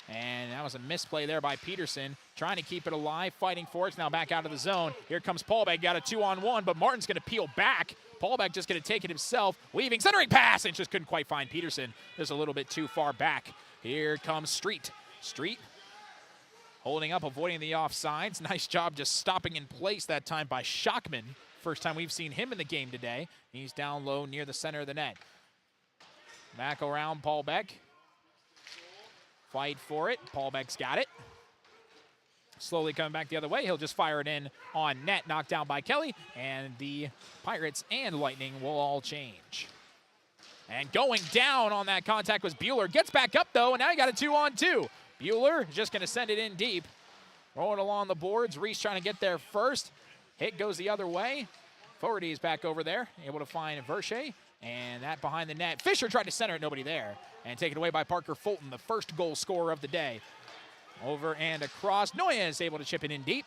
Speaker 19: and that was a misplay there by Peterson, trying to keep it alive, fighting for it. It's now back out of the zone. Here comes Paulbeck, got a 2-on-1, but Martin's going to peel back. Paulbeck just going to take it himself, weaving, centering pass, and just couldn't quite find Peterson. Just a little bit too far back. Here comes Street. Street holding up, avoiding the offsides. Nice job just stopping in place that time by Schockman. First time we've seen him in the game today. He's down low near the center of the net. Back around Paulbeck. Fight for it. Paulbeck's got it. Slowly coming back the other way. He'll just fire it in on net, knocked down by Kelly. And the Pirates and Lightning will all change. And going down on that contact was Bueller. Gets back up, though, and now he got a 2-on-2. Bueller just going to send it in deep. Rolling along the boards. Reese trying to get there first. Hit goes the other way. Fogarty's back over there. Able to find Verche. And that behind the net. Fisher tried to center it. Nobody there. And taken away by Parker Fulton, the first goal scorer of the day. Over and across. Noya is able to chip it in deep.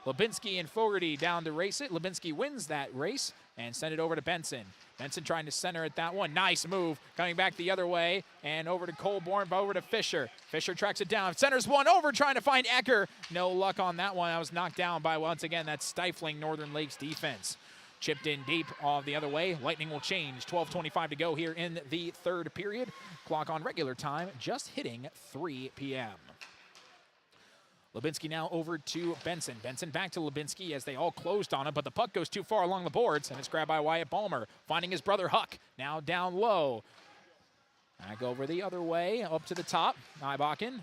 Speaker 19: Lubinsky and Fogarty down to race it. Lubinsky wins that race and send it over to Benson. Benson trying to center at that one. Nice move. Coming back the other way. And over to Colborne, over to Fisher. Fisher tracks it down. Centers one over, trying to find Ecker. No luck on that one. I was knocked down by, once again, that stifling Northern Lakes defense. Chipped in deep off the other way. Lightning will change. 12:25 to go here in the third period. Clock on regular time, just hitting 3 p.m. Lubinsky now over to Benson. Benson back to Lubinsky as they all closed on him, but the puck goes too far along the boards, and it's grabbed by Wyatt Ballmer, finding his brother Huck. Now down low. Back over the other way, up to the top. Nybakken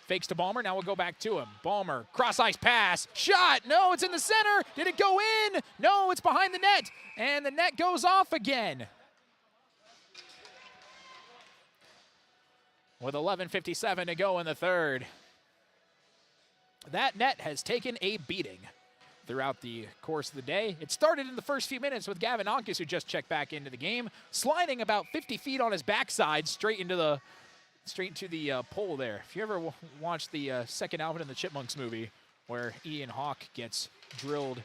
Speaker 19: fakes to Ballmer. Now we'll go back to him. Ballmer, cross-ice pass. Shot! No, it's in the center. Did it go in? No, it's behind the net. And the net goes off again. With 11:57 to go in the third. That net has taken a beating throughout the course of the day. It started in the first few minutes with Gavin Onkis, who just checked back into the game, sliding about 50 feet on his backside straight into the pole there. If you ever watched the second Alvin and the Chipmunks movie where Ian Hawke gets drilled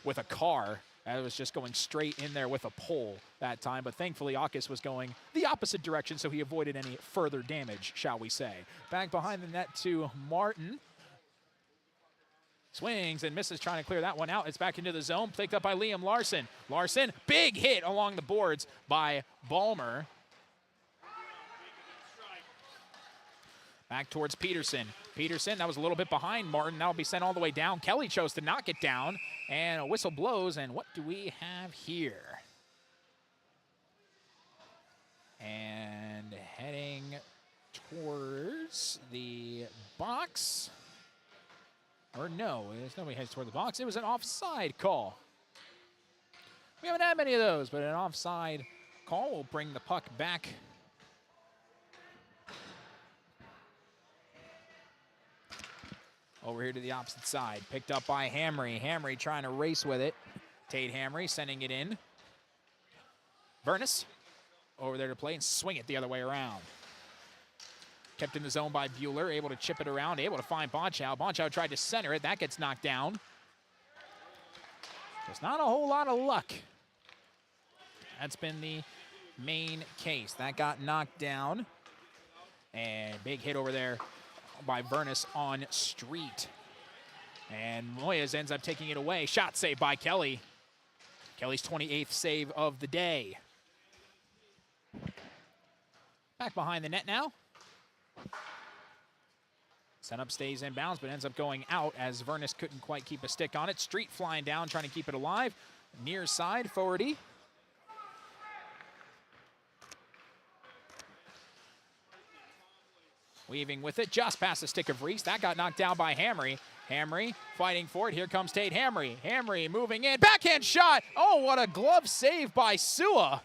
Speaker 19: with a car, that was just going straight in there with a pole that time. But thankfully, Onkis was going the opposite direction, so he avoided any further damage, shall we say. Back behind the net to Martin. Swings and misses, trying to clear that one out. It's back into the zone, picked up by Liam Larson. Larson, big hit along the boards by Ballmer. Back towards Peterson. Peterson, that was a little bit behind Martin. That will be sent all the way down. Kelly chose to knock it down, and a whistle blows. And what do we have here? And heading towards the box. Or no, there's nobody heads toward the box. It was an offside call. We haven't had many of those, but an offside call will bring the puck back Over here to the opposite side. Picked up by Hamry. Hamry trying to race with it. Tate Hamry sending it in. Vernus over there to play and swing it the other way around. Kept in the zone by Bueller, able to chip it around, able to find Bonchow. Bonchow tried to center it. That gets knocked down. There's not a whole lot of luck. That's been the main case. That got knocked down. And big hit over there by Vernus on Street. And Moyes ends up taking it away. Shot saved by Kelly. Kelly's 28th save of the day. Back behind the net now. Setup stays in bounds, but ends up going out as Vernus couldn't quite keep a stick on it. Street flying down, trying to keep it alive. Near side, forwardy. Weaving with it, just past the stick of Reese. That got knocked down by Hamry. Hamry fighting for it. Here comes Tate Hamry. Hamry moving in. Backhand shot. Oh, what a glove save by Sua.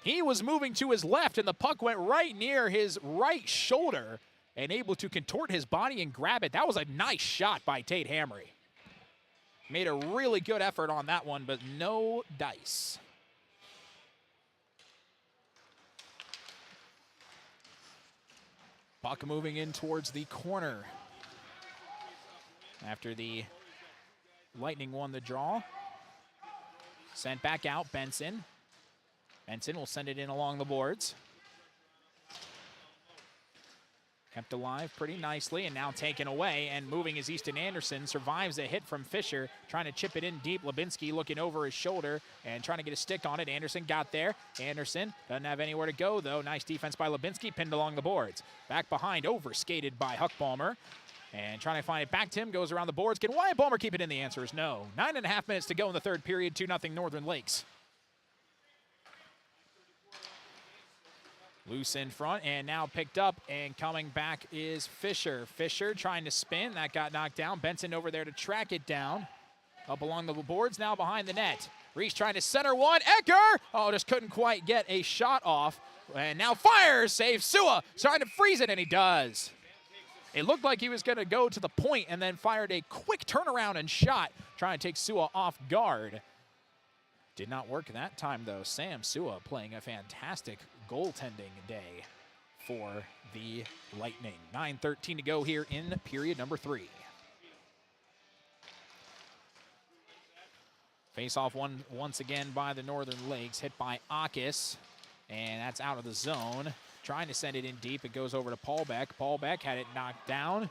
Speaker 19: He was moving to his left, and the puck went right near his right shoulder and able to contort his body and grab it. That was a nice shot by Tate Hamry. Made a really good effort on that one, but no dice. Puck moving in towards the corner. After the Lightning won the draw. Sent back out, Benson. Benson will send it in along the boards. Kept alive pretty nicely and now taken away, and moving is Easton Anderson. Survives a hit from Fisher, trying to chip it in deep. Labinski looking over his shoulder and trying to get a stick on it. Anderson got there. Anderson doesn't have anywhere to go though. Nice defense by Labinski, pinned along the boards. Back behind, over skated by Huckbalmer. And trying to find it back to him, goes around the boards. Can Wyatt Balmer keep it in? The answer is no. 9.5 minutes to go in the third period, 2-0 Northern Lakes. Loose in front and now picked up, and coming back is Fisher. Fisher trying to spin, that got knocked down. Benson over there to track it down. Up along the boards, now behind the net. Reese trying to center one, Ecker! Oh, just couldn't quite get a shot off. And now fires, saves Sua, trying to freeze it, and he does. It looked like he was gonna go to the point and then fired a quick turnaround and shot, trying to take Sua off guard. Did not work that time though. Sam Sua playing a fantastic goaltending day for the Lightning. 9:13 to go here in period number 3. Face-off one once again by the Northern Lakes, hit by Akis, and that's out of the zone. Trying to send it in deep, it goes over to Paulbeck. Paulbeck had it knocked down.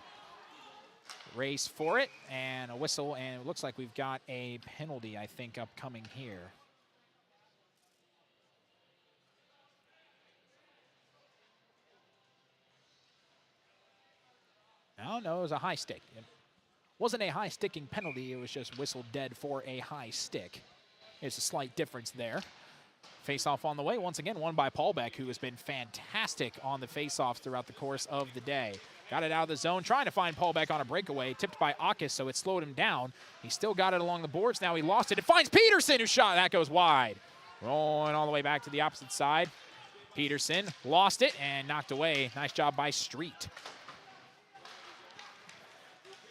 Speaker 19: Race for it, and a whistle, and it looks like we've got a penalty, I think, upcoming here. No, it was a high stick. It wasn't a high sticking penalty, it was just whistled dead for a high stick. There's a slight difference there. Face-off on the way, once again, won by Paulbeck, who has been fantastic on the face-offs throughout the course of the day. Got it out of the zone, trying to find Paulbeck on a breakaway, tipped by Akis, so it slowed him down. He still got it along the boards, now he lost it. It finds Peterson, who shot, that goes wide. Rolling all the way back to the opposite side. Peterson lost it and knocked away. Nice job by Street.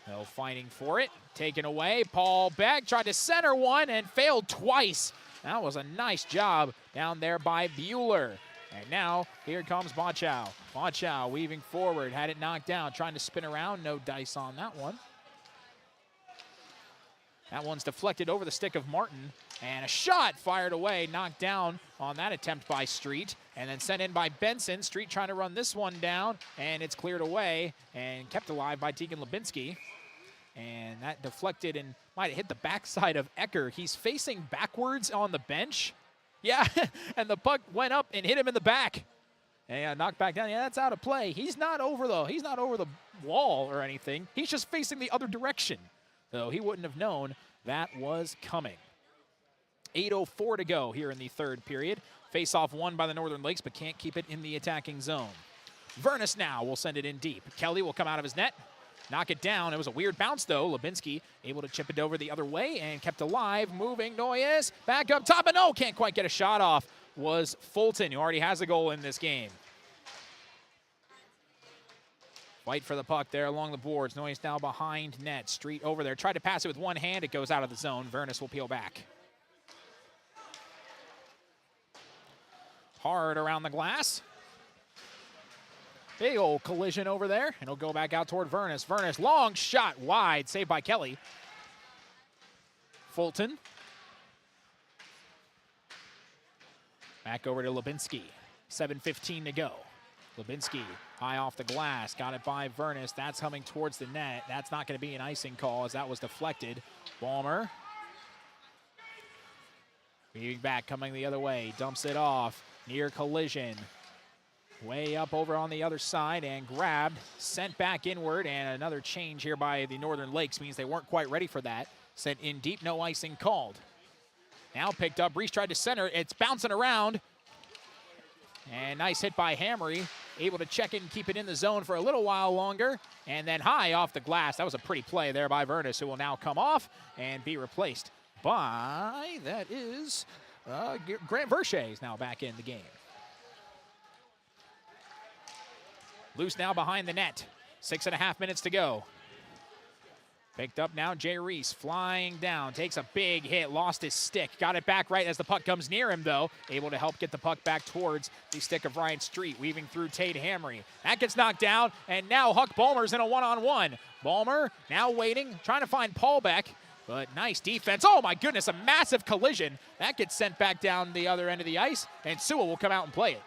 Speaker 19: No fighting for it, taken away. Paulbeck tried to center one and failed twice. That was a nice job down there by Bueller. And now, here comes Bonchow. Bonchow weaving forward, had it knocked down, trying to spin around, no dice on that one. That one's deflected over the stick of Martin, and a shot fired away, knocked down on that attempt by Street, and then sent in by Benson. Street trying to run this one down, and it's cleared away and kept alive by Tegan Labinski. And that deflected and might have hit the backside of Ecker. He's facing backwards on the bench. Yeah, and the puck went up and hit him in the back. And knocked back down. Yeah, that's out of play. He's not over the wall or anything. He's just facing the other direction. So he wouldn't have known that was coming. 8:04 to go here in the third period. Face-off won by the Northern Lakes, but can't keep it in the attacking zone. Vernus now will send it in deep. Kelly will come out of his net. Knock it down. It was a weird bounce, though. Labinski able to chip it over the other way and kept alive. Moving, Noyes back up top, and no, can't quite get a shot off. Was Fulton, who already has a goal in this game. Fight for the puck there along the boards. Noise now behind net. Street over there. Tried to pass it with one hand. It goes out of the zone. Vernus will peel back. Hard around the glass. Big old collision over there. And it'll go back out toward Vernus. Vernus, long shot wide. Saved by Kelly. Fulton. Back over to Lubinsky. 7:15 to go. Lubinsky high off the glass. Got it by Vernus. That's coming towards the net. That's not going to be an icing call as that was deflected. Balmer. Weaving back, coming the other way. Dumps it off. Near collision. Way up over on the other side and grabbed. Sent back inward, and another change here by the Northern Lakes means they weren't quite ready for that. Sent in deep, no icing called. Now picked up. Reese tried to center. It's bouncing around. And nice hit by Hamry. Able to check it and keep it in the zone for a little while longer. And then high off the glass. That was a pretty play there by Vernus, who will now come off and be replaced by, that is, Grant Verche is now back in the game. Loose now behind the net. 6.5 minutes to go. Picked up now, Jay Reese flying down, takes a big hit, lost his stick, got it back right as the puck comes near him though, able to help get the puck back towards the stick of Ryan Street, weaving through Tate Hamry. That gets knocked down, and now Huck Balmer's in a one-on-one. Balmer now waiting, trying to find Paul Beck, but nice defense. Oh my goodness, a massive collision. That gets sent back down the other end of the ice, and Sewell will come out and play it.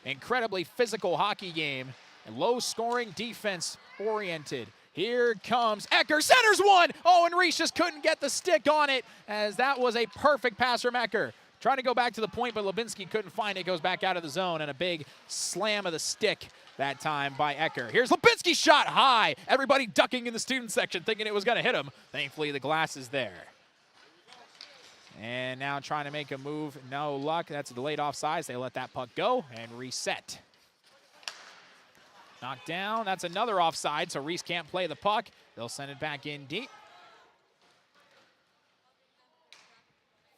Speaker 19: Incredibly physical hockey game, and low-scoring defense-oriented. Here comes Ecker, centers one! Oh, and Reese just couldn't get the stick on it, as that was a perfect pass from Ecker. Trying to go back to the point, but Lubinsky couldn't find it. Goes back out of the zone, and a big slam of the stick that time by Ecker. Here's Lubinsky's shot high. Everybody ducking in the student section, thinking it was going to hit him. Thankfully, the glass is there. And now trying to make a move. No luck. That's a delayed offsides. They let that puck go and reset. Knocked down. That's another offside, so Reese can't play the puck. They'll send it back in deep.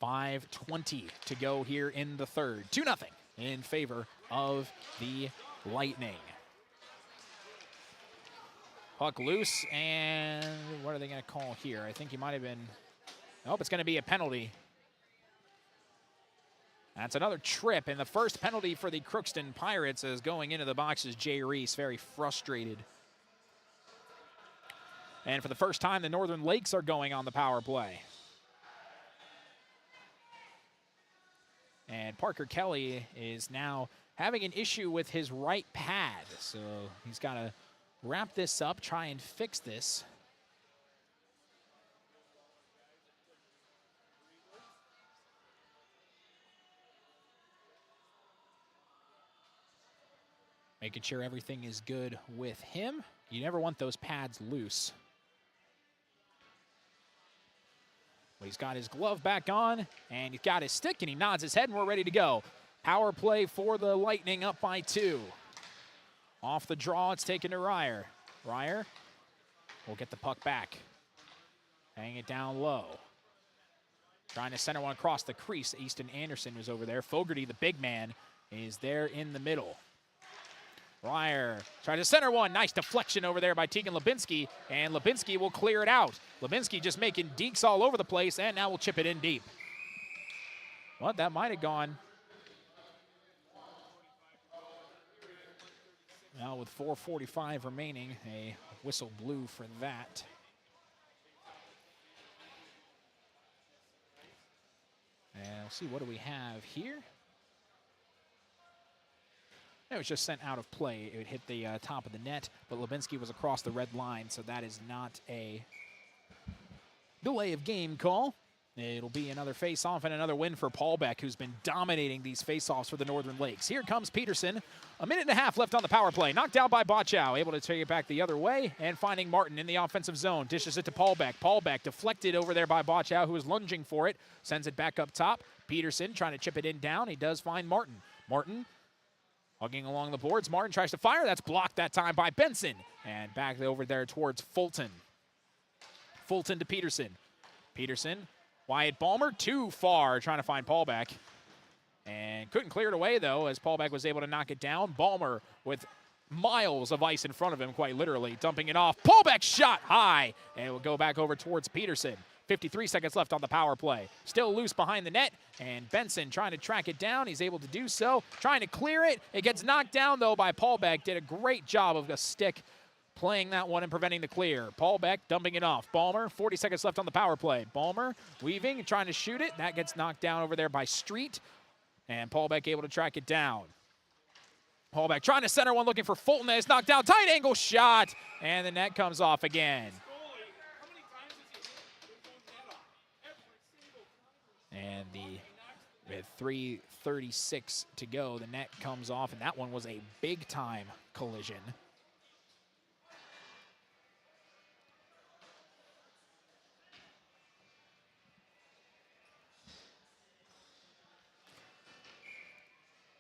Speaker 19: 5:20 to go here in the third. 2-0 in favor of the Lightning. Puck loose, and what are they going to call here? I think he might have been... Nope, it's going to be a penalty. That's another trip, and the first penalty for the Crookston Pirates is going into the box is Jay Reese, very frustrated. And for the first time, the Northern Lakes are going on the power play. And Parker Kelly is now having an issue with his right pad, so he's got to wrap this up, try and fix this. Making sure everything is good with him. You never want those pads loose. But he's got his glove back on, and he's got his stick, and he nods his head, and we're ready to go. Power play for the Lightning, up by 2. Off the draw, it's taken to Ryer. Ryer will get the puck back. Hang it down low. Trying to center one across the crease. Easton Anderson was over there. Fogarty, the big man, is there in the middle. Ryer trying to center one. Nice deflection over there by Tegan Lubinsky, and Lubinsky will clear it out. Lubinsky just making dekes all over the place, and now we'll chip it in deep. Well, that might have gone. Now with 4:45 remaining, a whistle blew for that. And we'll see, what do we have here? It was just sent out of play. It would hit the top of the net, but Lubinsky was across the red line, so that is not a delay of game call. It'll be another face-off and another win for Paul Beck, who's been dominating these face-offs for the Northern Lakes. Here comes Peterson. 1.5 minutes left on the power play. Knocked down by Bochow, able to take it back the other way, and finding Martin in the offensive zone. Dishes it to Paul Beck. Paul Beck deflected over there by Bochow, who was lunging for it. Sends it back up top. Peterson trying to chip it in down. He does find Martin. Martin hugging along the boards. Martin tries to fire. That's blocked that time by Benson. And back over there towards Fulton. Fulton to Peterson. Peterson, Wyatt Balmer, too far, trying to find Paul Beck. And couldn't clear it away, though, as Paul Beck was able to knock it down. Balmer with miles of ice in front of him, quite literally, dumping it off. Pullback shot high, and it will go back over towards Peterson. 53 seconds left on the power play. Still loose behind the net, and Benson trying to track it down. He's able to do so, trying to clear it. It gets knocked down, though, by Paulbeck. Did a great job of a stick playing that one and preventing the clear. Paulbeck dumping it off. Ballmer, 40 seconds left on the power play. Ballmer weaving, trying to shoot it. That gets knocked down over there by Street, and Paulbeck able to track it down. Paulbeck trying to center one, looking for Fulton. That is knocked down. Tight angle shot, and the net comes off again. And with 3:36 to go, the net comes off, and that one was a big-time collision.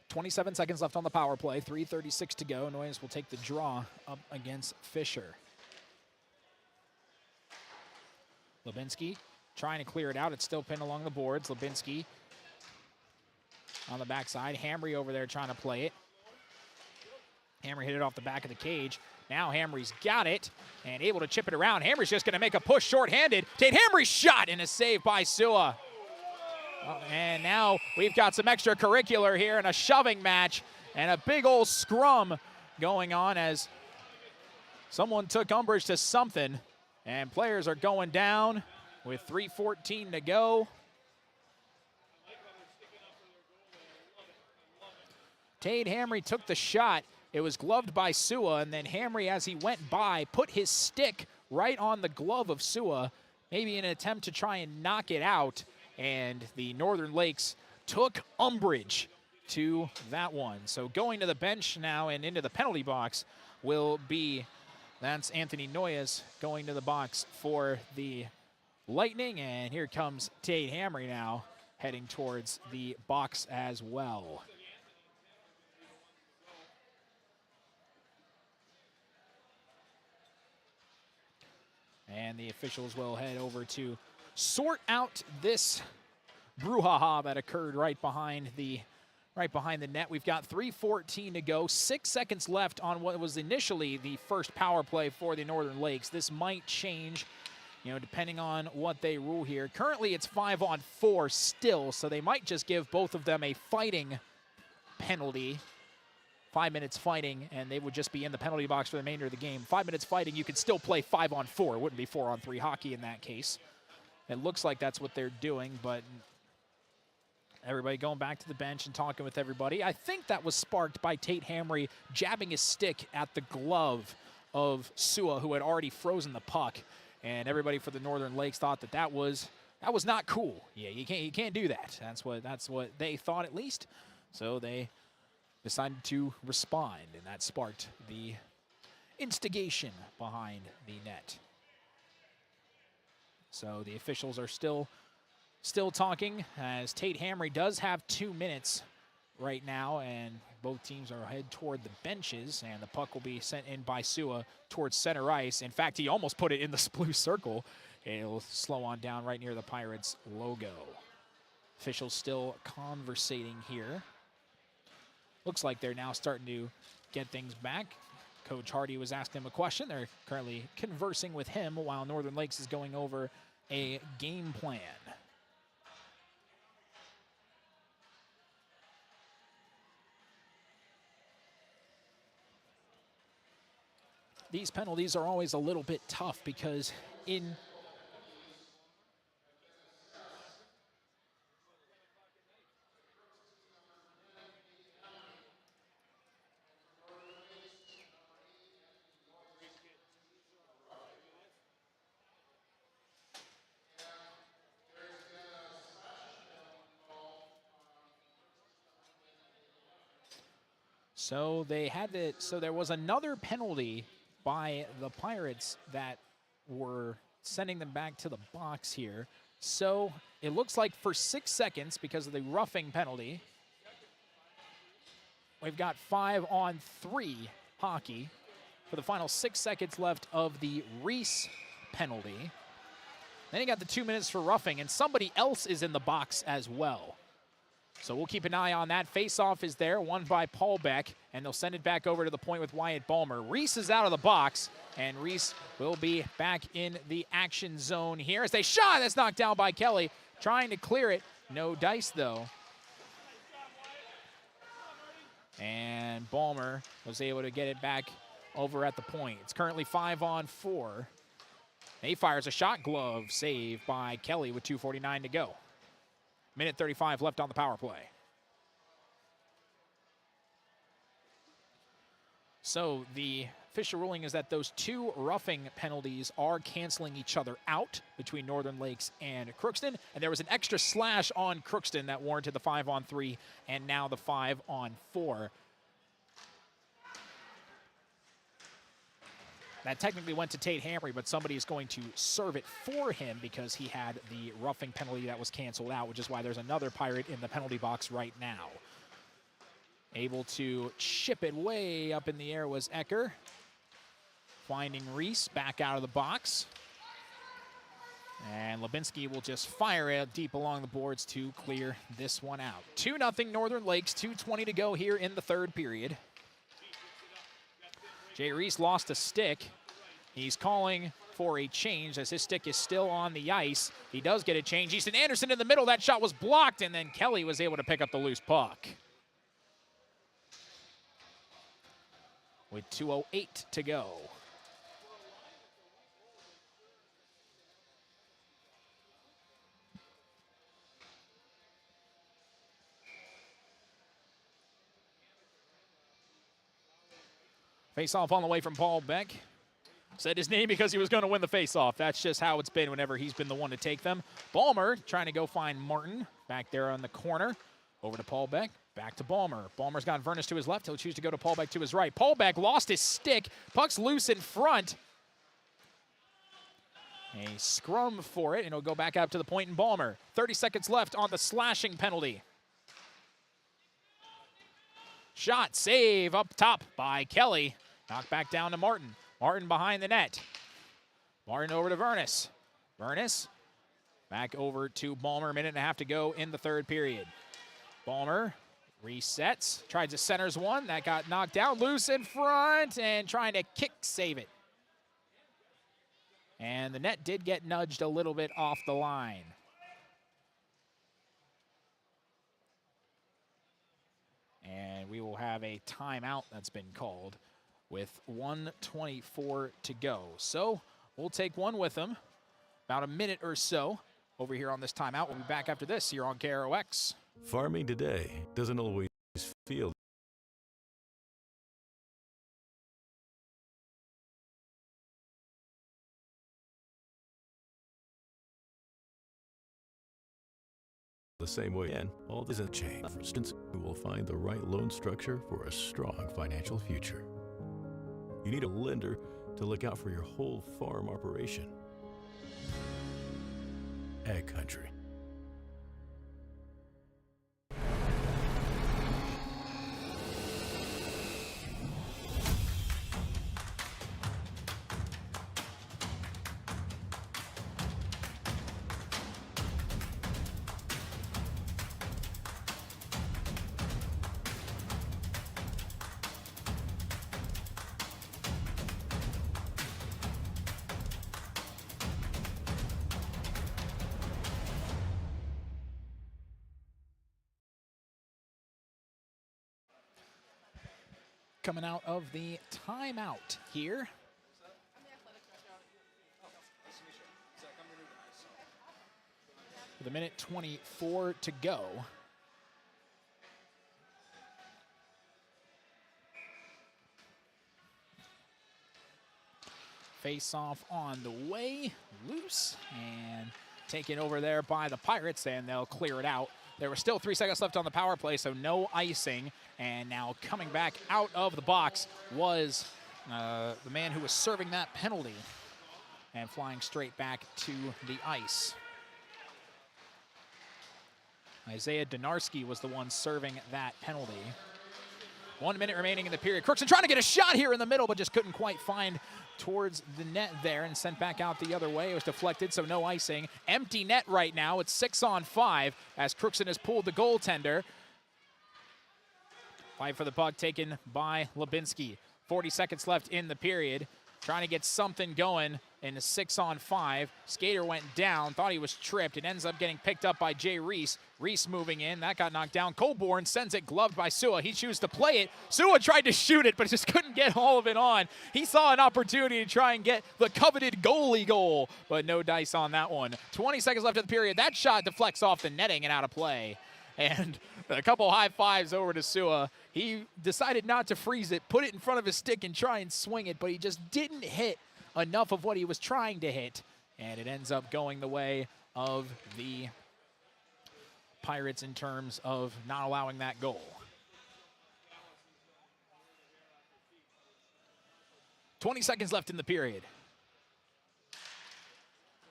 Speaker 19: .27 seconds left on the power play, 3:36 to go. Noyes will take the draw up against Fisher. Lubinsky trying to clear it out. It's still pinned along the boards. Lubinsky on the backside. Hamry over there trying to play it. Hamry hit it off the back of the cage. Now Hamry's got it and able to chip it around. Hamry's just going to make a push shorthanded. Tate Hamry's shot and a save by Sua. And now we've got some extracurricular here and a shoving match and a big old scrum going on as someone took umbrage to something, and players are going down with 3:14 to go. Tate Hamry took the shot. It was gloved by Sua, and then Hamry, as he went by, put his stick right on the glove of Sua, maybe in an attempt to try and knock it out. And the Northern Lakes took umbrage to that one. So going to the bench now and into the penalty box will be, that's Anthony Noyes going to the box for the Lightning. And here comes Tate Hamry now heading towards the box as well. And the officials will head over to sort out this brouhaha that occurred right behind the net. We've got 3:14 to go, 6 seconds left on what was initially the first power play for the Northern Lakes. This might change, depending on what they rule here. Currently it's 5-on-4 still, so they might just give both of them a fighting penalty. 5 minutes fighting, and they would just be in the penalty box for the remainder of the game. 5 minutes fighting, you could still play 5-on-4. It wouldn't be 4-on-3 hockey in that case. It looks like that's what they're doing, but everybody going back to the bench and talking with everybody. I think that was sparked by Tate Hamry jabbing his stick at the glove of Sua, who had already frozen the puck. And everybody for the Northern Lakes thought that was not cool. Yeah, you can't do that. That's what they thought, at least. So they decided to respond, and that sparked the instigation behind the net. So the officials are still talking, as Tate Hamry does have 2 minutes right now, and both teams are head toward the benches, and the puck will be sent in by Sua towards center ice. In fact, he almost put it in the blue circle. It'll slow on down right near the Pirates logo. Officials still conversating here. Looks like they're now starting to get things back. Coach Hardy was asking him a question. They're currently conversing with him while Northern Lakes is going over a game plan. These penalties are always a little bit tough because in So there was another penalty by the Pirates that were sending them back to the box here. So it looks like for 6 seconds, because of the roughing penalty, we've got 5-on-3 hockey for the final 6 seconds left of the Reese penalty. Then you got the 2 minutes for roughing, and somebody else is in the box as well. So we'll keep an eye on that. Face-off is there, won by Paul Beck, and they'll send it back over to the point with Wyatt Ballmer. Reese is out of the box, and Reese will be back in the action zone here as they shot. That's knocked down by Kelly, trying to clear it. No dice, though. And Ballmer was able to get it back over at the point. It's currently 5-on-4. He fires a shot, glove save by Kelly with 2:49 to go. Minute 35 left on the power play. So the official ruling is that those two roughing penalties are canceling each other out between Northern Lakes and Crookston. And there was an extra slash on Crookston that warranted the 5-on-3 and now the 5-on-4. That technically went to Tate Hamry, but somebody is going to serve it for him because he had the roughing penalty that was canceled out, which is why there's another Pirate in the penalty box right now. Able to chip it way up in the air was Ecker. Finding Reese back out of the box. And Lubinsky will just fire it deep along the boards to clear this one out. 2-0 Northern Lakes, 2:20 to go here in the third period. Jay Reese lost a stick. He's calling for a change as his stick is still on the ice. He does get a change. Easton Anderson in the middle. That shot was blocked, and then Kelly was able to pick up the loose puck. With 2:08 to go. Face-off on the way from Paul Beck. Said his name because he was going to win the face-off. That's just how it's been whenever he's been the one to take them. Ballmer trying to go find Martin back there on the corner. Over to Paul Beck, back to Ballmer. Ballmer's got Vernus to his left. He'll choose to go to Paul Beck to his right. Paul Beck lost his stick. Puck's loose in front. A scrum for it, and it'll go back out to the point in Ballmer. 30 seconds left on the slashing penalty. Shot, save up top by Kelly. Knocked back down to Martin. Martin behind the net. Martin over to Vernus. Vernus back over to Ballmer. Minute and a half to go in the third period. Ballmer resets. Tried to centers one. That got knocked down. Loose in front and trying to kick save it. And the net did get nudged a little bit off the line. And we will have a timeout that's been called with 1:24 to go. So we'll take one with them. About a minute or so over here on this timeout. We'll be back after this here on KROX.
Speaker 11: Farming today doesn't always feel the same way, and all doesn't change. For instance, you will find the right loan structure for a strong financial future. You need a lender to look out for your whole farm operation. Ag Country.
Speaker 19: Coming out of the timeout here. With a minute 24 to go. Face off on the way, loose, and taken over there by the Pirates, and they'll clear it out. There were still 3 seconds left on the power play, so no icing. And now coming back out of the box was the man who was serving that penalty and flying straight back to the ice. Isaiah Donarski was the one serving that penalty. 1 minute remaining in the period. Crookston trying to get a shot here in the middle, but just couldn't quite find towards the net there and sent back out the other way. It was deflected, so no icing. Empty net right now. It's 6-on-5 as Crookston has pulled the goaltender. Fight for the puck taken by Lubinsky. 40 seconds left in the period. Trying to get something going in a 6-on-5. Skater went down, thought he was tripped. It ends up getting picked up by Jay Reese. Reese moving in, that got knocked down. Colborne sends it gloved by Sua. He chooses to play it. Sua tried to shoot it, but just couldn't get all of it on. He saw an opportunity to try and get the coveted goalie goal, but no dice on that one. 20 seconds left in the period. That shot deflects off the netting and out of play. And a couple high fives over to Sua. He decided not to freeze it, put it in front of his stick and try and swing it, but he just didn't hit enough of what he was trying to hit. And it ends up going the way of the Pirates in terms of not allowing that goal. 20 seconds left in the period.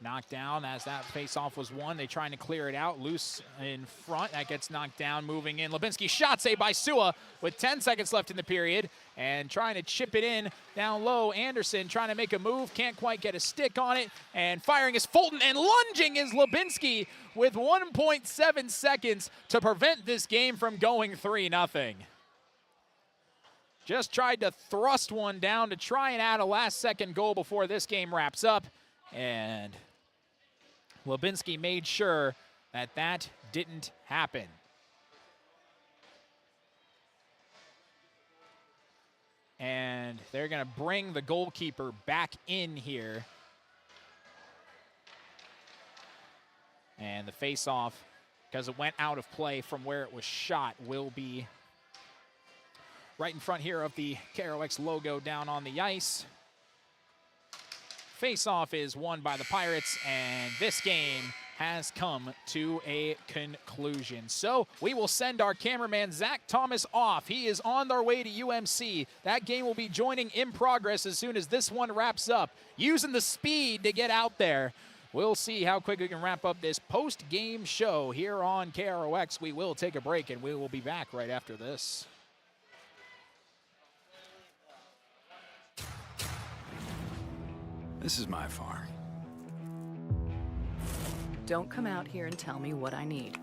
Speaker 19: Knocked down as that face-off was won. They're trying to clear it out. Loose in front. That gets knocked down. Moving in. Lubinsky shot saved by Sua with 10 seconds left in the period. And trying to chip it in down low. Anderson trying to make a move. Can't quite get a stick on it. And firing is Fulton. And lunging is Lubinsky with 1.7 seconds to prevent this game from going 3-0. Just tried to thrust one down to try and add a last-second goal before this game wraps up. And Lubinsky made sure that that didn't happen. And they're going to bring the goalkeeper back in here. And the face-off, because it went out of play from where it was shot, will be right in front here of the KROX logo down on the ice. Face-off is won by the Pirates, and this game has come to a conclusion. So we will send our cameraman Zach Thomas off. He is on their way to UMC. That game will be joining in progress as soon as this one wraps up. Using the speed to get out there. We'll see how quick we can wrap up this post-game show here on KROX. We will take a break, and we will be back right after this.
Speaker 25: This is my farm.
Speaker 10: Don't come out here and tell me what I need.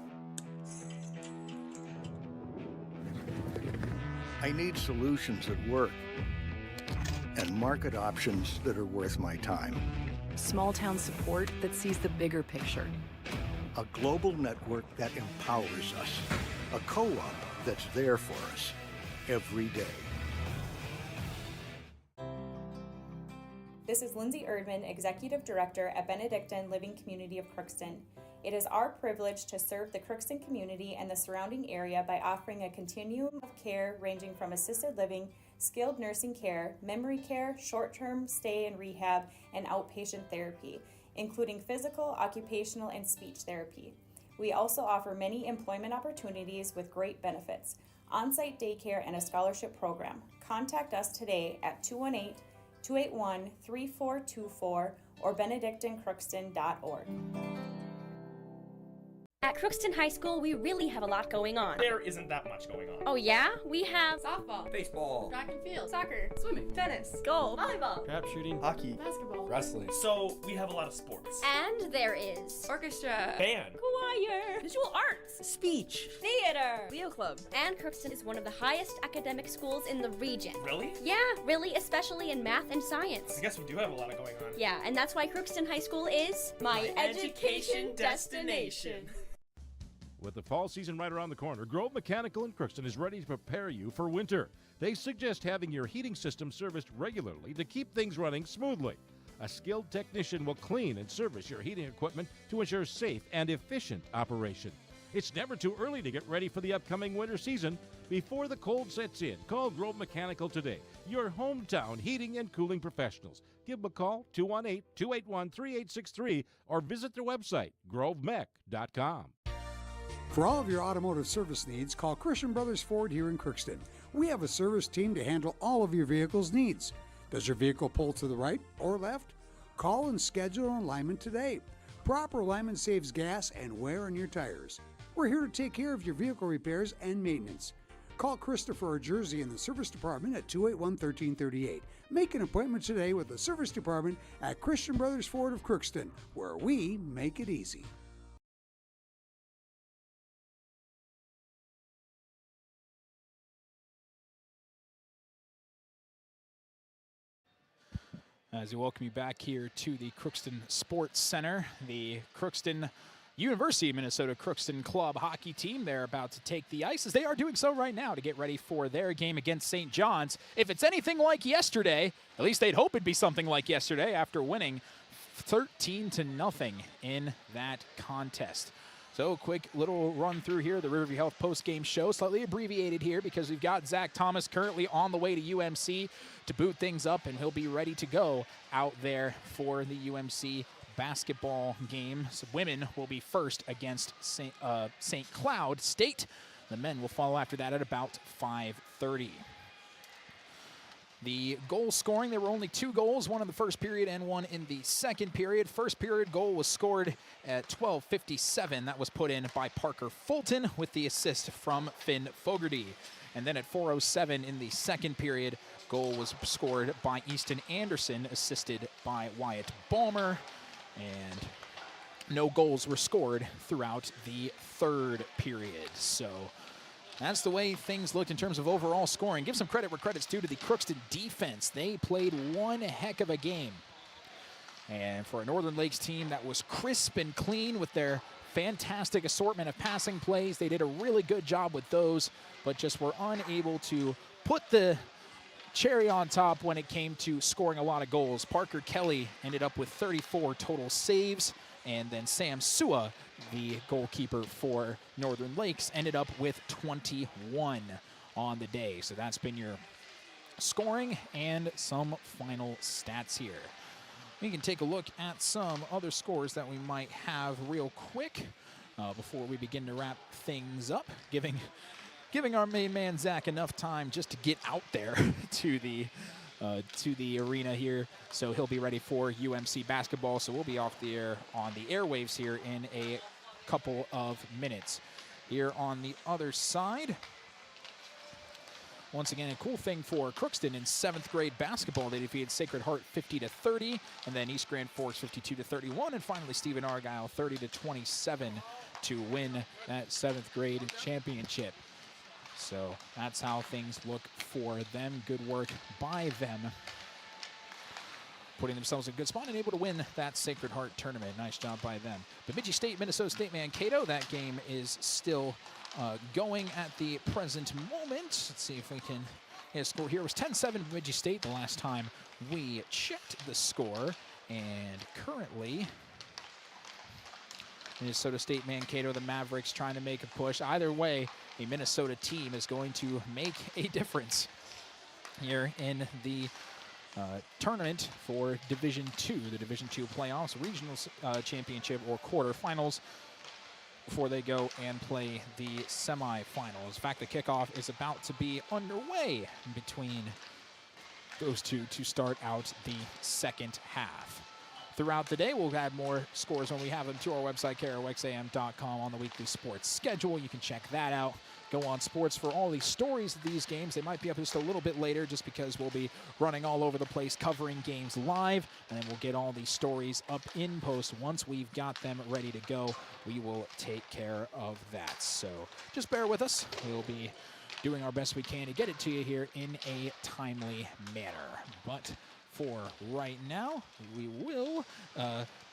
Speaker 8: I need solutions that work and market options that are worth my time.
Speaker 10: Small town support that sees the bigger picture.
Speaker 8: A global network that empowers us. A co-op that's there for us every day.
Speaker 9: This is Lindsay Erdman, Executive Director at Benedictine Living Community of Crookston. It is our privilege to serve the Crookston community and the surrounding area by offering a continuum of care ranging from assisted living, skilled nursing care, memory care, short-term stay and rehab, and outpatient therapy, including physical, occupational, and speech therapy. We also offer many employment opportunities with great benefits, on-site daycare, and a scholarship program. Contact us today at 218-281-3424 or benedictinecrookston.org.
Speaker 12: At Crookston High School, we really have a lot going on.
Speaker 21: There isn't that much going on.
Speaker 12: Oh yeah? We have
Speaker 21: softball,
Speaker 22: baseball,
Speaker 21: track and field,
Speaker 12: soccer,
Speaker 21: swimming,
Speaker 12: tennis, golf, volleyball,
Speaker 22: crap shooting, hockey,
Speaker 21: basketball,
Speaker 22: wrestling.
Speaker 21: So we have a lot of sports.
Speaker 12: And there is
Speaker 21: orchestra, band,
Speaker 12: choir, visual arts,
Speaker 22: speech,
Speaker 12: theater, Leo Club. And Crookston is one of the highest academic schools in the region.
Speaker 21: Really?
Speaker 12: Yeah, really, especially in math and science.
Speaker 21: I guess we do have a lot going on.
Speaker 12: Yeah, and that's why Crookston High School is
Speaker 21: my education destination.
Speaker 5: With the fall season right around the corner, Grove Mechanical in Crookston is ready to prepare you for winter. They suggest having your heating system serviced regularly to keep things running smoothly. A skilled technician will clean and service your heating equipment to ensure safe and efficient operation. It's never too early to get ready for the upcoming winter season. Before the cold sets in, call Grove Mechanical today, your hometown heating and cooling professionals. Give them a call, 218-281-3863, or visit their website, grovemech.com.
Speaker 15: For all of your automotive service needs, call Crookston Brothers Ford here in Crookston. We have a service team to handle all of your vehicle's needs. Does your vehicle pull to the right or left? Call and schedule an alignment today. Proper alignment saves gas and wear on your tires. We're here to take care of your vehicle repairs and maintenance. Call Christopher or Jersey in the Service Department at 281-1338. Make an appointment today with the Service Department at Christian Brothers Ford of Crookston, where we make it easy.
Speaker 19: As we welcome you back here to the Crookston Sports Center, the Crookston University of Minnesota Crookston Club hockey team, they're about to take the ice, as they are doing so right now, to get ready for their game against St. John's. If it's anything like yesterday, at least they'd hope it'd be something like yesterday after winning 13-0 in that contest. So quick little run through here, the Riverview Health post-game show, slightly abbreviated here because we've got Zach Thomas currently on the way to UMC to boot things up, and he'll be ready to go out there for the UMC basketball game. So women will be first against St. Cloud State. The men will follow after that at about 5:30. The goal scoring, there were only 2 goals, one in the first period and one in the second period. First period goal was scored at 12:57. That was put in by Parker Fulton with the assist from Finn Fogarty. And then at 4:07 in the second period, goal was scored by Easton Anderson, assisted by Wyatt Ballmer. And no goals were scored throughout the third period. So that's the way things looked in terms of overall scoring. Give some credit where credit's due to the Crookston defense. They played one heck of a game. And for a Northern Lakes team that was crisp and clean with their fantastic assortment of passing plays, they did a really good job with those, but just were unable to put the cherry on top when it came to scoring a lot of goals. Parker Kelly ended up with 34 total saves, and then Sam Sua, the goalkeeper for Northern Lakes, ended up with 21 on the day. So that's been your scoring and some final stats here. We can take a look at some other scores that we might have real quick before we begin to wrap things up, giving our main man Zach enough time just to get out there to the arena here, so he'll be ready for UMC basketball. So we'll be off the air on the airwaves here in a couple of minutes. Here on the other side, once again, a cool thing for Crookston in 7th grade basketball. They defeated Sacred Heart 50-30, and then East Grand Forks 52-31, and finally Stephen Argyle 30-27 to win that 7th grade championship. So that's how things look for them. Good work by them, putting themselves in a good spot and able to win that Sacred Heart tournament. Nice job by them. Bemidji State, Minnesota State Mankato, that game is still going at the present moment. Let's see if we can get a score here. It was 10-7 Bemidji State the last time we checked the score, and currently Minnesota State Mankato, the Mavericks trying to make a push. Either way, a Minnesota team is going to make a difference here in the tournament for Division II, the Division II playoffs, regional championship or quarterfinals, before they go and play the semifinals. In fact, the kickoff is about to be underway between those two to start out the second half. Throughout the day, we'll add more scores when we have them to our website, KROXAM.com, on the weekly sports schedule. You can check that out. Go on sports for all the stories of these games. They might be up just a little bit later just because we'll be running all over the place covering games live, and then we'll get all these stories up in post. Once we've got them ready to go, we will take care of that. So just bear with us. We'll be doing our best we can to get it to you here in a timely manner. But for right now, we will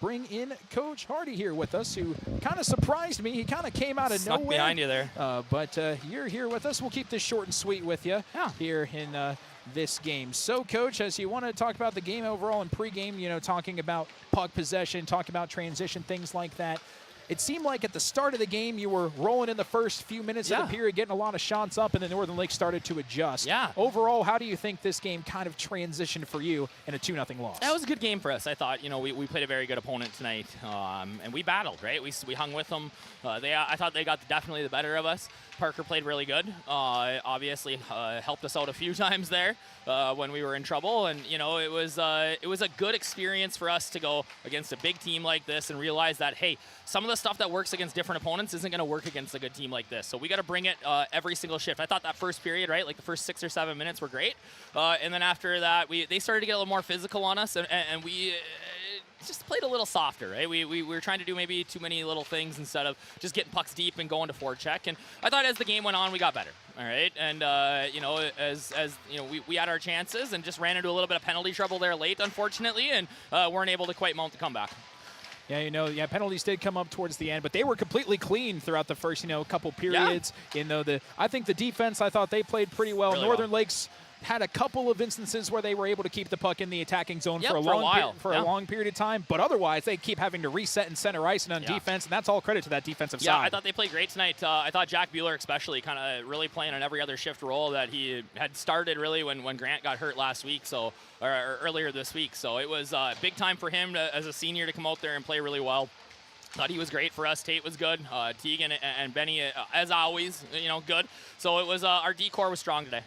Speaker 19: bring in Coach Hardy here with us, who kind of surprised me. He kind of came out of nowhere.
Speaker 14: Behind you there.
Speaker 19: But you're here with us. We'll keep this short and sweet with you here in this game. So, Coach, as you want to talk about the game overall and pregame, you know, talking about puck possession, talking about transition, things like that, it seemed like at the start of the game you were rolling in the first few minutes of the period, getting a lot of shots up, and then Northern Lakes started to adjust.
Speaker 14: Yeah.
Speaker 19: Overall, how do you think this game kind of transitioned for you in a 2-0 loss?
Speaker 14: That was a good game for us. I thought, you know, we played a very good opponent tonight, and we battled, right? We hung with them. I thought they got definitely the better of us. Parker played really good. Obviously, helped us out a few times there when we were in trouble, and you know, it was a good experience for us to go against a big team like this and realize that, hey, some of the the stuff that works against different opponents isn't going to work against a good team like this. So we got to bring it every single shift. I thought that first period, right, like the first 6 or 7 minutes were great. And then after that, they started to get a little more physical on us, and we just played a little softer, right? We were trying to do maybe too many little things instead of just getting pucks deep and going to forecheck. And I thought as the game went on, we got better. All right, and you know, as you know, we had our chances and just ran into a little bit of penalty trouble there late, unfortunately, and weren't able to quite mount the comeback.
Speaker 19: Yeah, you know, penalties did come up towards the end, but they were completely clean throughout the first, couple periods.
Speaker 14: Yeah.
Speaker 19: I think the defense, I thought they played pretty well.
Speaker 14: Really
Speaker 19: Northern
Speaker 14: well.
Speaker 19: Lakes had a couple of instances where they were able to keep the puck in the attacking zone
Speaker 14: Yep,
Speaker 19: for a long period of time, but otherwise they keep having to reset and center ice and on defense, and that's all credit to that defensive side.
Speaker 14: Yeah, I thought they played great tonight. I thought Jack Bueller especially kind of really playing on every other shift role that he had started really when Grant got hurt last week, or earlier this week. So it was big time for him as a senior to come out there and play really well. Thought he was great for us. Tate was good. Teagan and Benny, as always, good. So it was our D-core was strong today.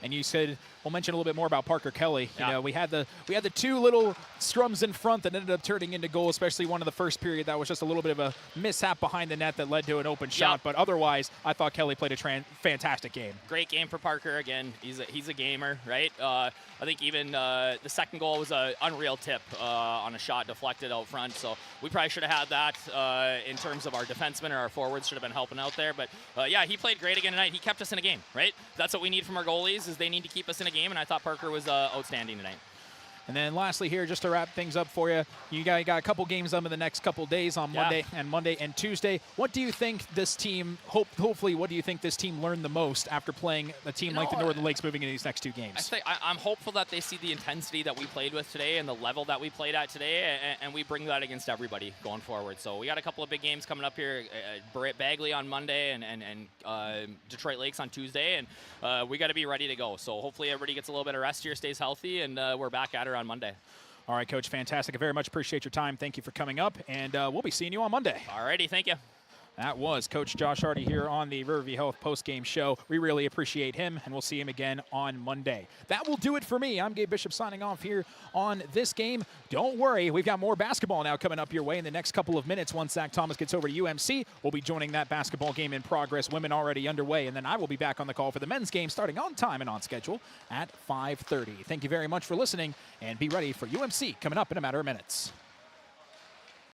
Speaker 19: And you said, we'll mention a little bit more about Parker Kelly. We had the two little strums in front that ended up turning into goal, especially one in the first period that was just a little bit of a mishap behind the net that led to an open shot. But otherwise, I thought Kelly played a fantastic game.
Speaker 14: Great game for Parker. Again, he's a gamer, right? I think even the second goal was an unreal tip on a shot deflected out front. So we probably should have had that in terms of our defensemen or our forwards should have been helping out there. But yeah, he played great again tonight. He kept us in a game, right? That's what we need from our goalies is they need to keep us in a game, and I thought Parker was outstanding tonight.
Speaker 19: And then lastly here, just to wrap things up for you, you got a couple games up in the next couple days on Monday and Tuesday. What do you think this team, hopefully, what do you think this team learned the most after playing a team like the Northern Lakes moving into these next two games?
Speaker 14: I'm hopeful that they see the intensity that we played with today and the level that we played at today, and we bring that against everybody going forward. So we got a couple of big games coming up here, Bagley on Monday and Detroit Lakes on Tuesday, and we got to be ready to go. So hopefully everybody gets a little bit of rest here, stays healthy, and we're back at it on Monday.
Speaker 19: All right, Coach, fantastic. I very much appreciate your time. Thank you for coming up, and we'll be seeing you on Monday.
Speaker 14: All righty, thank you.
Speaker 19: That was Coach Josh Hardy here on the Riverview Health postgame show. We really appreciate him, and we'll see him again on Monday. That will do it for me. I'm Gabe Bishop signing off here on this game. Don't worry, we've got more basketball now coming up your way in the next couple of minutes. Once Zach Thomas gets over to UMC, we'll be joining that basketball game in progress, women already underway, and then I will be back on the call for the men's game starting on time and on schedule at 5:30. Thank you very much for listening, and be ready for UMC coming up in a matter of minutes.